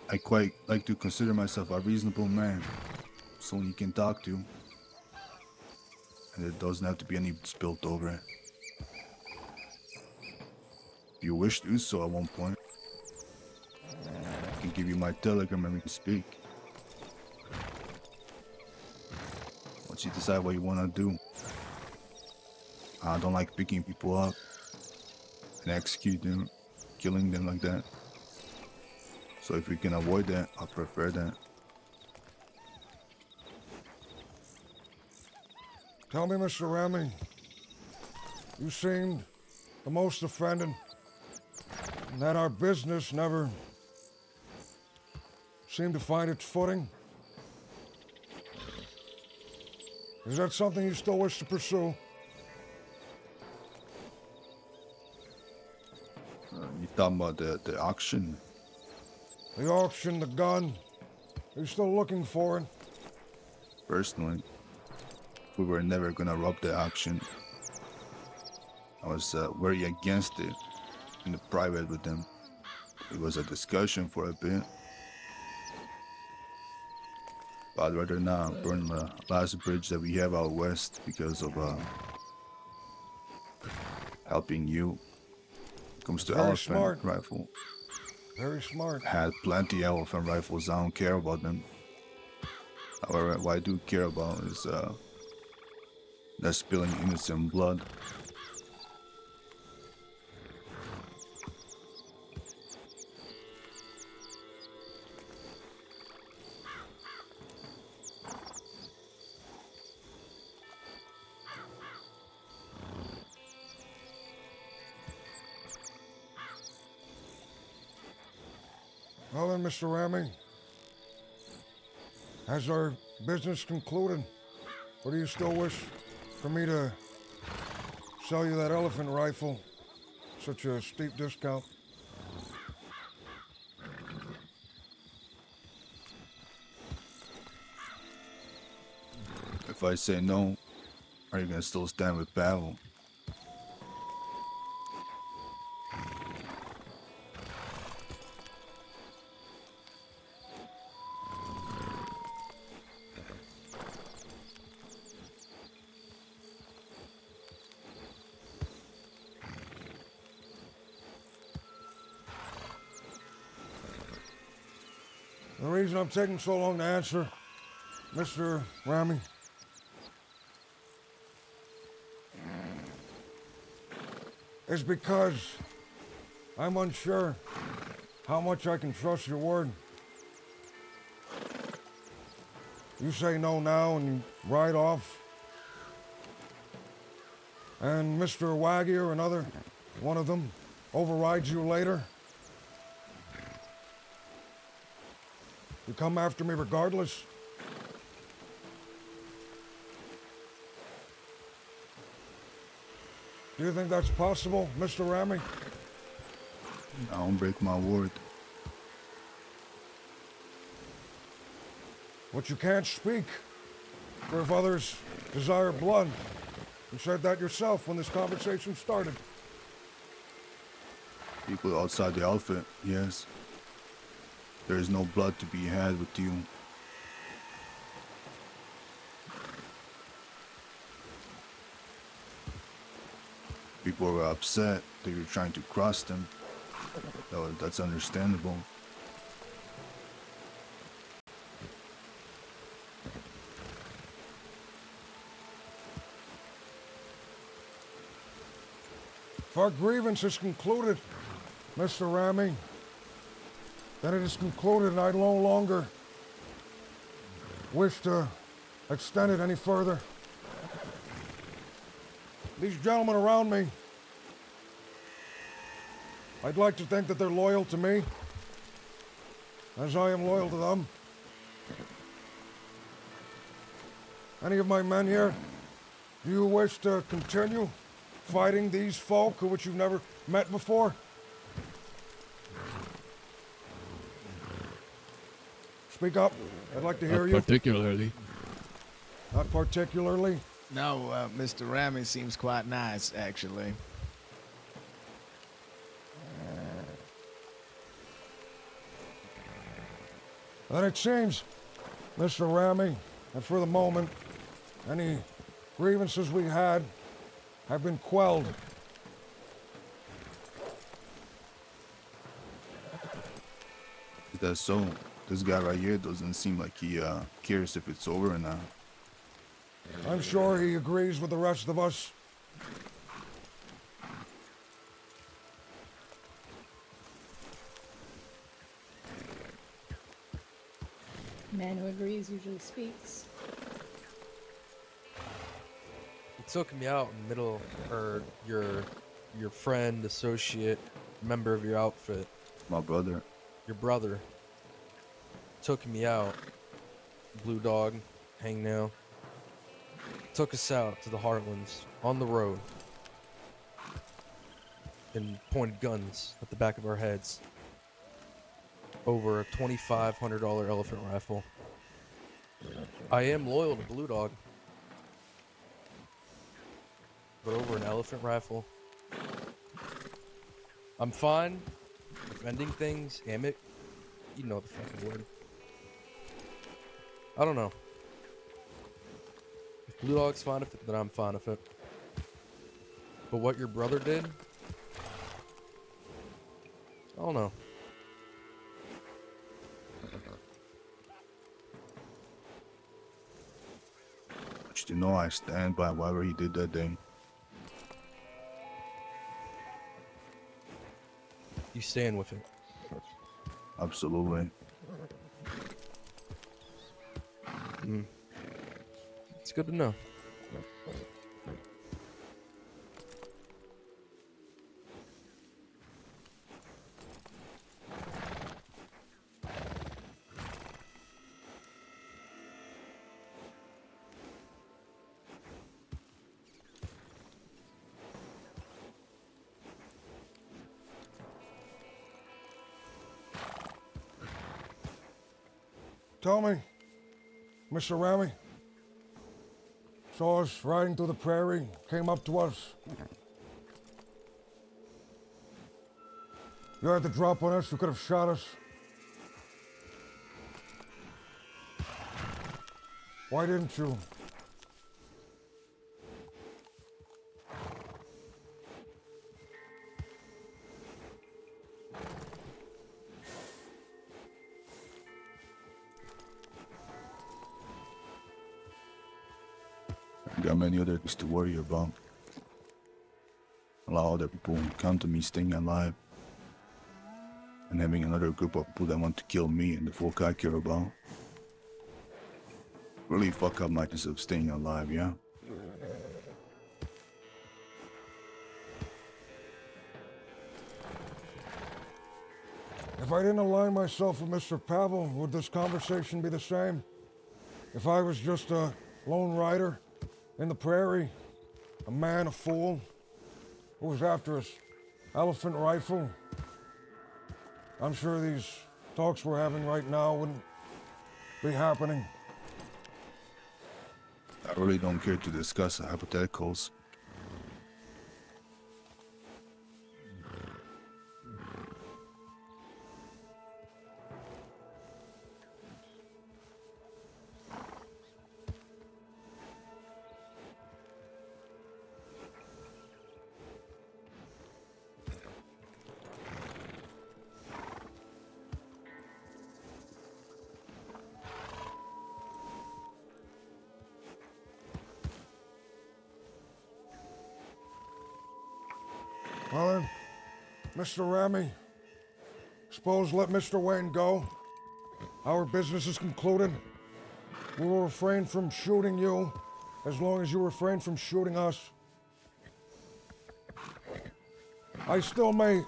I quite like to consider myself a reasonable man. Someone you can talk to. And it doesn't have to be any spilt over. If you wish to do so at one point, I can give you my telegram and we can speak. Once you decide what you want to do. I don't like picking people up and executing them, killing them like that. So if we can avoid that, I prefer that. Tell me, Mr. Rami, you seemed the most offended that our business never seemed to find its footing. Is that something you still wish to pursue? You talking about the auction? The auction, the gun. Are you still looking for it? Personally, we were never gonna rob the auction. I was very against it in the private with them. It was a discussion for a bit. But I'd rather not burn the last bridge that we have out west because of helping you. Comes to Very elephant smart. rifle. Very smart. Had plenty elephant rifles. I don't care about them. However, what I do care about is not spilling innocent blood. Well then, Mr. Rami, has our business concluded? Or do you still wish for me to sell you that elephant rifle? Such a steep discount. If I say no, are you gonna still stand with Pavel? The reason I'm taking so long to answer, Mr. Rami, is because I'm unsure how much I can trust your word. You say no now and you ride off. And Mr. Waggy or another one of them overrides you later. You come after me regardless. Do you think that's possible, Mr. Ramy? I don't break my word. But you can't speak, for if others desire blood, you said that yourself when this conversation started. People outside the outfit, yes. There is no blood to be had with you. People were upset that you're trying to cross them. That's understandable. If our grievance is concluded, Mr. Ramy, then it is concluded and I no longer wish to extend it any further. These gentlemen around me, I'd like to think that they're loyal to me, as I am loyal to them. Any of my men here, do you wish to continue fighting these folk which you've never met before? Speak up. I'd like to hear you. Not particularly. Not particularly? No, Mr. Ramy seems quite nice, actually. Then it seems, Mr. Ramy, that for the moment, any grievances we had have been quelled. Is that so? This guy right here doesn't seem like he cares if it's over or not. I'm sure he agrees with the rest of us. Man who agrees usually speaks. You took me out in the middle, or your friend, associate, member of your outfit. My brother. Your brother took me out. Blue Dog, Hangnail. Took us out to the Heartlands on the road and pointed guns at the back of our heads over a $2,500 elephant rifle. I am loyal to Blue Dog, but over an elephant rifle, I'm fine with ending things. Amic, you know the fucking word. I don't know. If Blue Dog's fine with it, then I'm fine with it. But what your brother did, I don't know. But you know I stand by whatever he did that day. You stand with it. Absolutely. It's good to know. Tell me, Mr. Ramy, saw us riding through the prairie, came up to us. You had the drop on us, you could have shot us. Why didn't you? I got many other things to worry about. A lot of other people come to me staying alive. And having another group of people that want to kill me and the folk I care about. really fuck up my chance of staying alive, yeah? If I didn't align myself with Mr. Pavel, would this conversation be the same? If I was just a lone rider in the prairie, a man, a fool, who was after his elephant rifle, I'm sure these talks we're having right now wouldn't be happening. I really don't care to discuss hypotheticals. Well then, Mr. Ramy, suppose let Mr. Wayne go. Our business is concluded. We will refrain from shooting you as long as you refrain from shooting us. I still may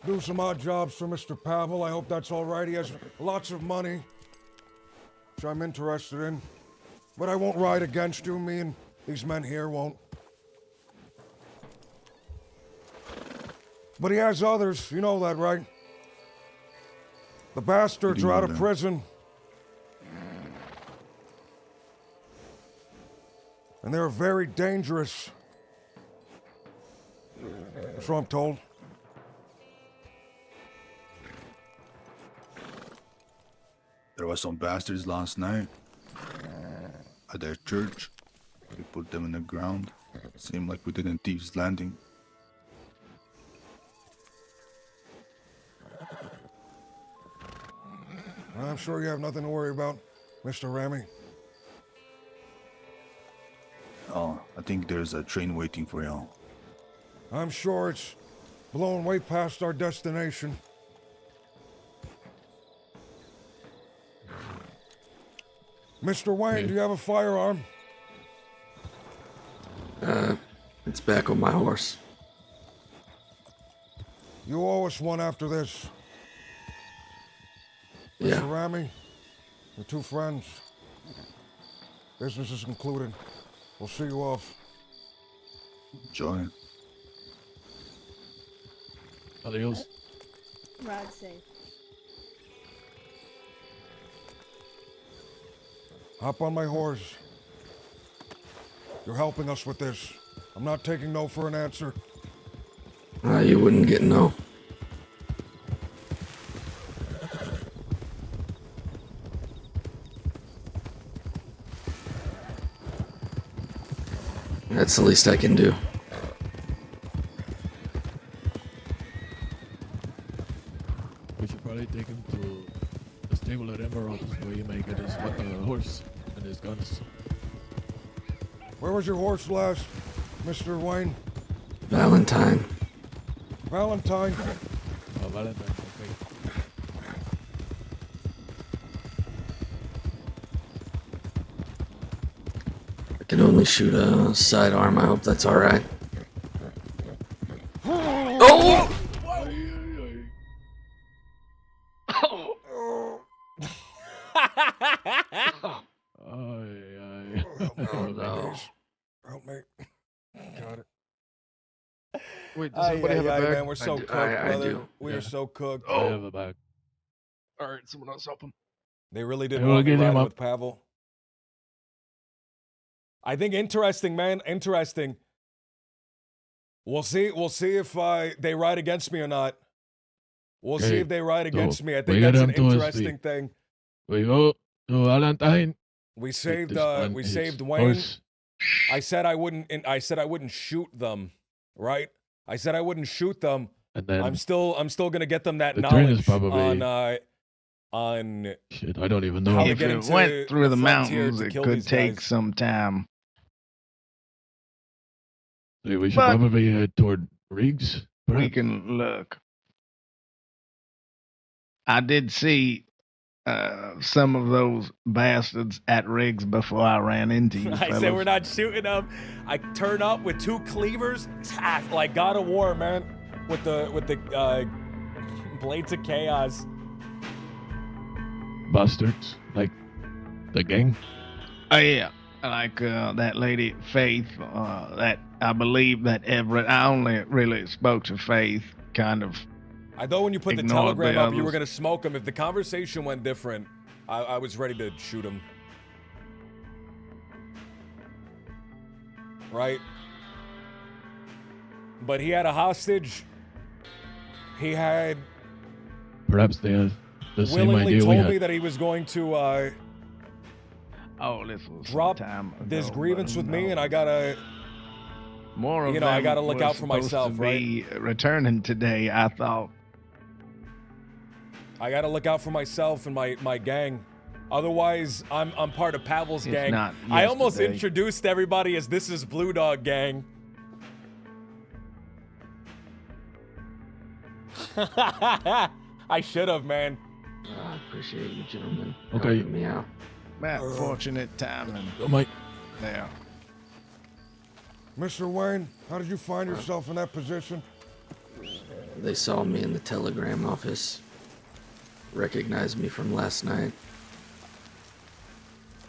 do some odd jobs for Mr. Pavel. I hope that's all right. He has lots of money, which I'm interested in. But I won't ride against you. Me and these men here won't. But he has others. You know that, right? The bastards are out of prison. And they're very dangerous. So I'm told. There were some bastards last night at their church. We put them in the ground. Seemed like we did in Thieves' Landing. I'm sure you have nothing to worry about, Mr. Ramy. Oh, I think there's a train waiting for y'all. I'm sure it's blown way past our destination. Mr. Wayne, do you have a firearm? It's back on my horse. You owe us one after this. Yeah. Mr. Ramy, your two friends. Business is concluded. We'll see you off. Enjoy. Adios. Ride safe. Hop on my horse. You're helping us with this. I'm not taking no for an answer. You wouldn't get no. That's the least I can do. We should probably take him to the stable at Emerald where he may get his horse and his guns. Where was your horse last, Mr. Wayne? Valentine. Valentine? Oh, Valentine, okay. I can only shoot a sidearm. I hope that's alright. Oh! Oh, no. Help me. Got it. Wait, does anybody have a bag? Man, we're so cooked, brother. We are so cooked. I have a bag. All right, someone else help him. They really did Hey, we'll want me get him riding up. with Pavel. I think interesting, man. Interesting. We'll see. We'll see if they ride against me or not. We'll see Okay, if they ride so against me. I we think get that's an him to his interesting feet. thing. We go to Valentine. We Take saved. this man We his saved Wayne. horse. I said I wouldn't. And I said I wouldn't shoot them. Right. I said I wouldn't shoot them. And then I'm still gonna get them that the train is knowledge probably- on shit, I don't even know. how to If get it into went through the frontier mountains, to it kill could these take guys. some time. See, we should But- probably head toward Riggs. We Perhaps. can look. I did see some of those bastards at rigs before I ran into you. I said we're not shooting them. I turn up with 2 cleavers, like God of War, man, with the blades of chaos. Bastards, like the gang. Oh yeah, like that lady Faith. That I believe that Everett. I only really spoke to Faith, kind of. I thought when you put the ignored telegram the up, you were others. gonna smoke him. If the conversation went different, I was ready to shoot him. Right? But he had a hostage. He had Perhaps they had the same willingly idea we told me had. that he was going to Oh, this was drop some time ago, this but grievance who with me, knows? and I gotta, More of you know, I them gotta look was out for supposed myself, to right? be returning today. I thought. I gotta look out for myself and my gang. Otherwise, I'm part of Pavel's If gang. not I almost yesterday. introduced everybody as this is Blue Dog Gang. I should have, man. I appreciate you, gentlemen. Okay. Helping me out. That fortunate timing. Mike. There. Mr. Wayne, how did you find yourself in that position? They saw me in the telegram office. Recognized me from last night.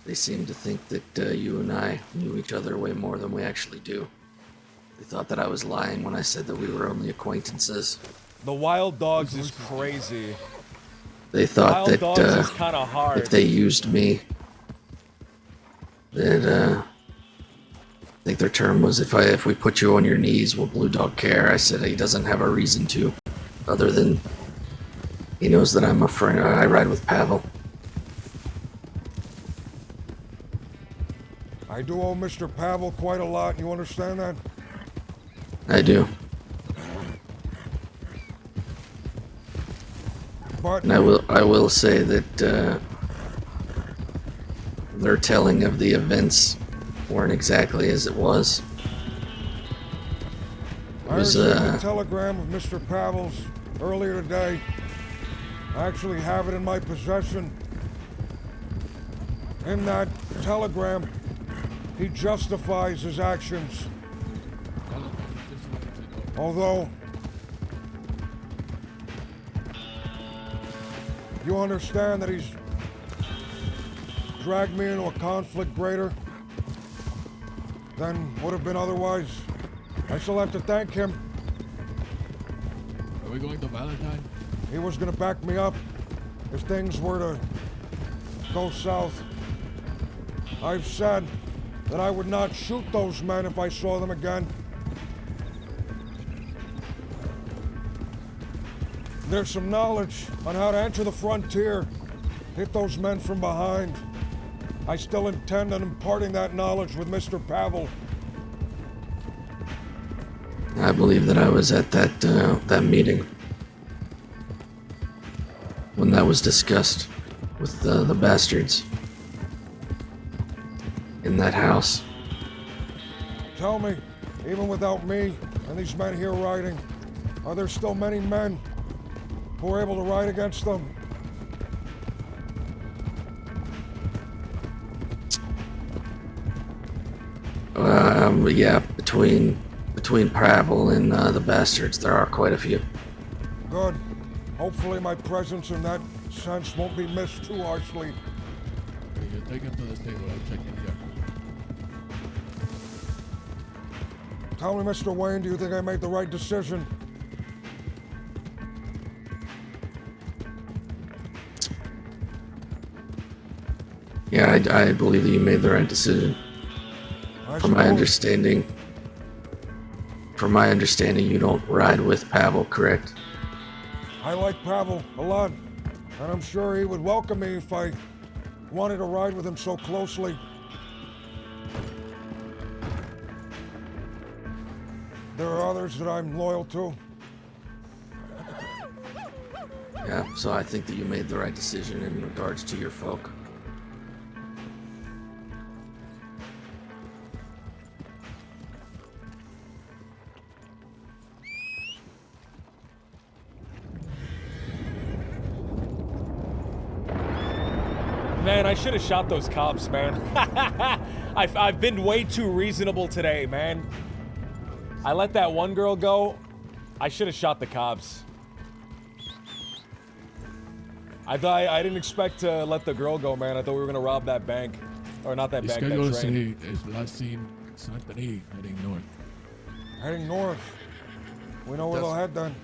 They seem to think that you and I knew each other way more than we actually do. They thought that I was lying when I said that we were only acquaintances. The Wild Dogs is crazy. They thought Wild Dogs is that kind of hard. if they used me, that I think their term was if we put you on your knees, will Blue Dog care? I said he doesn't have a reason to, other than he knows that I'm a friend. I ride with Pavel. I do owe Mr. Pavel quite a lot, you understand that? I do. But And I will say that their telling of the events weren't exactly as it was. It I was received a telegram of Mr. Pavel's earlier today. I actually have it in my possession. In that telegram, he justifies his actions. Although, you understand that he's dragged me into a conflict greater than would have been otherwise. I still have to thank him. Are we going to Valentine? He was gonna back me up if things were to go south. I've said that I would not shoot those men if I saw them again. There's some knowledge on how to enter the frontier, hit those men from behind. I still intend on imparting that knowledge with Mr. Pavel. I believe that I was at that meeting when that was discussed with the bastards in that house. Tell me, even without me and these men here riding, are there still many men who are able to ride against them? Yeah, between Pavel and the bastards, there are quite a few. Good. Hopefully my presence in that sense won't be missed too harshly. Okay, you take him to the stable. I'll check in here. Tell me, Mr. Wayne, do you think I made the right decision? Yeah, I believe that you made the right decision. From my understanding, you don't ride with Pavel, correct? I like Pavel a lot, and I'm sure he would welcome me if I wanted to ride with him so closely. There are others that I'm loyal to. Yeah, so I think that you made the right decision in regards to your folk. Man, I should have shot those cops, man. I've been way too reasonable today, man. I let that one girl go. I should have shot the cops. I didn't expect to let the girl go, man. I thought we were gonna rob that bank, or not that The bank, that schedule train. say is last seen Saint Denis heading north. Heading north. We know where they'll head then.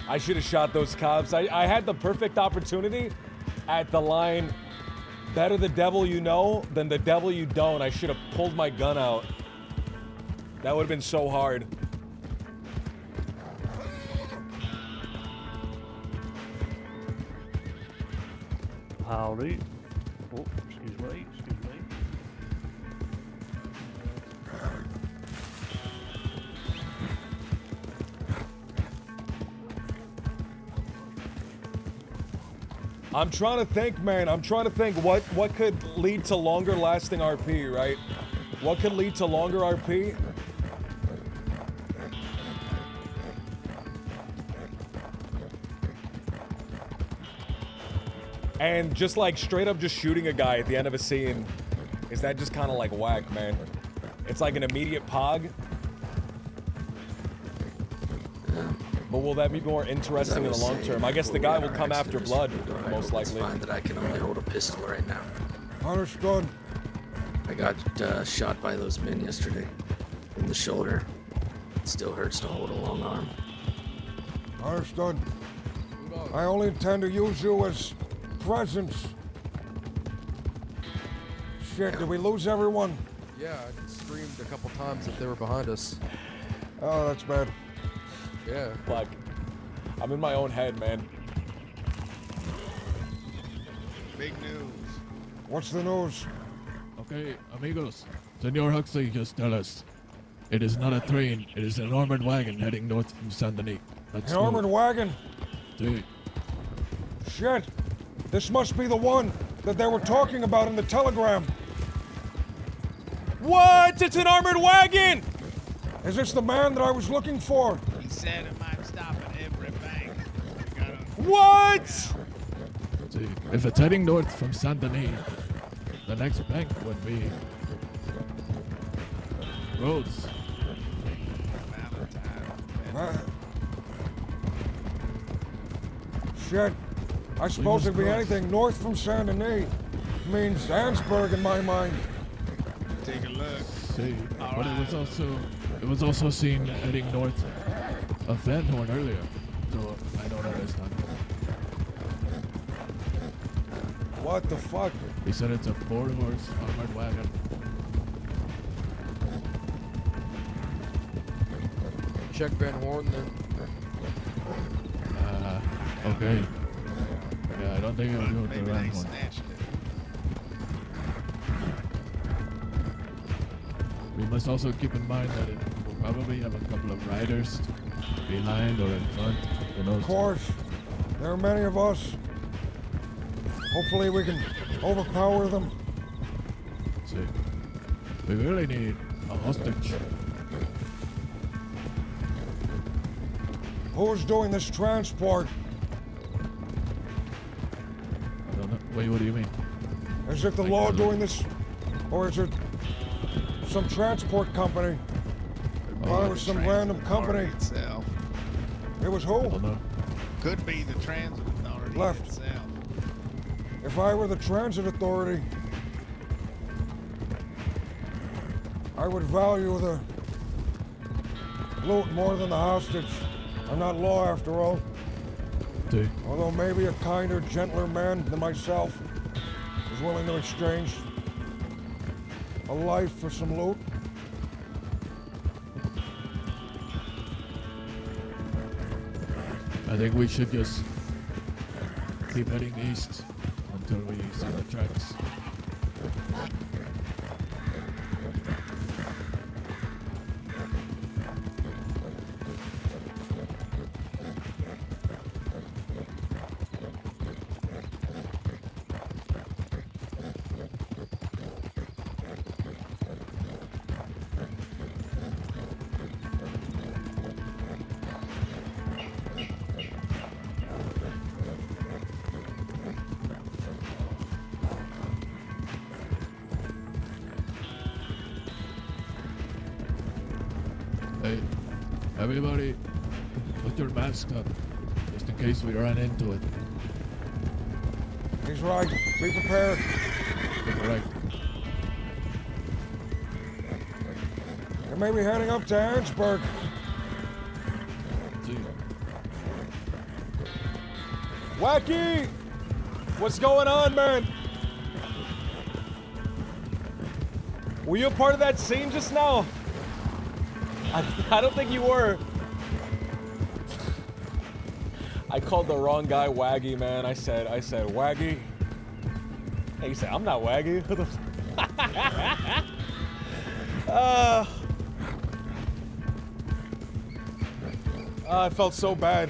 I should have shot those cops. I had the perfect opportunity at the line, better the devil you know than the devil you don't. I should have pulled my gun out. That would have been so hard. Howdy. Oh, excuse me, excuse me. I'm trying to think, man. I'm trying to think what could lead to longer lasting RP, right? What could lead to longer RP? And just like straight up just shooting a guy at the end of a scene, is that just kind of like whack, man? It's like an immediate pog. But will that be more interesting in the long term? I guess the guy will come after blood, most likely. Find that I can only hold a pistol right now. Understood. I got shot by those men yesterday in the shoulder. It still hurts to hold a long arm. Understood. I only intend to use you as presence. Shit, did we lose everyone? Yeah, I screamed a couple times that they were behind us. Oh, that's bad. Yeah. Like, I'm in my own head, man. Big news. What's the news? Okay, amigos. Senor Huxley just tell us. It is not a train, it is an armored wagon heading north from Saint Denis. Let's An go. armored wagon? Sí. Shit. This must be the one that they were talking about in the telegram. What? It's an armored wagon! Is this the man that I was looking for? He said it might stop at every bank. What? See, if it's heading north from Saint Denis, the next bank would be Rhodes. Shit. I suppose it'd be anything north from Saint Denis. Means Ansburg in my mind. Take a look. See, but it was also seen heading north of Van Horn earlier. So I don't understand. What the fuck? He said it's a 4-horse armored wagon. Check Van Horn then. Okay. Yeah, I don't think it'll go to Van Horn. We must also keep in mind that it will probably have a couple of riders behind or in front. Who knows? Of course. There are many of us. Hopefully we can overpower them. See, we really need a hostage. Who's doing this transport? I don't know. Wait, what do you mean? Is it the law doing this? Or is it some transport company? Or it was some random company? Itself. It was who? I don't know. Could be the transit authority Left. itself. If I were the transit authority, I would value the loot more than the hostage. I'm not law after all. See, Although maybe a kinder, gentler man than myself is willing to exchange a life for some loot. I think we should just keep heading east until we see the tracks. Everybody, put your masks on, just in case we run into it. He's right. Be prepared. Right. They may be heading up to Ansburg. Wacky! What's going on, man? Were you a part of that scene just now? I don't think you were. I called the wrong guy Waggy, man. I said Waggy. Hey, you said I'm not Waggy. I felt so bad.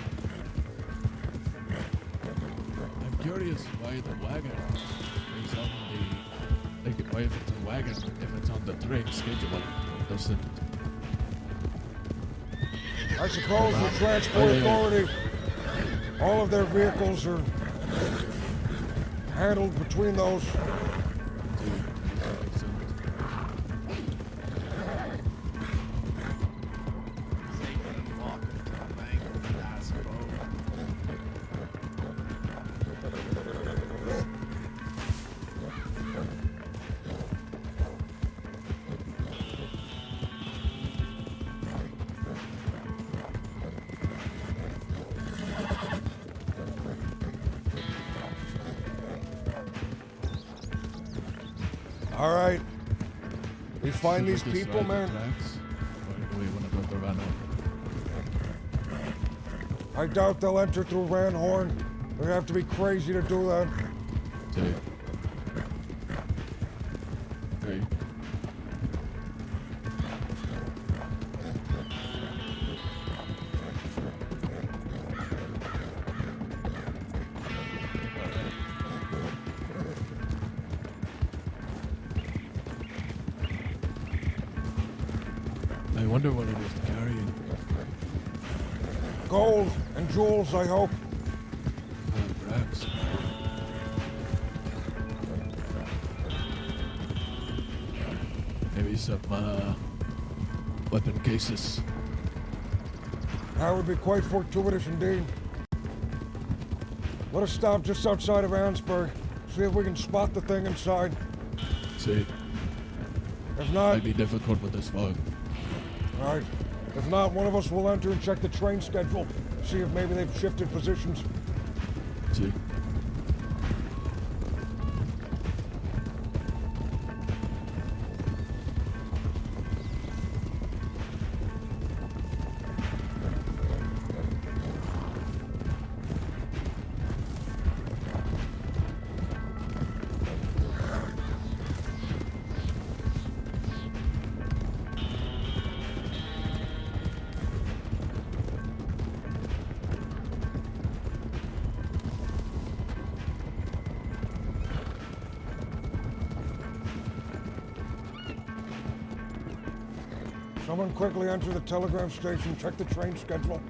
I'm curious why the wagon is on the... Like, why if it's a wagon, if it's on the train schedule, it doesn't... I suppose the Transport Authority, all of their vehicles are handled between those. All right. We find these people, man. We want to go to Van Horn. I doubt they'll enter through Van Horn. They'd have to be crazy to do that. Okay. I wonder what it is carrying. Gold and jewels, I hope. Perhaps. Maybe some weapon cases. That would be quite fortuitous indeed. Let us stop just outside of Ansburg. See if we can spot the thing inside. See. If not... Might be difficult with this fog. Right. If not, one of us will enter and check the train schedule. See if maybe they've shifted positions. See. Someone quickly enter the telegraph station, check the train schedule.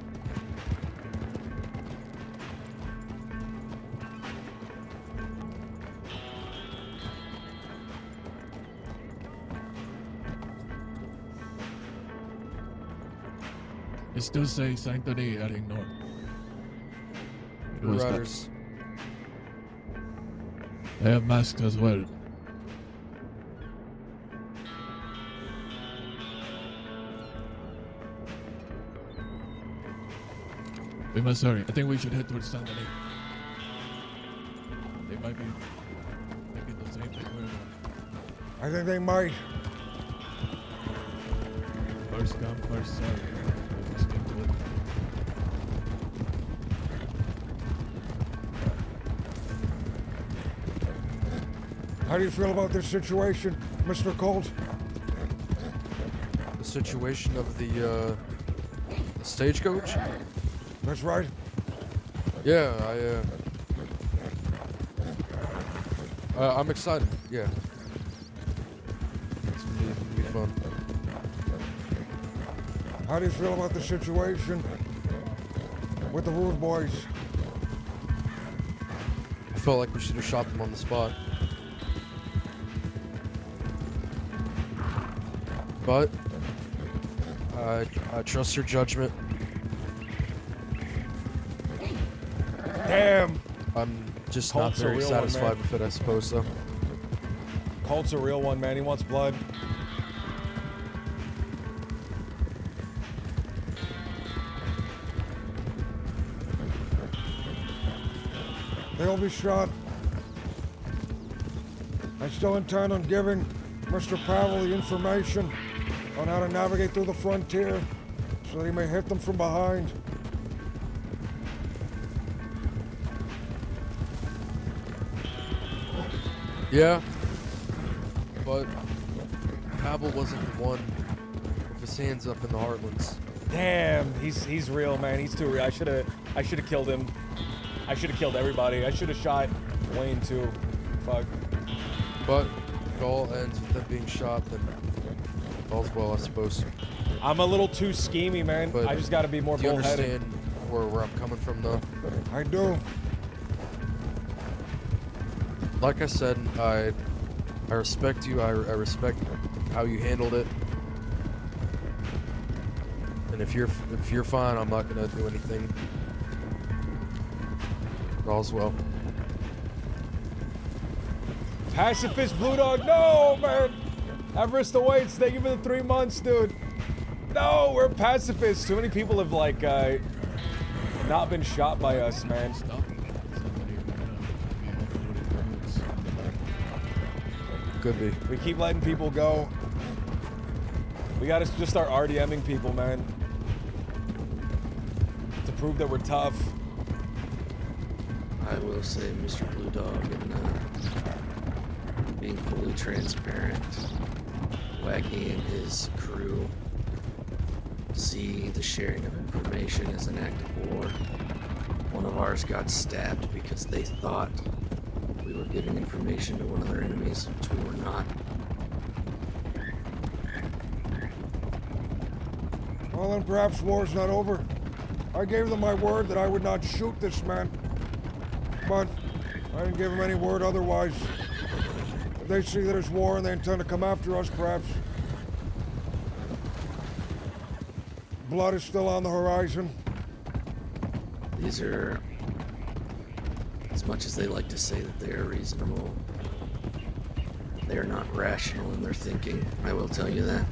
It still says Saint Denis heading north. Riders. They have masks as well. We must hurry. I think we should head towards Saint Denis. They might be thinking the same thing we're I think they might. First come, first served. Let's get to it. How do you feel about this situation, Mr. Colt? The situation of the stagecoach? That's right. Yeah, I'm excited. Yeah. It's gonna be fun. How do you feel about the situation with the Rude Boys? I felt like we should have shot them on the spot. But I trust your judgment. Damn. I'm just Colt's not a very real one, man. satisfied with it, I suppose, so. Colt's a real one, man. He wants blood. They'll be shot. I still intend on giving Mr. Pavel the information on how to navigate through the frontier so that he may hit them from behind. Yeah. But Pavel wasn't the one with his hands up in the Heartlands. Damn, he's real, man. He's too real. I should have killed him. I should have killed everybody. I should have shot Wayne too. Fuck. But if it all ends with them being shot, then all's well, I suppose. I'm a little too schemy, man. But I just got to be more do you bullheaded. understand where I'm coming from, though? I do. Like I said, I respect you. I respect how you handled it. And if you're fine, I'm not gonna do anything. All's well. Pacifist Blue Dog, no, man. Everest awaits. Thank you for the 3 months, dude. No, we're pacifists. Too many people have like not been shot by us, man. Could be. We keep letting people go. We gotta just start RDMing people, man. To prove that we're tough. I will say, Mr. Blue Dog, and being fully transparent, Waggy and his crew see the sharing of information as an act of war. One of ours got stabbed because they thought we were giving information to one of their enemies, which we were not. Well, then perhaps war's not over. I gave them my word that I would not shoot this man. But I didn't give them any word otherwise. If they see that it's war and they intend to come after us, perhaps blood is still on the horizon. These are, as much as they like to say that they are reasonable, they are not rational in their thinking. I will tell you that.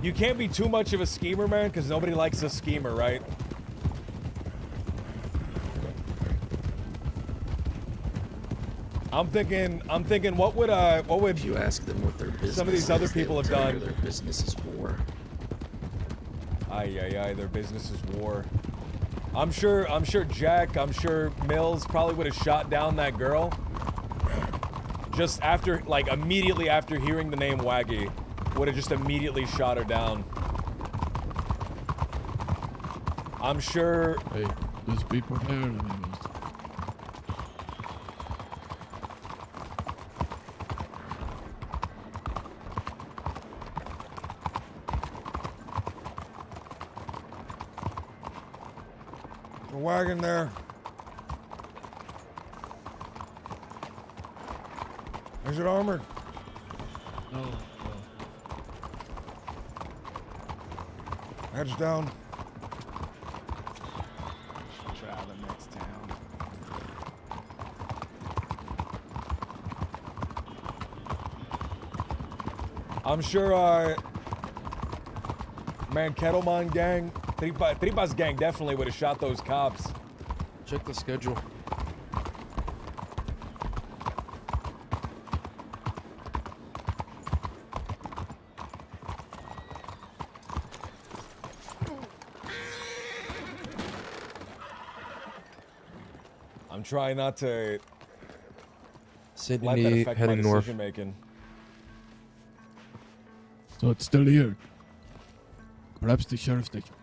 You can't be too much of a schemer, man, because nobody likes a schemer, right? I'm thinking, what would if you ask them what their business some of these other is, people they'll have tell done? you their business is war. Aye, their business is war. I'm sure Jack, I'm sure Mills probably would have shot down that girl. Just after, like, immediately after hearing the name Waggy. Would have just immediately shot her down. I'm sure... Hey, just be prepared, amigos. The wagon there. Is it armored? No. Heads down. Should try the next town. I'm sure, man, Kettleman gang, Tripas gang definitely would have shot those cops. Check the schedule. I'm trying not to Sydney let that affect my heading north. decision making. So it's still here. Perhaps the sheriff's station.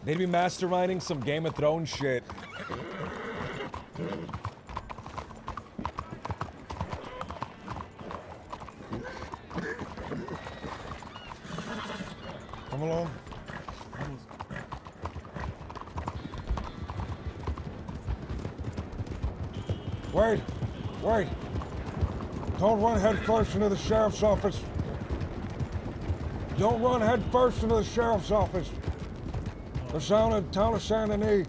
They'd be masterminding some Game of Thrones shit. Come along. Wait, wait. Don't run head first into the sheriff's office. Don't run head first into the sheriff's office. The town of Saint Denis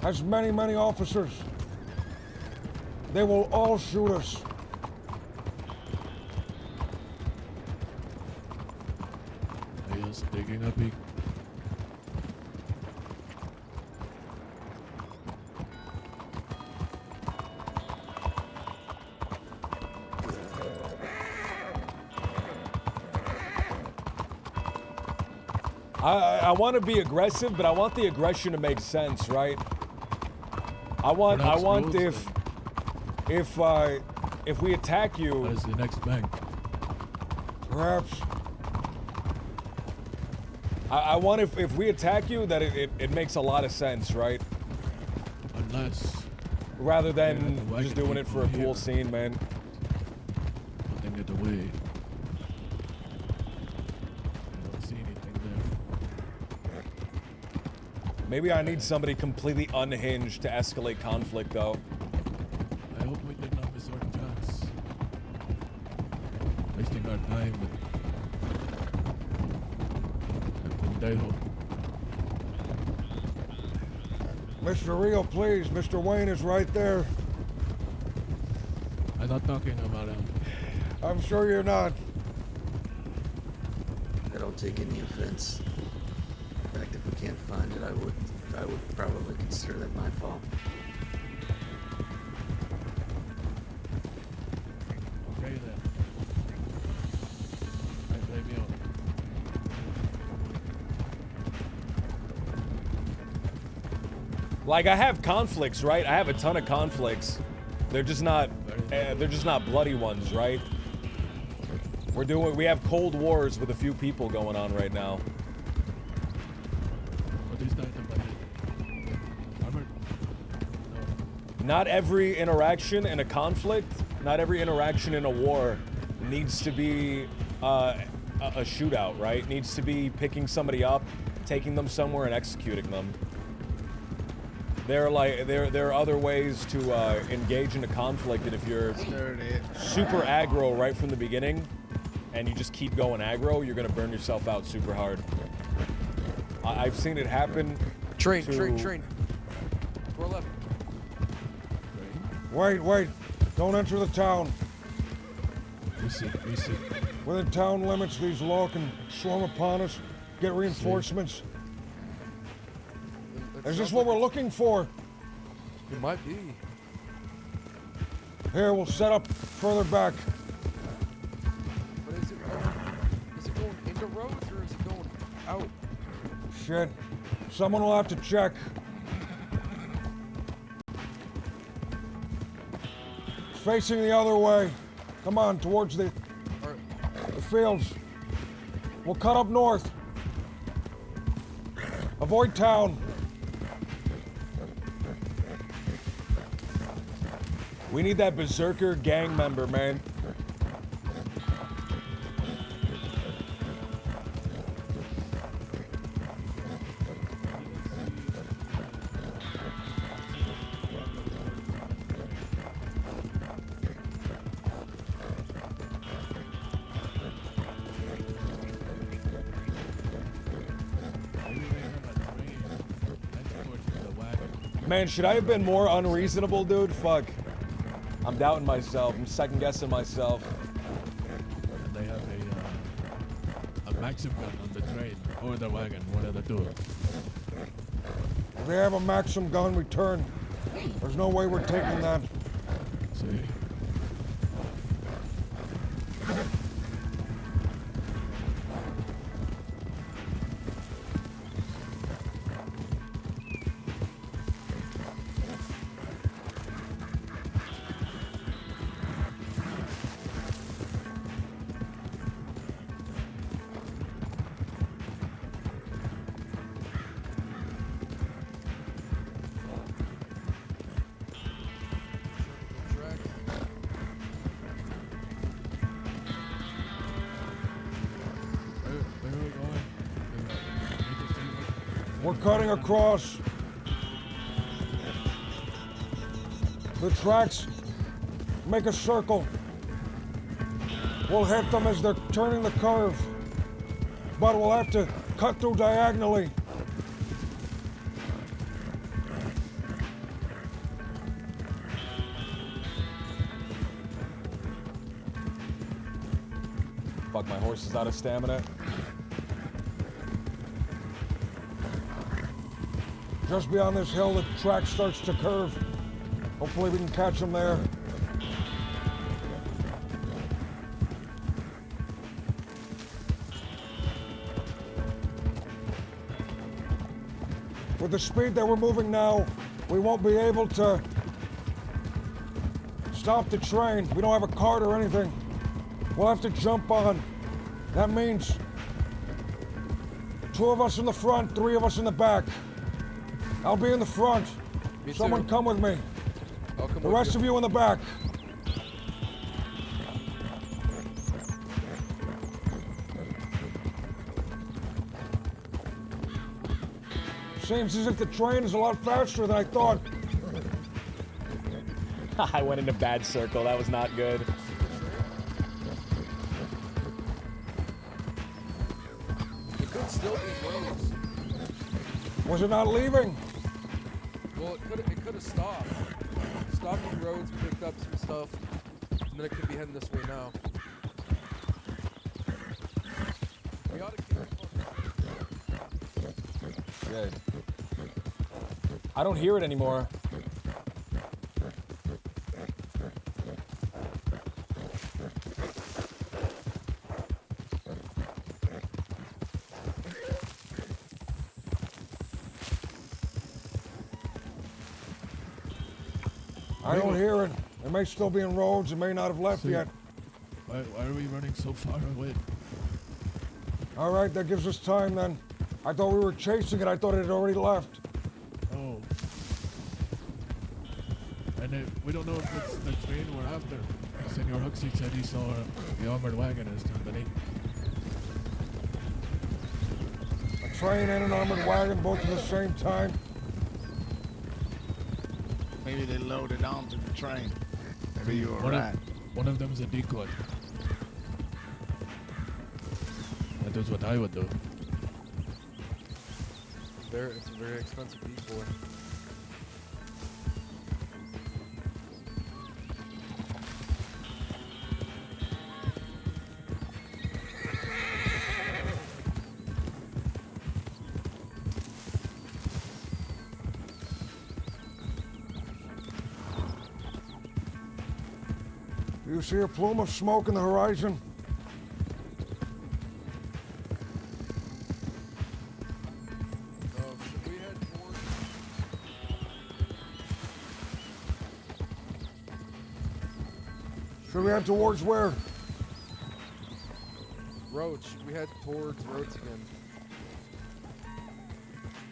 has many, many officers. They will all shoot us. Yes, taking a peek. I want to be aggressive, but I want the aggression to make sense, right? I want if we attack you. What is the next bank? Perhaps. I want if we attack you that it makes a lot of sense, right? Unless. Rather than just doing it for a cool scene, man. Putting it away. I don't see anything there. Maybe I need somebody completely unhinged to escalate conflict, though. I hope we did not miss our chance. Wasting our time with Pendejo. Mr. Rio, please. Mr. Wayne is right there. I'm not talking about him. I'm sure you're not. I don't take any offense. In fact, if we can't find it, I would probably consider that my fault. Okay then. I blame you. Like I have conflicts, right? I have a ton of conflicts. They're just not bloody ones, right? We have cold wars with a few people going on right now. What is that about it? Armored? Not every interaction in a conflict, not every interaction in a war needs to be a shootout, right? Needs to be picking somebody up, taking them somewhere and executing them. There are other ways to engage in a conflict, and if you're super aggro right from the beginning, and you just keep going aggro, you're gonna burn yourself out super hard. I've seen it happen. Train. 411. Wait. Don't enter the town. Easy. Within town limits, these law can swarm upon us, get reinforcements. Is this what we're looking for? It might be. Here, we'll set up further back. But is it going into roads or is it going out? Shit. Someone will have to check. It's facing the other way. Come on, towards the fields. We'll cut up north. Avoid town. We need that berserker gang member, man. Man, should I have been more unreasonable, dude? Fuck. I'm doubting myself. I'm second guessing myself. And they have a Maxim gun on the train or the wagon, one of the two. If they have a Maxim gun, return. There's no way we're taking that. See? We're cutting across. The tracks make a circle. We'll hit them as they're turning the curve, but we'll have to cut through diagonally. Fuck, my horse is out of stamina. Just beyond this hill, the track starts to curve. Hopefully we can catch them there. With the speed that we're moving now, we won't be able to stop the train. We don't have a cart or anything. We'll have to jump on. That means 2 of us in the front, 3 of us in the back. I'll be in the front. Me Someone too. come with me. I'll come The with rest you. of you in the back. Seems as if the train is a lot faster than I thought. I went into bad circle. That was not good. It could still be roads. Was it not leaving? Well, it could have stopped. Stopped on roads, picked up some stuff, and then it could be heading this way now. We ought to keep it close. Good. I don't hear it anymore. I don't hear it. It may still be in roads. It may not have left See, yet. Why are we running so far away? All right, that gives us time then. I thought we were chasing it. I thought it had already left. Oh. And we don't know if it's the train we're after. Senor Huxley said he saw the armored wagon as company. A train and an armored wagon, both at the same time. Maybe they loaded onto the train. Maybe you were right. One of them's a decoy. That is what I would do. It's a very expensive decoy. Do you see a plume of smoke in the horizon? Should we head towards? Should we head towards where? Roads. Should we head towards roads again?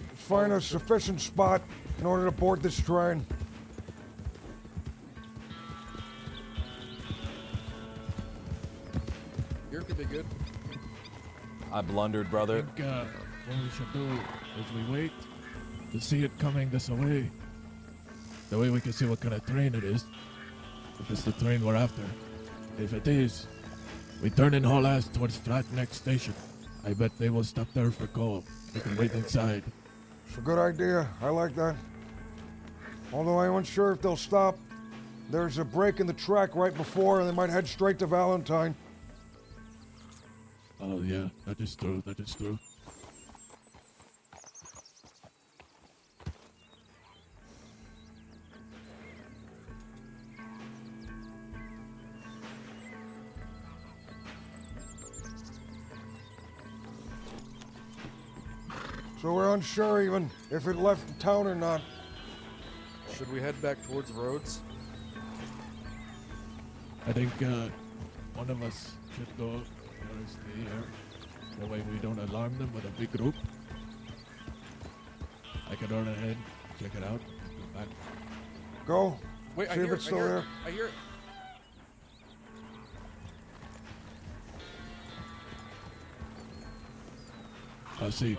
Let's find a sufficient spot in order to board this train. Here could be good. I blundered, brother. I think what we should do is we wait to see it coming this way. That way we can see what kind of train it is. If it's the train we're after. If it is, we turn and haul ass towards Flat Neck Station. I bet they will stop there for coal. We can wait inside. It's a good idea. I like that. Although I'm unsure if they'll stop. There's a break in the track right before, and they might head straight to Valentine. Oh yeah, that is true, that is true. So we're unsure even if it left town or not. Should we head back towards roads? I think one of us should go towards the air. That way we don't alarm them with a big group. I can run ahead, check it out, go back. Go. Wait, See if it's still there. I hear it. See.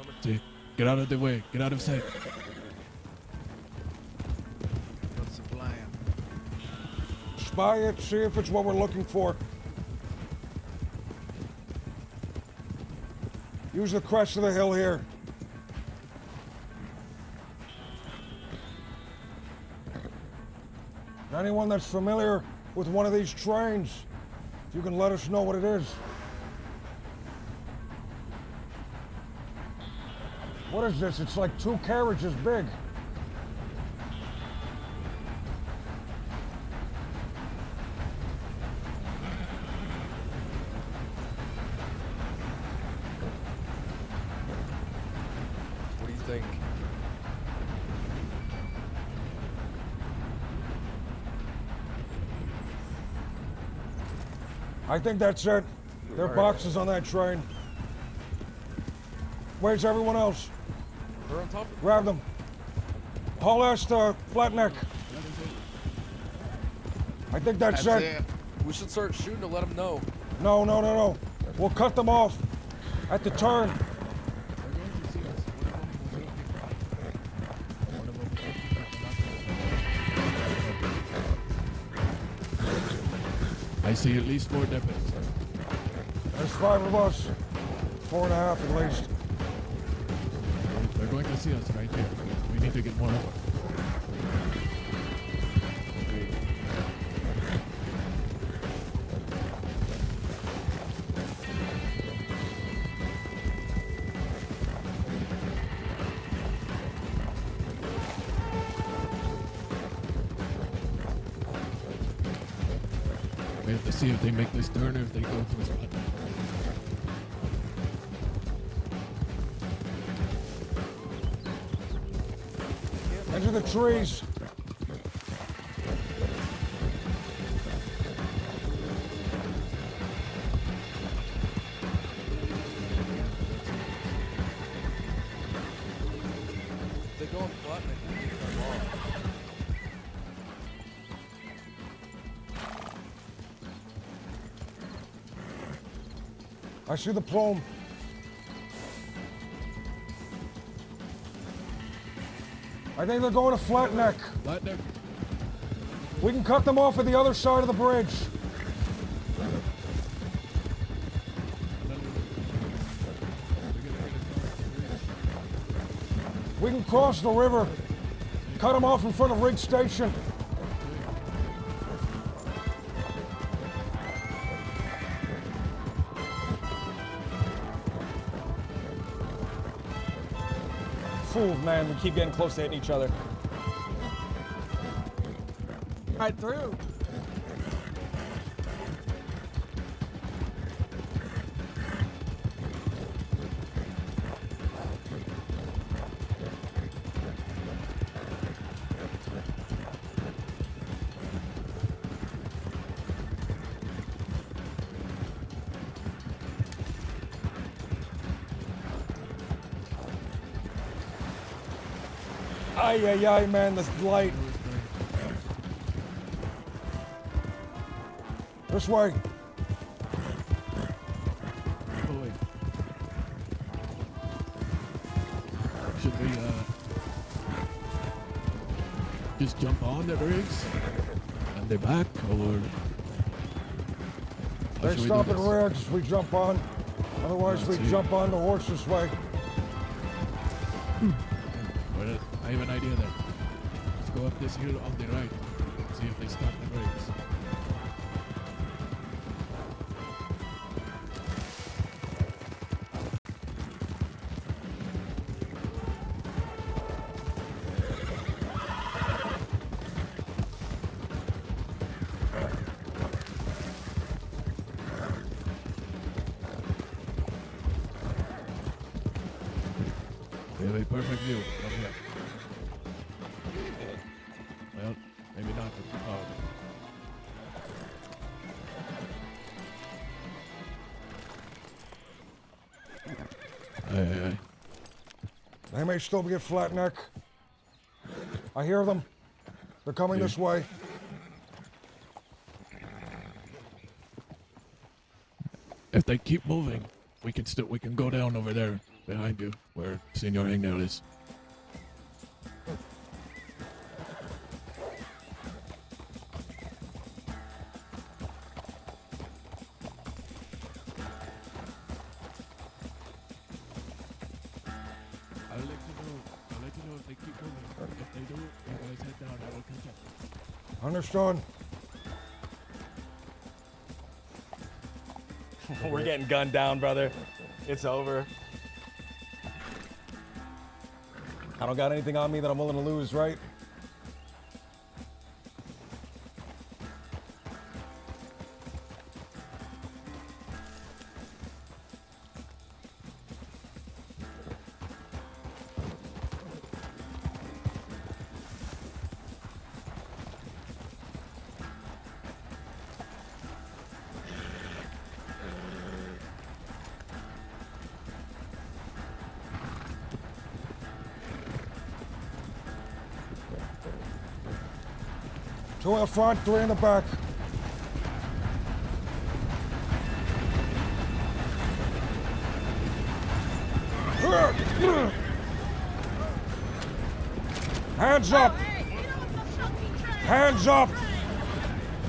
Get out of the way. Get out of sight. What's the plan? Spy it, see if it's what we're looking for. Use the crest of the hill here. Anyone that's familiar with one of these trains, if you can let us know what it is. What is this? It's like 2 carriages big. What do you think? I think that's it. There are All right. boxes on that train. Where's everyone else? They're on top of Grab them. Haul ass to Flatneck. I think that's it. We should start shooting to let them know. No. We'll cut them off at the turn. I see at least 4 deputies. There's 5 of us. 4.5 at least. They're going to see us right here. We need to get more over. We have to see if they make this turn or if they go to the spot. Into the trees. They go on flat and they can get them off. I see the plume. I think they're going to Flatneck. Flatneck. We can cut them off at the other side of the bridge. We can cross the river. Cut them off in front of Rig Station. Fooled, man. We keep getting close to hitting each other. Right through. Ay, man, this light. This way. Should we, just jump on the rigs and they're back, or They should we stop do at this? rigs, we jump on. Otherwise, we Let's see. jump on the horse this way. Well, I have an idea then. Let's go up this hill on the right. See if they stop the rigs. We have a perfect view from here. Well, maybe not. Aye. They may still be at Flatneck. I hear them. They're coming this way. If they keep moving, we can go down over there behind you, where Senor Hangnail is. I'll let you know if they keep moving. If they do, you guys head down. I will catch up. Understood. We're getting gunned down, brother. It's over. I don't got anything on me that I'm willing to lose, right? Two in the front, three in the back. Hands up! Hands up!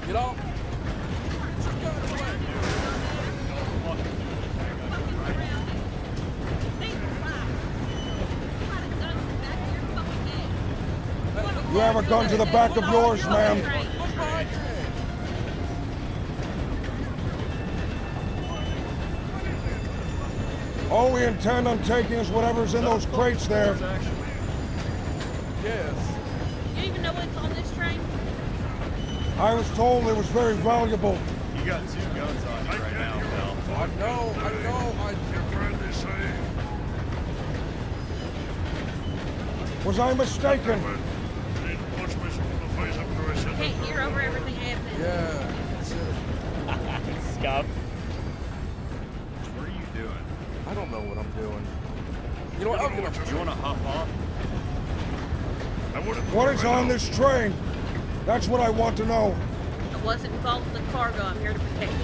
Get off! You have a gun to the back of yours, ma'am. All we intend on taking is whatever's in those crates there. Yes. You even know what's on this train? I was told it was very valuable. You got two guns on you right now, pal. I know. Your friend is saying. Was I mistaken? Can't hear over everything happening. Yeah, that's it. Scott. What are you doing? I don't know what I'm doing. You know what? I'm gonna. You want to hop off? What is on this train? That's what I want to know. I wasn't involved in the cargo. I'm here to protect you.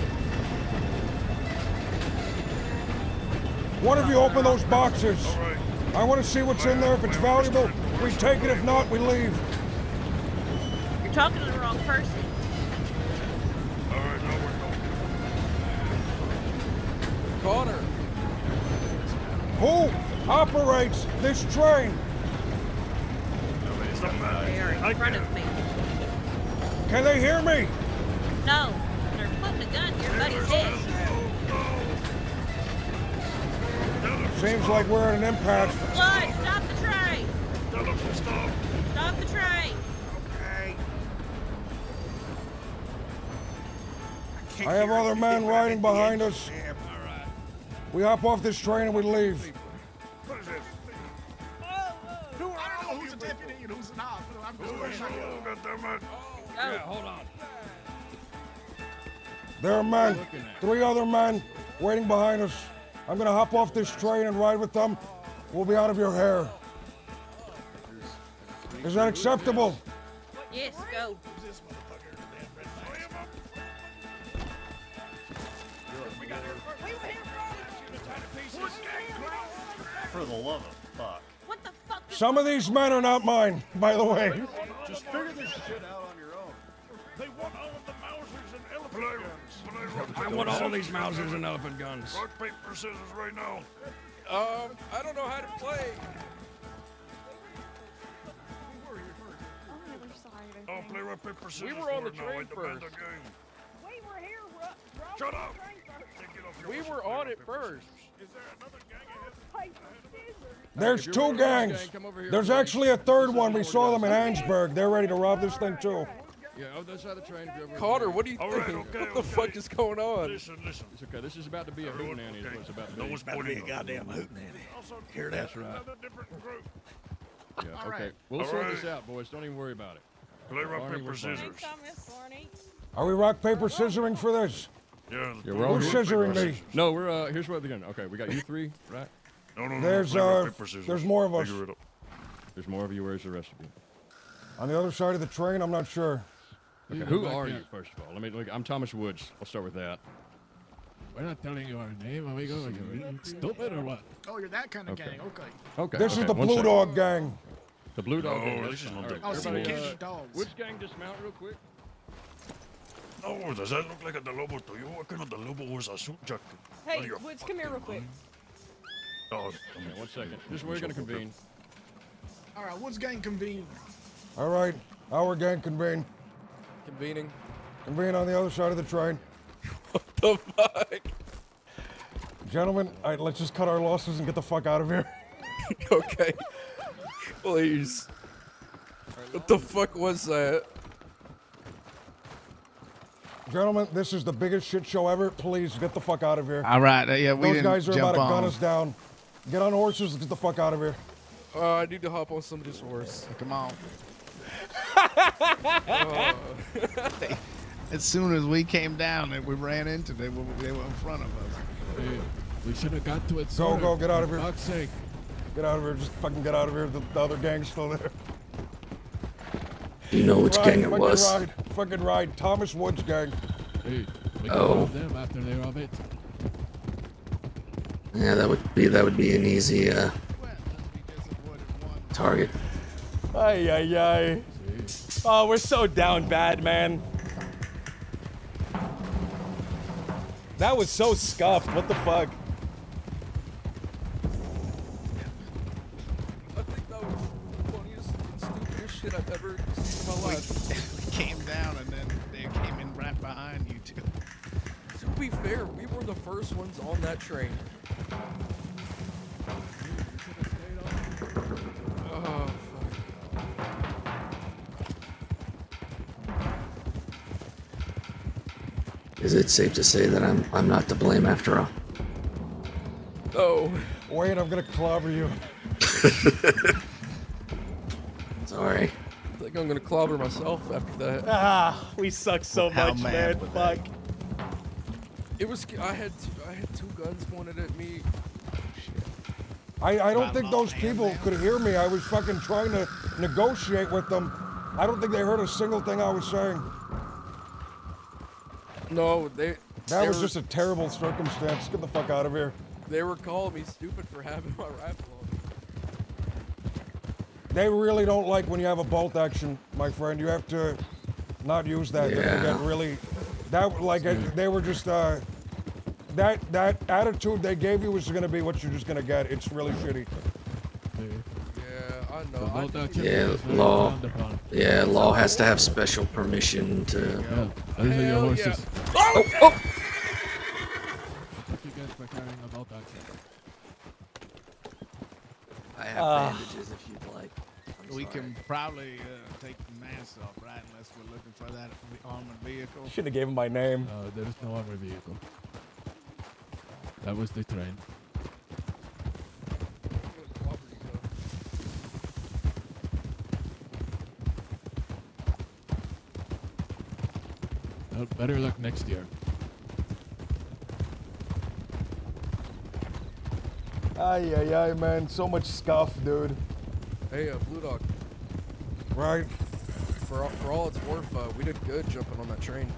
What if you open those boxes? I want to see what's in there. If it's valuable, we take it. If not, we leave. You're talking to the wrong person. Connor. Who operates this train? They are in front of me. Can they hear me? No, they're putting a gun to your buddy's head. Seems like we're at an impasse. Floyd, stop the train! Stop the train! I have other men riding behind us. We hop off this train and we leave. What is this? I don't know who's a deputy and who's not. I'm just Yeah, hold on. There are men, three other men waiting behind us. I'm gonna hop off this train and ride with them. We'll be out of your hair. Is that acceptable? Yes, go. For the love of fuck. What the fuck? Some of these men are not mine, by the way. Just figure this shit out on your own. They want all of the Mausers and elephant guns. I want all these Mausers and elephant guns. Rock, paper, scissors right now. I don't know how to play. Oh, play rock, paper, scissors. We were on the for now. train I demand first. the game. We were here, Shut up. We were on it first. Is there another gang ahead? There's two gangs. There's actually a third one. We saw them in Ansburg. They're ready to rob this thing too. Yeah, oh, that's how the train drove. Connor, what do you All think? right, okay, What the fuck is going on? Listen. It's okay. This is about to be a hootenanny. Is what it's about to be. It's about to be a goddamn hootenanny. Hear that? That's right. Another different group. Yeah. Okay. We'll All sort right. this out, boys. Don't even worry about it. Play rock, Barney, paper, we're fine. scissors. Are we rock, paper, scissoring for this? Yeah, we're all Who's here. scissoring me? No, we're here's what we're doing. Okay, we got you three, right? No. There's play rock, paper, scissors. there's more of us. Figure it out. There's more of you. Where's the rest of you? On the other side of the train, I'm not sure. Okay, who are you, first of all? I'm Thomas Woods. I'll start with that. We're not telling you our name, amigo. You're stupid or what? Oh, you're that kind of gang. Okay. Okay. This is okay, the one Blue second. Dog Gang. The Blue Dog No, Gang. this Listen, is not all the right, I'll see everybody, the dogs. which gang dismount real quick? No, does that look like a the Lobo to you? What kind of the Lobo wears a suit jacket? Hey, Out of your Woods, come here real quick. Oh, Okay, 1 second. This is where you're gonna convene. All right, what's gang convene? All right, our gang convene. Convening. Convene on the other side of the train. What the fuck? Gentlemen, all right, let's just cut our losses and get the fuck out of here. Okay. Please. What the fuck was that? Gentlemen, this is the biggest shit show ever. Please get the fuck out of here. All right, yeah, we Those didn't guys are jump about to gun on. us down. Get on horses and get the fuck out of here. I need to hop on somebody's horse. Come on. Uh, As soon as we came down and we ran into them, they were in front of us. Hey, we should have got to it Go, sooner. go, get out of For here. fuck's sake. Get out of here. Just fucking get out of here. The other gang's still there. You know which gang it fucking was. Ride. Fucking ride. Thomas Woods gang. Hey, we can Oh. rob them after they rob it. Yeah, that would be an easy target. Ay, ay, ay. Oh, we're so down bad, man. That was so scuffed. What the fuck? I think that was the funniest and stupidest shit I've ever seen in my life. We came down and then they came in right behind you two. To be fair, we were the first ones on that train. Oh, Is it safe to say that I'm not to blame after all? Oh. Wait, I'm gonna clobber you. Sorry. I think I'm gonna clobber myself after that. Ah, we suck so How much, mad man. were Fuck. It was. I had two guns pointed at me. I don't think those people could hear me. I was fucking trying to negotiate with them. I don't think they heard a single thing I was saying. No, That was just a terrible circumstance. Get the fuck out of here. They were calling me stupid for having my rifle on me. They really don't like when you have a bolt action, my friend. You have to not use that. They Yeah. get really, that like they were just that attitude they gave you was gonna be what you're just gonna get. It's really shitty. Yeah, I know. Yeah, law. Yeah, law has to have special permission to. Those are your horses. Oh, oh! Thank you guys for carrying a bolt action. I have bandages if you'd like. We can probably take the mask off, right? Unless we're looking for that armored vehicle. Should have gave him my name. There is no armored vehicle. That was the train. Well, better luck next year. Ay, ay, ay, man. So much scuff, dude. Hey, Blue Dog. Right. For all it's worth, we did good jumping on that train.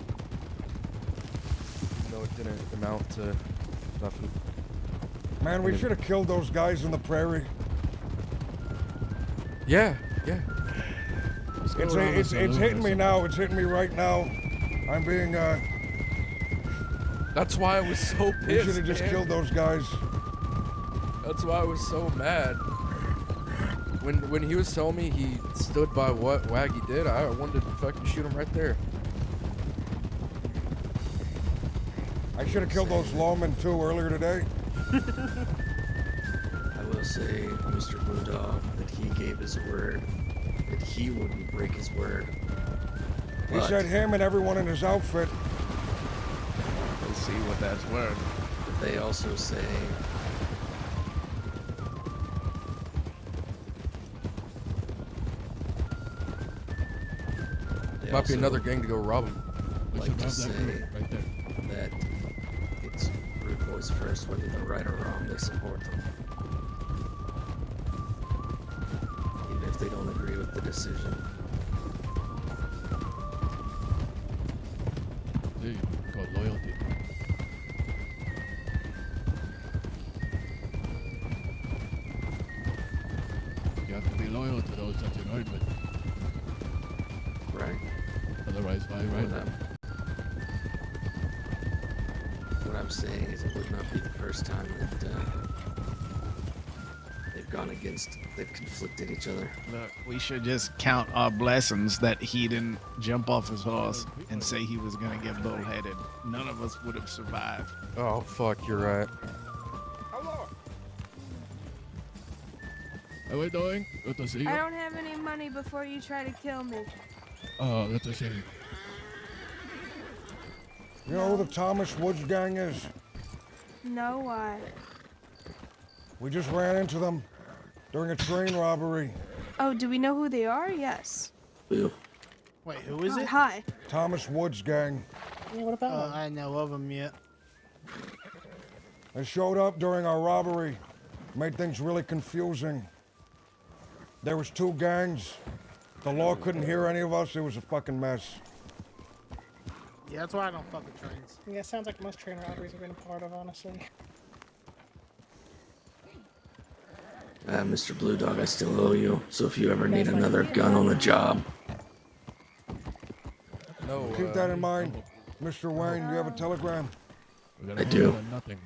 Even though it didn't amount to nothing. Man, we should have killed those guys in the prairie. Yeah, yeah. It's hitting me now. It's hitting me right now. I'm being That's why I was so pissed. We should have just man. killed those guys. That's why I was so mad. When he was telling me he stood by what Waggy did, I wanted to fucking shoot him right there. I should have killed those lawmen too earlier today. I will say, Mr. Blue Dog, that he gave his word that he wouldn't break his word. He said him and everyone in his outfit. Let's see what that's worth. But they also say Might be another gang to go rob him. like to say that it's rude boys first, whether they're right or wrong, they support them. Even if they don't agree with the decision. Hey, called loyalty. loyal to those that you ride with. Right. Otherwise, why ride What them? What I'm saying is it would not be the first time that they've conflicted each other. Look, we should just count our blessings that he didn't jump off his horse and say he was gonna get bullheaded. None of us would have survived. Oh, fuck, you're right. How are we doing? Good to see you. I don't have any money before you try to kill me. Oh, that's a shame. You know who the Thomas Woods gang is? No, why? We just ran into them during a train robbery. Oh, do we know who they are? Yes. Wait, who is it? Hi. Thomas Woods gang. Yeah, what about I know of them yet. They showed up during our robbery. Made things really confusing. There was 2 gangs. The law couldn't hear any of us. It was a fucking mess. Yeah, that's why I don't fuck with trains. Yeah, it sounds like most train robberies I've been a part of, honestly. Mr. Blue Dog, I still owe you. So if you ever need another gun on the job, No. Keep that in mind. Mr. Wayne, do you have a telegram? I do. Nothing.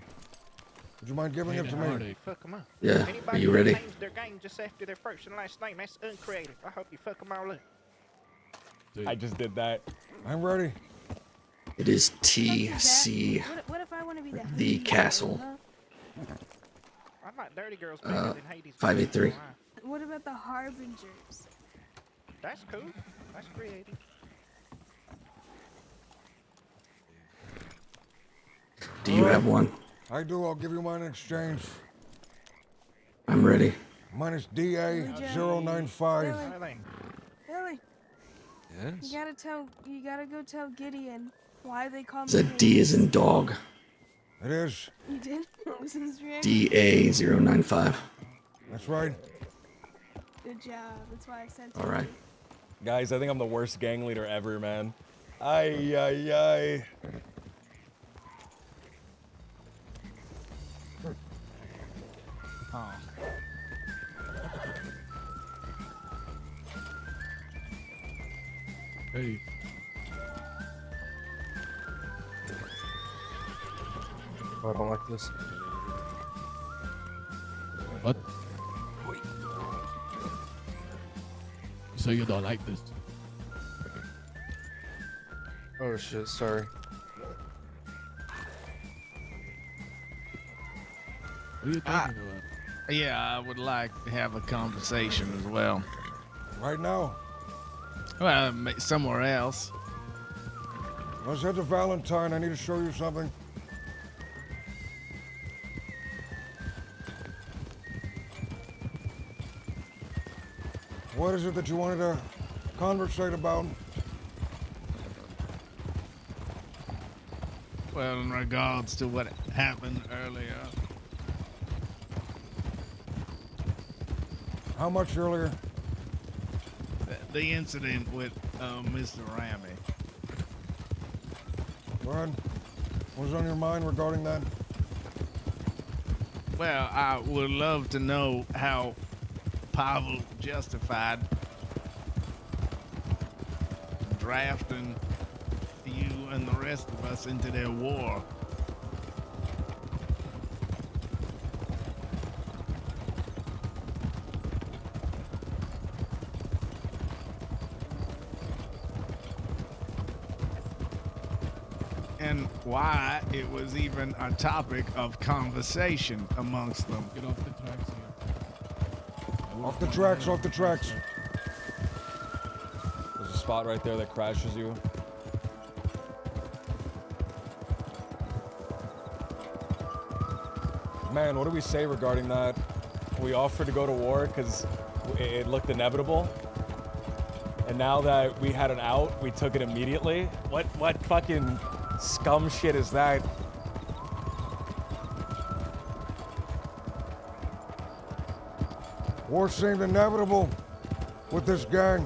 Would you mind giving it to me? Fuck them up. Yeah, Anybody are you who ready? names their gang just after their first and last name, that's uncreative. I hope you fuck them all up. I just did that. I'm ready. It is TC, What if I want to be the castle. I like dirty girls better than Hades. 583. What about the Harbingers? That's cool. That's creative. Do you have one? I do. I'll give you mine in exchange. I'm ready. Mine is DA095. Billy, Yes? you gotta go tell Gideon why they call me. Is that D as in dog? It is. You did? What was his reaction? DA095. That's right. Good job. That's why I sent it. All right. Guys, I think I'm the worst gang leader ever, man. Ay, ay, ay. Oh. Hey. Oh, I don't like this. What? So you don't like this? Oh shit, sorry. What are you talking about? Yeah, I would like to have a conversation as well. Right now. Well, somewhere else. Let's head to Valentine. I need to show you something. What is it that you wanted to conversate about? Well, in regards to what happened earlier. How much earlier? The incident with Mr. Ramey. Go ahead. What's on your mind regarding that? Well, I would love to know how Pavel justified drafting you and the rest of us into their war. And why it was even a topic of conversation amongst them. Get off the tracks here. Off the tracks, off the tracks. There's a spot right there that crashes you. Man, what do we say regarding that? We offered to go to war because it looked inevitable. And now that we had an out, we took it immediately? What fucking scum shit is that? War seemed inevitable with this gang.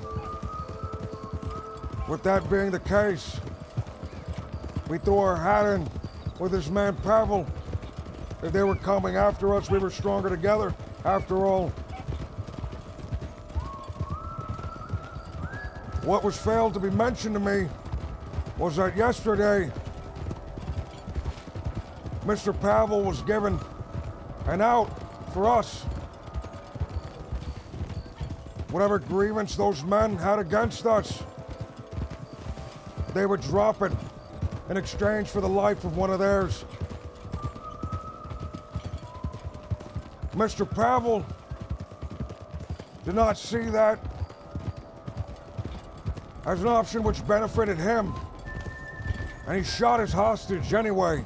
With that being the case, we threw our hat in with this man Pavel. If they were coming after us, we were stronger together, after all. What was failed to be mentioned to me was that yesterday, Mr. Pavel was given an out for us. Whatever grievance those men had against us, they would drop it in exchange for the life of one of theirs. Mr. Pavel did not see that as an option which benefited him, and he shot his hostage anyway.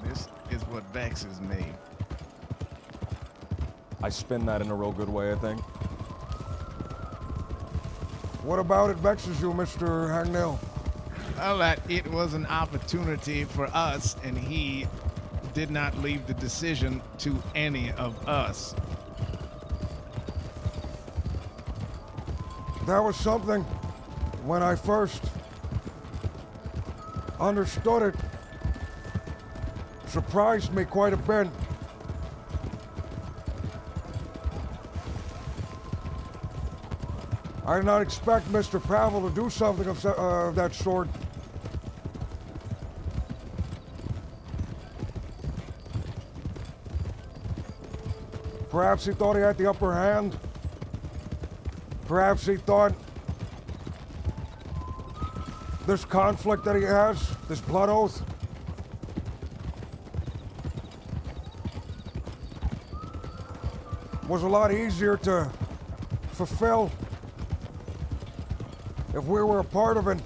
This is what vexes me. I spin that in a real good way, I think. What about it vexes you, Mr. Hangnail? Well, that it was an opportunity for us, and he did not leave the decision to any of us. That was something, when I first understood it, surprised me quite a bit. I did not expect Mr. Pavel to do something of that sort. Perhaps he thought he had the upper hand. Perhaps he thought this conflict that he has, this blood oath, was a lot easier to fulfill if we were a part of it.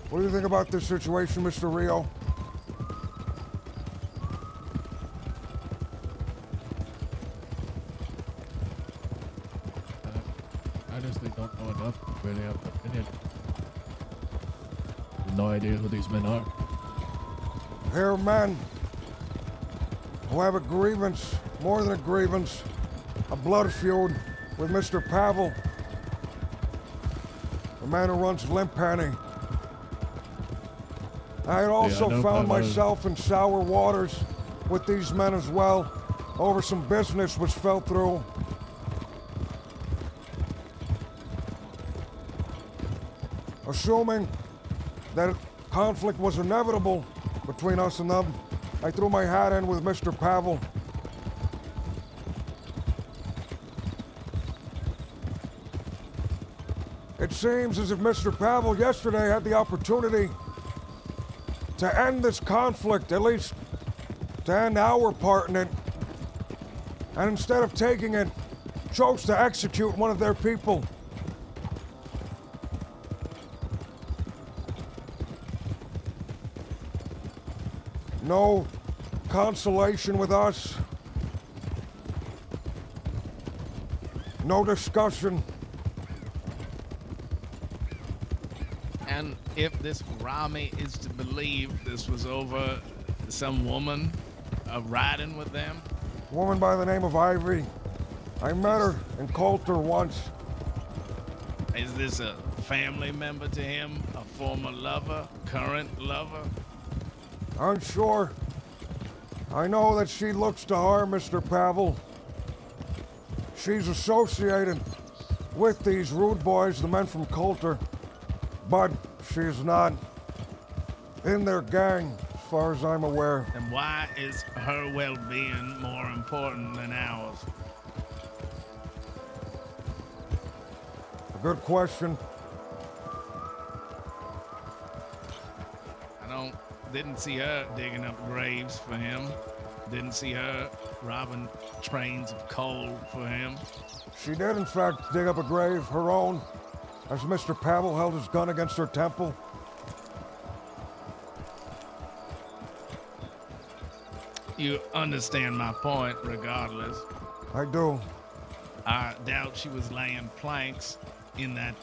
What do you think about this situation, Mr. Rio? I honestly don't know enough to really have an opinion. No idea who these men are. They're men who have a grievance, more than a grievance, a blood feud with Mr. Pavel, the man who runs Limpani. I had also found myself in sour waters with these men as well, over some business which fell through. Assuming that conflict was inevitable between us and them, I threw my hat in with Mr. Pavel. It seems as if Mr. Pavel yesterday had the opportunity to end this conflict, at least to end our part in it, and instead of taking it, chose to execute one of their people. No consolation with us. No discussion. And if this Rami is to believe this was over some woman riding with them? A woman by the name of Ivy. I met her in Coulter once. Is this a family member to him? A former lover? Current lover? Unsure. I know that she looks to harm Mr. Pavel. She's associated with these rude boys, the men from Coulter, but she's not in their gang, as far as I'm aware. Then why is her well-being more important than ours? A good question. Didn't see her digging up graves for him. Didn't see her robbing trains of coal for him. She did, in fact, dig up a grave, her own, as Mr. Pavel held his gun against her temple. You understand my point, regardless. I do. I doubt she was laying planks in that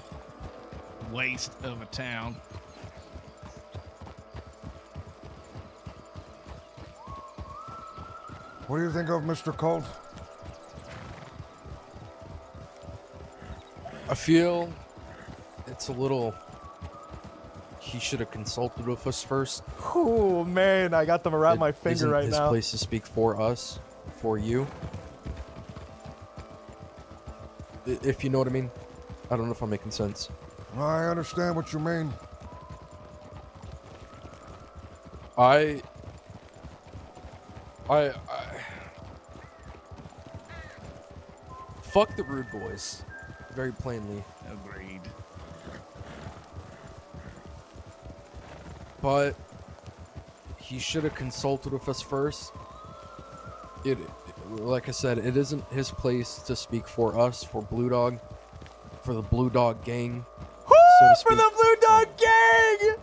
waste of a town. What do you think of Mr. Colt? I feel it's a little he should have consulted with us first. Oh man, I got them around my finger Isn't right his now. place to speak for us, for you. If you know what I mean. I don't know if I'm making sense. I understand what you mean. I fuck the rude boys, very plainly. Agreed. But he should have consulted with us first. Like I said, it isn't his place to speak for us, for Blue Dog, for the Blue Dog gang. Woo! So to For the Blue Dog gang!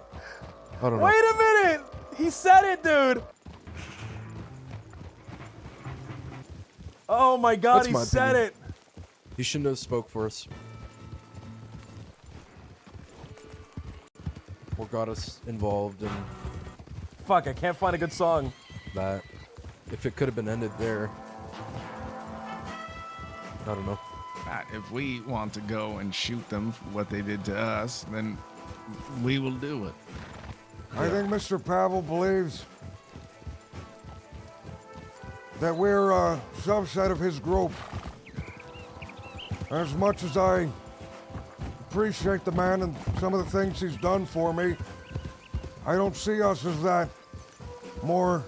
I don't know. Wait a minute! He said it, dude! Oh my god, That's he my said opinion. it! He shouldn't have spoke for us. Or got us involved in Fuck, I can't find a good song. that. If it could have been ended there. I don't know. If we want to go and shoot them for what they did to us, then we will do it. I think Mr. Pavel believes that we're a subset of his group. As much as I appreciate the man and some of the things he's done for me, I don't see us as that. More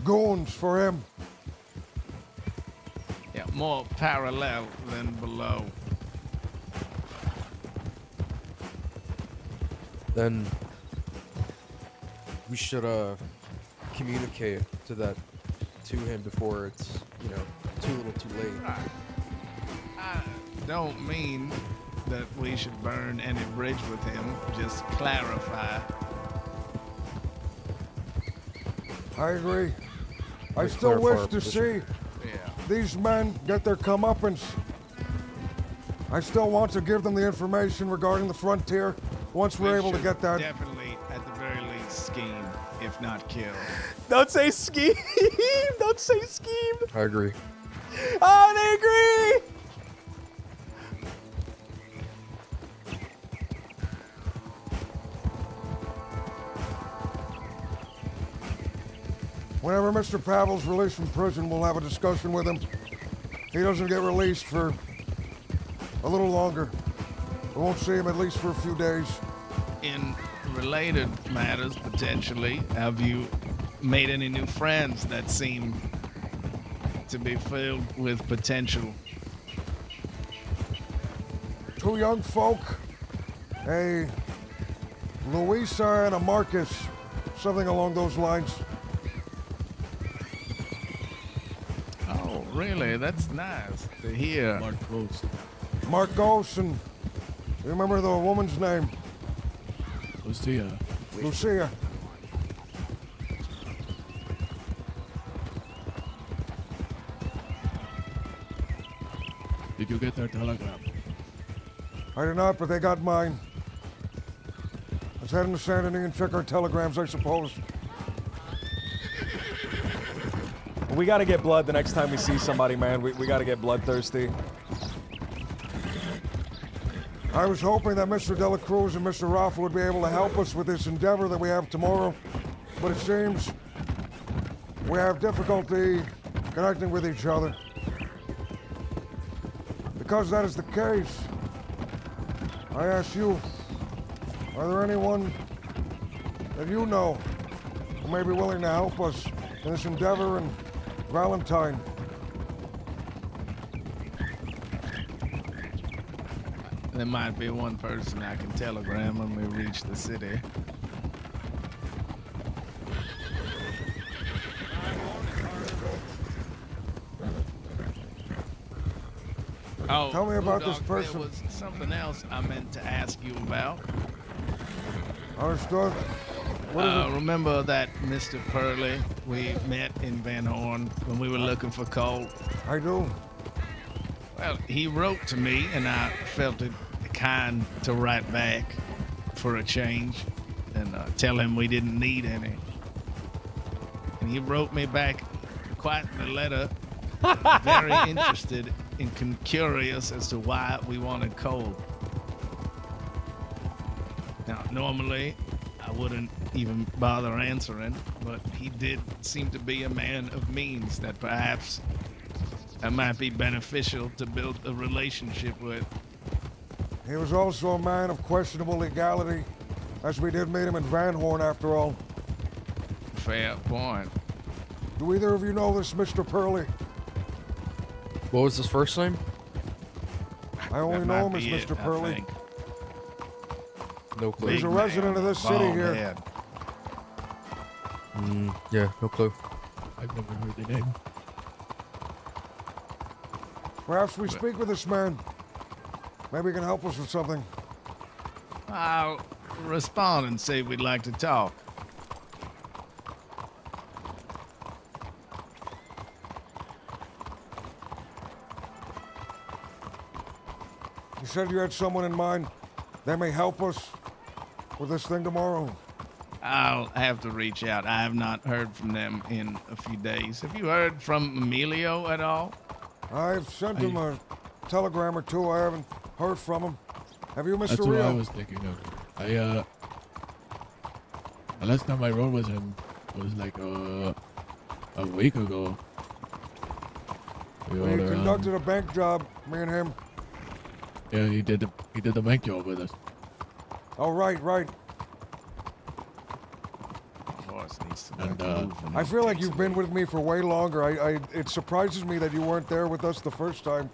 goons for him. Yeah, more parallel than below. Then we should communicate to him before it's, too little too late. I don't mean that we should burn any bridge with him, just clarify. I agree. I Like still clarify wish our to see position. these men get their comeuppance. I still want to give them the information regarding the frontier once we're able to should get that. Definitely, at the very least, scheme, if not kill. Don't say scheme! Don't say scheme! I agree. Oh, they agree! Whenever Mr. Pavel's released from prison, we'll have a discussion with him. He doesn't get released for a little longer. We won't see him at least for a few days. In related matters, potentially, have you made any new friends that seem to be filled with potential? 2 young folk, a Louisa and a Marcus, something along those lines. Oh, really? That's nice to hear. Marcos, and you remember the woman's name? Lucia. Lucia. Did you get their telegram? I did not, but they got mine. Let's head into San Denis and check our telegrams, I suppose. We gotta get blood the next time we see somebody, man. We gotta get bloodthirsty. I was hoping that Mr. Dela Cruz and Mr. Rafa would be able to help us with this endeavor that we have tomorrow, but it seems we have difficulty connecting with each other. Because that is the case, I ask you, are there anyone that you know who may be willing to help us in this endeavor in Valentine? There might be one person I can telegram when we reach the city. Oh, Tell me about this Bulldog, person. There was something else I meant to ask you about. Understood. What is it? Remember that Mr. Purley we met in Van Horn when we were looking for coal? I do. Well, he wrote to me, and I felt it kind to write back for a change and tell him we didn't need any. And he wrote me back quite a letter, very interested and curious as to why we wanted coal. Now, normally, I wouldn't even bother answering, but he did seem to be a man of means that perhaps it might be beneficial to build a relationship with. He was also a man of questionable legality, as we did meet him in Van Horn after all. Fair point. Do either of you know this Mr. Purley? What was his first name? I only That know might him as be it, Mr. I Purley. think. No clue. He's a resident of this city Bald here. head. Yeah, no clue. I've never heard the name. Perhaps we speak with this man. Maybe he can help us with something. I'll respond and say we'd like to talk. You said you had someone in mind. They may help us with this thing tomorrow. I'll have to reach out. I have not heard from them in a few days. Have you heard from Emilio at all? I've sent him a telegram or two. I haven't heard from him. Have you, Mr. That's Rio? what I was thinking of. The last time I rode with him was like a week ago. We We conducted a bank job, me and him. Yeah, he did the bank job with us. Oh, right. And I feel like you've been with me for way longer. It surprises me that you weren't there with us the first time.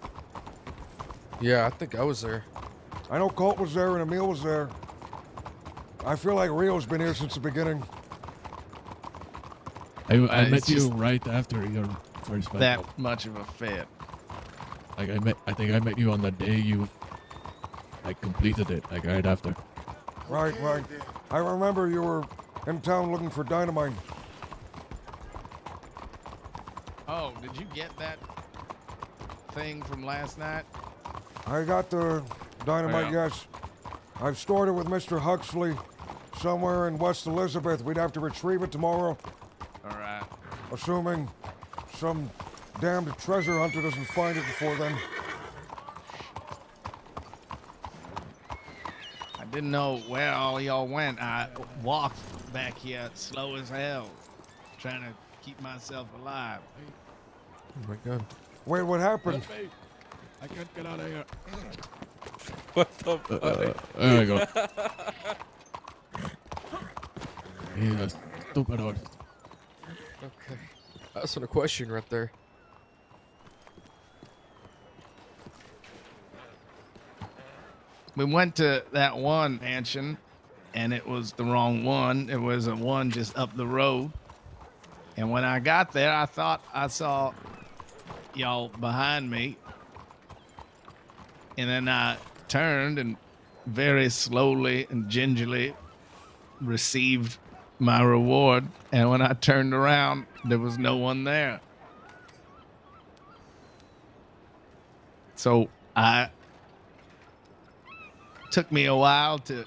Yeah, I think I was there. I know Colt was there and Emil was there. I feel like Rio's been here since the beginning. I met it's you just right after your first bank that job. much of a fit. Like I think I met you on the day you completed it, like right after. Right. I remember you were in town looking for dynamite. Oh, did you get that thing from last night? I got the dynamite, Yeah. yes. I've stored it with Mr. Huxley somewhere in West Elizabeth. We'd have to retrieve it tomorrow, All right. assuming some damned treasure hunter doesn't find it before then. I didn't know where all y'all went. I walked back here slow as hell, trying to keep myself alive. Oh my god. Wait, what happened? I can't get out of here. What the fuck? There we go. He's a stupid horse. Okay. That's a question right there. We went to that one mansion, and it was the wrong one. It was a one just up the road. And when I got there, I thought I saw y'all behind me. And then I turned and very slowly and gingerly received my reward. And when I turned around, there was no one there. So took me a while to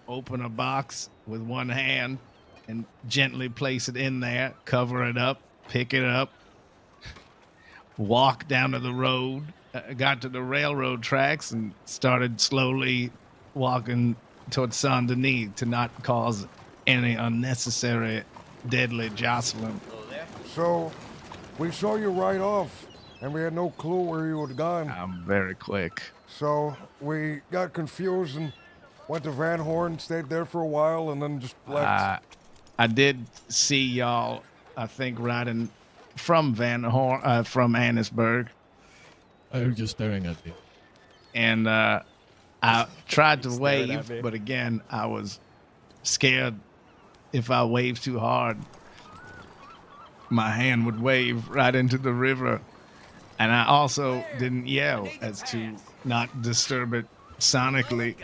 open a box with one hand and gently place it in there, cover it up, pick it up, walk down to the road, got to the railroad tracks and started slowly walking towards Saint Denis to not cause any unnecessary deadly jostling. So, we saw you right off, and we had no clue where you had gone. I'm very quick. So, we got confused and went to Van Horn, stayed there for a while, and then just left. I did see y'all, I think, riding from Van Horn, from Annisburg. I was just staring at you. And I tried to Staring at wave, me. but again, I was scared if I waved too hard, my hand would wave right into the river. And I also didn't yell as to not disturb it sonically.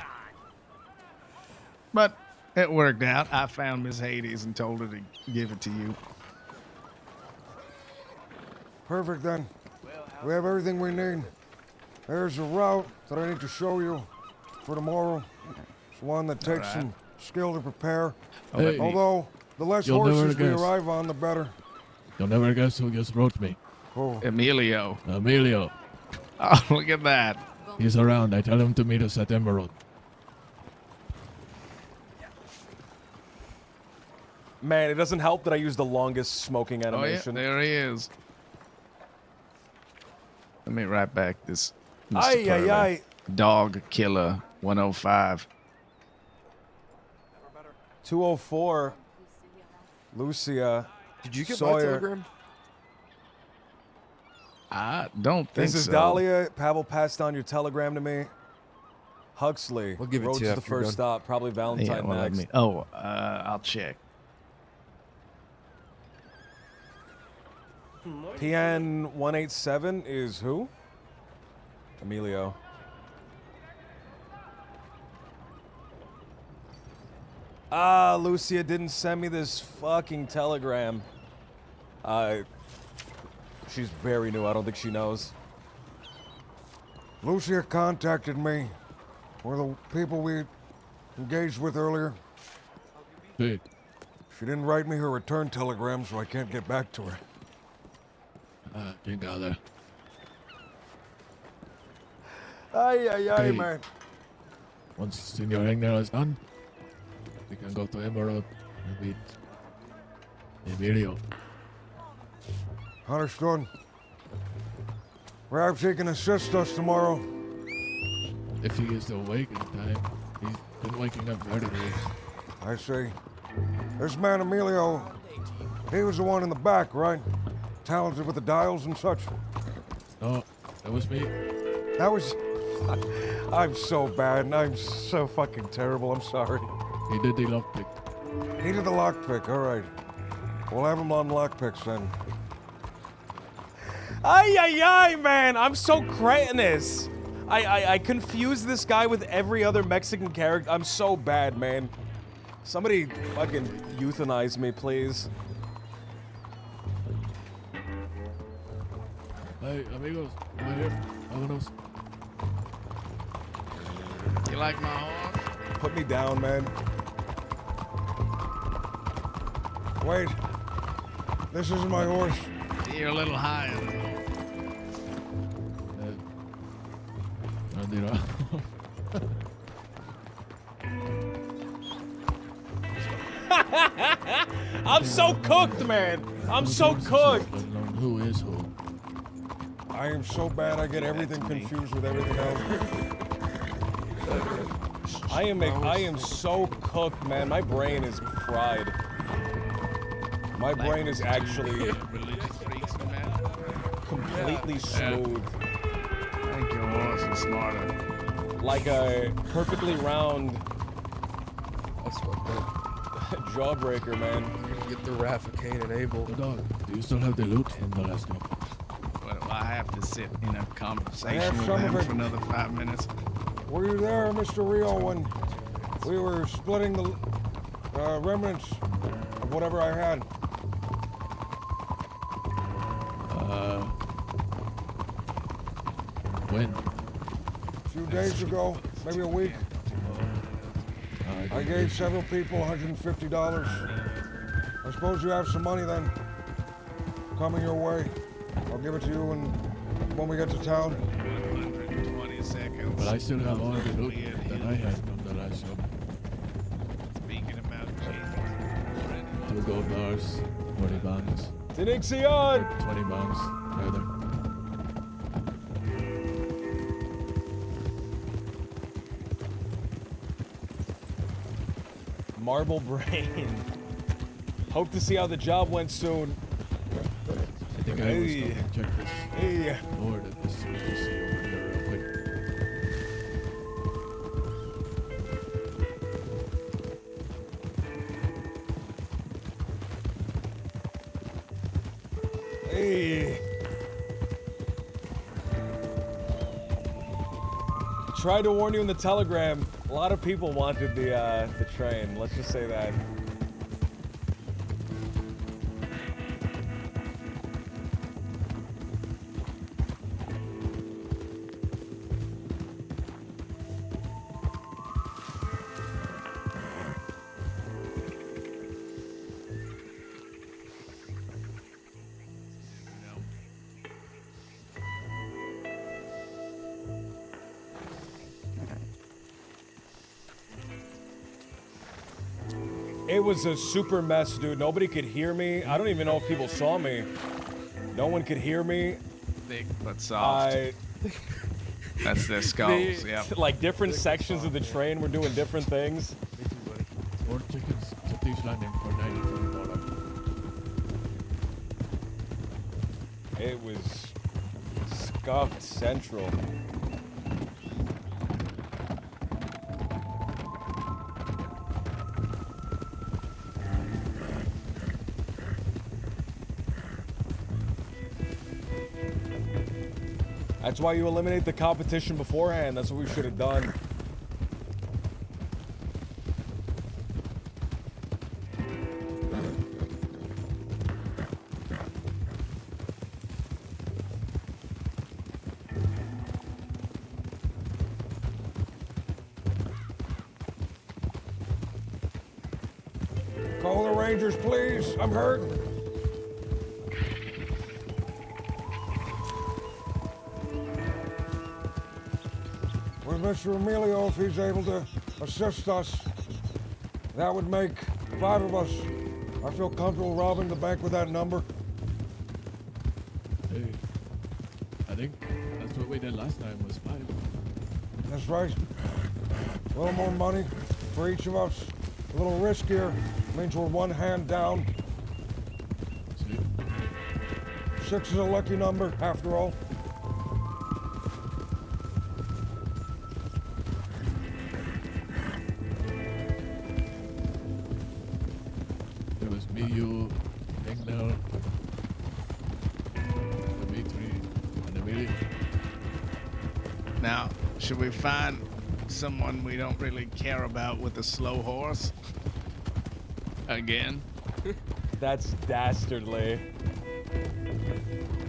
But it worked out. I found Miss Hades and told her to give it to you. Perfect then. We have everything we need. There's a route that I need to show you for tomorrow. It's one that takes Alright. some skill to prepare. Hey. Although, the less You'll never horses we guess. arrive on, the better. You'll never guess who just wrote me. Oh. Emilio. Emilio. Oh, look at that. He's around. I tell him to meet us at Emerald. Man, it doesn't help that I use the longest smoking Oh yeah, animation. there he is. Let me write back this. Mr. Ay, ay, Perlin. ay. Dog Killer 105. 204. Lucia. Did you get my Sawyer. telegram? I don't think This is so. Dahlia. Pavel passed on your telegram to me. Huxley. We'll give it Road's to you the after you're first done. stop. Probably Valentine Yeah, well, next. I'll check. PN 187 is who? Emilio. Ah, Lucia didn't send me this fucking telegram. She's very new. I don't think she knows. Lucia contacted me. One of the people we engaged with earlier. Hey. She didn't write me her return telegram, so I can't get back to her. Didn't got there. Ay, ay, ay, Okay. man. Once Senior Hangnail is done, we can go to Emerald and meet Emilio. Understood. Perhaps he can assist us tomorrow. If he is awake in time, he's been waking up very late. I see. This man Emilio, he was the one in the back, right? Talented with the dials and such. No, that was me. That was... I'm so bad and I'm so fucking terrible. I'm sorry. He did the lockpick. He did the lockpick. All right. We'll have him on lockpicks then. Ay, ay, ay, man. I'm so cretinous. I confuse this guy with every other Mexican character. I'm so bad, man. Somebody fucking euthanize me, please. Hey, amigos, over here. Vámonos. You like my horse? Put me down, man. Wait. This isn't my horse. You're a little higher than I'm so cooked, man. I'm so cooked. Who is who? I am so bad I get everything confused with everything else. I am so cooked, man. My brain is fried. My brain is actually religious freaks, man. completely smooth. I think your horse is smarter. Like a perfectly round That's fucked up. jawbreaker, man. You're gonna get the Wrath of Cain and Abel. Dog, do you still have the loot from the last one? Well, I have to sit in a I have conversation with some him of it. for another 5 minutes. Were you there, Mr. Rio, when we were splitting the remnants of whatever I had? When? A few days ago, maybe a week. I gave several people $150. I suppose you have some money then coming your way. I'll give it to you when we get to town. 120 seconds. But I still have all the loot that I had from the last shop. Speaking about Jesus. 2 gold bars, 20 bombs. Tinixion! 20 bombs, rather. Marble brain. Hope to see how the job went soon. I think I was going to check this Hey. board at this CPC over here real quick. Hey. Tried to warn you in the telegram. A lot of people wanted the train. Let's just say that. It was a super mess, dude. Nobody could hear me. I don't even know if people saw me. No one could hear me. Thick but soft. That's their skulls, yeah. Like different sections of the train were doing different things. 4 tickets to Peace Landing for $95. It was scuffed central. That's why you eliminate the competition beforehand. That's what we should have done. Call the Rangers, please. I'm hurt. With Mr. Emilio, if he's able to assist us, that would make 5 of us. I feel comfortable robbing the bank with that number. Hey, I think that's what we did last time was 5. That's right. A little more money for each of us. A little riskier. Means we're one hand down. 6 is a lucky number, after all. It was me, you, Engel, Dimitri, and Emilio. Now, should we find someone we don't really care about with a slow horse? Again? That's dastardly.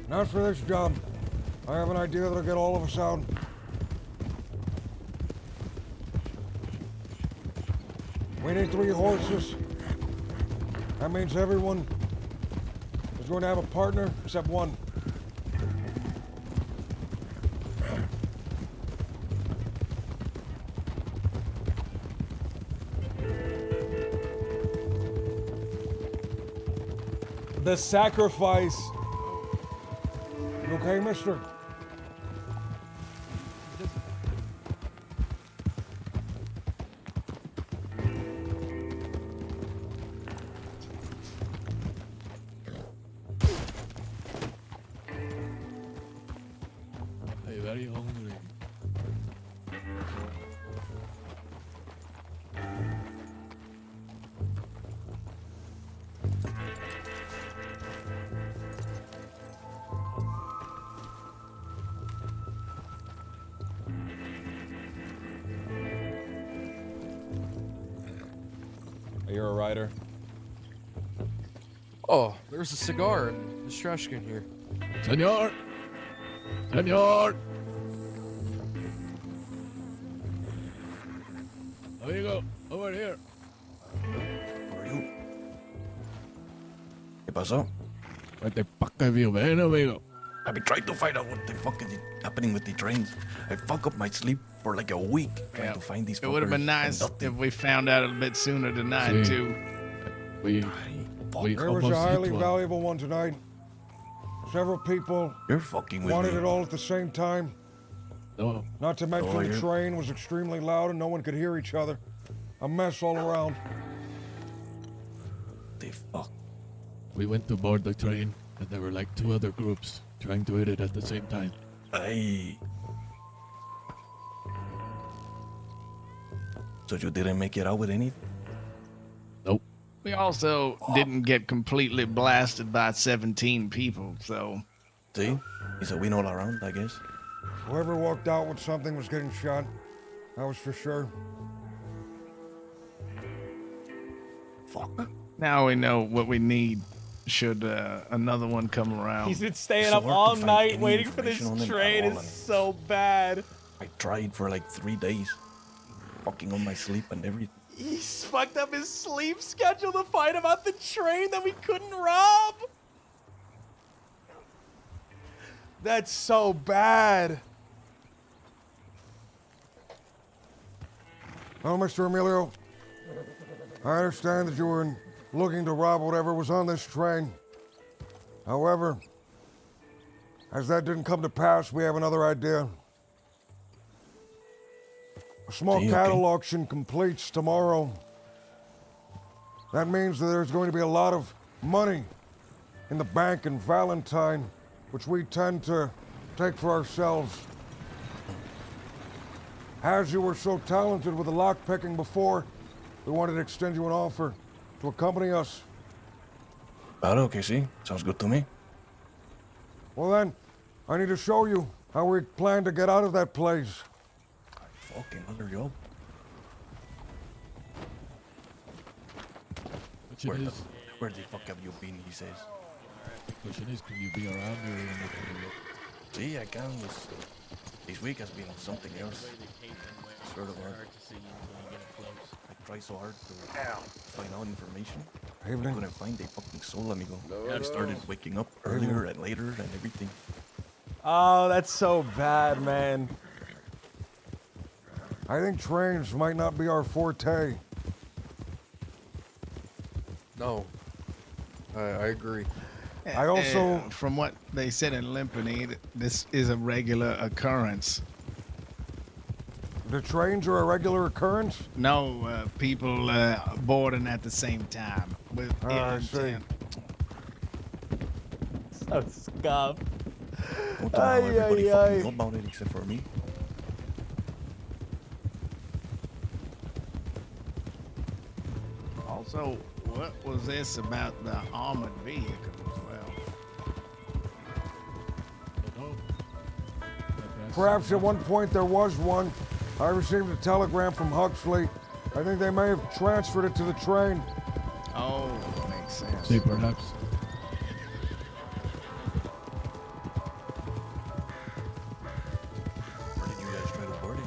Not for this job. I have an idea that'll get all of us out. We need 3 horses. That means everyone is going to have a partner except one. The sacrifice. You okay, mister? I'm very hungry. You're a writer. Oh, there's a cigar in this trash can here. Senor! Senor! Amigo, over here. How are you? ¿Qué pasó? What the fuck have you been, amigo? I've been trying to find out what the fuck is happening with the trains. I fuck up my sleep for like a week trying to find these fuckers. It would have been nice if we found out a bit sooner tonight, too. We There was a highly valuable one tonight. Several people You're fucking with wanted me. it all at the same time. No. Not to mention the you're- train was extremely loud and no one could hear each other. A mess all around. The fuck? We went to board the train, and there were like 2 other groups trying to hit it at the same time. Aye. So you didn't make it out with anything? Nope. We also didn't get completely blasted by 17 people, so... See? It's a win all around, I guess. Whoever walked out with something was getting shot. That was for sure. Fuck. Now we know what we need should another one come around. He's been staying So up hard to all find night any waiting for this information on them at train. all, It's and so bad. I tried for like 3 days. Fucking on my sleep and everything. He's fucked up his sleep schedule to fight about the train that we couldn't rob. That's so bad. Well, Mr. Emilio, I understand that you were looking to rob whatever was on this train. However, as that didn't come to pass, we have another idea. A small cattle auction completes tomorrow. That means that there's going to be a lot of money in the bank in Valentine, which we tend to take for ourselves. As you were so talented with the lockpicking before, we wanted to extend you an offer to accompany us. Okay, see? Sounds good to me. Well then, I need to show you how we plan to get out of that place. Fucking under job. Where the fuck have you been, he says. The question is, can you be around here and See, I can. This week has been something else. Sort of hard. I try so hard to find out information. I couldn't find a fucking soul, amigo. I started waking up earlier and later and everything. Oh, that's so bad, man. I think trains might not be our forte. No. I agree. I also... from what they said in Limpany, this is a regular occurrence. The trains are a regular occurrence? No, people boarding at the same time with I see. intent. So scuffed. Don't know how everybody fucking know about it except for me. Also, what was this about the armored vehicle as well? Perhaps at one point there was one. I received a telegram from Huxley. I think they may have transferred it to the train. Oh, makes sense. See, perhaps. Where did you guys try to board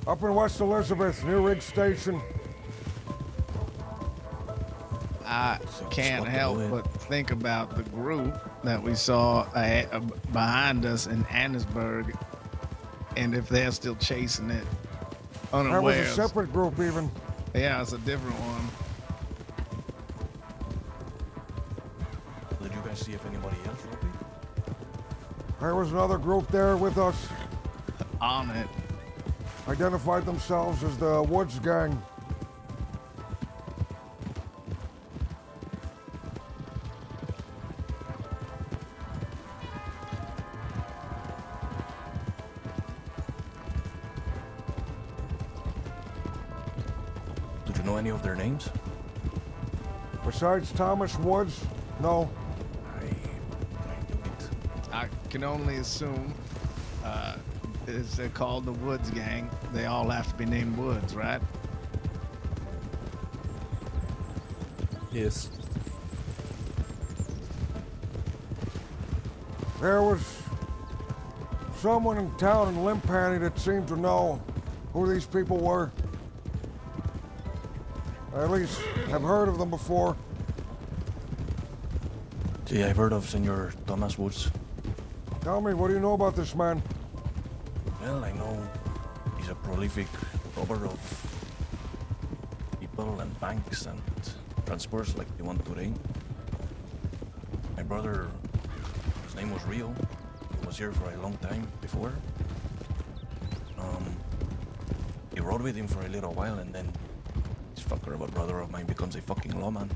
it? Up in West Elizabeth, near Riggs Station. I can't help but think about the group that we saw behind us in Annesburg, and if they're still chasing it unawares. That was a separate group even. Yeah, it's a different one. Did you guys see if anybody else wrote it? There was another group there with us. On it. Identified themselves as the Woods Gang. Did you know any of their names? Besides Thomas Woods, no. I can only assume, is they're called the Woods Gang. They all have to be named Woods, right? Yes. There was someone in town in Limpany that seemed to know who these people were. I at least have heard of them before. See, I've heard of Senor Thomas Woods. Tell me, what do you know about this man? Well, I know he's a prolific robber of people and banks and transports like the one today. My brother, his name was Rio. He was here for a long time before. He rode with him for a little while, and then this fucker of a brother of mine becomes a fucking lawman.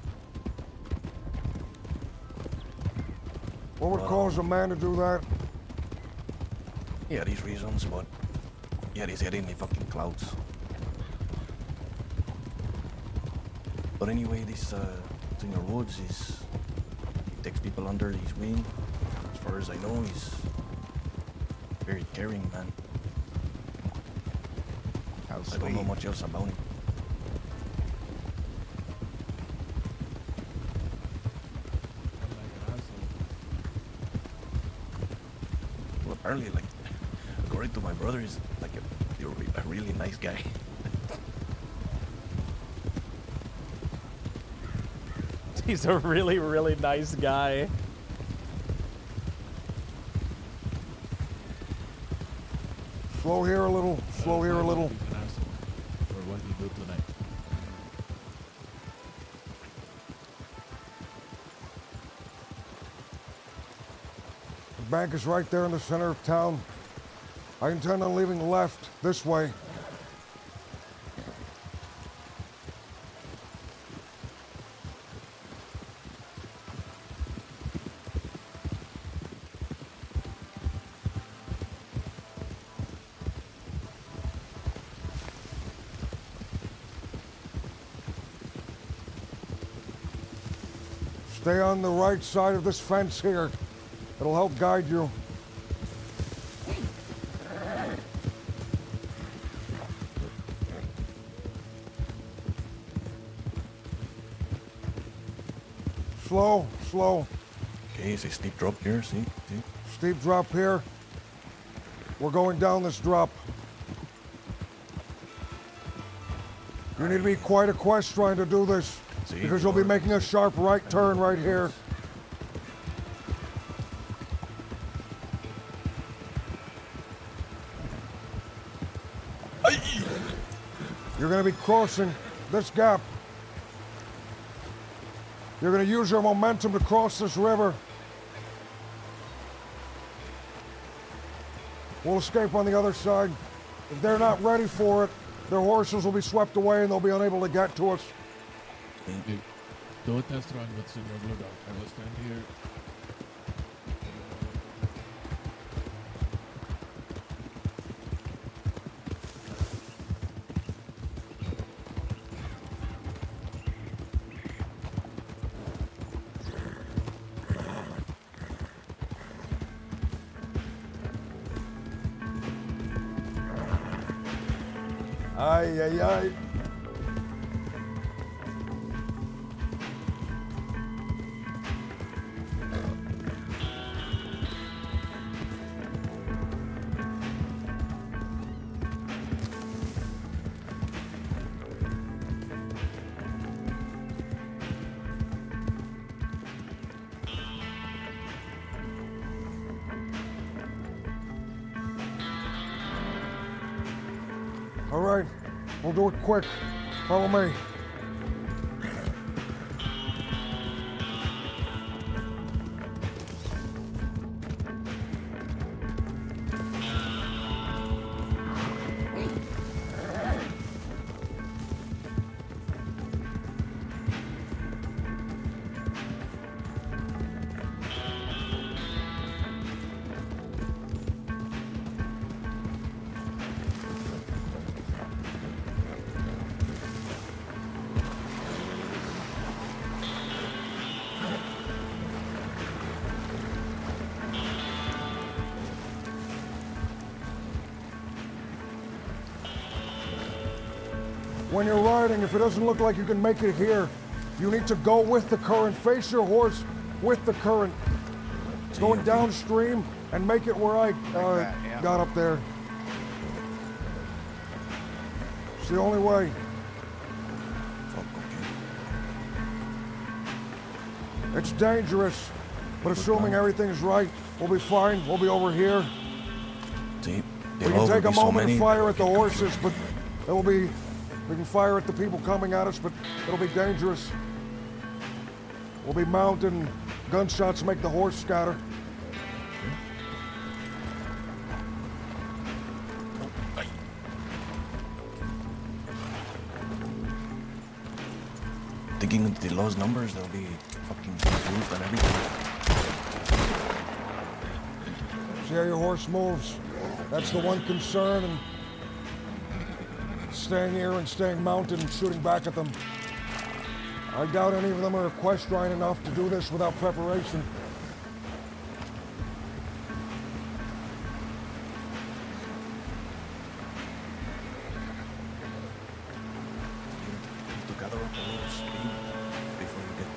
What would cause a man to do that? He had his reasons, but he had his head in the fucking clouds. But anyway, this Senor Woods he takes people under his wing. As far as I know, he's a very caring man. I don't know much else about him. Well, apparently, like, according to my brother, he's like a really nice guy. He's a really, really nice guy. Slow here a little, slow here a little. going to do tonight? The bank is right there in the center of town. I intend on leaving left, this way. Stay on the right side of this fence here. It'll help guide you. Slow, slow. Okay, it's a steep drop here, see? Steep drop here. We're going down this drop. You need to be quite equestrian to do this, because you'll be making a sharp right turn right here. You're going to be crossing this gap. You're going to use your momentum to cross this river. We'll escape on the other side. If they're not ready for it, their horses will be swept away and they'll be unable to get to us. Hey, do a test run with Senor Blue Dog. I will stand here. Ay, ay, ay. All right, we'll do it quick. Follow me. When you're riding, if it doesn't look like you can make it here, you need to go with the current. Face your horse with the current. Going downstream and make it where I got up there. It's the only way. It's dangerous, but assuming everything's right, we'll be fine. We'll be over here. We can take a moment to fire at the horses, but it will be. We can fire at the people coming at us, but it'll be dangerous. We'll be mounted and gunshots make the horse scatter. Thinking of the lowest numbers, they'll be fucking confused and everything. See how your horse moves? That's the one concern, and staying here and staying mounted and shooting back at them. I doubt any of them are equestrian enough to do this without preparation. To gather up a little speed before you get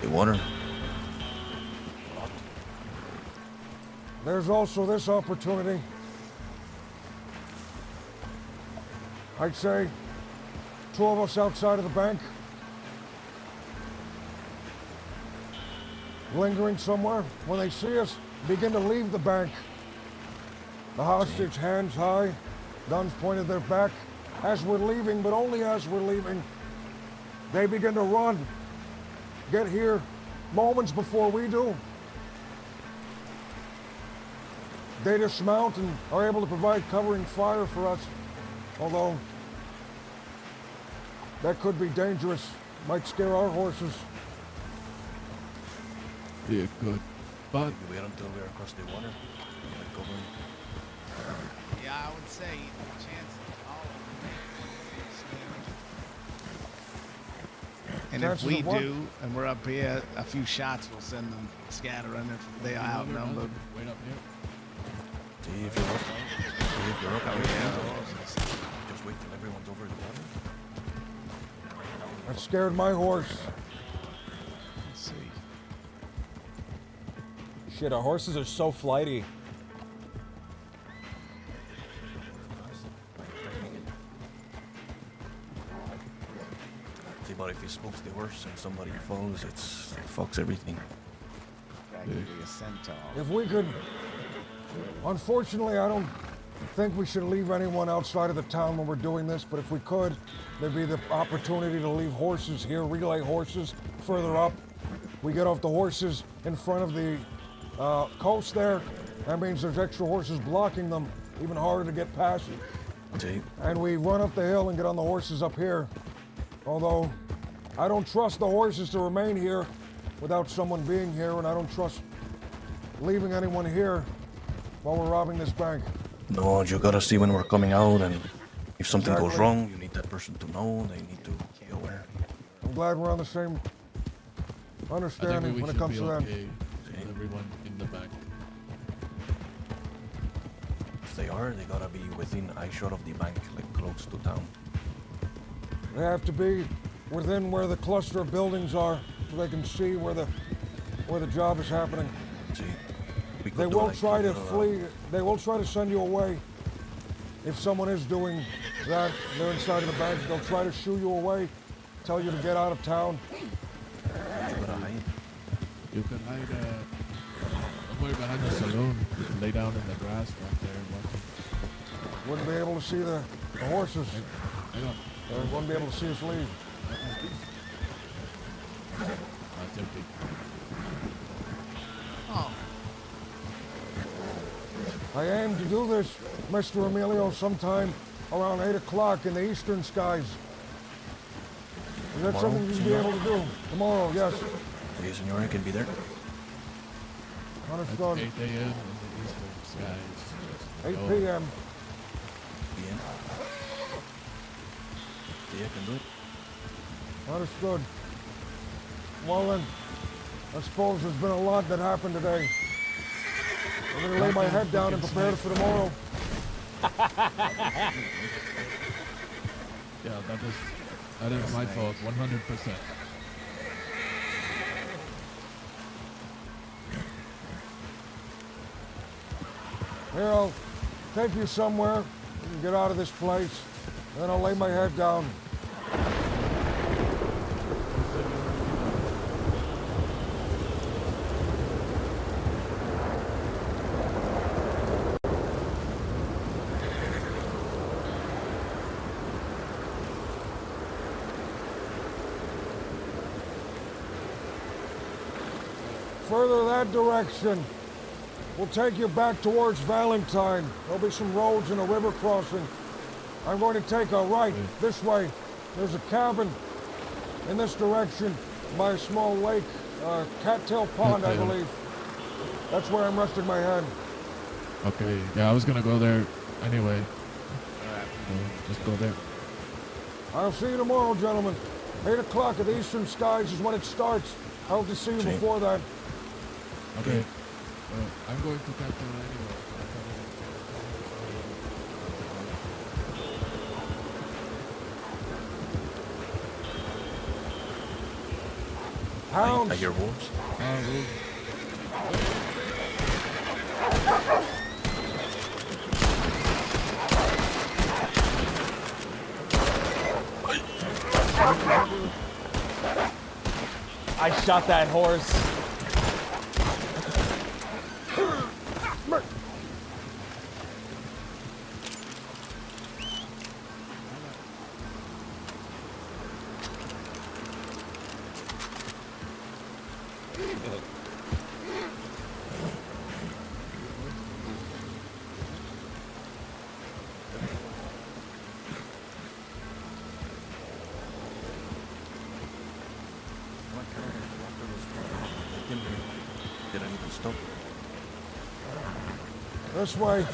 to the water. There's also this opportunity. I'd say 2 of us outside of the bank. Lingering somewhere. When they see us, begin to leave the bank. The hostage, hands high, guns pointed their back. as we're leaving, but only as we're leaving, they begin to run, get here moments before we do. They dismount and are able to provide covering fire for us, although that could be dangerous, might scare our horses. Yeah, good. But maybe wait until we're across the water. Yeah, I would say the chance of all of them. And if Chances we of what? do, and we're up here, a few shots will send them scattering if they are outnumbered. Wait up here. See if you're up. See if you're up. Just wait till everyone's over the water. That scared my horse. Let's see. Shit, our horses are so flighty. See, but if he spooks the horse and somebody falls, it fucks everything. That could be a centaur. If we could, unfortunately, I don't think we should leave anyone outside of the town when we're doing this, but if we could, there'd be the opportunity to leave horses here, relay horses further up. We get off the horses in front of the coast there. That means there's extra horses blocking them, even harder to get past. And we run up the hill and get on the horses up here. Although, I don't trust the horses to remain here without someone being here, and I don't trust leaving anyone here while we're robbing this bank. No, you gotta see when we're coming out, and if something goes Exactly. wrong, you need that person to know. They need to be aware. I'm glad we're on the same understanding when it comes to that. With everyone in the back. If they are, they gotta be within eyeshot of the bank, like close to town. They have to be within where the cluster of buildings are, so they can see where the job is happening. We They could do will like try a to little, flee. They will try to send you away. If someone is doing that, they're inside of the bank. They'll try to shoo you away, tell you to get out of town. You can hide somewhere behind the saloon. You can lay down in the grass right there and watch it. Wouldn't be able to see the horses. Hang on. They wouldn't be able to see us leave. That's empty. Oh. I aim to do this, Mr. Emilio, sometime around 8 o'clock in the eastern skies. Is that Tomorrow, something you'd be able to do? Tomorrow, yes. Okay, senor, I can be there. Understood. That's 8 a.m. in the eastern skies. 8 Oh. p.m. PM. Yeah, I can do it. Understood. Well then, I suppose there's been a lot that happened today. I'm gonna lay my head down and prepare for tomorrow. Yeah, that is my fault, 100%. Here, I'll take you somewhere. You can get out of this place. Then I'll lay my head down. Further that direction will take you back towards Valentine. There'll be some roads and a river crossing. I'm going to take a right this way. There's a cabin in this direction by a small lake, Cattail Pond, I Cattail. believe. That's where I'm resting my head. Okay, yeah, I was gonna go there anyway. Just go there. I'll see you tomorrow, gentlemen. 8 o'clock at the eastern skies is when it starts. I hope to see you before that. Okay. I'm going to Cattail anyway. Hounds. I hear wolves. I shot that horse. Did anything stop? This way.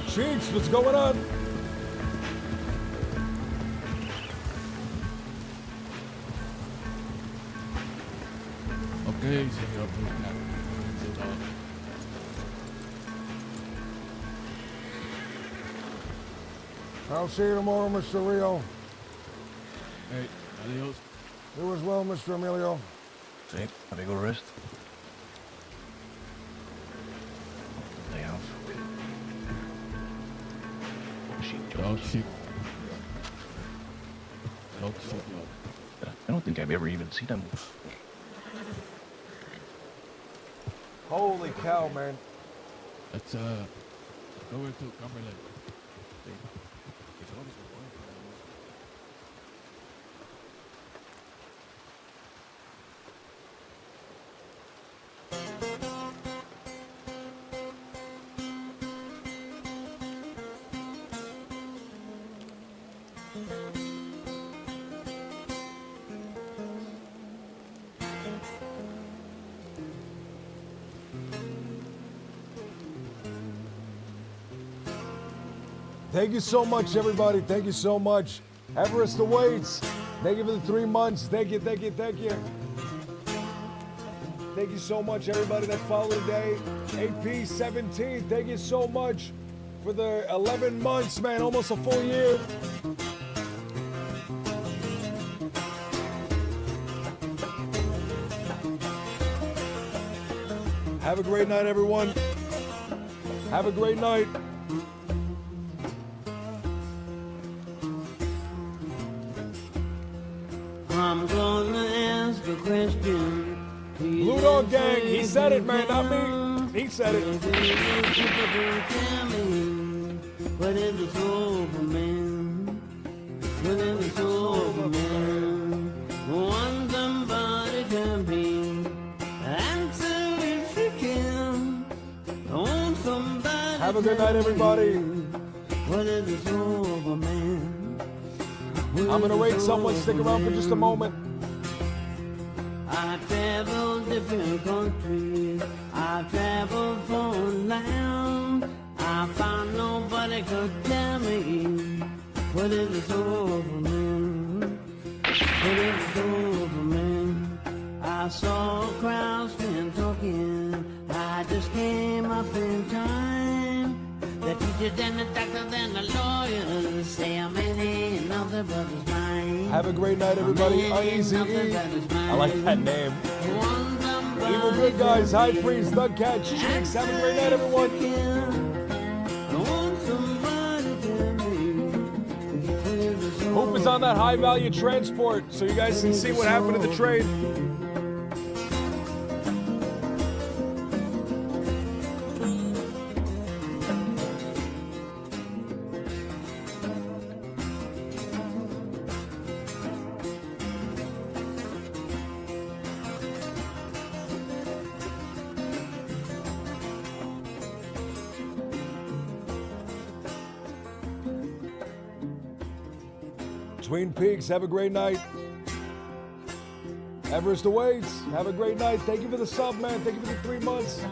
Cheeks, what's going on? Okay, Senor Blue Cap. Sit down. I'll see you tomorrow, Mr. Rio. Hey, adios. You as well, Mr. Emilio. Sí, have a good rest. Day off. Dog shit. Dog shit, I don't think I've ever even seen them. Holy cow, man. Let's go into Cumberland. Thank you so much, everybody. Thank you so much. Everest awaits. Thank you for the 3 months. Thank you, thank you, thank you. Thank you so much, everybody that followed today. AP17, thank you so much for the 11 months, man. Almost a full year. Have a great night, everyone. Have a great night. I'm gonna ask a question. Blue Dog Gang, he said it, man, not me. He said it. What is the soul of a man? What is the soul of a man? Want somebody to be. Answer if you can. Want somebody. Have a good night, everybody. What is the soul of a man? I'm gonna rate someone. Stick around for just a moment. I travel different countries. I travel foreign land. I found nobody could tell me what is the soul of a man. What is the soul of a man? I saw crowds been talking. I just came up in time. The teachers and the doctors and the lawyers say I'm any another brother's mine. Have a great night, everybody. Uneasy E. I like that name. Evil Good Guys, High Freeze, Thug Catch, Cheeks. Have a great night, everyone. Hope is on that high value transport so you guys can see what happened in the trade. Twin Peaks, have a great night. Everest awaits. Have a great night. Thank you for the sub, man. Thank you for the 3 months.